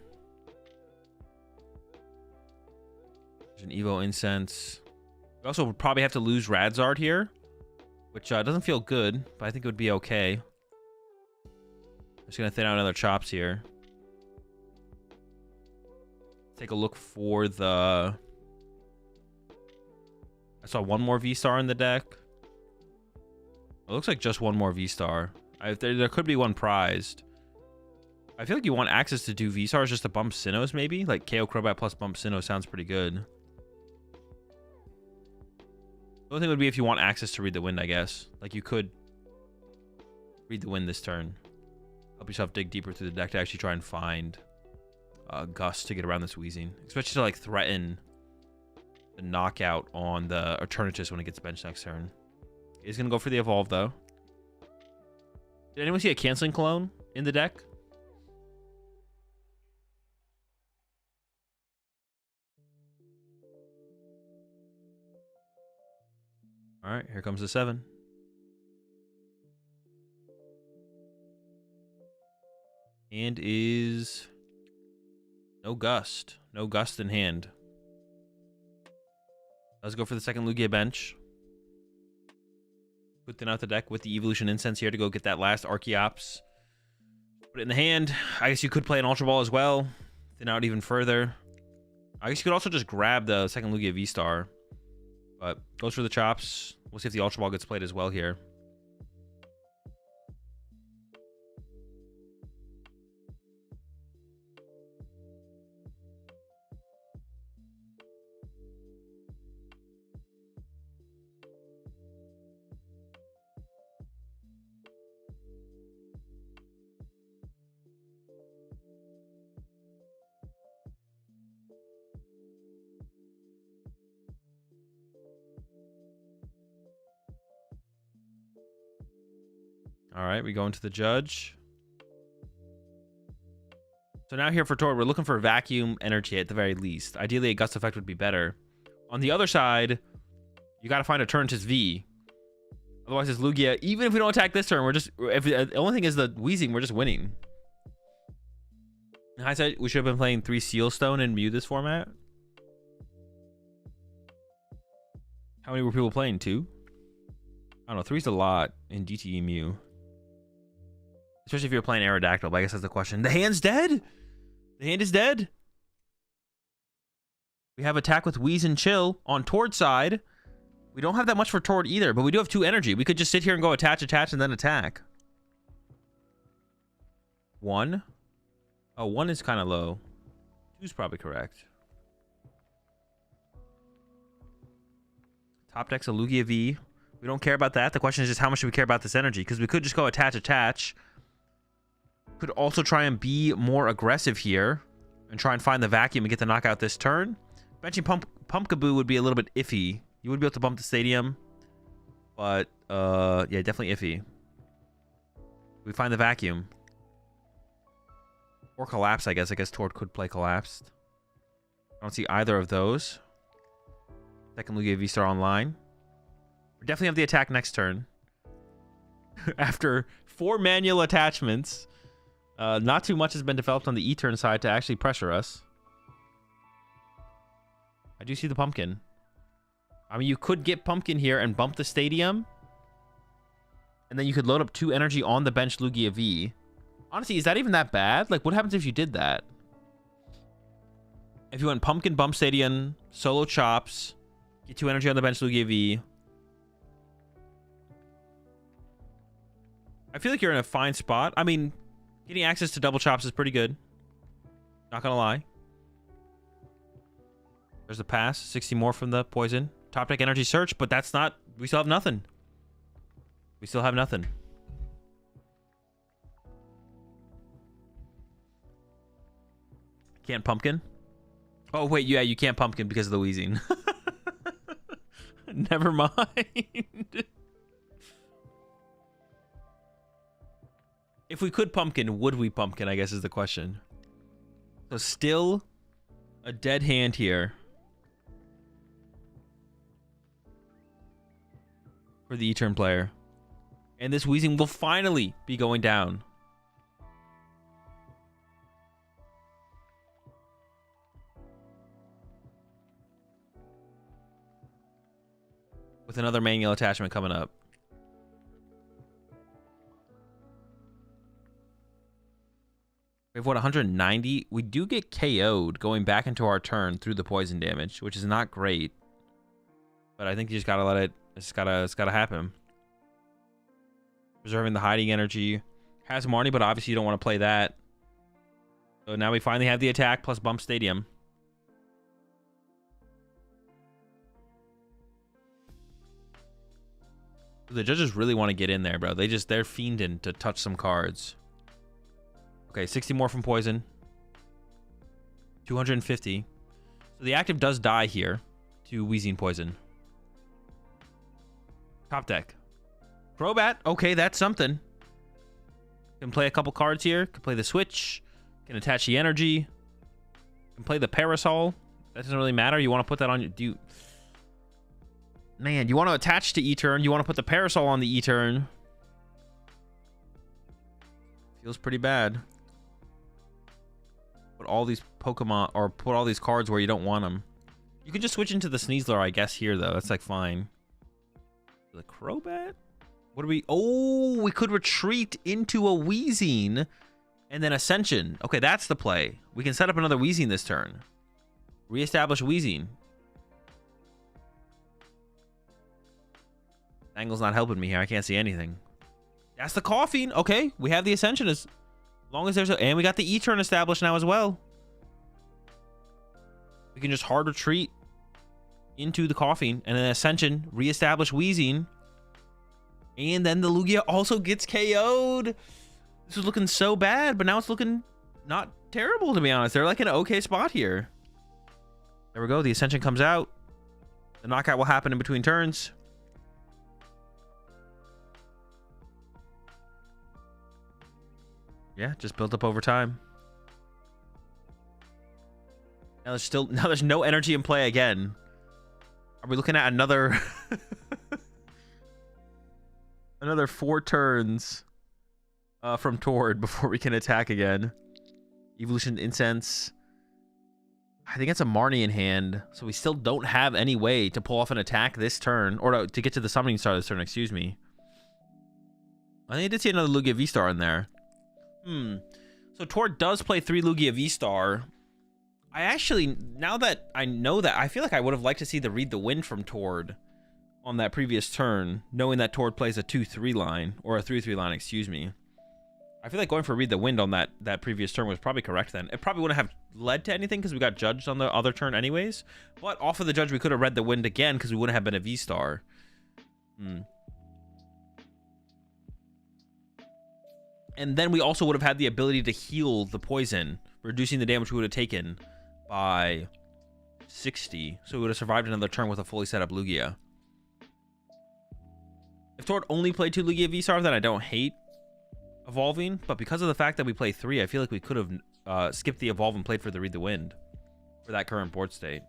There's an Evo Incense. We also would probably have to lose Radzard here, which doesn't feel good, but I think it would be okay. Just going to thin out another chops here. Take a look for the... I saw 1 more V-Star in the deck. It looks like just 1 more V-Star. There could be 1 prized. I feel like you want access to 2 V-Stars just to bump Sinnohs, maybe? Like KO Crobat plus bump Sinnoh sounds pretty good. The only thing would be if you want access to Read the Wind, I guess. Like, you could Read the Wind this turn. Help yourself dig deeper through the deck to actually try and find Gust to get around this Weezing. Especially to, like, threaten the knockout on the Eternatus when it gets benched next turn. He's going to go for the Evolve, though. Did anyone see a Canceling Clone in the deck? All right, here comes the 7. And is no Gust. No Gust in hand. Let's go for the second Lugia bench. Put them out the deck with the Evolution Incense here to go get that last Archeops. Put it in the hand. I guess you could play an Ultra Ball as well. thin out even further. I guess you could also just grab the second Lugia V-Star. But goes for the chops. We'll see if the Ultra Ball gets played as well here. All right, we go into the judge. So now here for Tord, we're looking for vacuum energy at the very least. Ideally, a gust effect would be better. On the other side, you got to find a turn to V. Otherwise, it's Lugia. Even if we don't attack this turn, we're just... the only thing is the Wheezing, we're just winning. In hindsight, we should have been playing 3 Seal Stone and Mew this format. How many were people playing? 2? I don't know. 3's a lot in DTE Mew. Especially if you're playing Aerodactyl, but I guess that's the question. The hand's dead? The hand is dead? We have attack with Wheeze and Chill on Tord's side. We don't have that much for Tord either, but we do have 2 energy. We could just sit here and go attach, and then attack. 1? Oh, 1 is kind of low. 2's probably correct. Top deck's a Lugia V. We don't care about that. The question is just how much do we care about this energy? Because we could just go attach. Could also try and be more aggressive here and try and find the vacuum and get the knockout this turn. Benching Pumpkaboo would be a little bit iffy. You would be able to bump the stadium, but yeah, definitely iffy. We find the vacuum or collapse. I guess Tord could play collapsed. I don't see either of those. Second Lugia V-Star online. We definitely have the attack next turn. After 4 manual attachments. Not too much has been developed on the E-turn side to actually pressure us. I do see the pumpkin. I mean, you could get pumpkin here and bump the stadium. And then you could load up 2 energy on the bench Lugia V. Honestly, is that even that bad? Like, what happens if you did that? If you went pumpkin, bump stadium, solo chops, get 2 energy on the bench Lugia V. I feel like you're in a fine spot. I mean... Getting access to double chops is pretty good. Not gonna lie. There's the pass. 60 more from the poison. Top deck energy search, but that's not... We still have nothing. We still have nothing. Can't pumpkin? Oh, wait. Yeah, you can't pumpkin because of the wheezing. Never mind. If we could pumpkin, would we pumpkin, I guess is the question. So still a dead hand here. For the E-turn player. And this wheezing will finally be going down. With another manual attachment coming up. We have, what, 190? We do get KO'd going back into our turn through the poison damage, which is not great. But I think you just gotta let it... It's gotta happen. Preserving the hiding energy. Has Marnie, but obviously you don't want to play that. So now we finally have the attack plus bump stadium. The judges really want to get in there, bro. They're fiending to touch some cards. Okay, 60 more from poison. 250. So the active does die here to wheezing poison. Top deck. Crobat. Okay, that's something. Can play a couple cards here. Can play the switch. Can attach the energy. Can play the parasol. That doesn't really matter. You want to put that on your... Man, you want to attach to E-turn. You want to put the parasol on the E-turn. Feels pretty bad. Put all these Pokemon, or put all these cards where you don't want them. You can just switch into the Sneasler, I guess, here, though. That's, like, fine. The Crobat? What do we... Oh, we could retreat into a Wheezing And then Ascension. Okay, that's the play. We can set up another Weezing this turn. Reestablish Weezing. Angle's not helping me here. I can't see anything. That's the Coughing. Okay, we have the Ascension as long as there's a... And we got the E-turn established now as well. We can just hard retreat into the Coughing and then Ascension, reestablish Weezing. And then the Lugia also gets KO'd. This was looking so bad, but now it's looking not terrible, to be honest. They're like in an okay spot here. There we go. The Ascension comes out. The knockout will happen in between turns. Yeah, just built up over time. Now there's no energy in play again. Are we looking at another another 4 turns from Tord before we can attack again? Evolution Incense. I think it's a Marnie in hand, so we still don't have any way to pull off an attack this turn, or to get to the summoning star this turn, excuse me. I think I did see another Lugia V-Star in there. So Tord does play 3 Lugia V-Star. I actually, now that I know that, I feel like I would have liked to see the Read the Wind from Tord on that previous turn, knowing that Tord plays a 2-3 line, or a 3-3 line, excuse me. I feel like going for Read the Wind on that previous turn was probably correct then. It probably wouldn't have led to anything because we got judged on the other turn anyways. But off of the judge, we could have read the Wind again because we wouldn't have been a V-Star. And then we also would have had the ability to heal the poison, reducing the damage we would have taken by 60. So we would have survived another turn with a fully set up Lugia. If Tord only played 2 Lugia V-Stars, then I don't hate evolving. But because of the fact that we play 3, I feel like we could have skipped the evolve and played for the Read the Wind for that current board state.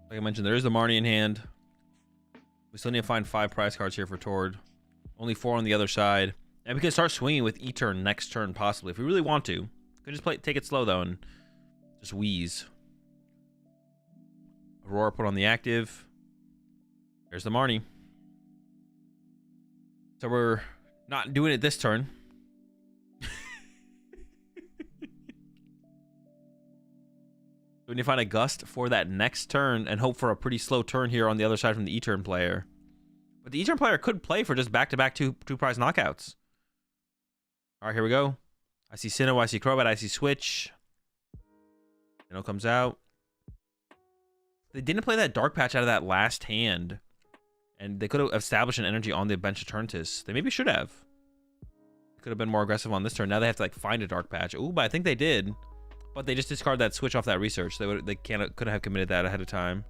Like I mentioned, there is the Marnie in hand. We still need to find 5 prize cards here for Tord. Only 4 on the other side. And we can start swinging with E-turn next turn, possibly, if we really want to. We can just take it slow, though, and just wheeze. Aurora put on the active. There's the Marnie. So we're not doing it this turn. We need to find a Gust for that next turn and hope for a pretty slow turn here on the other side from the E-turn player. But the E-turn player could play for just back-to-back two prize knockouts. All right, here we go. I see Sinnoh, I see Crobat, I see Switch. Sinnoh comes out. They didn't play that Dark Patch out of that last hand. And they could have established an energy on the bench of Eternatus. They maybe should have. Could have been more aggressive on this turn. Now they have to like find a Dark Patch. Ooh, but I think they did. But they just discard that Switch off that research. They couldn't have committed that ahead of time.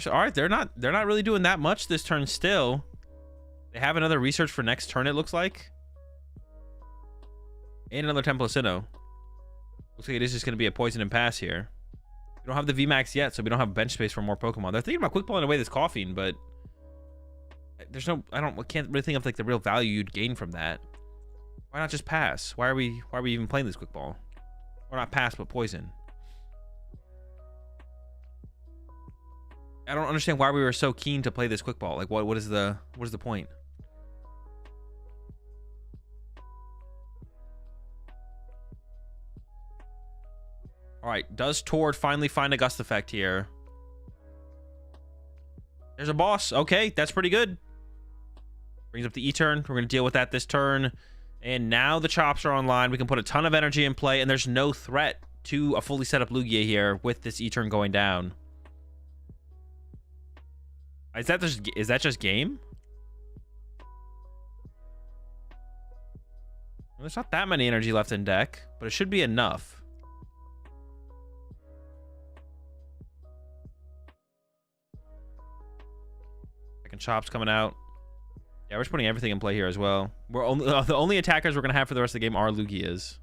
All right, they're not really doing that much this turn still. They have another research for next turn, it looks like. And another Temple of Sinnoh. Looks like it is just going to be a poison and pass here. We don't have the VMAX yet, so we don't have bench space for more Pokemon. They're thinking about quick pulling away this Coughing, but there's no, I can't really think of like the real value you'd gain from that. Why not just pass? Why are we even playing this quick ball? Or not pass, but poison. I don't understand why we were so keen to play this quick ball. Like what is the point? All right, does Tord finally find a Gust effect here? There's a boss. Okay, that's pretty good. Brings up the E-turn. We're going to deal with that this turn. And now the chops are online. We can put a ton of energy in play, and there's no threat to a fully set up Lugia here with this E-turn going down. Is that just game? Well, there's not that many energy left in deck, but it should be enough. Second chops coming out. Yeah, we're just putting everything in play here as well. We're only the only attackers we're gonna have for the rest of the game are Lugias.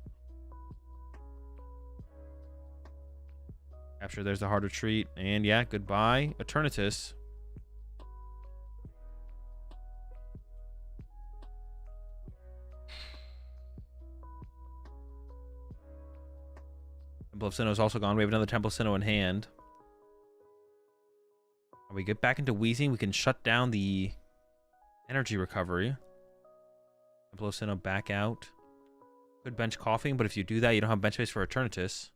Capture, there's the hard retreat, and yeah, goodbye, Eternatus. Temple of Sinnoh is also gone. We have another Temple of Sinnoh in hand. When we get back into wheezing, we can shut down the energy recovery. Temple of Sinnoh back out. Could bench Coughing, but if you do that, you don't have bench space for Eternatus. Just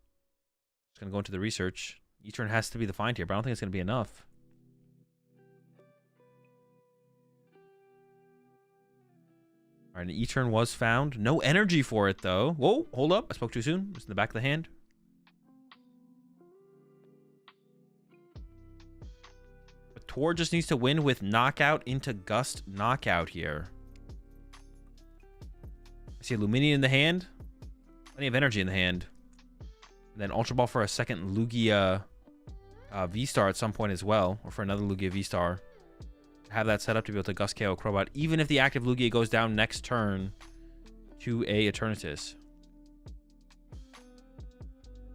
going to go into the research. E-turn has to be the find here, but I don't think it's going to be enough. All right, an E-turn was found. No energy for it, though. Whoa, hold up. I spoke too soon. It's in the back of the hand. But Tor just needs to win with knockout into Gust knockout here. I see Luminion in the hand. Plenty of energy in the hand. And then Ultra Ball for a second Lugia V-Star at some point as well. Or for another Lugia V-Star. Have that set up to be able to Gust KO Crowbot, even if the active Lugia goes down next turn to a Eternatus.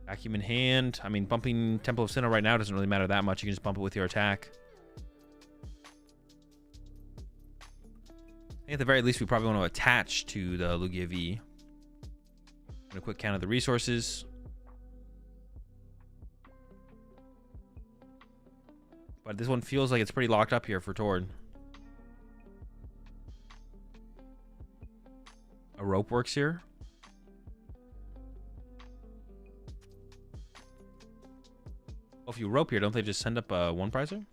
Vacuum in hand. I mean, bumping Temple of Sinnoh right now doesn't really matter that much. You can just bump it with your attack. I think at the very least, we probably want to attach to the Lugia V. I'm going to quick count of the resources. But this one feels like it's pretty locked up here for Tord. A rope works here. Well, if you rope here, don't they just send up a one prizer?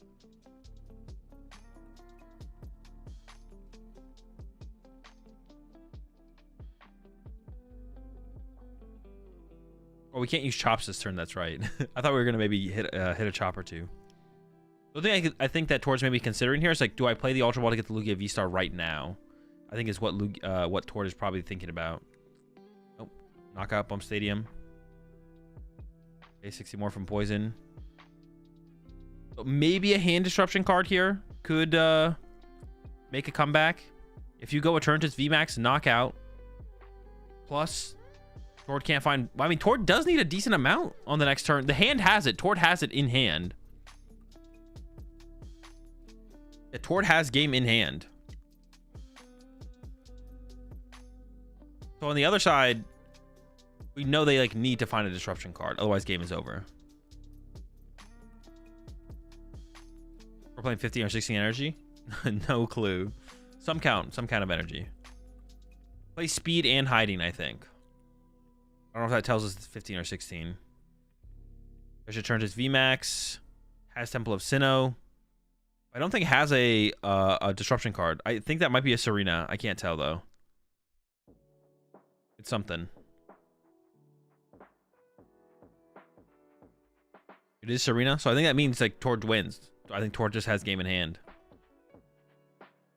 Oh, we can't use chops this turn. That's right. I thought we were gonna maybe hit a chop or two. The thing I think that Tord's maybe considering here is like, do I play the Ultra Ball to get the Lugia V-Star right now? I think is what Tord is probably thinking about. Nope. Knockout, Bump Stadium. Okay, 60 more from Poison. So maybe a hand disruption card here could make a comeback. If you go Eternatus VMAX knockout, plus Tord can't find... I mean, Tord does need a decent amount on the next turn. The hand has it. Tord has it in hand. Yeah, Tord has game in hand. So on the other side, we know they like need to find a disruption card. Otherwise, game is over. We're playing 15 or 16 energy? No clue. Some kind of energy. Play speed and hiding, I think. I don't know if that tells us it's 15 or 16. There's Eternatus VMAX. Has Temple of Sinnoh. I don't think it has a disruption card. I think that might be a Serena. I can't tell, though. It's something. It is Serena, so I think that means like Tord wins. I think Tord just has game in hand.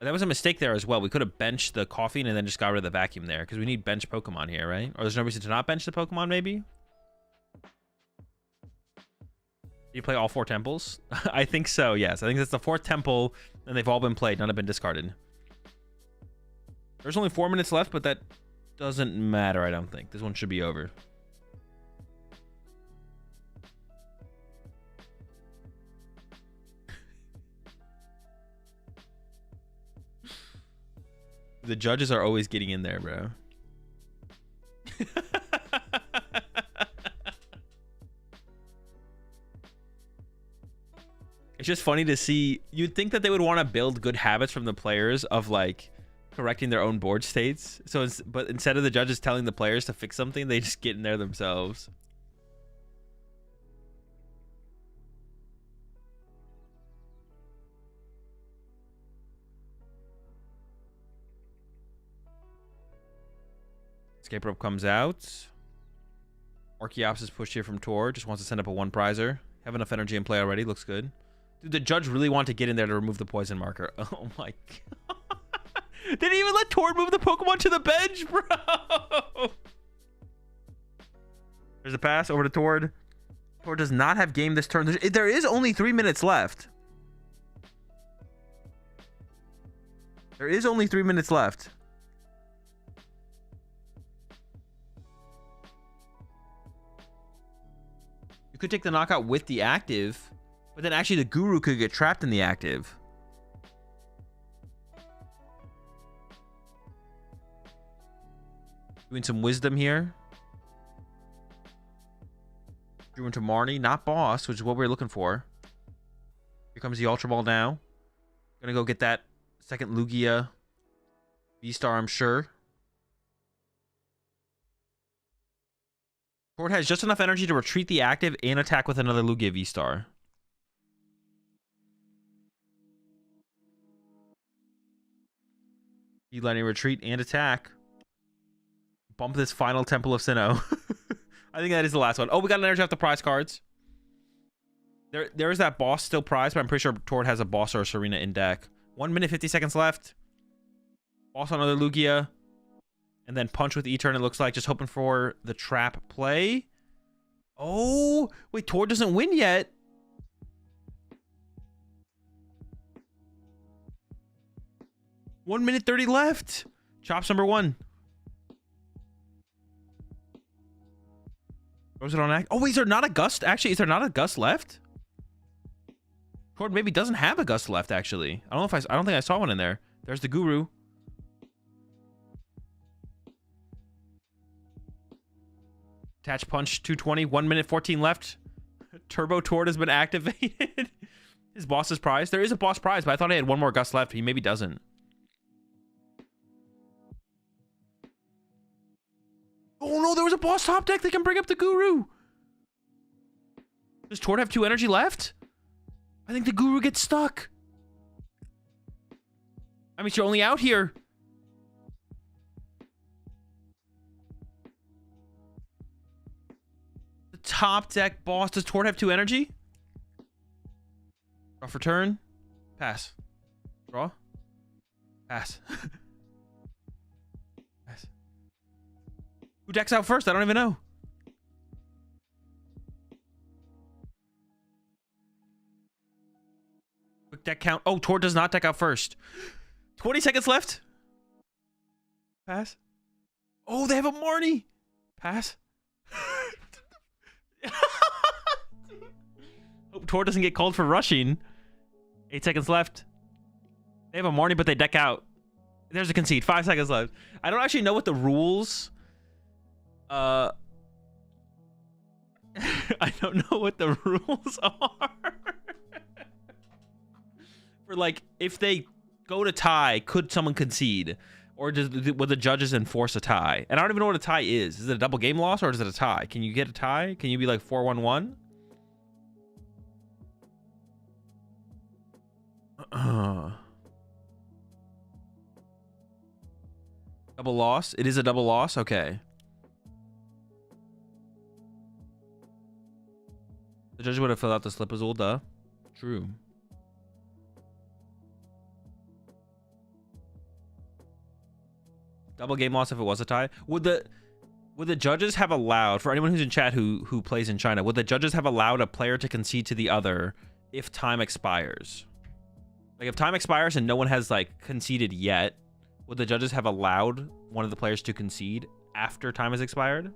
And that was a mistake there as well. We could have benched the Coughing and then just got rid of the Vacuum there because we need bench Pokemon here, right? Or there's no reason to not bench the Pokemon, maybe? You play all 4 temples? I think so, yes. I think that's the 4th temple, and they've all been played. None have been discarded. There's only 4 minutes left, but that doesn't matter, I don't think. This one should be over. The judges are always getting in there, bro. It's just funny to see. You'd think that they would want to build good habits from the players of like correcting their own board states. So, but instead of the judges telling the players to fix something, they just get in there themselves. Escape rope comes out. Archeops is pushed here from Tor. Just wants to send up a 1 prizer. Have enough energy in play already. Looks good. Dude, the judge really want to get in there to remove the poison marker. Oh my god. They didn't even let Tor move the Pokemon to the bench, bro. There's a pass over to Tord. Tord does not have game this turn. There is only 3 minutes left. There is only 3 minutes left. You could take the knockout with the active, but then actually the Guru could get trapped in the active. Doing some wisdom here. Drew into Marnie, not boss, which is what we were looking for. Here comes the Ultra Ball now. Gonna go get that second Lugia V-Star, I'm sure. Tord has just enough energy to retreat the active and attack with another Lugia V-Star. You letting retreat and attack. Bump this final Temple of Sinnoh. I think that is the last one. Oh, we got an energy off the prize cards. There is that boss still prize, but I'm pretty sure Tord has a boss or a Serena in deck. 1 minute, 50 seconds left. Boss on another Lugia. And then punch with E-turn, it looks like. Just hoping for the trap play. Oh, wait, Tord doesn't win yet. One minute 30 left. Chops number 1. Throws it on act. Oh, wait, is there not a gust? Actually, is there not a gust left? Tord maybe doesn't have a gust left, actually. I don't think I saw one in there. There's the Guru. Attach punch 220. 1 minute 14 left. Turbo Tord has been activated. His boss's prize. There is a boss prize, but I thought I had one more gust left. He maybe doesn't. Oh no, there was a boss top deck that can bring up the Guru. Does Tord have 2 energy left? I think the Guru gets stuck. I mean, you're only out here. The top deck boss. Does Tord have 2 energy? Draw for turn. Pass. Draw. Pass. Pass. Who decks out first? I don't even know. Quick deck count. Oh, Tord does not deck out first. 20 seconds left. Pass. Oh, they have a Marnie. Pass. Hope Tord doesn't get called for rushing. 8 seconds left. They have a Marnie, but they deck out. There's a concede. 5 seconds left. I don't actually know what the rules... I don't know what the rules are. For like, if they go to tie, could someone concede? Or would the judges enforce a tie? And I don't even know what a tie is. Is it a double game loss or is it a tie? Can you get a tie? Can you be like 4-1-1? Double loss? It is a double loss? Okay. The judge would have filled out the slip Azul, duh. True. Double game loss if it was a tie. Would the judges have allowed, for anyone who's in chat who plays in China, would the judges have allowed a player to concede to the other if time expires? Like if time expires and no one has like conceded yet, would the judges have allowed one of the players to concede after time has expired?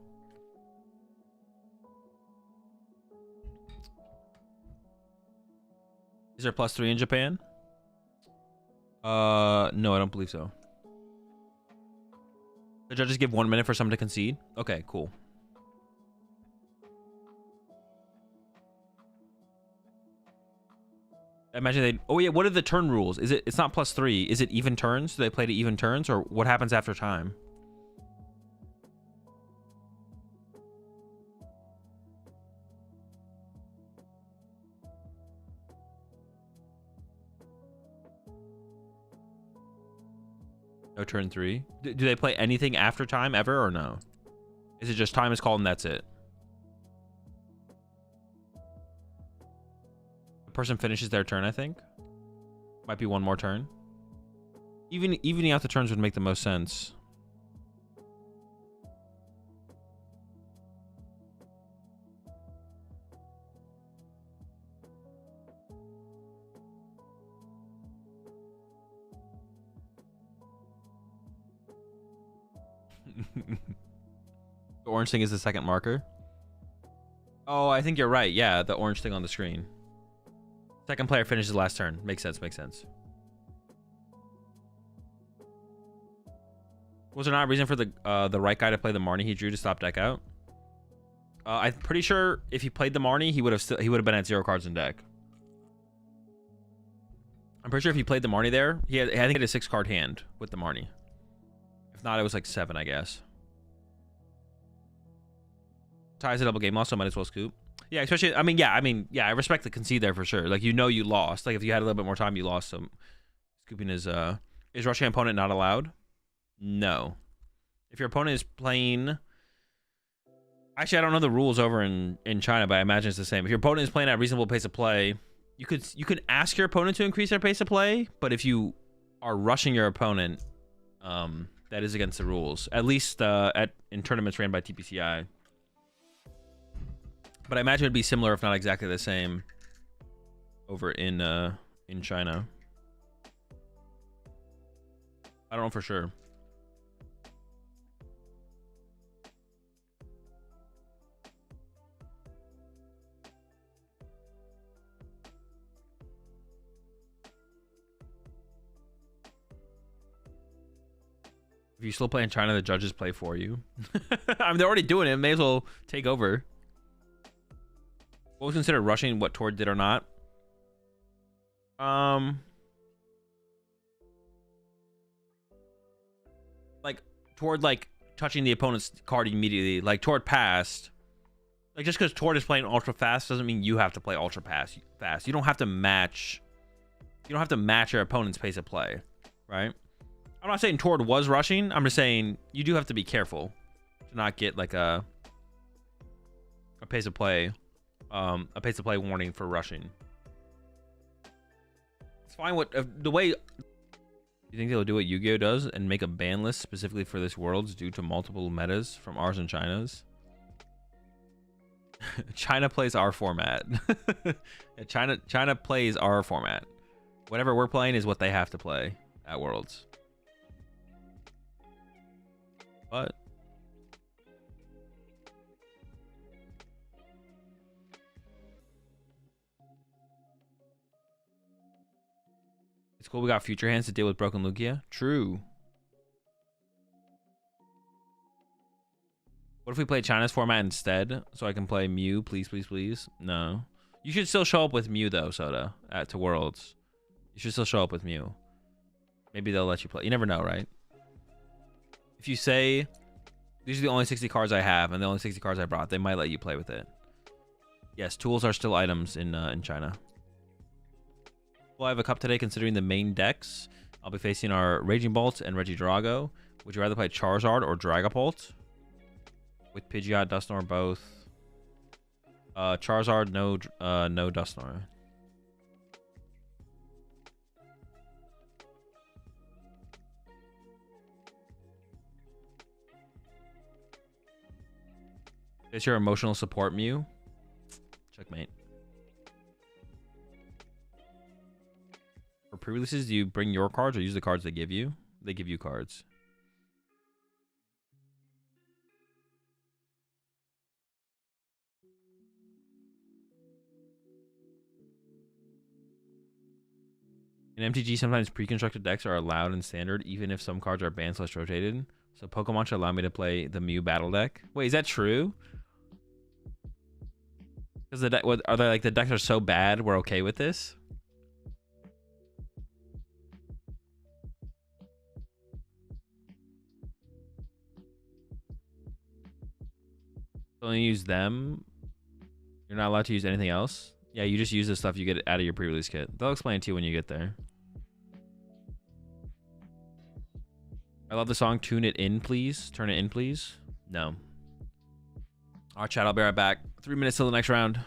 Is there +3 in Japan? No, I don't believe so. The judges give 1 minute for someone to concede? Okay, cool. I imagine they... Oh yeah, what are the turn rules? It's not +3. Is it even turns? Do they play to even turns? Or what happens after time? No turn 3. Do they play anything after time ever or no? Is it just time is called and that's it? The person finishes their turn, I think. Might be one more turn. Evening out the turns would make the most sense. The orange thing is the second marker. Oh, I think you're right. Yeah, the orange thing on the screen. Second player finishes last turn. Makes sense, makes sense. Was there not a reason for the right guy to play the Marnie he drew to stop deck out? I'm pretty sure if he played the Marnie, he would have been at 0 cards in deck. I'm pretty sure if he played the Marnie there, I think he had a 6-card hand with the Marnie. If not, it was like 7, I guess. Ties a double game loss, so might as well scoop. Yeah, especially, I mean, yeah, I respect the concede there for sure. Like, you know you lost. Like, if you had a little bit more time, you lost. So, scooping is rushing opponent not allowed? No. If your opponent is playing... Actually, I don't know the rules over in China, but I imagine it's the same. If your opponent is playing at a reasonable pace of play, you could ask your opponent to increase their pace of play, but if you are rushing your opponent, that is against the rules. At least in tournaments ran by TPCI. But I imagine it'd be similar, if not exactly the same, over in China. I don't know for sure. If you still play in China, the judges play for you. I mean, they're already doing it. May as well take over. What was considered rushing? What Tord did or not? Like Tord touching the opponent's card immediately. Like Tord passed. Like just because Tord is playing ultra fast doesn't mean you have to play ultra fast. You don't have to match. You don't have to match your opponent's pace of play, right? I'm not saying Tord was rushing. I'm just saying you do have to be careful to not get like a pace of play warning for rushing. It's fine. What the way you think they'll do what Yu-Gi-Oh does and make a ban list specifically for this Worlds due to multiple metas from ours and China's? China plays our format. China plays our format. Whatever we're playing is what they have to play at Worlds. But it's cool we got future hands to deal with broken Lugia. True. What if we play China's format instead so I can play Mew? Please, please, please. No. You should still show up with Mew though, Soda, to Worlds. You should still show up with Mew. Maybe they'll let you play. You never know, right? If you say these are the only 60 cards I have and the only 60 cards I brought, they might let you play with it. Yes, tools are still items in China. Will I have a cup today considering the main decks? I'll be facing our Raging Bolt and Regidrago. Would you rather play Charizard or Dragapult? With Pidgeot, Dusknoir, both. Charizard, no Dusknoir. Is your emotional support Mew? Checkmate. For pre-releases, do you bring your cards or use the cards they give you? They give you cards. In MTG, sometimes pre-constructed decks are allowed in standard, even if some cards are banned/rotated. So Pokemon should allow me to play the Mew battle deck. Wait, is that true? Because the deck, are they like the decks are so bad we're okay with this? Only use them. You're not allowed to use anything else. Yeah, you just use the stuff you get out of your pre-release kit. They'll explain it to you when you get there. I love the song. Tune it in, please. Turn it in, please. No. All right, chat. I'll be right back. 3 minutes till the next round.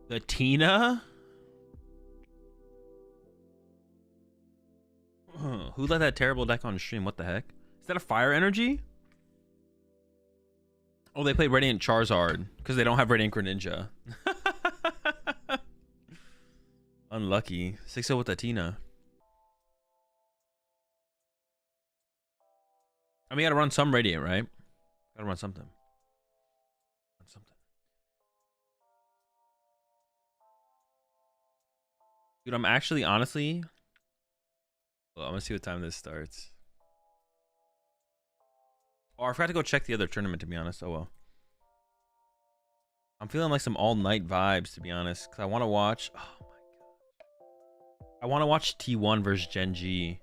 The Tina? Who let that terrible deck on stream? What the heck? Is that a fire energy? Oh, they played Radiant Charizard because they don't have Radiant Greninja. Unlucky. 6-0 with the Tina. I mean, you gotta run some Radiant, right? Gotta run something. Run something. Dude, I'm actually, honestly... Well, I'm gonna see what time this starts. Oh, I forgot to go check the other tournament, to be honest. Oh, well. I'm feeling like some all-night vibes, to be honest. Because I want to watch... Oh, my God. I want to watch T1 versus Gen G.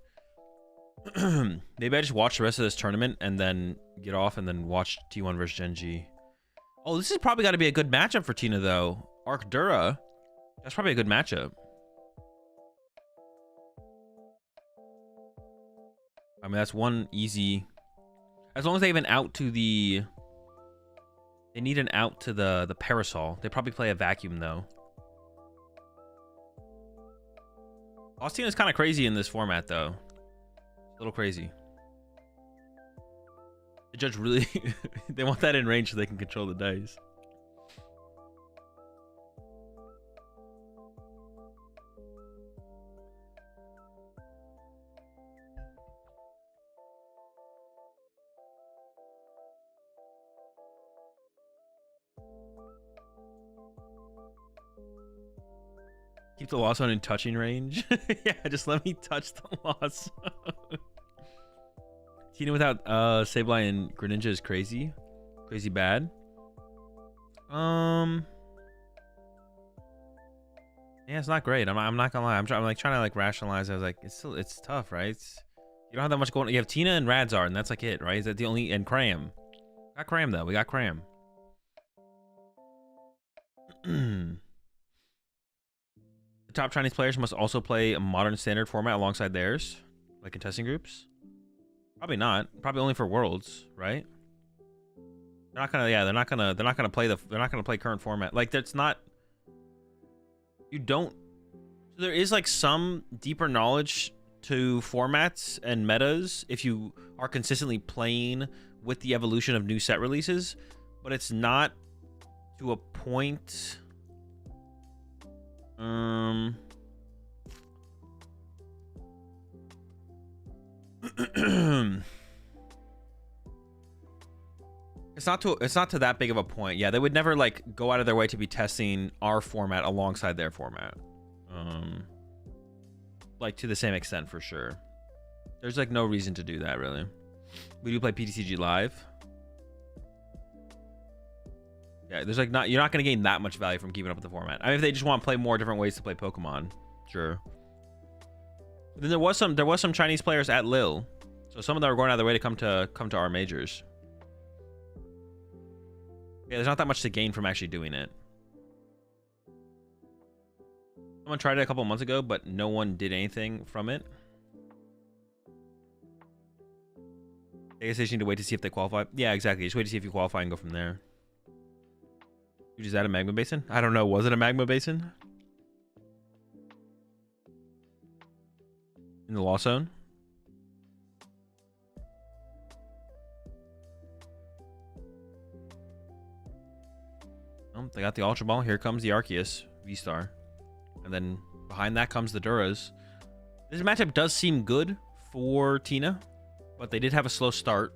Maybe I just watch the rest of this tournament and then get off and then watch T1 versus Gen G. Oh, this is probably got to be a good matchup for Tina, though. Arcdura. That's probably a good matchup. I mean, that's one easy... As long as they have an out to the... They need an out to the Parasol. They probably play a Vacuum, though. Austin is kind of crazy in this format, though. A little crazy. The judge really... They want that in range so they can control the dice. Keep the loss on in touching range. Yeah, just let me touch the loss. Tina without Sableye and Greninja is crazy. Crazy bad. Yeah, it's not great. I'm not gonna lie. I'm like trying to like rationalize. I was like, it's tough, right? You don't have that much going on. You have Tina and Radzard, and that's like it, right? Is that the only... And Cram. Got Cram though. We got Cram. The top Chinese players must also play a modern standard format alongside theirs, like in testing groups. Probably not. Probably only for Worlds, right? They're not gonna. Yeah, they're not gonna play current format. Like that's not. You don't. There is like some deeper knowledge to formats and metas if you are consistently playing with the evolution of new set releases, but it's not to a point. It's not to that big of a point. Yeah, they would never like go out of their way to be testing our format alongside their format. Like to the same extent for sure. There's like no reason to do that really. We do play PTCG live. Yeah, there's like you're not gonna gain that much value from keeping up with the format. I mean, if they just want to play more different ways to play Pokemon, sure. But then there was some Chinese players at Lille, so some of them are going out of their way to come to our majors. Yeah, there's not that much to gain from actually doing it. Someone tried it a couple months ago, but no one did anything from it. I guess they just need to wait to see if they qualify. Yeah, exactly. Just wait to see if you qualify and go from there. Is that a magma basin? I don't know. Was it a magma basin? In the lost zone? Oh, they got the Ultra Ball. Here comes the Arceus V-Star. And then behind that comes the Duras. This matchup does seem good for Tina, but they did have a slow start.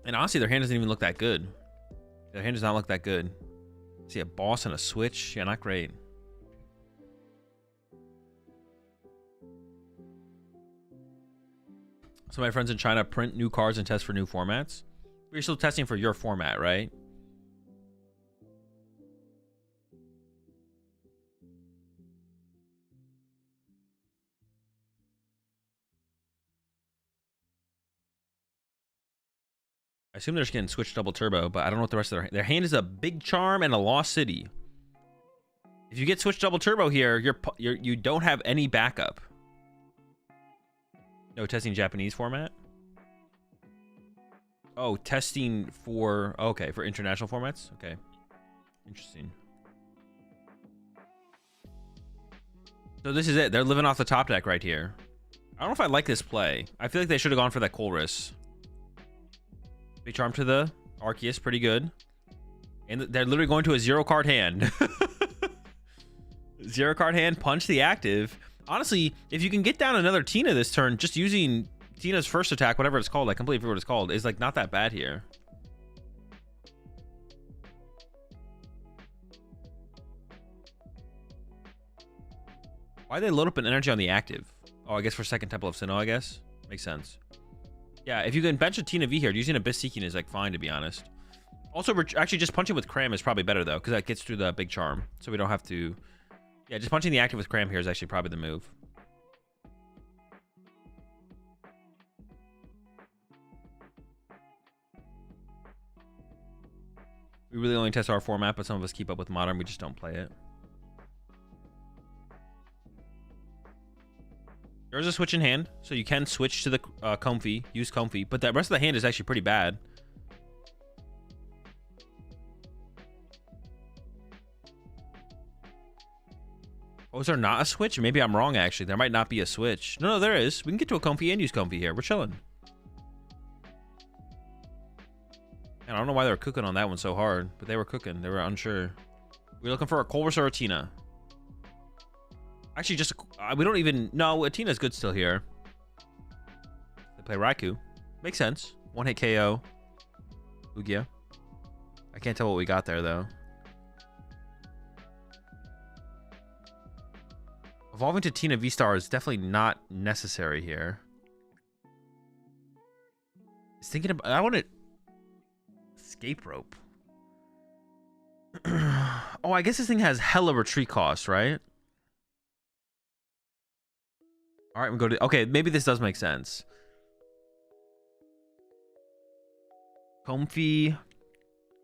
And honestly, their hand doesn't even look that good. Their hand does not look that good. See a boss and a switch. Yeah, not great. So my friends in China print new cards and test for new formats. But you're still testing for your format, right? I assume they're just getting switched double turbo, but I don't know what the rest of their hand is. A Big Charm and a Lost City. If you get switched double turbo here, you don't have any backup. No testing Japanese format. Oh, testing for okay for international formats. Okay, interesting. So this is it. They're living off the top deck right here. I don't know if I like this play. I feel like they should have gone for that Colress. Big Charm to the Arceus. Pretty good. And they're literally going to a 0-card hand. 0-card hand. Punch the active. Honestly, if you can get down another Tina this turn, just using Tina's first attack, whatever it's called, I completely forget what it's called, is like not that bad here. Why they load up an energy on the active? Oh, I guess for second Temple of Sinnoh, I guess. Makes sense. Yeah, if you can bench a Tina V here, using Abyss Seeking is like fine, to be honest. Also, actually just punching with Cram is probably better though, because that gets through the big charm. So we don't have to... Yeah, just punching the active with Cram here is actually probably the move. We really only test our format, but some of us keep up with Modern. We just don't play it. There's a switch in hand, so you can switch to the Comfy, use Comfy, but the rest of the hand is actually pretty bad. Oh, is there not a switch? Maybe I'm wrong, actually. There might not be a switch. No, there is. We can get to a Comfy and use Comfy here. We're chilling. And I don't know why they were cooking on that one so hard, but they were cooking. They were unsure. We're looking for a Colress or a Tina. Actually, just we don't even... No, a Tina's good still here. They play Raikou. Makes sense. One-hit KO. Lugia. I can't tell what we got there, though. Evolving to Tina V-Star is definitely not necessary here. Just thinking about... I want to... Escape Rope. Oh, I guess this thing has hella retreat cost, right? All right, we go to... Okay, maybe this does make sense. Comfy.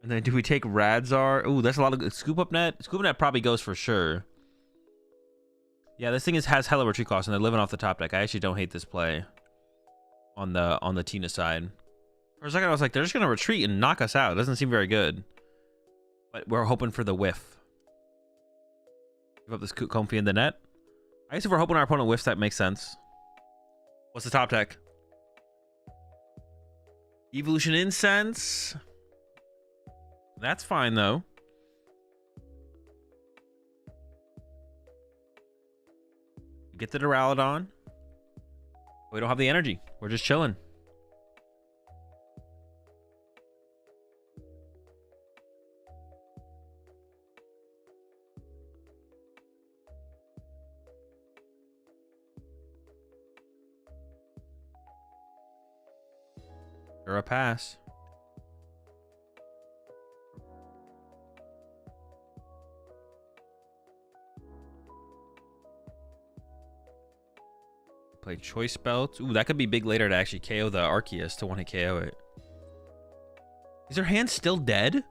And then do we take Radzar? Ooh, that's a lot of... Scoop Up Net? Scoop Up Net probably goes for sure. Yeah, this thing has hella retreat cost, and they're living off the top deck. I actually don't hate this play on the Tina side. For a second, I was like, they're just going to retreat and knock us out. It doesn't seem very good. But we're hoping for the whiff. Give up this Comfy in the net. I guess if we're hoping our opponent whiffs, that makes sense. What's the top deck? Evolution Incense. That's fine, though. Get the Duraludon. We don't have the energy. We're just chilling. Or a pass. Play Choice Belt. Ooh, that could be big later to actually KO the Arceus to 1-hit KO it. Is her hand still dead?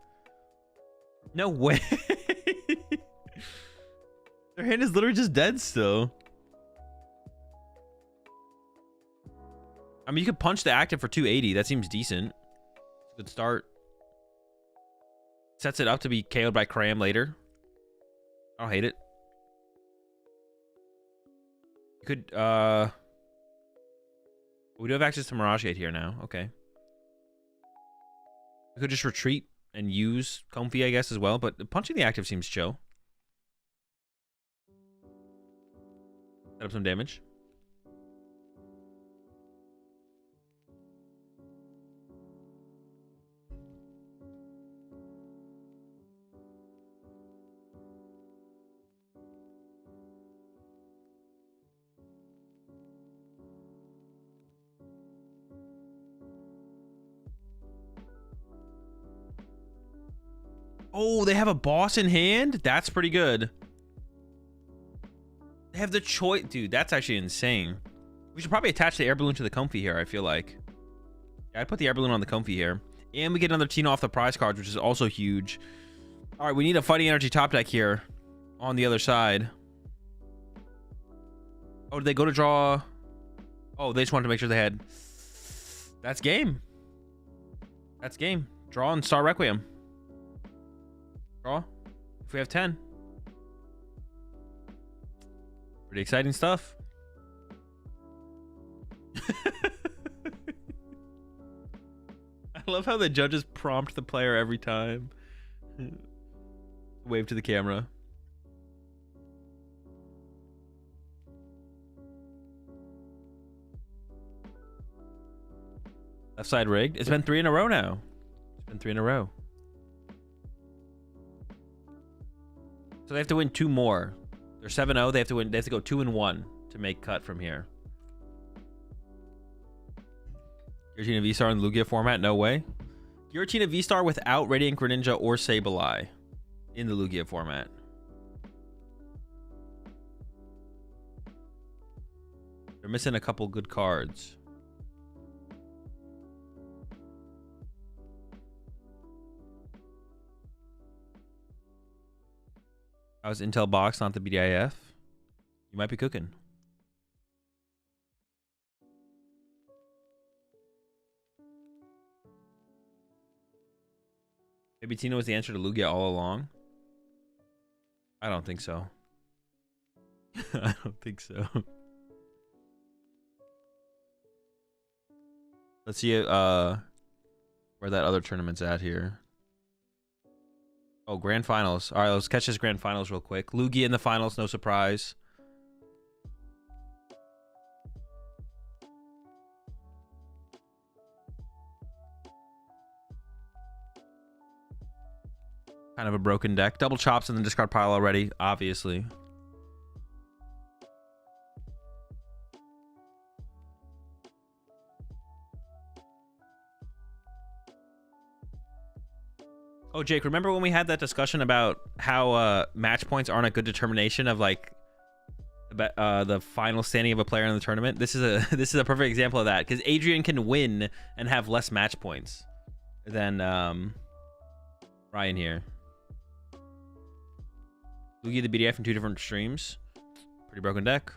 No way. Their hand is literally just dead still. I mean, you could punch the active for 280. That seems decent. Good start. Sets it up to be KO'd by Cram later. I don't hate it. You could, we do have access to Mirage Gate here now. Okay. We could just retreat and use Comfy, I guess, as well. But punching the active seems chill. Set up some damage. Oh, they have a boss in hand? That's pretty good. They have the choice. Dude, that's actually insane. We should probably attach the air balloon to the Comfy here, I feel like. Yeah, I'd put the air balloon on the Comfy here. And we get another Tina off the prize cards, which is also huge. All right, we need a Fighting Energy top deck here on the other side. Oh, did they go to draw? Oh, they just wanted to make sure they had... That's game. That's game. Draw and Star Requiem. Draw. If we have 10. Pretty exciting stuff. I love how the judges prompt the player every time. Wave to the camera. Left side rigged. It's been 3 in a row now. It's been 3 in a row. So they have to win 2 more. They're 7-0. They have to win. They have to go 2-1 to make cut from here. Giratina V-Star in the Lugia format? No way. Giratina V-Star without Radiant Greninja or Sableye in the Lugia format. They're missing a couple good cards. How's Intel Box, not the BDIF? You might be cooking. Maybe Tina was the answer to Lugia all along. I don't think so. I don't think so. Let's see where that other tournament's at here. Oh, grand finals. All right, let's catch this grand finals real quick. Lugia in the finals, no surprise. Kind of a broken deck. Double chops in the discard pile already, obviously. Oh, Jake, remember when we had that discussion about how match points aren't a good determination of like the final standing of a player in the tournament? This is a perfect example of that, because Adrian can win and have less match points than Ryan here. Lugia the BDF in 2 different streams. Pretty broken deck.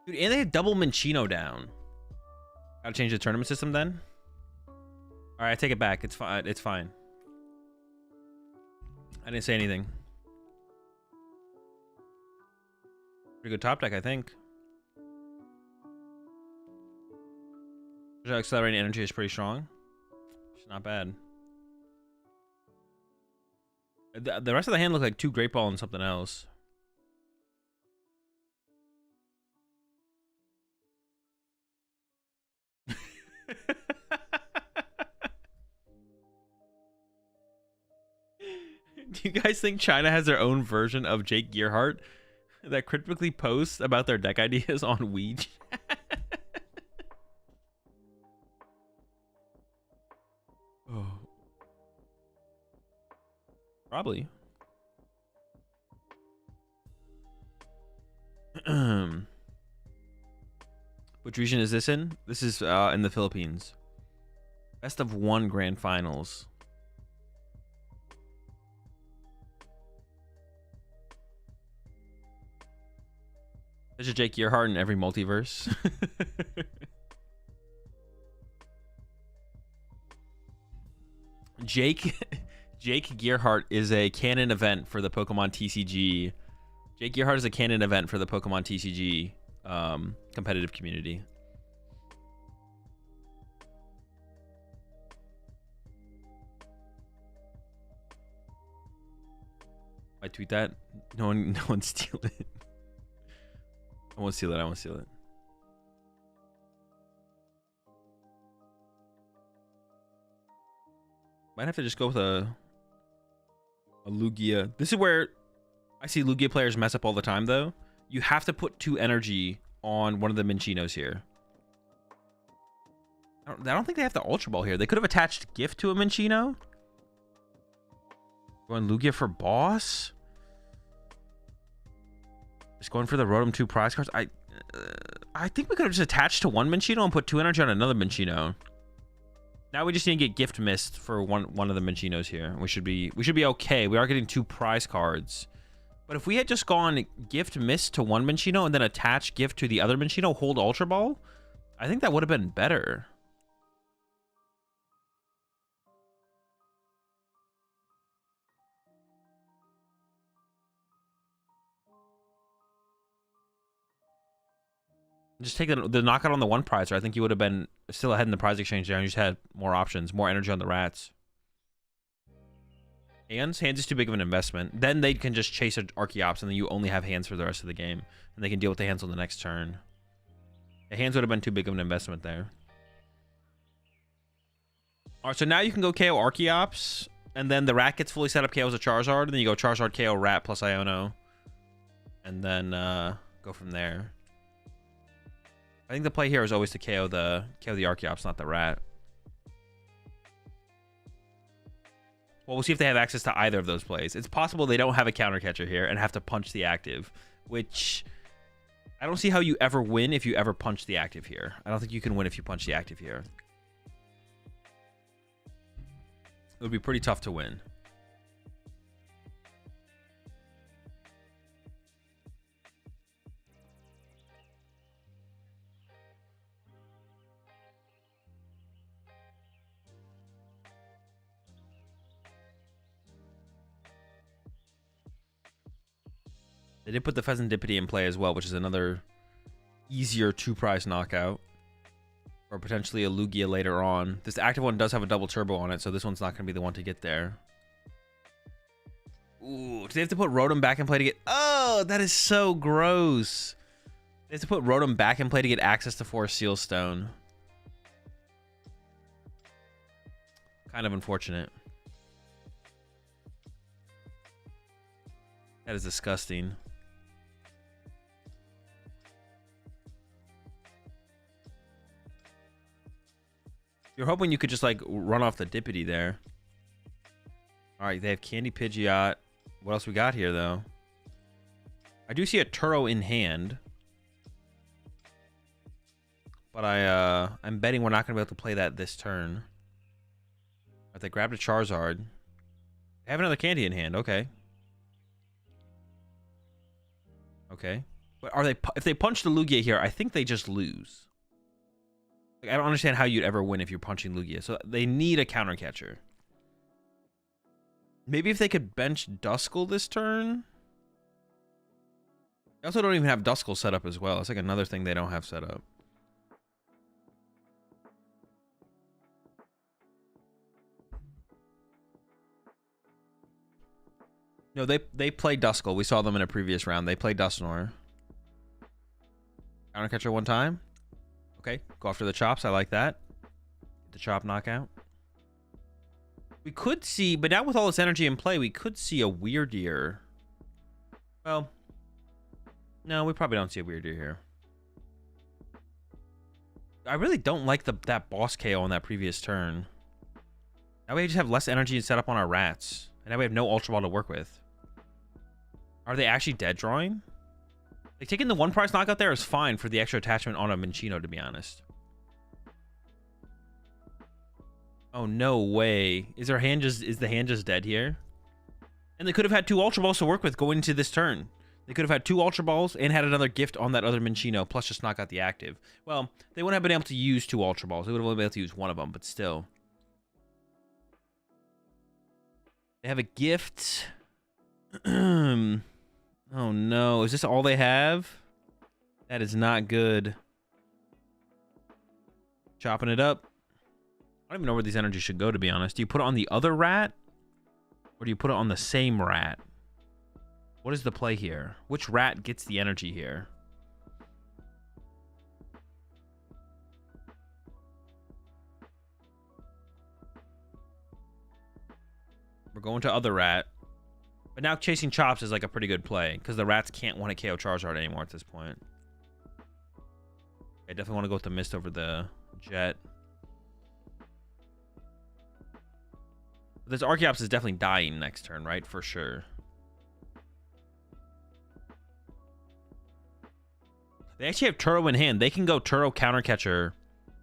Dude, and they had double Minccino down. Gotta change the tournament system then. All right, I take it back. It's fine. It's fine. I didn't say anything. Pretty good top deck, I think. Accelerating energy is pretty strong. It's not bad. The rest of the hand looked like 2 Great Ball and something else. Do you guys think China has their own version of Jake Gearhart that critically posts about their deck ideas on WeChat? Oh. Probably. Which region is this in? This is in the Philippines. Best of 1 grand finals. There's a Jake Gearhart in every multiverse. Jake Gearhart is a canon event for the PokemonTCG. Jake Gearhart is a canon event for the PokemonTCG competitive community. I tweet that. No one steal it. I won't steal it. I won't steal it. Might have to just go with a Lugia. This is where I see Lugia players mess up all the time, though. You have to put 2 energy on one of the Mincinos here. I don't think they have the Ultra Ball here. They could have attached Gift to a Minccino. Going Lugia for boss. Just going for the Rotom 2 prize cards. I think we could have just attached to 1 Minccino and put 2 energy on another Minccino. Now we just need to get Gift missed for one of the Mincinos here. We should be okay. We are getting 2 prize cards. But if we had just gone Gift missed to 1 Minccino and then attach Gift to the other Minccino, hold Ultra Ball, I think that would have been better. Just take the knockout on the one prize, or I think you would have been still ahead in the prize exchange there, and you just had more options, more energy on the rats. Hands is too big of an investment. Then they can just chase an Archeops, and then you only have hands for the rest of the game, and they can deal with the hands on the next turn. The hands would have been too big of an investment there. All right, so now you can go KO Archeops, and then the rat gets fully set up, KOs a Charizard, and then you go Charizard, KO rat plus Iono, and then go from there. I think the play here is always to KO the Archeops, not the rat. Well, we'll see if they have access to either of those plays. It's possible they don't have a counter catcher here and have to punch the active, which I don't see how you ever win if you ever punch the active here. I don't think you can win if you punch the active here. It would be pretty tough to win. They did put the Pheasantipity in play as well, which is another easier 2-prize knockout. Or potentially a Lugia later on. This active one does have a double turbo on it, so this one's not going to be the one to get there. Ooh, do they have to put Rotom back in play to get... Oh, that is so gross. They have to put Rotom back in play to get access to Forest Seal Stone. Kind of unfortunate. That is disgusting. You're hoping you could just, like, run off the Dippity there. All right, they have Candy Pidgeot. What else we got here, though? I do see a Turo in hand. But I'm betting we're not going to be able to play that this turn. But they grabbed a Charizard. They have another Candy in hand. Okay. Okay. But are they... If they punch the Lugia here, I think they just lose. I don't understand how you'd ever win if you're punching Lugia. So they need a counter catcher. Maybe if they could bench Duskull this turn. They also don't even have Duskull set up as well. It's like another thing they don't have set up. No, they play Duskull. We saw them in a previous round. They play Dusknoir. Counter catcher one time. Okay, go after the chops. I like that. The chop knockout. We could see, but now with all this energy in play, we could see a Weirdeer. Well, no, we probably don't see a Weirdeer here. I really don't like that boss KO on that previous turn. Now we just have less energy set up on our rats. And now we have no Ultra Ball to work with. Are they actually dead drawing? Like, taking the 1-prize knockout there is fine for the extra attachment on a Minccino, to be honest. Oh, no way. Is the hand just dead here? And they could have had 2 Ultra Balls to work with going into this turn. They could have had 2 Ultra Balls and had another gift on that other Minccino, plus just knock out the active. Well, they wouldn't have been able to use 2 Ultra Balls. They would have only been able to use one of them, but still. They have a gift. Oh no, is this all they have? That is not good. Chopping it up. I don't even know where these energies should go, to be honest. Do you put it on the other rat? Or do you put it on the same rat? What is the play here? Which rat gets the energy here? We're going to other rat. But now chasing chops is like a pretty good play because the rats can't want to KO Charizard anymore at this point. I definitely want to go with the mist over the jet. But this Archeops is definitely dying next turn, right? For sure. They actually have Turo in hand. They can go Turo counter catcher.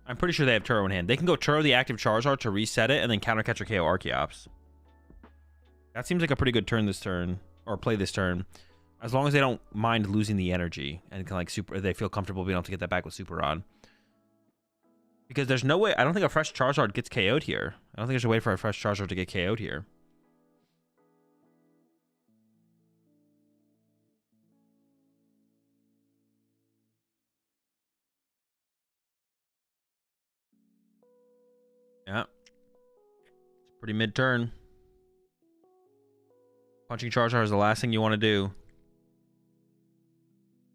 I'm pretty sure they have Turo in hand. They can go Turo the active Charizard to reset it and then counter catcher KO Archeops. That seems like a pretty good turn this turn, or play this turn, as long as they don't mind losing the energy and can they feel comfortable being able to get that back with Super Rod. Because there's no way, I don't think a fresh Charizard gets KO'd here. I don't think there's a way for a fresh Charizard to get KO'd here. Pretty mid-turn. Punching Charizard is the last thing you want to do.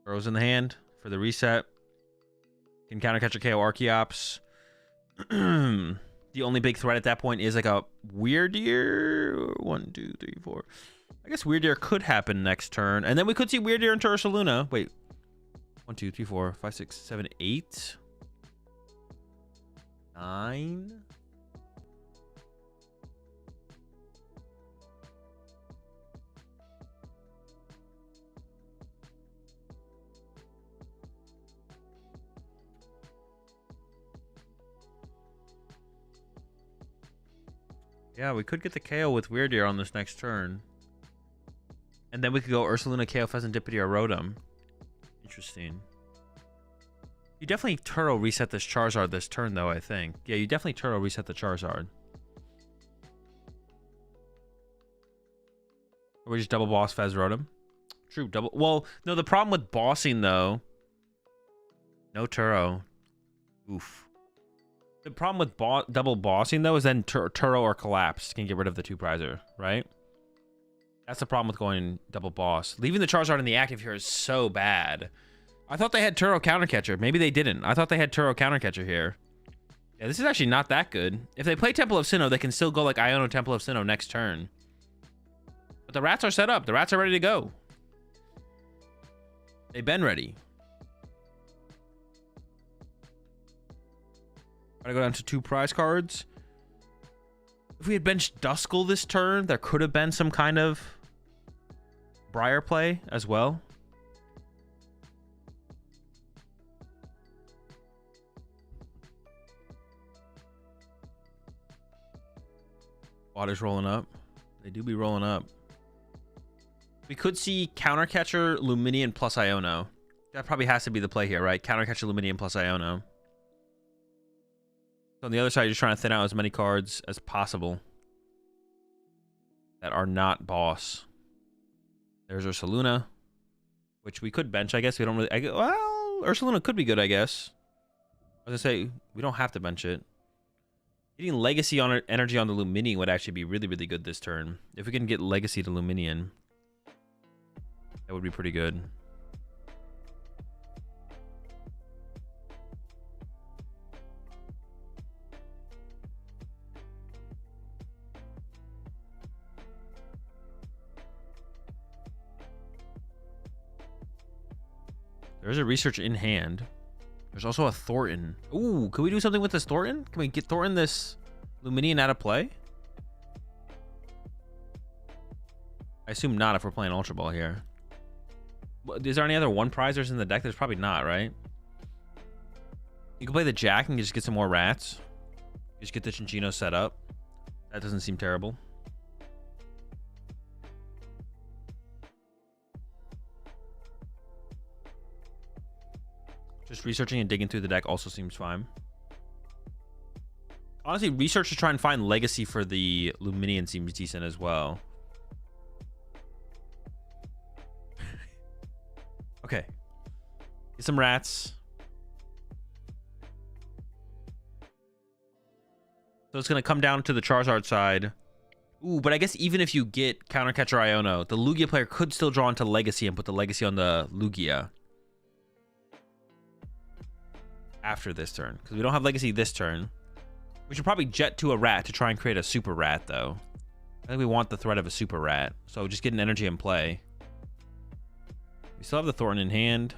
Throws in the hand for the reset. Can counter catch a KO Archeops. The only big threat at that point is like a Weirdeer. 1, 2, 3, 4. I guess Weirdeer could happen next turn. And then we could see Weirdeer into Ursaluna. Wait. 1, 2, 3, 4, 5, 6, 7, 8. 9. Yeah, we could get the KO with Weirdeer on this next turn. And then we could go Ursaluna, KO, Pheasantipity, or Rotom. Interesting. You definitely Turo reset this Charizard this turn, though, I think. Yeah, you definitely Turo reset the Charizard. Or we just double boss Fez Rotom? True, double... Well, no, the problem with bossing, though... No Turo. Oof. The problem with double bossing, though, is then Turo or Collapse can get rid of the 2-prizer, right? That's the problem with going double boss. Leaving the Charizard in the active here is so bad. I thought they had Turo Counter Catcher. Maybe they didn't. I thought they had Turo Counter Catcher here. Yeah, this is actually not that good. If they play Temple of Sinnoh, they can still go like Iono Temple of Sinnoh next turn. But the rats are set up. The rats are ready to go. They've been ready. Gotta go down to 2 prize cards. If we had benched Duskull this turn, there could have been some kind of Briar play as well. Water's rolling up. They do be rolling up. We could see Counter Catcher, Luminion plus Iono. That probably has to be the play here, right? Counter Catcher, Luminion plus Iono. So on the other side, you're just trying to thin out as many cards as possible that are not boss. There's Ursaluna, which we could bench, I guess. We don't really... well, Ursaluna could be good, I guess. I was going to say, we don't have to bench it. Getting Legacy on energy on the Luminion would actually be really, really good this turn. If we can get Legacy to Luminion, that would be pretty good. There's a research in hand. There's also a Thornton. Ooh, can we do something with this Thornton? Can we get Thornton this Luminion out of play? I assume not if we're playing Ultra Ball here. Is there any other 1-prizers in the deck? There's probably not, right? You can play the Jack and just get some more rats. Just get the Chinchino set up. That doesn't seem terrible. Just researching and digging through the deck also seems fine. Honestly, research to try and find Legacy for the Luminion seems decent as well. Okay. Get some rats. So it's going to come down to the Charizard side. Ooh, but I guess even if you get Counter Catcher Iono, the Lugia player could still draw into Legacy and put the Legacy on the Lugia. After this turn, because we don't have Legacy this turn. We should probably jet to a rat to try and create a super rat, though. I think we want the threat of a super rat, so just get an energy in play. We still have the Thornton in hand.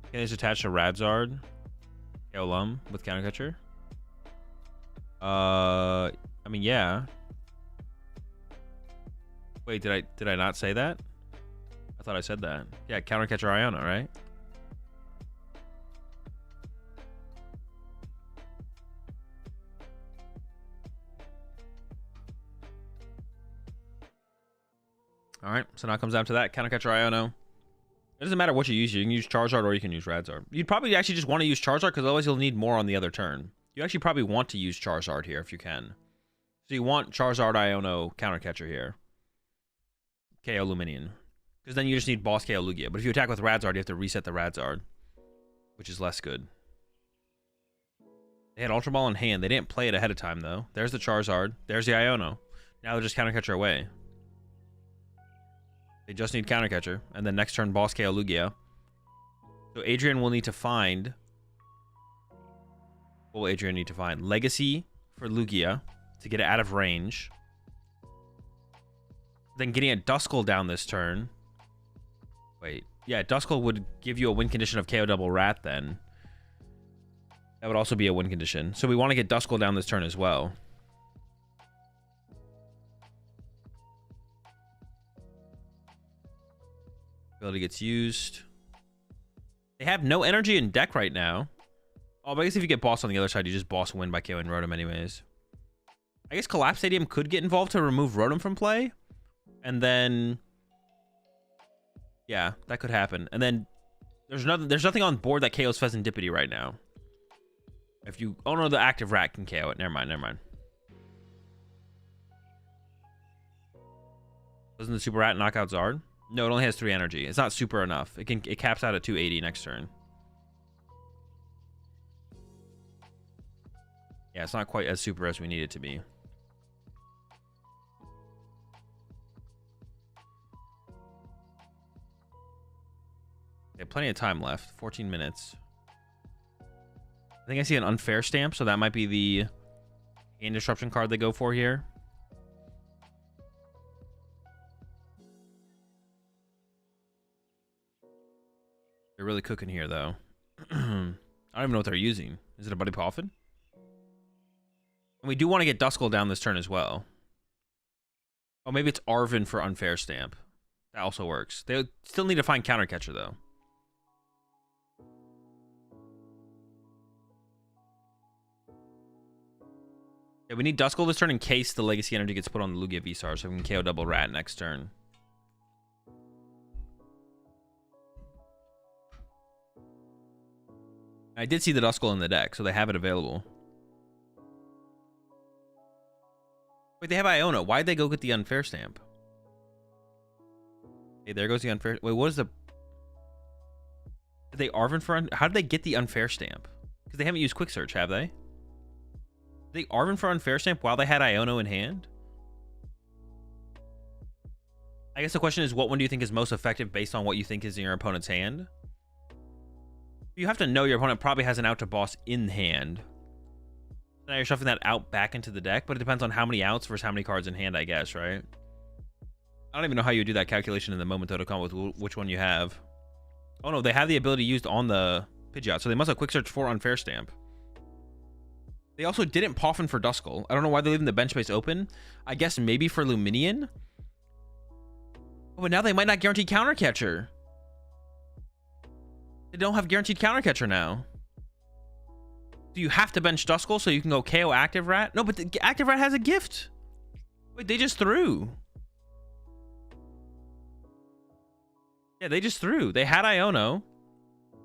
Okay, it's attached to Radzard. Kaolum with Counter Catcher. I mean, yeah. Wait, did I not say that? I thought I said that. Yeah, Counter Catcher Iono, right? All right, so now it comes down to that. Counter Catcher Iono. It doesn't matter what you use. You can use Charizard or you can use Radzard. You'd probably actually just want to use Charizard because otherwise you'll need more on the other turn. You actually probably want to use Charizard here if you can. So you want Charizard Iono Counter Catcher here. KO Luminion. Because then you just need boss KO Lugia. But if you attack with Radzard, you have to reset the Radzard. which is less good. They had Ultra Ball in hand. They didn't play it ahead of time, though. There's the Charizard. There's the Iono. Now they're just Counter Catcher away. They just need Counter Catcher. And then next turn, Boss KO Lugia. So Adrian will need to find... What will Adrian need to find? Legacy for Lugia to get it out of range. Then getting a Duskull down this turn. Wait. Yeah, Duskull would give you a win condition of KO double Rat then. That would also be a win condition. So we want to get Duskull down this turn as well. Ability gets used. They have no energy in deck right now. Oh, but I guess if you get Boss on the other side, you just Boss win by KOing Rotom anyways. I guess Collapse Stadium could get involved to remove Rotom from play. And then... Yeah, that could happen. And then there's nothing on board that KOs Pheasantipity right now. If you... Oh no, the active Rat can KO it. Never mind, never mind. Doesn't the Super Rat knock out Zard? No, it only has 3 energy. It's not super enough. It caps out at 280 next turn. Yeah, it's not quite as super as we need it to be. Okay, plenty of time left. 14 minutes. I think I see an Unfair Stamp, so that might be the Hand Disruption card they go for here. They're really cooking here, though. I don't even know what they're using. Is it a Buddy Poffin? And we do want to get Duskull down this turn as well. Oh, maybe it's Arven for Unfair Stamp. That also works. They still need to find Counter Catcher, though. Yeah, we need Duskull this turn in case the Legacy Energy gets put on the Lugia V-Star, so we can KO double Rat next turn. I did see the Duskull in the deck, so they have it available. Wait, they have Iono. Why'd they go get the Unfair Stamp? Hey, there goes the Unfair... Wait, what is the... Did they Arven for... How did they get the Unfair Stamp? Because they haven't used Quick Search, have they? Did they Arven for Unfair Stamp while they had Iono in hand? I guess the question is, what one do you think is most effective based on what you think is in your opponent's hand? You have to know your opponent probably has an out to boss in hand. Now you're shuffling that out back into the deck, but it depends on how many outs versus how many cards in hand, I guess, right? I don't even know how you do that calculation in the moment, though, to come up with which one you have. Oh, no, they have the ability used on the Pidgeot, so they must have Quick Search for Unfair Stamp. They also didn't Poffin for Duskull. I don't know why they're leaving the bench space open. I guess maybe for Luminion? Oh, but now they might not guarantee Counter Catcher. They don't have guaranteed Counter Catcher now. Do you have to bench Duskull so you can go KO Active Rat? No, but the Active Rat has a gift. Wait, they just threw. Yeah, they just threw. They had Iono.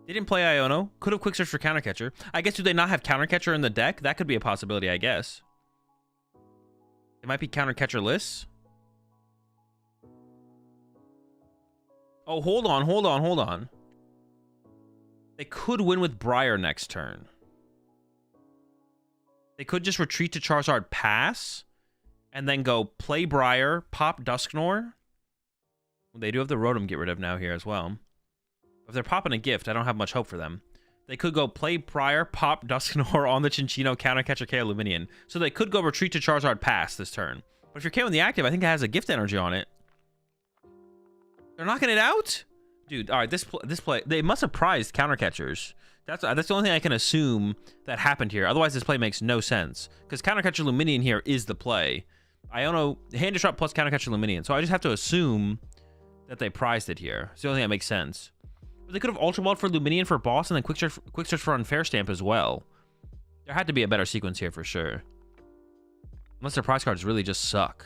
They didn't play Iono. Could have Quick Search for Counter Catcher. I guess, do they not have Counter Catcher in the deck? That could be a possibility, I guess. It might be Counter Catcher-less. Oh, hold on, hold on, hold on. They could win with Briar next turn. They could just retreat to Charizard, pass, and then go play Briar, pop Dusknoir. They do have the Rotom get rid of now here as well. If they're popping a gift, I don't have much hope for them. They could go play Briar, pop Dusknoir on the Chinchino, Counter Catcher, KO Luminion. So they could go retreat to Charizard, pass this turn. But if you're KOing the active, I think it has a gift energy on it. They're knocking it out? Dude, all right, this play, they must have prized Counter Catchers. That's the only thing I can assume that happened here. Otherwise, this play makes no sense. Because Counter Catcher Luminion here is the play. Iono, Hand Disrupt plus Counter Catcher Luminion. So I just have to assume that they prized it here. It's the only thing that makes sense. But they could have Ultra Balled for Luminion for boss and then Quick Search for Unfair Stamp as well. There had to be a better sequence here for sure. Unless their prize cards really just suck.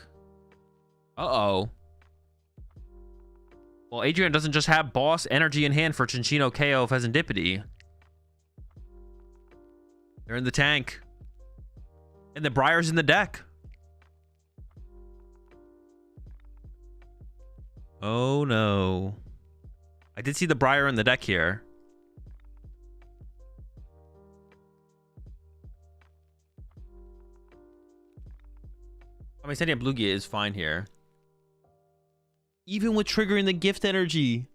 Uh-oh. Well, Adrian doesn't just have boss energy in hand for Chinchino, KO, Pheasantipity. They're in the tank. And the Briar's in the deck. Oh, no. I did see the Briar in the deck here. I mean, setting up Lugia is fine here. Even with triggering the gift energy,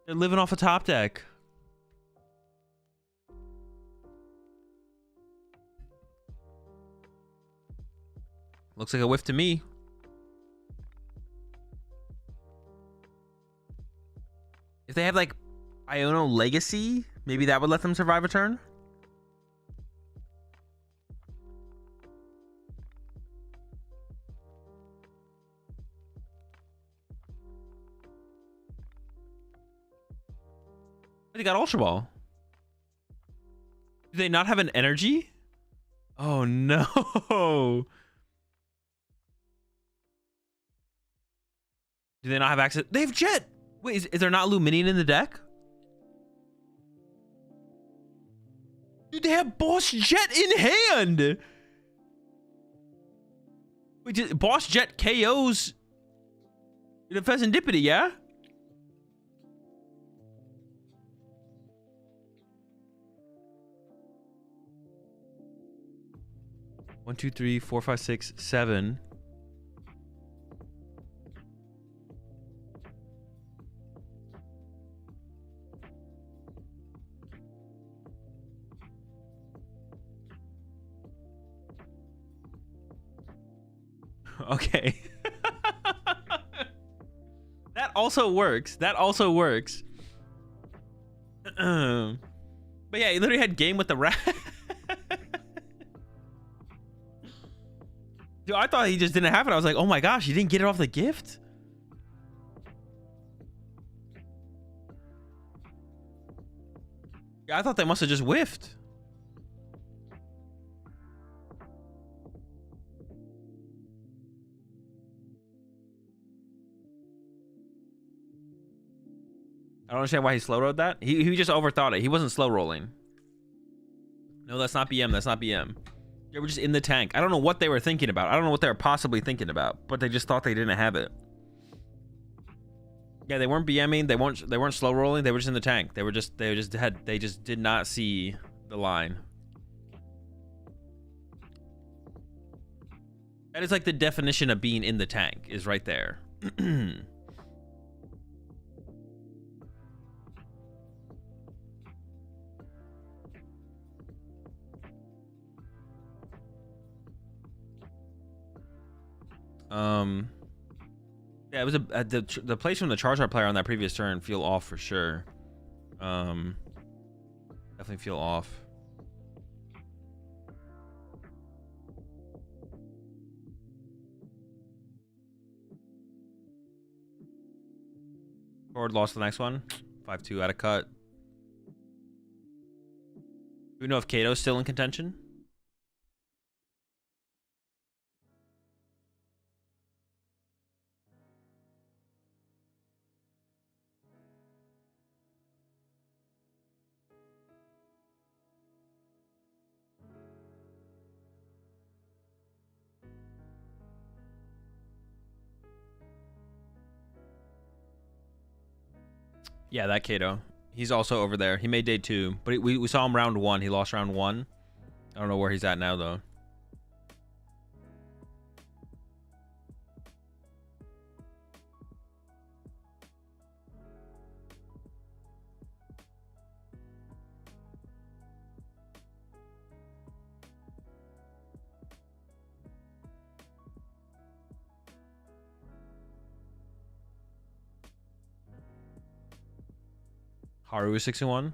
they're living off a top deck. Looks like a whiff to me. If they have like Iono Legacy, maybe that would let them survive a turn. But they got Ultra Ball. Do they not have an energy? Oh no. Do they not have access? They have Jet. Wait, is there not Luminion in the deck? Dude, they have Boss Jet in hand. Wait, Boss Jet KOs the Pheasantipity, yeah? One, two, three, 4, 5, 6, 7. Okay. That also works. That also works. But yeah, he literally had game with the rat. Dude, I thought he just didn't have it. I was like, oh my gosh, he didn't get it off the gift? Yeah, I thought they must have just whiffed. I don't understand why he slow rolled that. He just overthought it. He wasn't slow rolling. No, that's not BM. That's not BM. They were just in the tank. I don't know what they were thinking about. I don't know what they were possibly thinking about, but they just thought they didn't have it. Yeah, they weren't BMing. They weren't slow rolling. They were just in the tank. They just did not see the line. That is like the definition of being in the tank, is right there. Yeah, it was the place from the Charizard player on that previous turn feel off for sure. Definitely feel off. Forward lost the next one. 5-2 out of cut. Do we know if Kato's still in contention? Yeah, that Kato. He's also over there. He made day 2, but we saw him round 1. He lost round 1. I don't know where he's at now, though. Haru is 6-1.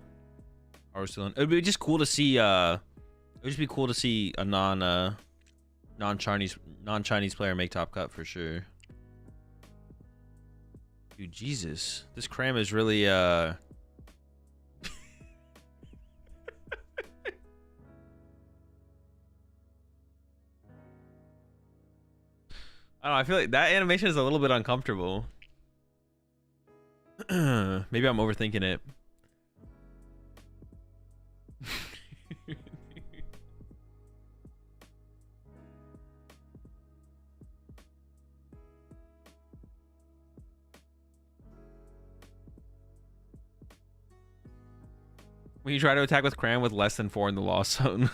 Haru's still in. It'd be just cool to see. It would just be cool to see a non-Chinese player make top cut for sure. Dude, Jesus, this cram is really I don't know. I feel like that animation is a little bit uncomfortable. Maybe I'm overthinking it. When you try to attack with Cram with less than 4 in the loss zone.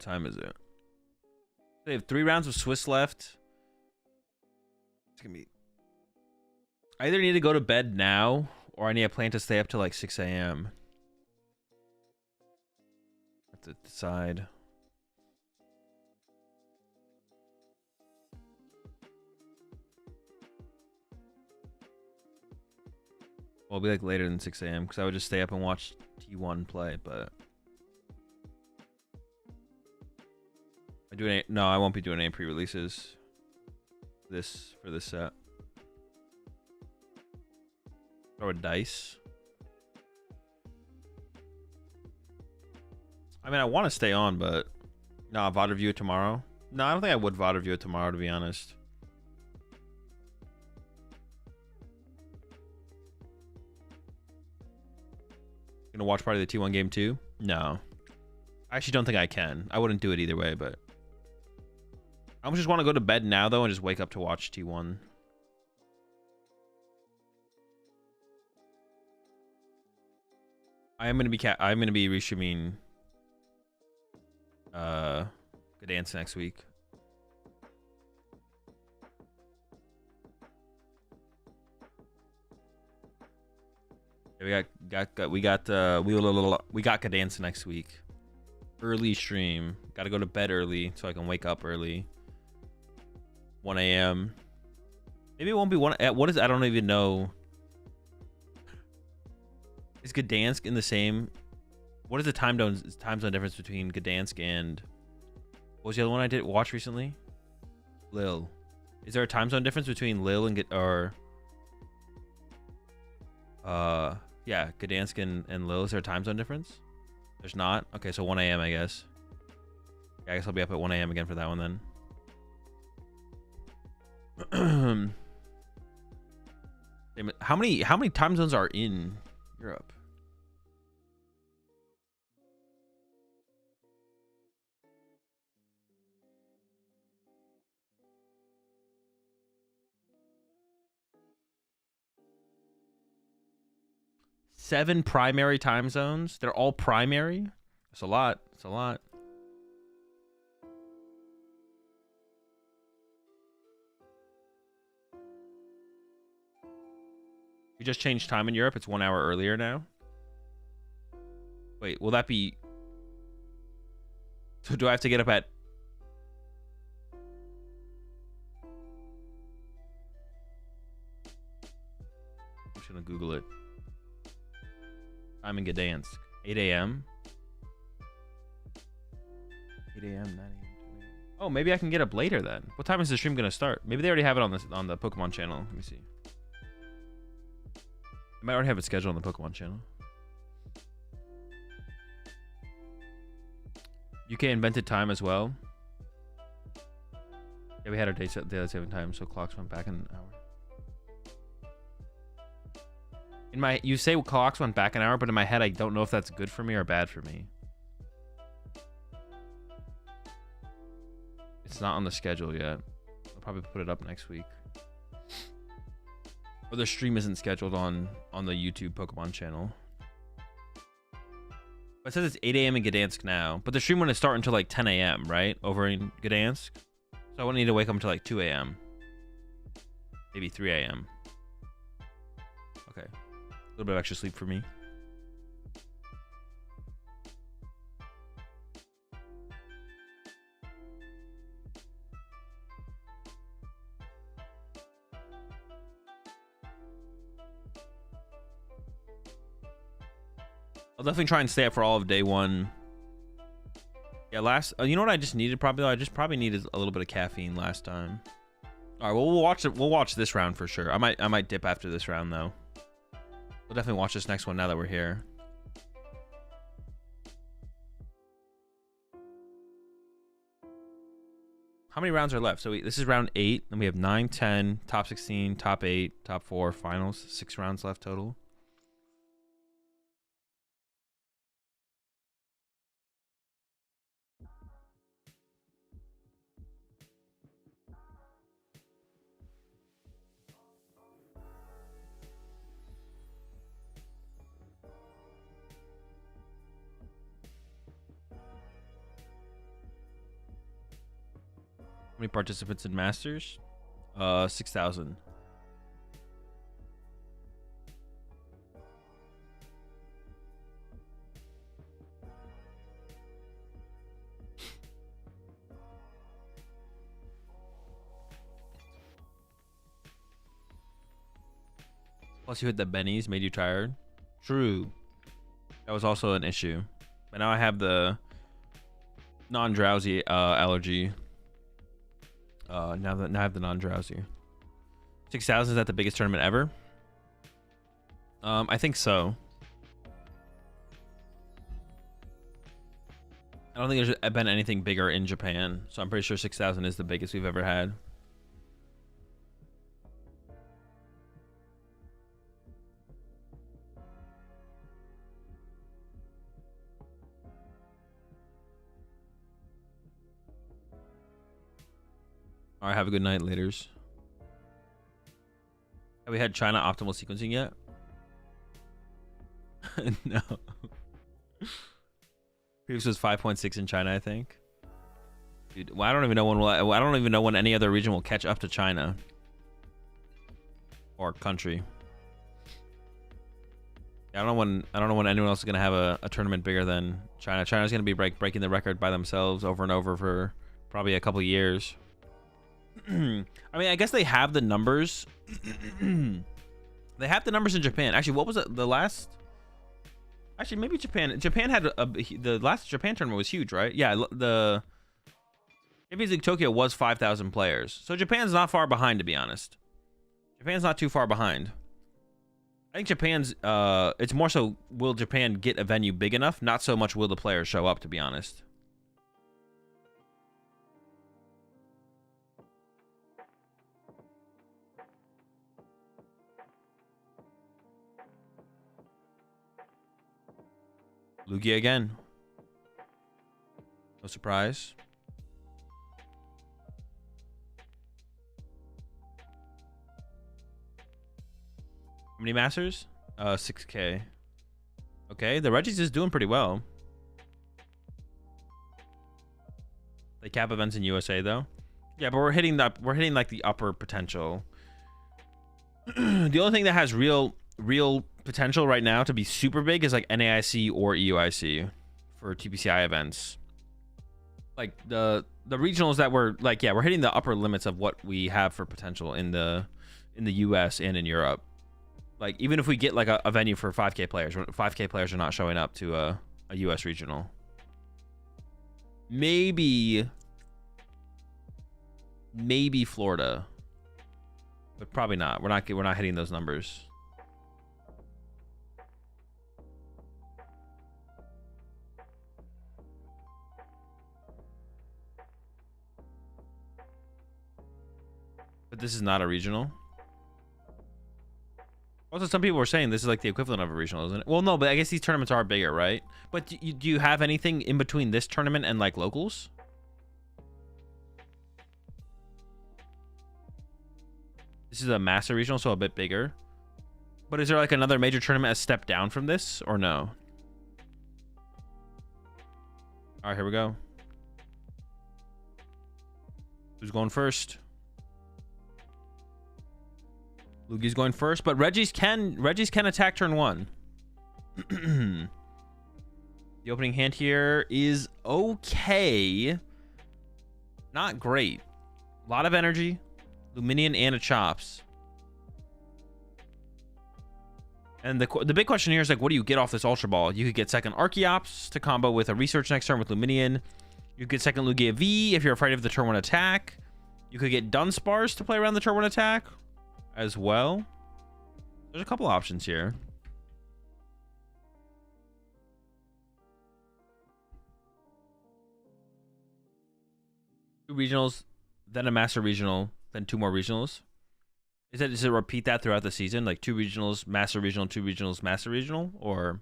time is it? They have 3 rounds of Swiss left. It's gonna be. I either need to go to bed now, or I need a plan to stay up till like 6 a.m. Have to decide. Well, it'll be like later than 6 a.m. because I would just stay up and watch T1 play, but no, I won't be doing any pre-releases for this set. Throw a dice. I mean, I want to stay on, but no, VOD review it tomorrow. No, I don't think I would VOD review it tomorrow, to be honest. Gonna watch part of the T1 game too? No. I actually don't think I can. I wouldn't do it either way, but I just want to go to bed now though and just wake up to watch T1. I'm gonna be restreaming Gdansk next week. We got Gdansk next week. Early stream. Got to go to bed early so I can wake up early. 1 a.m. Maybe it won't be 1. What is? I don't even know. Is Gdansk in the same? What is the time zone difference between Gdansk and what was the other one I did watch recently? Lille. Is there a time zone difference between Lille and yeah, Gdansk and Lille? Is there a time zone difference? There's not? Okay, so 1 a.m. I guess. Yeah, I guess I'll be up at 1 a.m. again for that one then. How many time zones are in Europe? Seven primary time zones. They're all primary. It's a lot. It's a lot. You just changed time in Europe. It's 1 hour earlier now. Wait, will that be? So do I have to get up at? I'm just gonna Google it. I'm in Gdansk. 8 a.m. 8 a.m. 9 a.m. Oh, maybe I can get up later then. What time is the stream gonna start? Maybe they already have it on the Pokemon channel. Let me see. I might already have it scheduled on the Pokemon channel. UK invented time as well. Yeah, we had our daylight saving time, so clocks went back an hour. You say clocks went back an hour, but in my head, I don't know if that's good for me or bad for me. It's not on the schedule yet. I'll probably put it up next week. Or the stream isn't scheduled on the YouTube Pokemon channel. It says it's 8 a.m. in Gdansk now, but the stream wouldn't start until like 10 a.m., right? Over in Gdansk. So I wouldn't need to wake up until like 2 a.m. Maybe 3 a.m. Okay. A little bit of extra sleep for me. I'll definitely try and stay up for all of day one. Yeah, you know what I just needed probably? I just probably needed a little bit of caffeine last time. All right, well we'll watch it. We'll watch this round for sure. I might dip after this round though. We'll definitely watch this next one now that we're here. How many rounds are left? So this is round 8. Then we have 9, 10, top 16, top 8, top 4, finals. 6 rounds left total. many participants in Masters? 6,000. Plus, you hit the bennies, made you tired. True. That was also an issue. But now I have the non-drowsy allergy. Now I have the non-drowsy. 6,000, is that the biggest tournament ever? I think so. I don't think there's been anything bigger in Japan, so I'm pretty sure 6,000 is the biggest we've ever had. All right, have a good night, laters. Have we had China optimal sequencing yet? No. Previous was 5.6 in China, I think. Dude, well, I don't even know when I don't even know when any other region will catch up to China or country. I don't know when anyone else is gonna have a tournament bigger than China. China's gonna be breaking the record by themselves over and over for probably a couple years. I mean, I guess they have the numbers. They have the numbers in Japan. Actually, what was it? The last? Actually, maybe Japan. Japan had the last Japan tournament was huge, right? Yeah, the Champions League Tokyo was 5,000 players. So Japan's not far behind, to be honest. Japan's not too far behind. I think Japan's it's more so, will Japan get a venue big enough? Not so much will the players show up, to be honest. Lugia again. No surprise. How many masters? 6K. Okay, the Regis is doing pretty well. They cap events in USA though. Yeah, but we're hitting like the upper potential. The only thing that has real potential right now to be super big is like NAIC or EUIC for TPCI events. Like the regionals that we're like, yeah, we're hitting the upper limits of what we have for potential in the US and in Europe. Like even if we get like a venue for 5K players, 5K players are not showing up to a US regional. Maybe Florida, but probably not. We're not hitting those numbers. But this is not a regional. Also, some people were saying this is like the equivalent of a regional, isn't it? Well, no, but I guess these tournaments are bigger, right? But do you have anything in between this tournament and like locals? This is a master regional, so a bit bigger. But is there like another major tournament a step down from this or no? All right, here we go. Who's going first? Lugi's going first, but Regis can attack turn 1. The opening hand here is okay. Not great. A lot of energy. Luminion and a Chops. And the big question here is like, what do you get off this Ultra Ball? You could get second Archeops to combo with a Research next turn with Luminion. You could get second Lugia V if you're afraid of the turn 1 attack. You could get Dunsparce to play around the turn 1 attack as well. There's a couple options here. Two regionals, then a master regional, then 2 more regionals. Does it repeat that throughout the season? Like 2 regionals, master regional, 2 regionals, master regional? Or...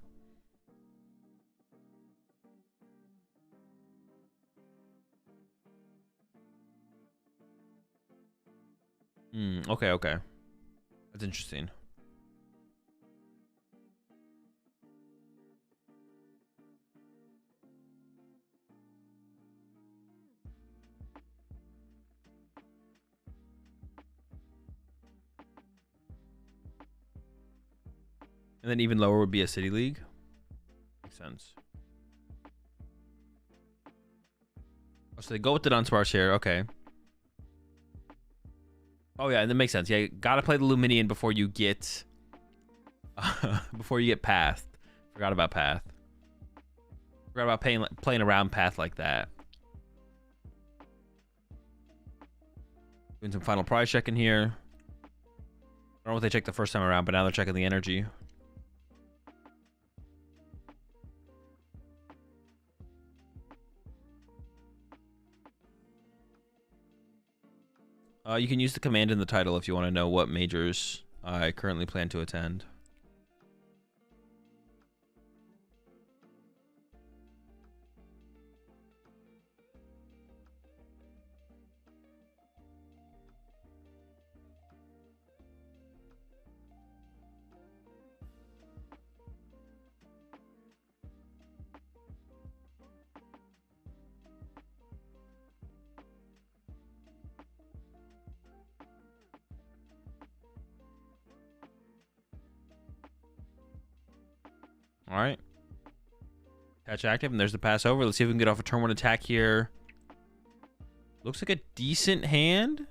okay. That's interesting. And then even lower would be a City League. Makes sense. Oh, so they go with the Dunsparce here. Okay. Oh yeah, that makes sense. Yeah, you gotta play the Luminian before you get Path. Forgot about Path. Forgot about playing around Path like that. Doing some final prize checking here. I don't know what they checked the first time around, but now they're checking the energy. You can use the command in the title if you want to know what majors I currently plan to attend. All right. Catch active, and there's the pass over. Let's see if we can get off a turn 1 attack here. Looks like a decent hand.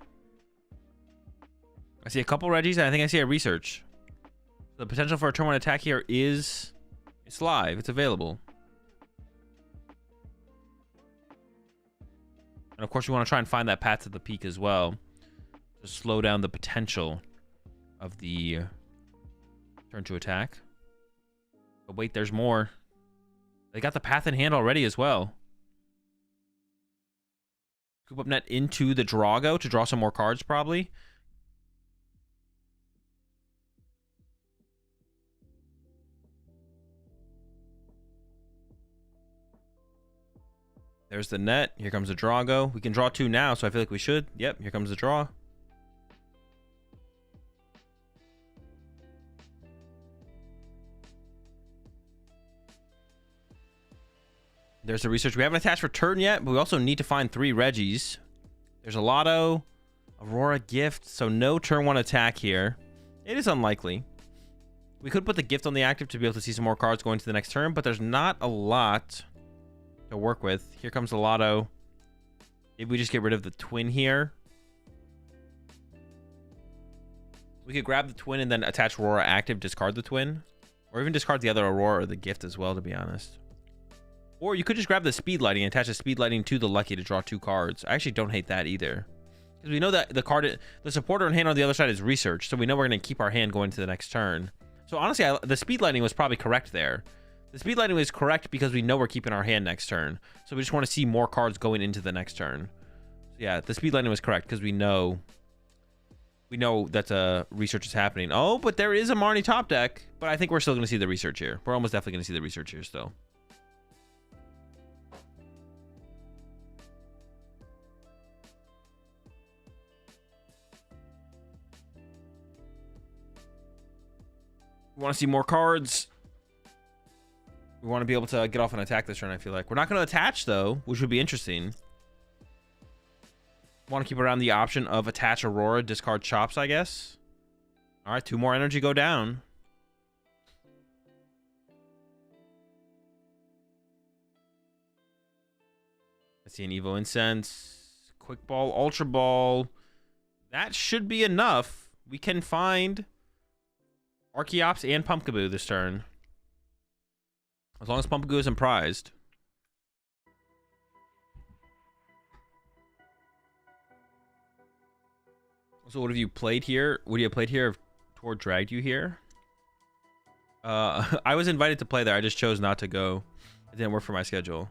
I see a couple Regis, and I think I see a research. The potential for a turn 1 attack here is... It's live. It's available. And of course, we want to try and find that path to the peak as well. To slow down the potential of the turn 2 attack. But wait, there's more. They got the path in hand already as well. Scoop up net into the Drago to draw some more cards, probably. There's the net. Here comes the Drago. We can draw 2 now, so I feel like we should. Yep, here comes the draw. There's the research. We haven't attached return yet, but we also need to find 3 Regis. There's a Lotto, Aurora Gift, so no turn 1 attack here. It is unlikely. We could put the gift on the active to be able to see some more cards going to the next turn, but there's not a lot to work with. Here comes the Lotto. Maybe we just get rid of the twin here. We could grab the twin and then attach Aurora active, discard the twin. Or even discard the other Aurora or the gift as well, to be honest. Or you could just grab the speed lighting and attach the speed lighting to the lucky to draw 2 cards. I actually don't hate that either. Because we know that the supporter in hand on the other side is research. So we know we're going to keep our hand going to the next turn. So honestly, the speed lighting was probably correct there. The speed lighting was correct because we know we're keeping our hand next turn. So we just want to see more cards going into the next turn. So yeah, the speed lighting was correct because we know that research is happening. Oh, but there is a Marnie top deck. But I think we're still going to see the research here. We're almost definitely going to see the research here still. We want to see more cards. We want to be able to get off an attack this turn, I feel like. We're not going to attach, though, which would be interesting. Want to keep around the option of attach Aurora, discard Chops, I guess. All right, 2 more energy go down. I see an Evo Incense. Quick Ball, Ultra Ball. That should be enough. We can find Archeops and Pumpkaboo this turn. As long as Pumpkaboo isn't prized. So what have you played here? Would you have played here if Tor dragged you here? I was invited to play there. I just chose not to go. It didn't work for my schedule.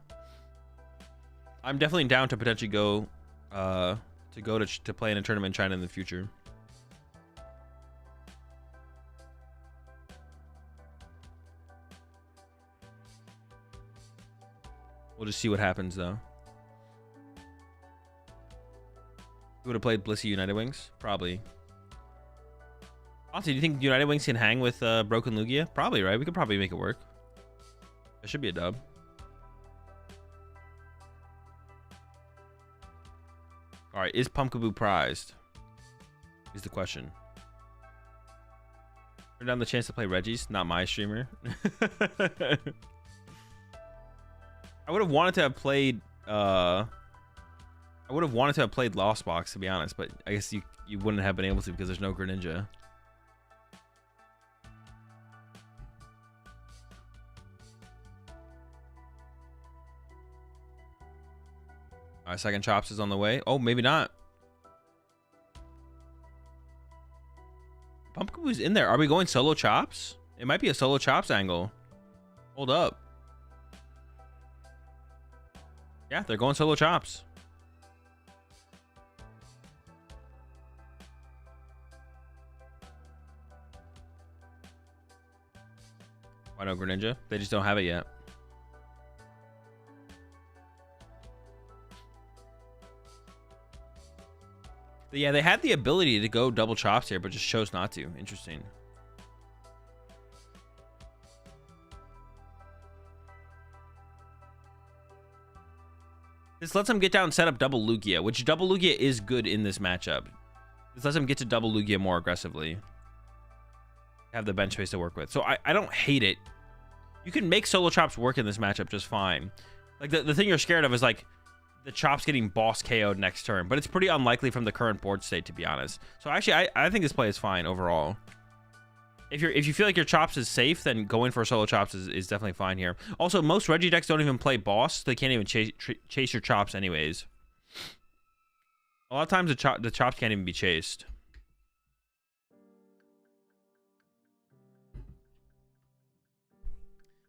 I'm definitely down to potentially go to play in a tournament in China in the future. We'll just see what happens, though. We would have played Blissey United Wings? Probably. Honestly, do you think United Wings can hang with Broken Lugia? Probably, right? We could probably make it work. It should be a dub. All right, is Pumpkaboo prized? Is the question. Turn down the chance to play Reggie's. Not my streamer. I would have wanted to have played. I would have wanted to have played Lost Box, to be honest, but I guess you wouldn't have been able to because there's no Greninja. All right, second Chops is on the way. Oh, maybe not. Pumpkaboo's in there. Are we going solo Chops? It might be a solo Chops angle. Hold up. Yeah, they're going solo Chops. Why no Greninja? They just don't have it yet. Yeah, they had the ability to go double Chops here, but just chose not to. Interesting. This lets them get down and set up double Lugia, which double Lugia is good in this matchup. This lets them get to double Lugia more aggressively. Have the bench space to work with. So I don't hate it. You can make solo Chops work in this matchup just fine. Like the thing you're scared of is like the Chops getting boss KO'd next turn, but it's pretty unlikely from the current board state, to be honest. So actually, I think this play is fine overall. If you feel like your Chops is safe, then going for solo Chops is definitely fine here. Also, most Reggie decks don't even play boss, so they can't even chase your Chops anyways. A lot of times the Chops can't even be chased.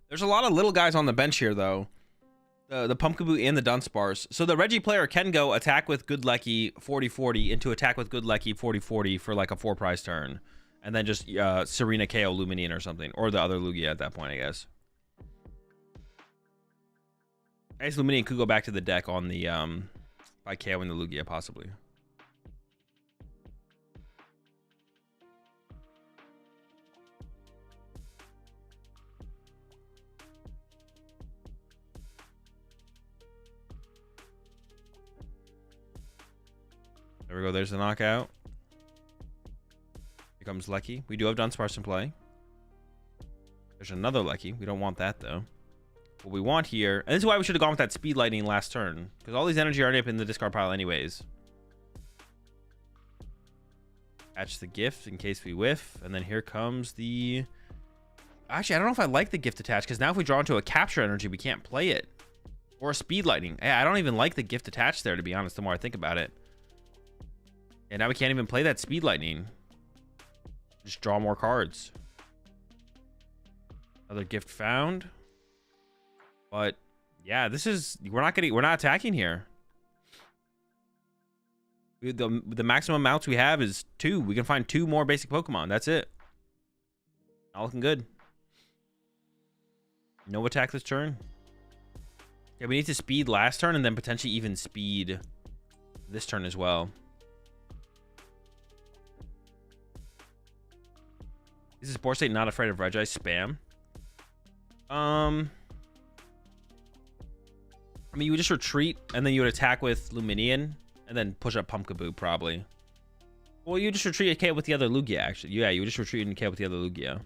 There's a lot of little guys on the bench here, though. The Pumpkaboo and the Dunsparce. So the Reggie player can go attack with Good Lucky 40-40 into attack with Good Lucky 40-40 for like a 4-prize turn. And then just Serena KO Luminian or something. Or the other Lugia at that point, I guess. I guess Luminian could go back to the deck on the by KOing the Lugia, possibly. There we go. There's the knockout. Here comes Lucky. We do have Dunsparce in play. There's another Lucky. We don't want that, though. What we want here... And this is why we should have gone with that Speed Lightning last turn. Because all these energy are already up in the discard pile anyways. Catch the gift in case we whiff. And then here comes the... Actually, I don't know if I like the gift attached. Because now if we draw into a capture energy, we can't play it. Or a Speed Lightning. I don't even like the gift attached there, to be honest, the more I think about it. And now we can't even play that Speed Lightning. Just draw more cards. Another gift found. But yeah, this is we're not attacking here. The maximum amounts we have is 2. We can find 2 more basic Pokemon. That's it. Not looking good. No attack this turn. Yeah, we need to speed last turn and then potentially even speed this turn as well. Is this board state not afraid of Regi spam? I mean, you would just retreat and then you would attack with Luminian and then push up Pumpkaboo probably. Well, you just retreat and KO with the other Lugia actually. Yeah, you would just retreat and KO with the other Lugia.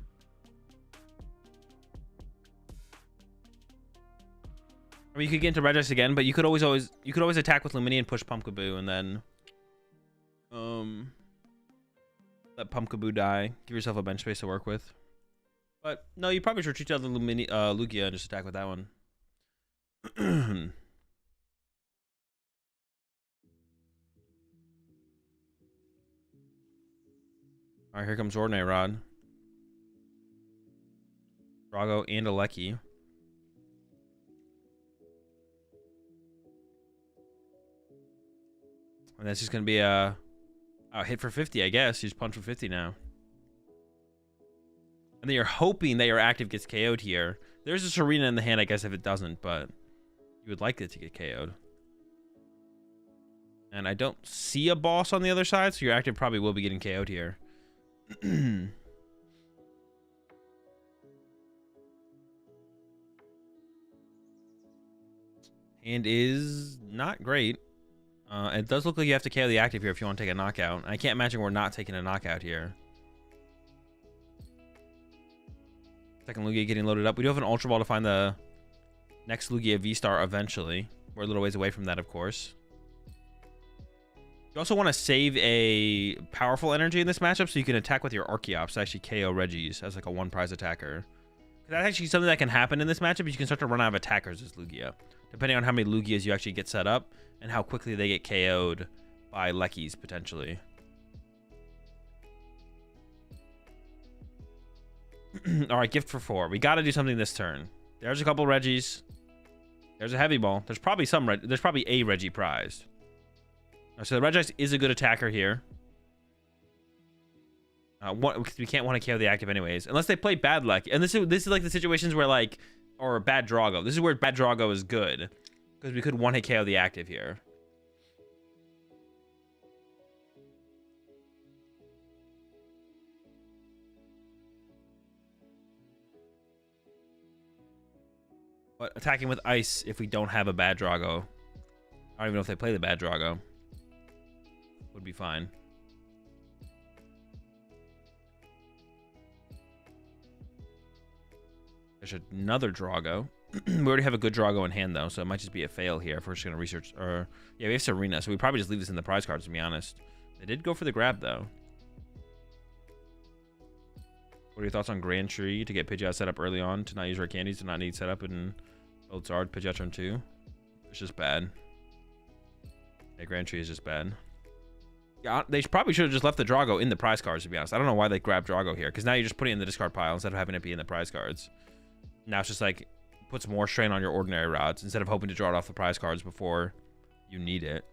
I mean, you could get into Regis again, but you could always attack with Luminian, push Pumpkaboo, and then let Pumpkaboo die. Give yourself a bench space to work with. But no, you probably should retreat to the Lugia and just attack with that one. All right, here comes Ordinary Rod. Drago and Alecki. And that's just going to be a hit for 50, I guess. You just punch for 50 now. And then you're hoping that your active gets KO'd here. There's a Serena in the hand, I guess, if it doesn't, but you would like it to get KO'd. And I don't see a boss on the other side, so your active probably will be getting KO'd here. And is not great. It does look like you have to KO the active here if you want to take a knockout. I can't imagine we're not taking a knockout here. Second Lugia getting loaded up. We do have an Ultra Ball to find the next Lugia V-Star eventually. We're a little ways away from that, of course. You also want to save a powerful energy in this matchup so you can attack with your Archeops to actually KO Regis as like a one prize attacker. That's actually something that can happen in this matchup. You can start to run out of attackers as Lugia, depending on how many Lugias you actually get set up and how quickly they get KO'd by Lekkies potentially. All right, gift for 4. We got to do something this turn. There's a couple Regis. There's a heavy ball. There's probably there's probably a Regi prize. So the Regice is a good attacker here. We can't want to KO the active anyways, unless they play bad luck. And this is like the situations where like, or bad Drago. This is where bad Drago is good, because we could one hit KO the active here. But attacking with ice if we don't have a bad Drago. I don't even know if they play the bad Drago. Would be fine. There's another Drago. We already have a good Drago in hand, though, so it might just be a fail here if we're just going to research. Or yeah, we have Serena, so we probably just leave this in the prize cards, to be honest. They did go for the grab, though. What are your thoughts on Grand Tree to get Pidgeot set up early on, to not use Rare Candies, to not need setup in Build Zard, Pidgeot turn 2? It's just bad. Yeah, Grand Tree is just bad. Yeah, they probably should have just left the Drago in the prize cards, to be honest. I don't know why they grabbed Drago here, because now you're just putting it in the discard pile instead of having it be in the prize cards. Now it's just like, puts more strain on your ordinary routes instead of hoping to draw it off the prize cards before you need it.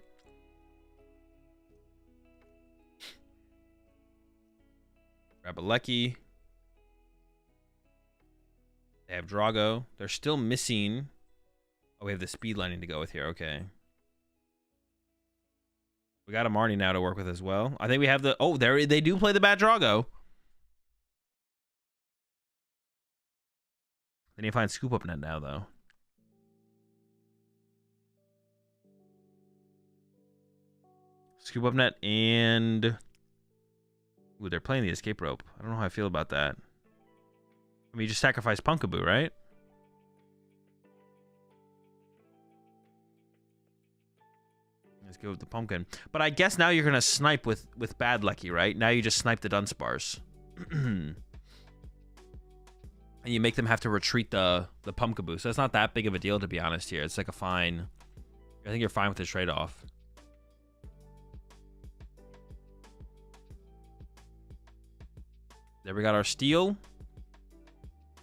Grab a Lekki. They have Drago. They're still missing. Oh, we have the speed lining to go with here. Okay. We got a Marnie now to work with as well. I think we have the... Oh, they do play the bad Drago. They need to find Scoop Up Net now, though. Scoop Up Net and... Ooh, they're playing the Escape Rope. I don't know how I feel about that. I mean, you just sacrifice Punkaboo, right? Let's go with the Pumpkin. But I guess now you're going to snipe with bad Lekki, right? Now you just snipe the Dunsparce. And you make them have to retreat the Pumpkaboo. So it's not that big of a deal, to be honest, here. It's like a fine... I think you're fine with the trade-off. There we got our Steel.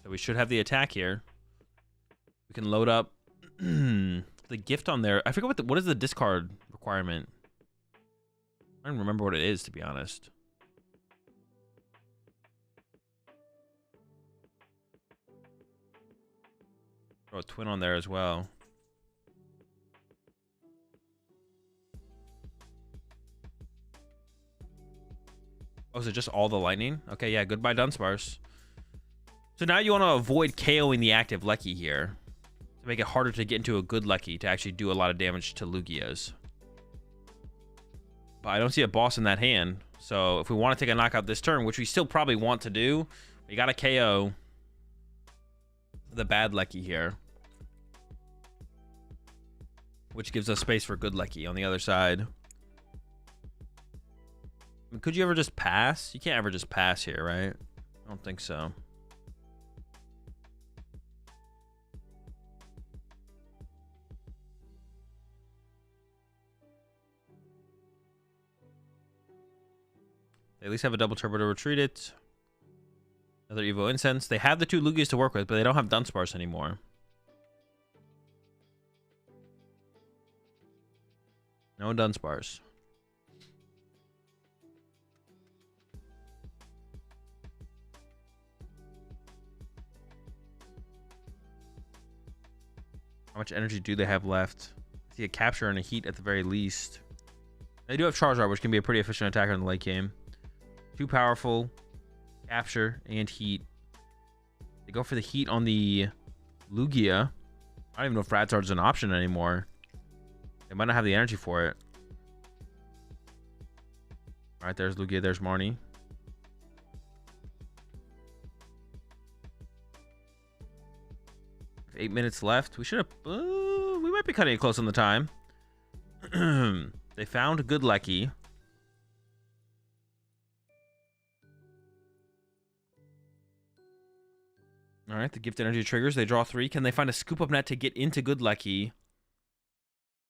So we should have the attack here. We can load up the gift on there. I forget what is the discard requirement. I don't remember what it is, to be honest. Throw a Twin on there as well. Oh, is it just all the lightning? Okay, yeah, goodbye Dunsparce. So now you want to avoid KOing the active Lekki here, to make it harder to get into a good Lekki to actually do a lot of damage to Lugias. But I don't see a boss in that hand, so if we want to take a knockout this turn, which we still probably want to do, we got to KO the bad Lekki here, which gives us space for good Lekki on the other side. I mean, could you ever just pass? You can't ever just pass here, right? I don't think so. They at least have a double turbo to retreat it. Another Evo Incense. They have the 2 Lugias to work with, but they don't have Dunsparce anymore. No Dunsparce. How much energy do they have left? I see a Capture and a Heat at the very least. They do have Charizard, which can be a pretty efficient attacker in the late game. Too powerful. Capture and Heat. They go for the Heat on the Lugia. I don't even know if Ratzard is an option anymore. They might not have the energy for it. All right, there's Lugia. There's Marnie. 8 minutes left. We should have... we might be cutting it close on the time. They found Goodlecky. All right, the gift energy triggers. They draw 3. Can they find a scoop up net to get into Goodlecky?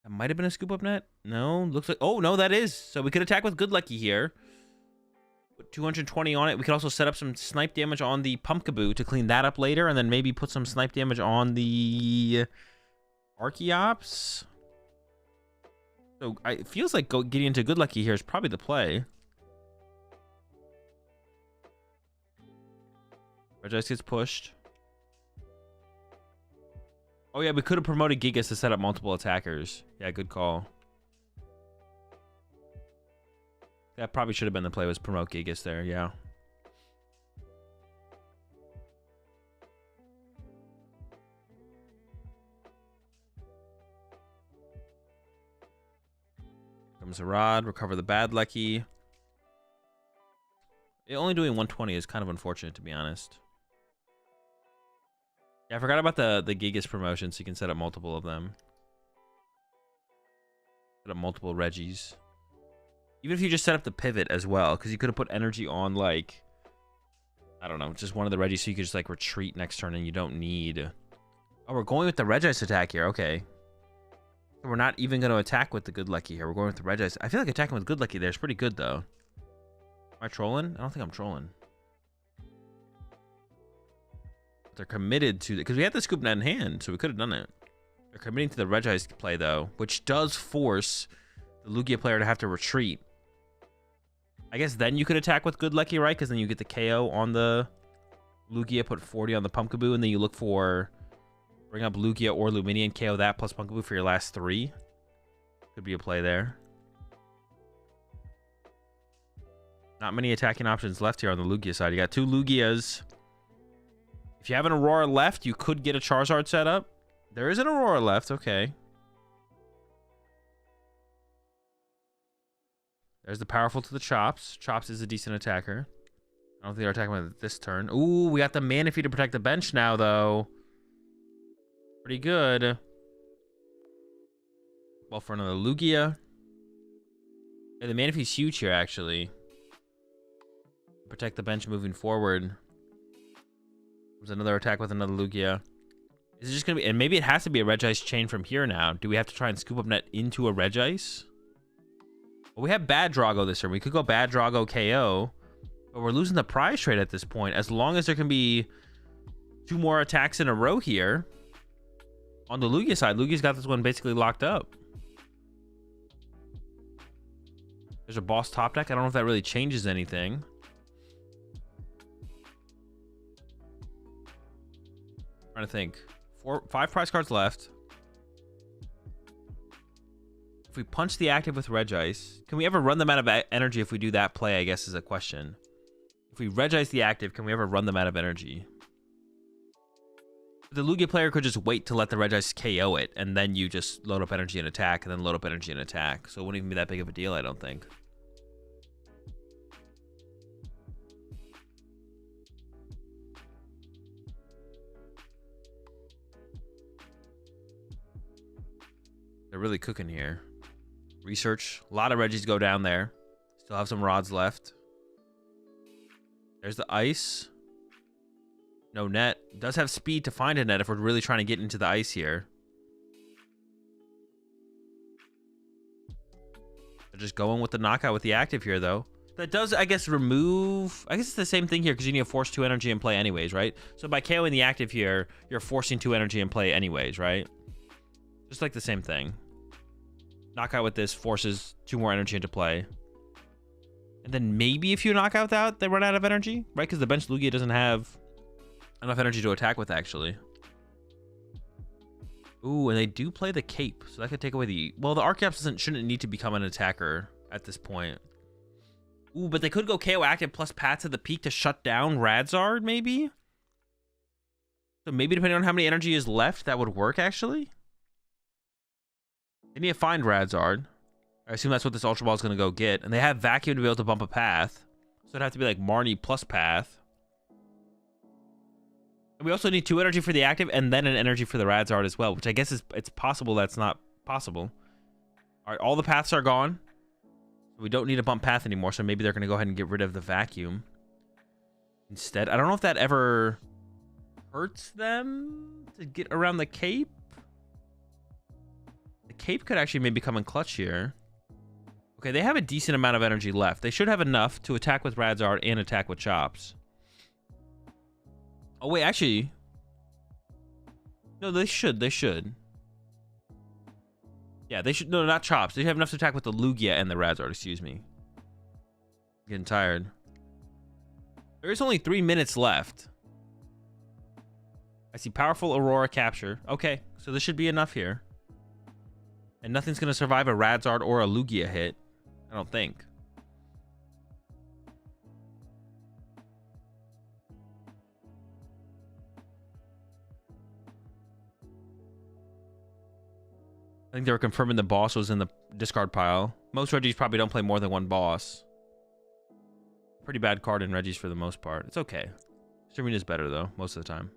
That might have been a scoop up net. No, looks like... Oh, no, that is. So we could attack with Goodlecky here. Put 220 on it. We could also set up some snipe damage on the Pumpkaboo to clean that up later, and then maybe put some snipe damage on the Archeops. So it feels like getting into Goodlecky here is probably the play. Regice gets pushed. Oh, yeah, we could have promoted Gigas to set up multiple attackers. Yeah, good call. That probably should have been the play, was promote Gigas there, yeah. Comes a rod, recover the bad Lecky. Only doing 120 is kind of unfortunate, to be honest. Yeah, I forgot about the Gigas promotion, so you can set up multiple of them. Set up multiple Regis. Even if you just set up the pivot as well, because you could have put energy on, like, I don't know, just one of the Regis so you could just, like, retreat next turn and you don't need... Oh, we're going with the Regice attack here. Okay. So we're not even going to attack with the Goodlecky here. We're going with the Regice. I feel like attacking with Goodlecky there is pretty good, though. Am I trolling? I don't think I'm trolling. They're committed to... Because we had the scoop net in hand, so we could have done it. They're committing to the Regice play, though, which does force the Lugia player to have to retreat. I guess then you could attack with Goodlecky, right? Because then you get the KO on the Lugia, put 40 on the Pumpkaboo, and then you look for... Bring up Lugia or Luminian, KO that plus Pumpkaboo for your last 3. Could be a play there. Not many attacking options left here on the Lugia side. You got 2 Lugias. If you have an Aurora left, you could get a Charizard set up. There is an Aurora left. Okay. There's the powerful to the Chops. Chops is a decent attacker. I don't think they're attacking with this turn. Ooh, we got the Manaphy to protect the bench now, though. Pretty good. Well, for another Lugia. Yeah, the Manaphy's huge here, actually. Protect the bench moving forward. There's another attack with another Lugia. Is it just going to be... And maybe it has to be a Regice chain from here now. Do we have to try and scoop up net into a Regice? Well, we have Bad Drago this turn. We could go Bad Drago KO. But we're losing the prize trade at this point. As long as there can be 2 more attacks in a row here. On the Lugia side, Lugia's got this one basically locked up. There's a boss top deck. I don't know if that really changes anything. Trying to think. 5 prize cards left. If we punch the active with Regice, can we ever run them out of energy if we do that play, I guess is a question. If we Regice the active, can we ever run them out of energy? The Lugia player could just wait to let the Regice KO it, and then you just load up energy and attack, and then load up energy and attack. So it wouldn't even be that big of a deal, I don't think. They're really cooking here. Research. A lot of Regis go down there. Still have some rods left. There's the ice. No net. Does have speed to find a net if we're really trying to get into the ice here. They're just going with the knockout with the active here, though. That does, I guess, remove... I guess it's the same thing here because you need to force 2 energy in play anyways, right? So by KOing the active here, you're forcing 2 energy in play anyways, right? Just like the same thing. Knockout with this forces 2 more energy into play. And then maybe if you knock out that, they run out of energy, right? Because the bench Lugia doesn't have enough energy to attack with, actually. Ooh, and they do play the cape, so that could take away the... Well, the Archeops shouldn't need to become an attacker at this point. Ooh, but they could go KO active plus Pat to the peak to shut down Radzard, maybe? So maybe depending on how many energy is left, that would work, actually. They need to find Radzard. I assume that's what this Ultra Ball is going to go get. And they have Vacuum to be able to bump a path. So it'd have to be like Marnie plus path. And we also need 2 energy for the active and then an energy for the Radzard as well, which I guess it's possible that's not possible. All right, all the paths are gone. We don't need a bump path anymore, so maybe they're going to go ahead and get rid of the vacuum instead. I don't know if that ever hurts them to get around the cape. The cape could actually maybe come in clutch here. Okay, they have a decent amount of energy left. They should have enough to attack with Radzard and attack with Chops. Oh, wait, actually. No, they should. They should. Yeah, they should. No, not Chops. They have enough to attack with the Lugia and the Radzard, excuse me. Getting tired. There's only 3 minutes left. I see powerful Aurora capture. Okay, so this should be enough here. And nothing's going to survive a Radzard or a Lugia hit. I don't think. I think they were confirming the boss was in the discard pile. Most Regis probably don't play more than 1 boss. Pretty bad card in Regis for the most part. It's okay. Serena's better, though, most of the time.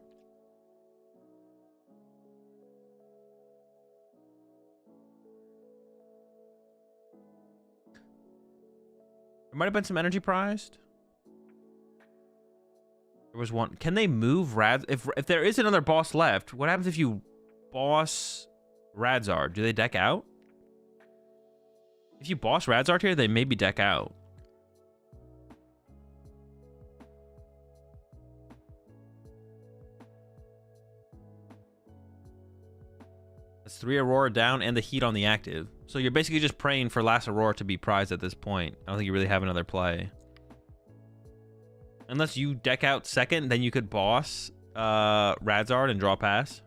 There might have been some energy prized. There was one. Can they move Rad? If there is another boss left, what happens if you boss Radzard? Do they deck out? If you boss Radzard here, they maybe deck out. That's 3 Aurora down and the heat on the active. So you're basically just praying for last Aurora to be prized at this point. I don't think you really have another play. Unless you deck out second, then you could boss Radzard and draw pass.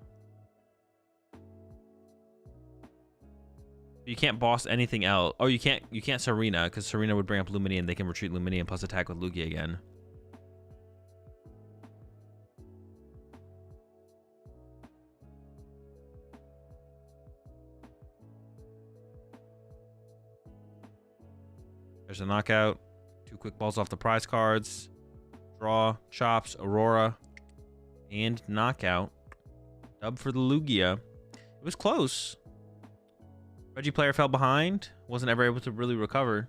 You can't boss anything else. Oh, you can't Serena, because Serena would bring up Lumini and they can retreat Lumini and plus attack with Lugia again. There's a knockout. 2 quick balls off the prize cards. Draw, Chops, Aurora, and knockout. Dub for the Lugia. It was close. Regi player fell behind. Wasn't ever able to really recover.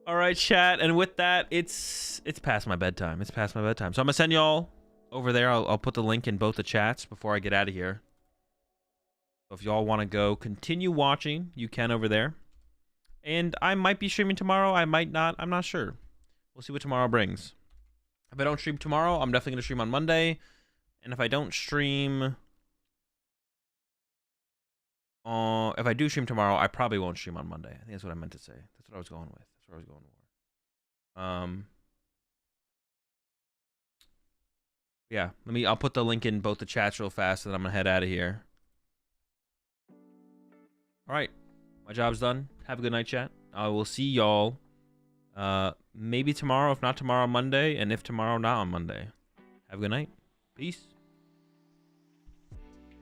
All right, chat. And with that, it's past my bedtime. It's past my bedtime. So I'm going to send y'all over there. I'll put the link in both the chats before I get out of here. So if y'all want to go continue watching, you can over there. And I might be streaming tomorrow. I might not. I'm not sure. We'll see what tomorrow brings. If I don't stream tomorrow, I'm definitely going to stream on Monday. And if I don't stream... if I do stream tomorrow, I probably won't stream on Monday. I think that's what I meant to say. That's what I was going with. That's what I was going for. Yeah. I'll put the link in both the chats real fast, and then I'm going to head out of here. All right, my job's done. Have a good night, chat. I will see y'all maybe tomorrow, if not tomorrow, Monday, and if tomorrow, not on Monday. Have a good night. Peace.